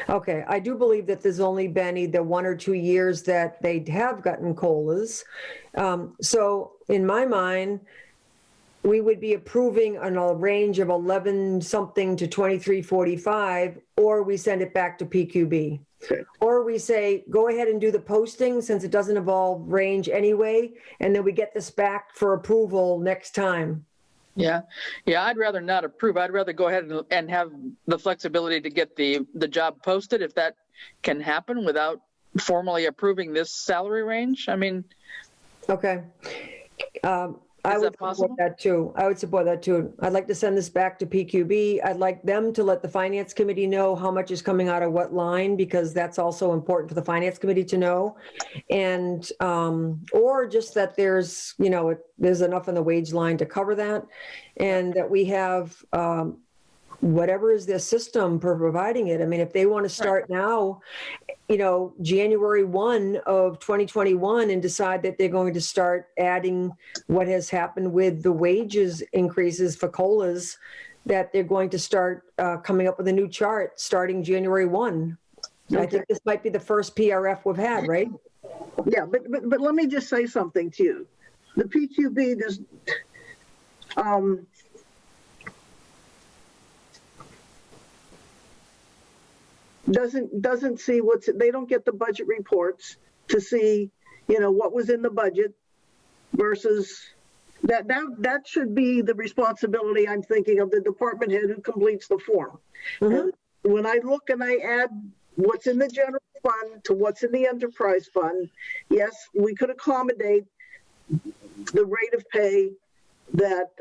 Okay, I do believe that there's only been either 1 or 2 years that they have gotten COLAs. So in my mind, we would be approving on a range of 11 something to 23.45, or we send it back to PQB. Okay. Or we say, go ahead and do the posting since it doesn't involve range anyway, and then we get this back for approval next time. Yeah, I'd rather not approve. I'd rather go ahead and have the flexibility to get the job posted if that can happen without formally approving this salary range. I mean, okay. I would support that too. I would support that too. I'd like to send this back to PQB. I'd like them to let the finance committee know how much is coming out of what line, because that's also important for the finance committee to know. And, or just that there's, there's enough in the wage line to cover that, and that we have, whatever is their system for providing it. I mean, if they want to start now, January 1 of 2021 and decide that they're going to start adding what has happened with the wages increases for COLAs, that they're going to start coming up with a new chart starting January 1. Okay. I think this might be the first PRF we've had, right? Yeah, but let me just say something to you. The PQB does, doesn't see they don't get the budget reports to see, what was in the budget versus that should be the responsibility, I'm thinking, of the department head who completes the form. Mm-hmm. And when I look and I add what's in the general fund to what's in the enterprise fund, yes, we could accommodate the rate of pay that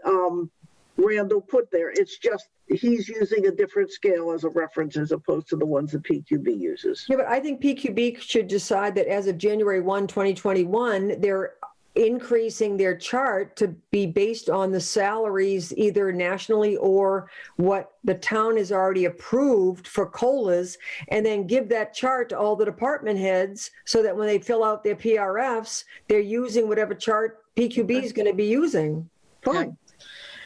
Randall put there. It's just he's using a different scale as a reference as opposed to the ones that PQB uses. Yeah, but I think PQB should decide that as of January 1, 2021, they're increasing their chart to be based on the salaries either nationally or what the town has already approved for COLAs, and then give that chart to all the department heads so that when they fill out their PRFs, they're using whatever chart PQB is going to be using. Fine.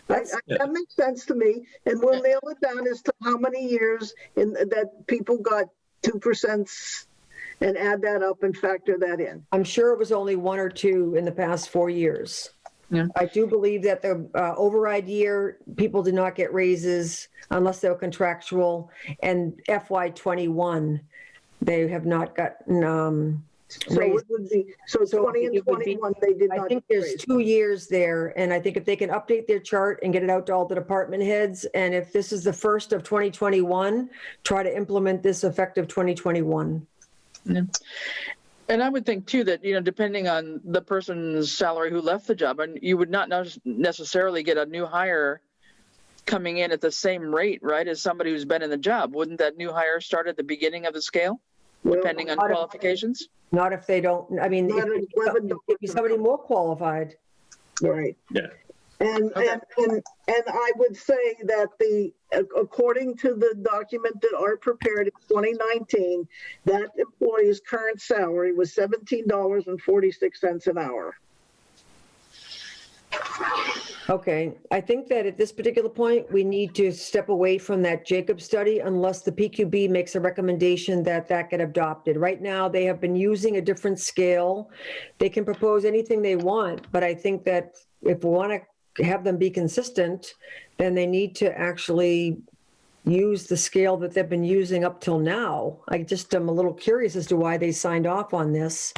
That makes sense to me, and we'll nail it down as to how many years that people got 2% and add that up and factor that in. I'm sure it was only 1 or 2 in the past 4 years. Yeah. I do believe that the override year, people did not get raises unless they were contractual, and FY21, they have not gotten so it would be 20 and 21 they did not. I think there's 2 years there, and I think if they can update their chart and get it out to all the department heads, and if this is the first of 2021, try to implement this effective 2021. Yeah. And I would think too that, depending on the person's salary who left the job, and you would not necessarily get a new hire coming in at the same rate, right, as somebody who's been in the job. Wouldn't that new hire start at the beginning of the scale, depending on qualifications? Not if they don't, I mean, if somebody more qualified. Right. Yeah. And I would say that according to the document that Art prepared in 2019, that employee's current salary was $17.46 an hour. Okay, I think that at this particular point, we need to step away from that Jacob study unless the PQB makes a recommendation that get adopted. Right now, they have been using a different scale. They can propose anything they want, but I think that if we want to have them be consistent, then they need to actually use the scale that they've been using up till now. I just am a little curious as to why they signed off on this.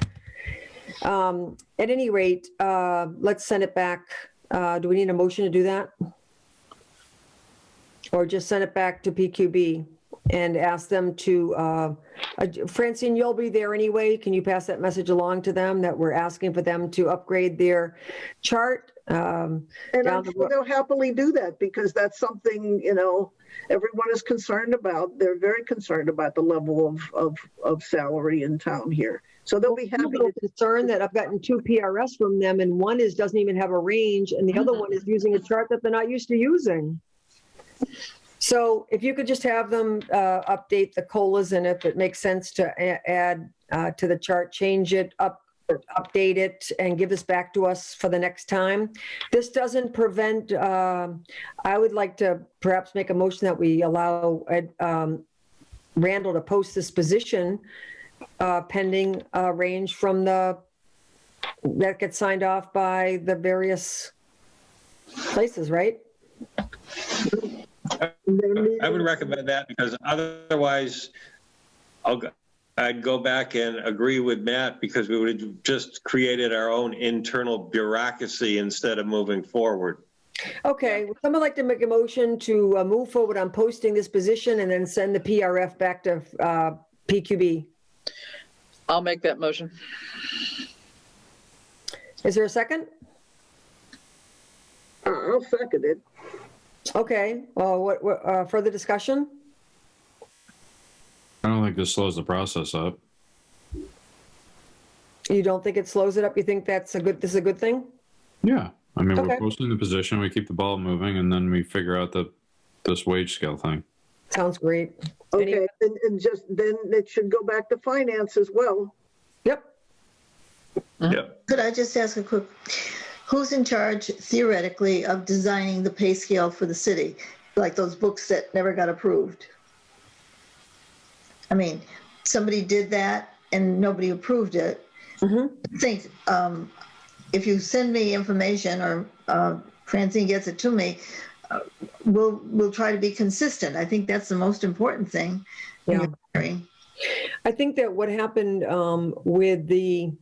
At any rate, let's send it back. Do we need a motion to do that? or just send it back to PQB and ask them to, Francine, you'll be there anyway. Can you pass that message along to them that we're asking for them to upgrade their chart? And I'm sure they'll happily do that, because that's something, everyone is concerned about. They're very concerned about the level of salary in town here. So they'll be happy. I'm concerned that I've gotten 2 PRS from them, and one doesn't even have a range, and the other one is using a chart that they're not used to using. So if you could just have them update the COLAs, and if it makes sense to add to the chart, change it up, update it, and give this back to us for the next time. This doesn't prevent, I would like to perhaps make a motion that we allow Randall to post this position pending range from that gets signed off by the various places, right? I would recommend that, because otherwise I'd go back and agree with Matt, because we would have just created our own internal bureaucracy instead of moving forward. Okay, would someone like to make a motion to move forward on posting this position and then send the PRF back to PQB? I'll make that motion. Is there a second? I'll second it. Okay, well, what further discussion? I don't think this slows the process up. You don't think it slows it up? You think this is a good thing? Yeah. I mean, Okay. we're posting the position, we keep the ball moving, and then we figure out this wage scale thing. Sounds great. Okay, and just then it should go back to finance as well. Yep. Yep. Could I just ask a quick, who's in charge theoretically of designing the pay scale for the city? Like those books that never got approved? I mean, somebody did that and nobody approved it. I think if you send me information, or Francine gets it to me, we'll try to be consistent. I think that's the most important thing. Yeah. I think that what happened with the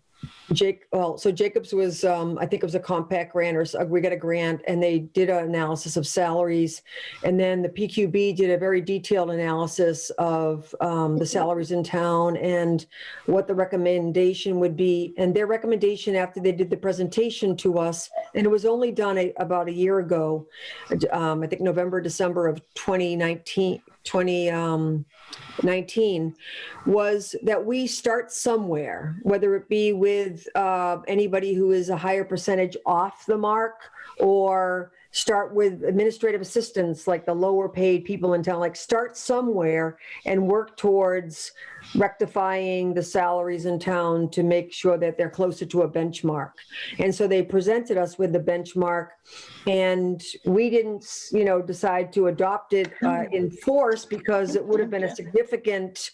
so Jacobs was, I think it was a compact grant, or we got a grant, and they did an analysis of salaries. And then the PQB did a very detailed analysis of the salaries in town and what the recommendation would be. And their recommendation after they did the presentation to us, and it was only done about a year ago, I think November, December of 2019, was that we start somewhere, whether it be with anybody who is a higher percentage off the mark, or start with administrative assistants, like the lower paid people in town, like start somewhere and work towards rectifying the salaries in town to make sure that they're closer to a benchmark. And so they presented us with the benchmark, and we didn't, decide to adopt it in force, because it would have been a significant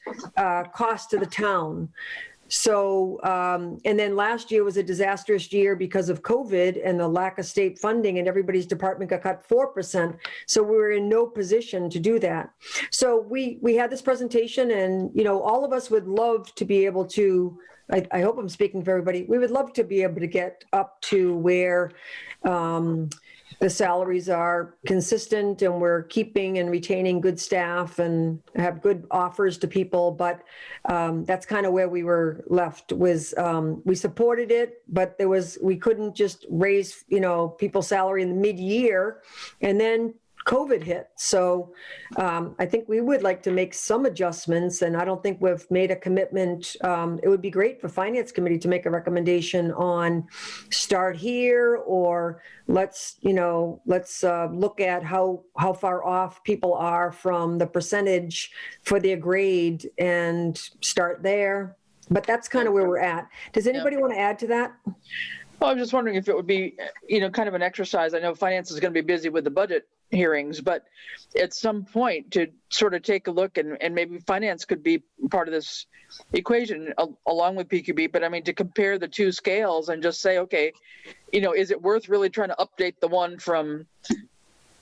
cost to the town. So, and then last year was a disastrous year because of COVID and the lack of state funding, and everybody's department got cut 4%. So we were in no position to do that. So we had this presentation, and, all of us would love to be able to, I hope I'm speaking for everybody, we would love to be able to get up to where the salaries are consistent, and we're keeping and retaining good staff and have good offers to people. But that's kind of where we were left. Was we supported it, but we couldn't just raise people's salary in the mid-year, and then COVID hit. So I think we would like to make some adjustments, and I don't think we've made a commitment. It would be great for Finance Committee to make a recommendation on start here, or let's look at how far off people are from the percentage for their grade and start there. But that's kind of where we're at. Does anybody want to add to that? Well, I'm just wondering if it would be, kind of an exercise. I know finance is going to be busy with the budget hearings, but at some point to sort of take a look, and maybe finance could be part of this equation along with PQB, but I mean, to compare the two scales and just say, okay, is it worth really trying to update the one from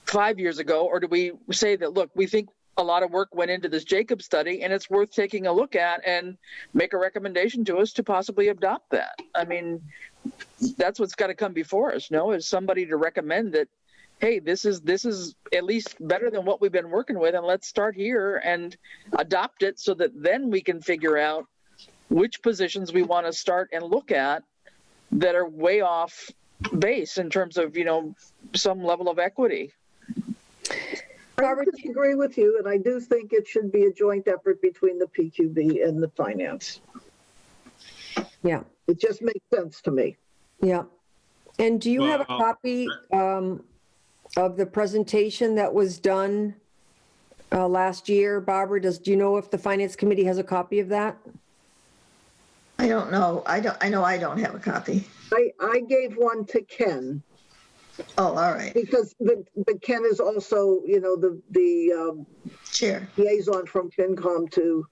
5 years ago? Or do we say that, look, we think a lot of work went into this Jacob study, and it's worth taking a look at and make a recommendation to us to possibly adopt that? I mean, that's what's got to come before us, no? Is somebody to recommend that hey, this is at least better than what we've been working with, and let's start here and adopt it so that then we can figure out which positions we want to start and look at that are way off base in terms of, some level of equity. I disagree with you, and I do think it should be a joint effort between the PQB and the finance. Yeah. It just makes sense to me. Yeah. And do you have a copy of the presentation that was done last year, Barbara? Do you know if the Finance Committee has a copy of that? I don't know. I know I don't have a copy. I gave one to Ken. Oh, all right. Because but Ken is also, the Chair liaison from FinCom to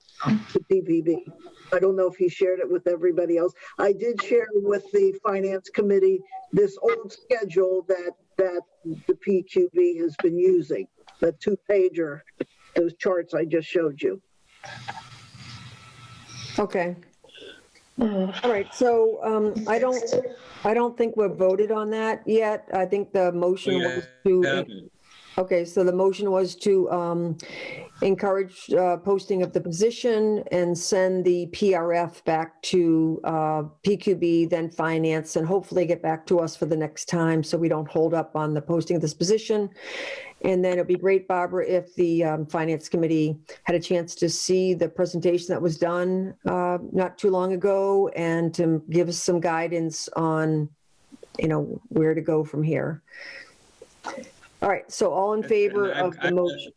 PPB. I don't know if he shared it with everybody else. I did share with the Finance Committee this old schedule that the PQB has been using, the 2-pager, those charts I just showed you. Okay. All right. So I don't think we've voted on that yet. I think the motion was to. Okay, so the motion was to encourage posting of the position and send the PRF back to PQB, then finance, and hopefully get back to us for the next time so we don't hold up on the posting of this position. And then it'd be great, Barbara, if the Finance Committee had a chance to see the presentation that was done not too long ago and to give us some guidance on, where to go from here. All right, so all in favor of the motion?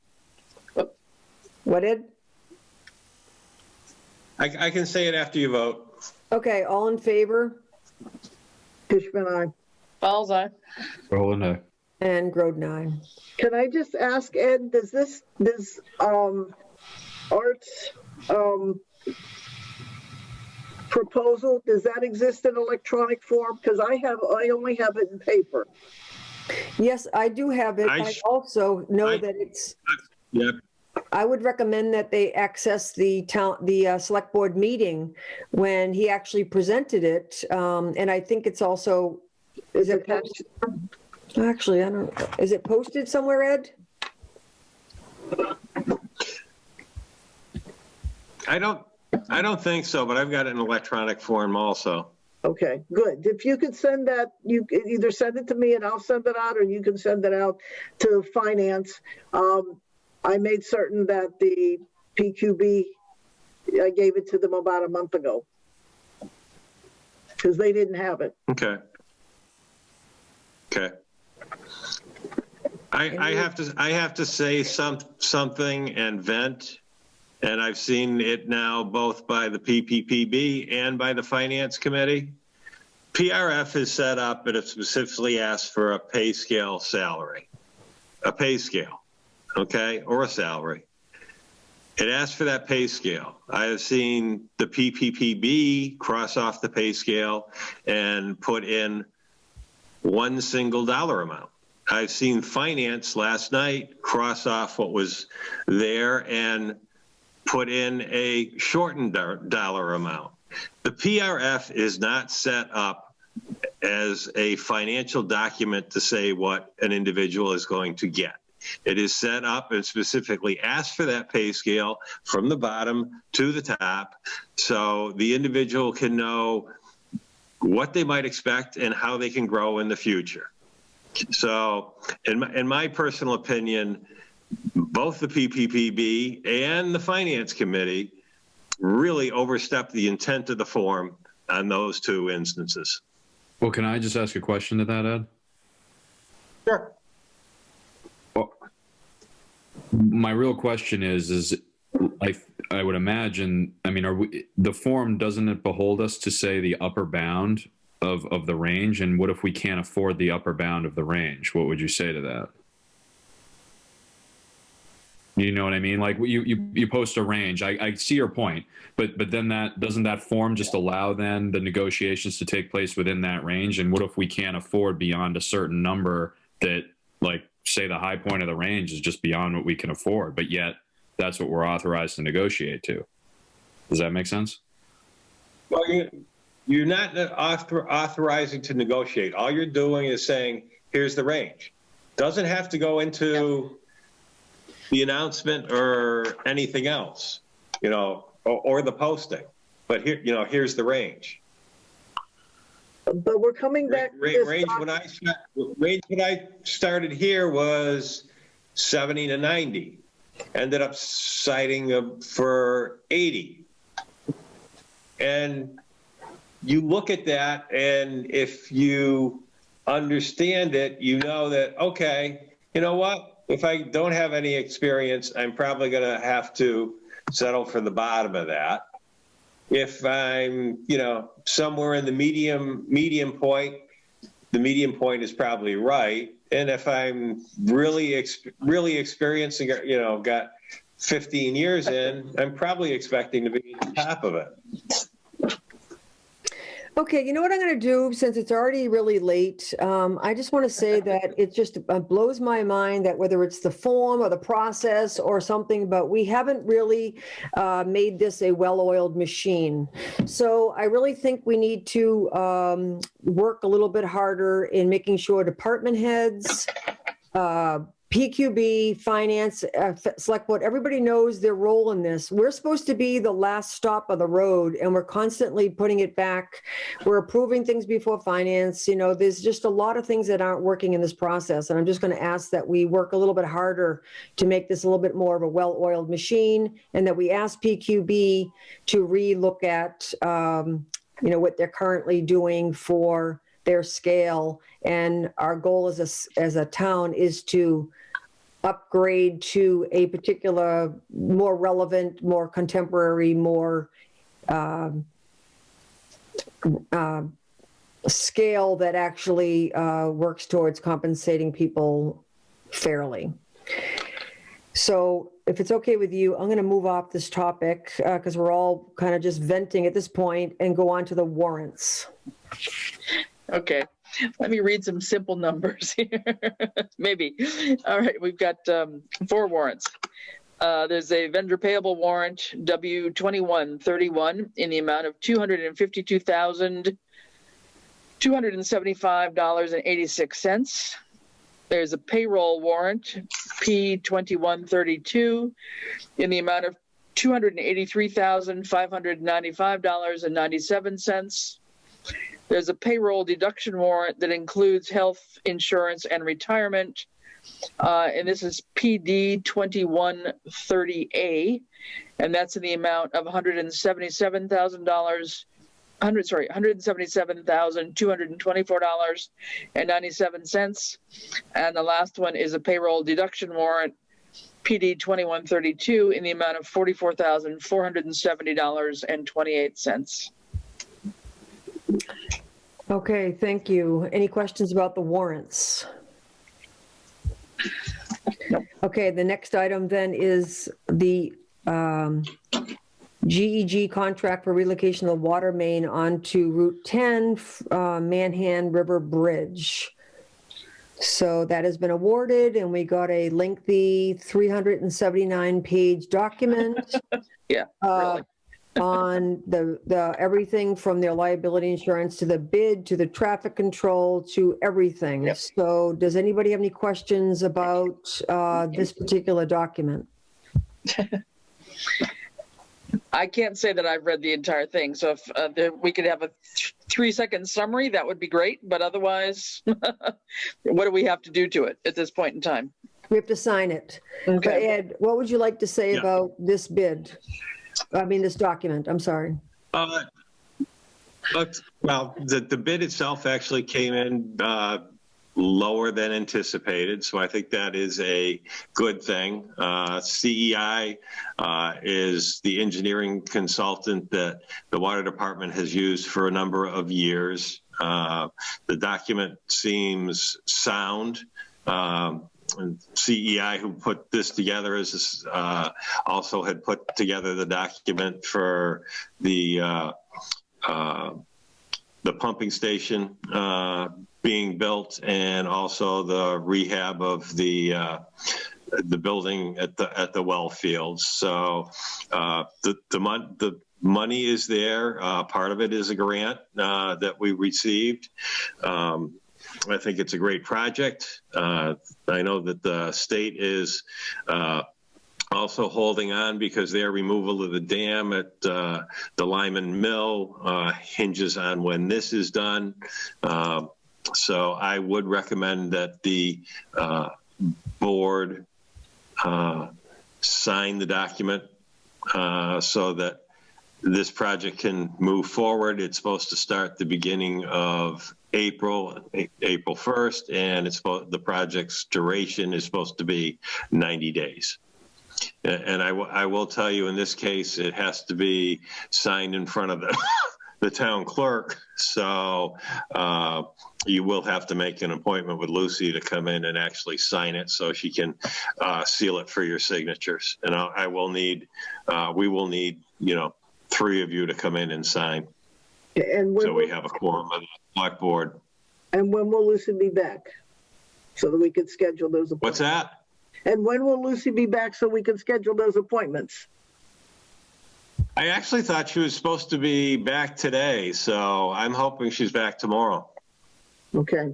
What, Ed? I can say it after you vote. Okay, all in favor? Fishman, aye. Fowles, aye. Roland, aye. And Groden, aye. Can I just ask Ed, does this arts proposal, does that exist in electronic form? Because I only have it in paper. Yes, I do have it. I also know that it's. Yep. I would recommend that they access the select board meeting when he actually presented it, and I think it's also. Is it posted? Actually, I don't. Is it posted somewhere, Ed? I don't think so, but I've got it in electronic form also. Okay, good. If you could send that, you could either send it to me and I'll send it out, or you can send it out to finance. I made certain that the PQB, I gave it to them about a month ago because they didn't have it. Okay. I have to say something and vent. And I've seen it now both by the PPPB and by the Finance Committee. PRF is set up and it specifically asks for a pay scale salary, a pay scale, okay, or a salary. It asks for that pay scale. I have seen the PPPB cross off the pay scale and put in one single dollar amount. I've seen Finance last night cross off what was there and put in a shortened dollar amount. The PRF is not set up as a financial document to say what an individual is going to get. It is set up and specifically asks for that pay scale from the bottom to the top so the individual can know what they might expect and how they can grow in the future. So in my personal opinion, both the PPPB and the Finance Committee really overstepped the intent of the form on those two instances. Well, can I just ask a question to that, Ed? Sure. Well, my real question is I would imagine, I mean, the form, doesn't it behold us to say the upper bound of the range? And what if we can't afford the upper bound of the range? What would you say to that? You know what I mean? Like you post a range. I see your point, but then doesn't that form just allow then the negotiations to take place within that range? And what if we can't afford beyond a certain number that, like, say the high point of the range is just beyond what we can afford, but yet that's what we're authorized to negotiate to? Does that make sense? Well, you're not authorizing to negotiate. All you're doing is saying, here's the range. Doesn't have to go into the announcement or anything else, or the posting. But here, here's the range. But we're coming back. to this Range when I started here was 70 to 90. Ended up citing for 80. And you look at that, and if you understand it, you know that, okay, you know what? If I don't have any experience, I'm probably going to have to settle for the bottom of that. If I'm, somewhere in the medium point, the medium point is probably right. And if I'm really experienced and got 15 years in, I'm probably expecting to be at the top of it. Okay, you know what I'm going to do, since it's already really late, I just want to say that it just blows my mind that whether it's the form or the process or something, but we haven't really made this a well-oiled machine. So I really think we need to work a little bit harder in making sure department heads, PQB, finance, select board, everybody knows their role in this. We're supposed to be the last stop of the road, and we're constantly putting it back. We're approving things before finance. There's just a lot of things that aren't working in this process. And I'm just going to ask that we work a little bit harder to make this a little bit more of a well-oiled machine, and that we ask PQB to re-look at, what they're currently doing for their scale. And our goal as a town is to upgrade to a particular, more relevant, more contemporary, more scale that actually works towards compensating people fairly. So if it's okay with you, I'm going to move off this topic because we're all kind of just venting at this point, and go on to the warrants. Okay, let me read some simple numbers here. Maybe. All right, we've got 4 warrants. There's a vendor payable warrant, W2131, in the amount of $252,275.86. There's a payroll warrant, P2132, in the amount of $283,595.97. There's a payroll deduction warrant that includes health insurance and retirement, and this is PD 2130A, and that's in the amount of $177,224.97. And the last one is a payroll deduction warrant, PD 2132, in the amount of $44,470.28. Okay, thank you. Any questions about the warrants? Nope. Okay, the next item then is the GEG contract for relocation of the water main onto Route 10 Manhan River Bridge. So that has been awarded, and we got a lengthy 379-page document. Yeah, really. On the everything from their liability insurance to the bid to the traffic control to everything. Yep. So does anybody have any questions about this particular document? I can't say that I've read the entire thing. So if we could have a 3-second summary, that would be great. But otherwise, what do we have to do to it at this point in time? We have to sign it. Okay. But Ed, what would you like to say about this bid? This document, I'm sorry. Well, the bid itself actually came in lower than anticipated, so I think that is a good thing. CEI is the engineering consultant that the water department has used for a number of years. The document seems sound. And CEI, who put this together, also had put together the document for the pumping station being built, and also the rehab of the building at the well fields. So the money is there. Part of it is a grant that we received. I think it's a great project. I know that the state is also holding on because their removal of the dam at the Lyman Mill hinges on when this is done. So I would recommend that the board sign the document so that this project can move forward. It's supposed to start the beginning of April 1st, and the project's duration is supposed to be 90 days. And I will tell you, in this case, it has to be signed in front of the town clerk. So you will have to make an appointment with Lucy to come in and actually sign it so she can seal it for your signatures. And we will need, 3 of you to come in and sign. And so we have a quorum of the select board. And when will Lucy be back? So that we could schedule those appointments. What's that? And when will Lucy be back so we can schedule those appointments? I actually thought she was supposed to be back today, so I'm hoping she's back tomorrow. Okay.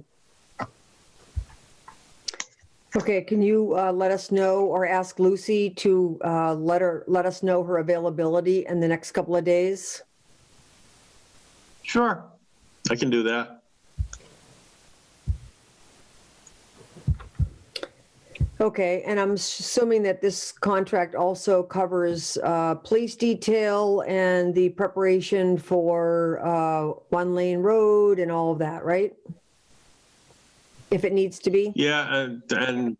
Okay, can you let us know or ask Lucy to let us know her availability in the next couple of days? Sure, I can do that. Okay, and I'm assuming that this contract also covers police detail and the preparation for one-lane road and all of that, right? If it needs to be? Yeah, and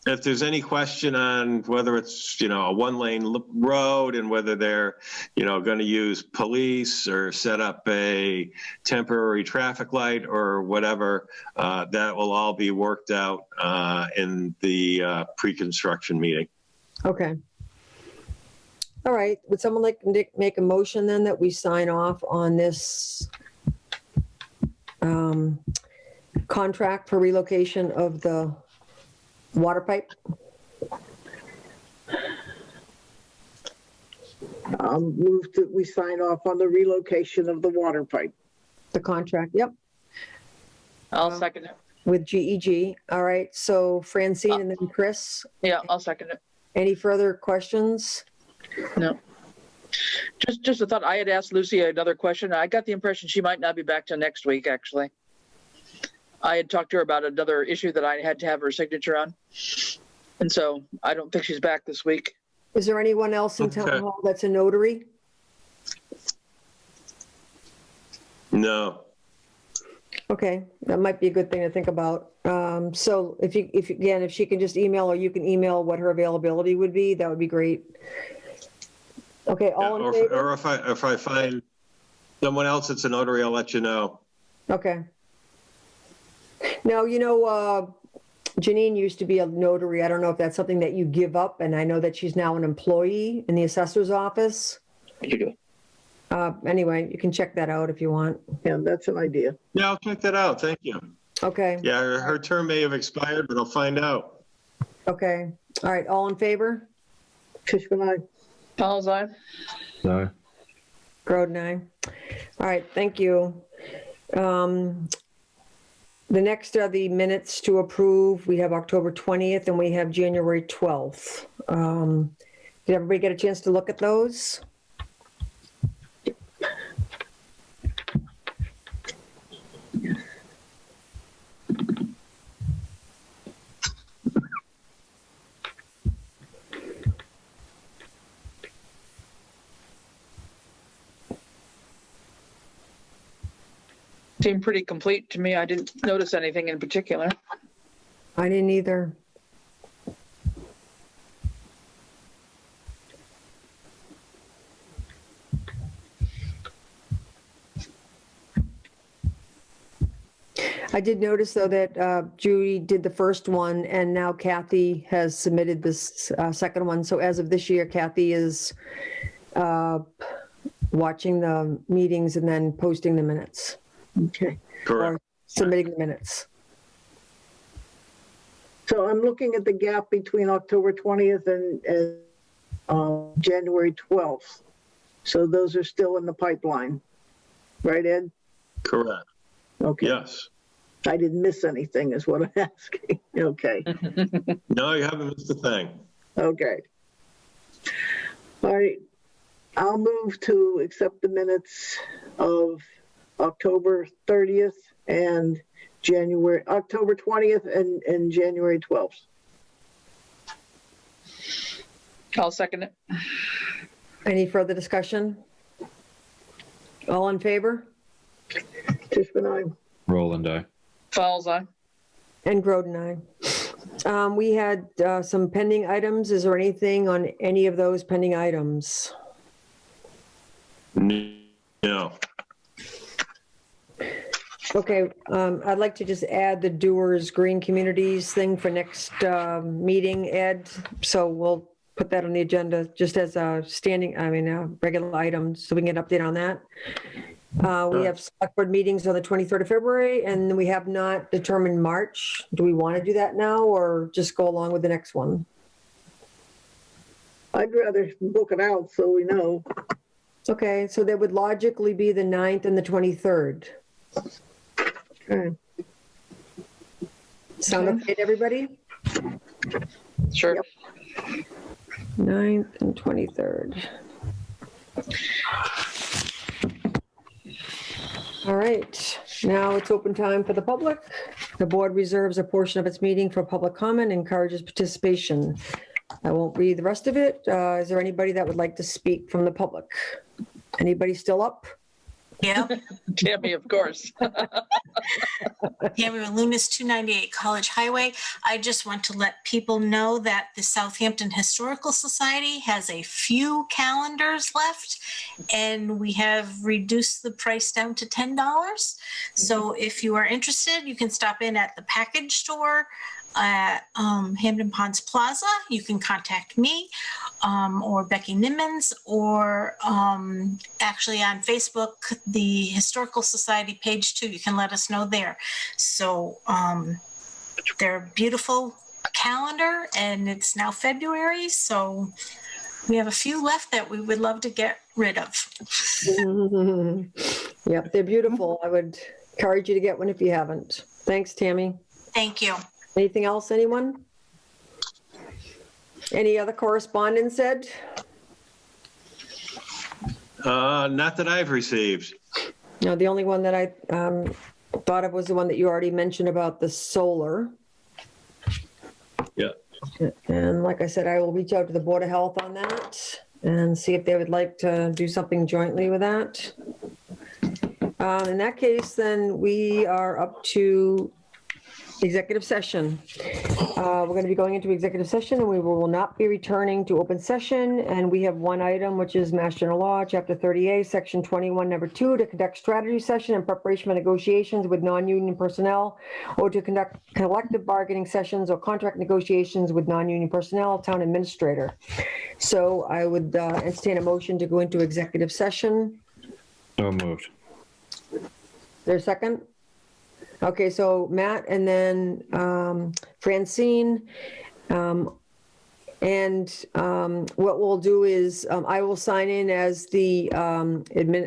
if there's any question on whether it's, a one-lane road and whether they're, going to use police or set up a temporary traffic light or whatever, that will all be worked out in the pre-construction meeting. Okay. All right. Would someone like to make a motion then that we sign off on this contract for relocation of the water pipe? Move that we sign off on the relocation of the water pipe. The contract, yep. I'll second it. With GEG. All right. So Francine and then Chris. Yeah, I'll second it. Any further questions? No. Just a thought. I had asked Lucy another question. I got the impression she might not be back till next week, actually. I had talked to her about another issue that I had to have her signature on. And so I don't think she's back this week. Is there anyone else in town hall that's a notary? No. Okay, that might be a good thing to think about. So if she can just email, or you can email what her availability would be, that would be great. Okay, all in favor? Or if I find someone else that's a notary, I'll let you know. Okay. Now, Janine used to be a notary. I don't know if that's something that you give up, and I know that she's now an employee in the assessor's office. Anyway, you can check that out if you want. Yeah, that's an idea. Yeah, I'll check that out. Thank you. Okay. Yeah, her term may have expired, but I'll find out. Okay. All right. All in favor? Fishman, aye. Paul's aye. No. Groden, aye. All right. Thank you. The next are the minutes to approve. We have October 20th and we have January 12th. Did everybody get a chance to look at those? Seemed pretty complete to me. I didn't notice anything in particular. I didn't either. I did notice, though, that Judy did the first one, and now Kathy has submitted this second one. So as of this year, Kathy is watching the meetings and then posting the minutes. Okay. Correct. Or submitting the minutes. So I'm looking at the gap between October 20th and January 12th. So those are still in the pipeline. Right, Ed? Correct. Okay. Yes. I didn't miss anything is what I'm asking. Okay, No, you haven't missed a thing. okay. All right, I'll move to accept the minutes of October 30th and October 20th and January 12th. I'll second it. Any further discussion? All in favor? Tishman, aye. Roland, aye. Fowles eye. And Groden, aye. We had some pending items. Is there anything on any of those pending items? No. Okay, I'd like to just add the Doers Green Communities thing for next meeting, Ed. So we'll put that on the agenda just as a regular item, so we can get an update on that. We have select board meetings on the 23rd of February, and we have not determined March. Do we want to do that now or just go along with the next one? I'd rather book it out so we know. Okay, so that would logically be the 9th and the 23rd. Okay. Sound okay to everybody? Sure. Yep. 9th and 23rd. All right, now it's open time for the public. The board reserves a portion of its meeting for public comment and encourages participation. I won't read the rest of it. Is there anybody that would like to speak from the public? Anybody still up? Yeah. Tammy, of course. Tammy Lunas, 298 College Highway. I just want to let people know that the Southampton Historical Society has a few calendars left, and we have reduced the price down to $10. So if you are interested, you can stop in at the package store at Hampton Ponds Plaza. You can contact me or Becky Nimmons, or actually on Facebook, the Historical Society page too. You can let us know there. So they're a beautiful calendar, and it's now February, so we have a few left that we would love to get rid of. Yep, they're beautiful. I would encourage you to get one if you haven't. Thanks, Tammy. Thank you. Anything else, anyone? Any other correspondence, Ed? Not that I've received. No, the only one that I thought of was the one that you already mentioned about the solar. Yeah. And like I said, I will reach out to the Board of Health on that and see if they would like to do something jointly with that. In that case, then we are up to executive session. We're going to be going into executive session, and we will not be returning to open session. And we have one item, which is Mass General Law, Chapter 30A, Section 21, Number 2, to conduct strategy session in preparation for negotiations with non-union personnel, or to conduct collective bargaining sessions or contract negotiations with non-union personnel, town administrator. So I would entertain a motion to go into executive session. So moved. There's a second? Okay, so Matt and then Francine. What we'll do is I will sign in as the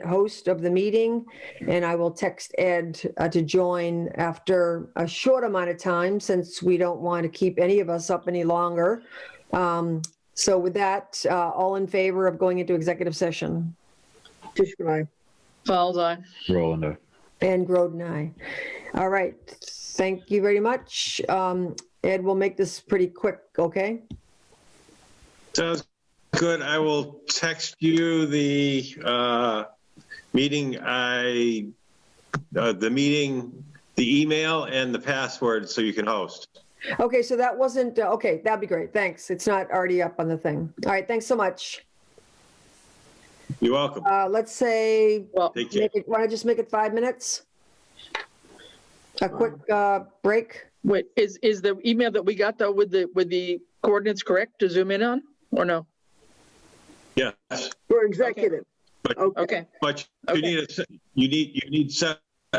host of the meeting, and I will text Ed to join after a short amount of time, since we don't want to keep any of us up any longer. So with that, all in favor of going into executive session? Tishman, aye. Fowles eye. Roland, aye. And Groden, aye. All right, thank you very much. Ed, we'll make this pretty quick, okay? Sounds good. I will text you the meeting, the email and the password so you can host. Okay, so that wasn't, okay, that'd be great. Thanks. It's not already up on the thing. All right, thanks so much. You're welcome. Let's say, Take care. want to just make it 5 minutes? A quick break? Wait, is the email that we got though with the coordinates correct to zoom in on, or no? Yes. For executive. But Okay. But Okay. you need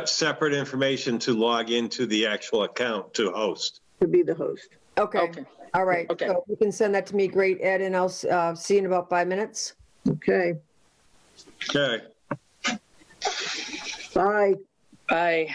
separate information to log into the actual account to host. To be the host. Okay, Okay. all right. Okay. So you can send that to me. Great, Ed, and I'll see you in about 5 minutes. Okay. Okay. Bye. Bye.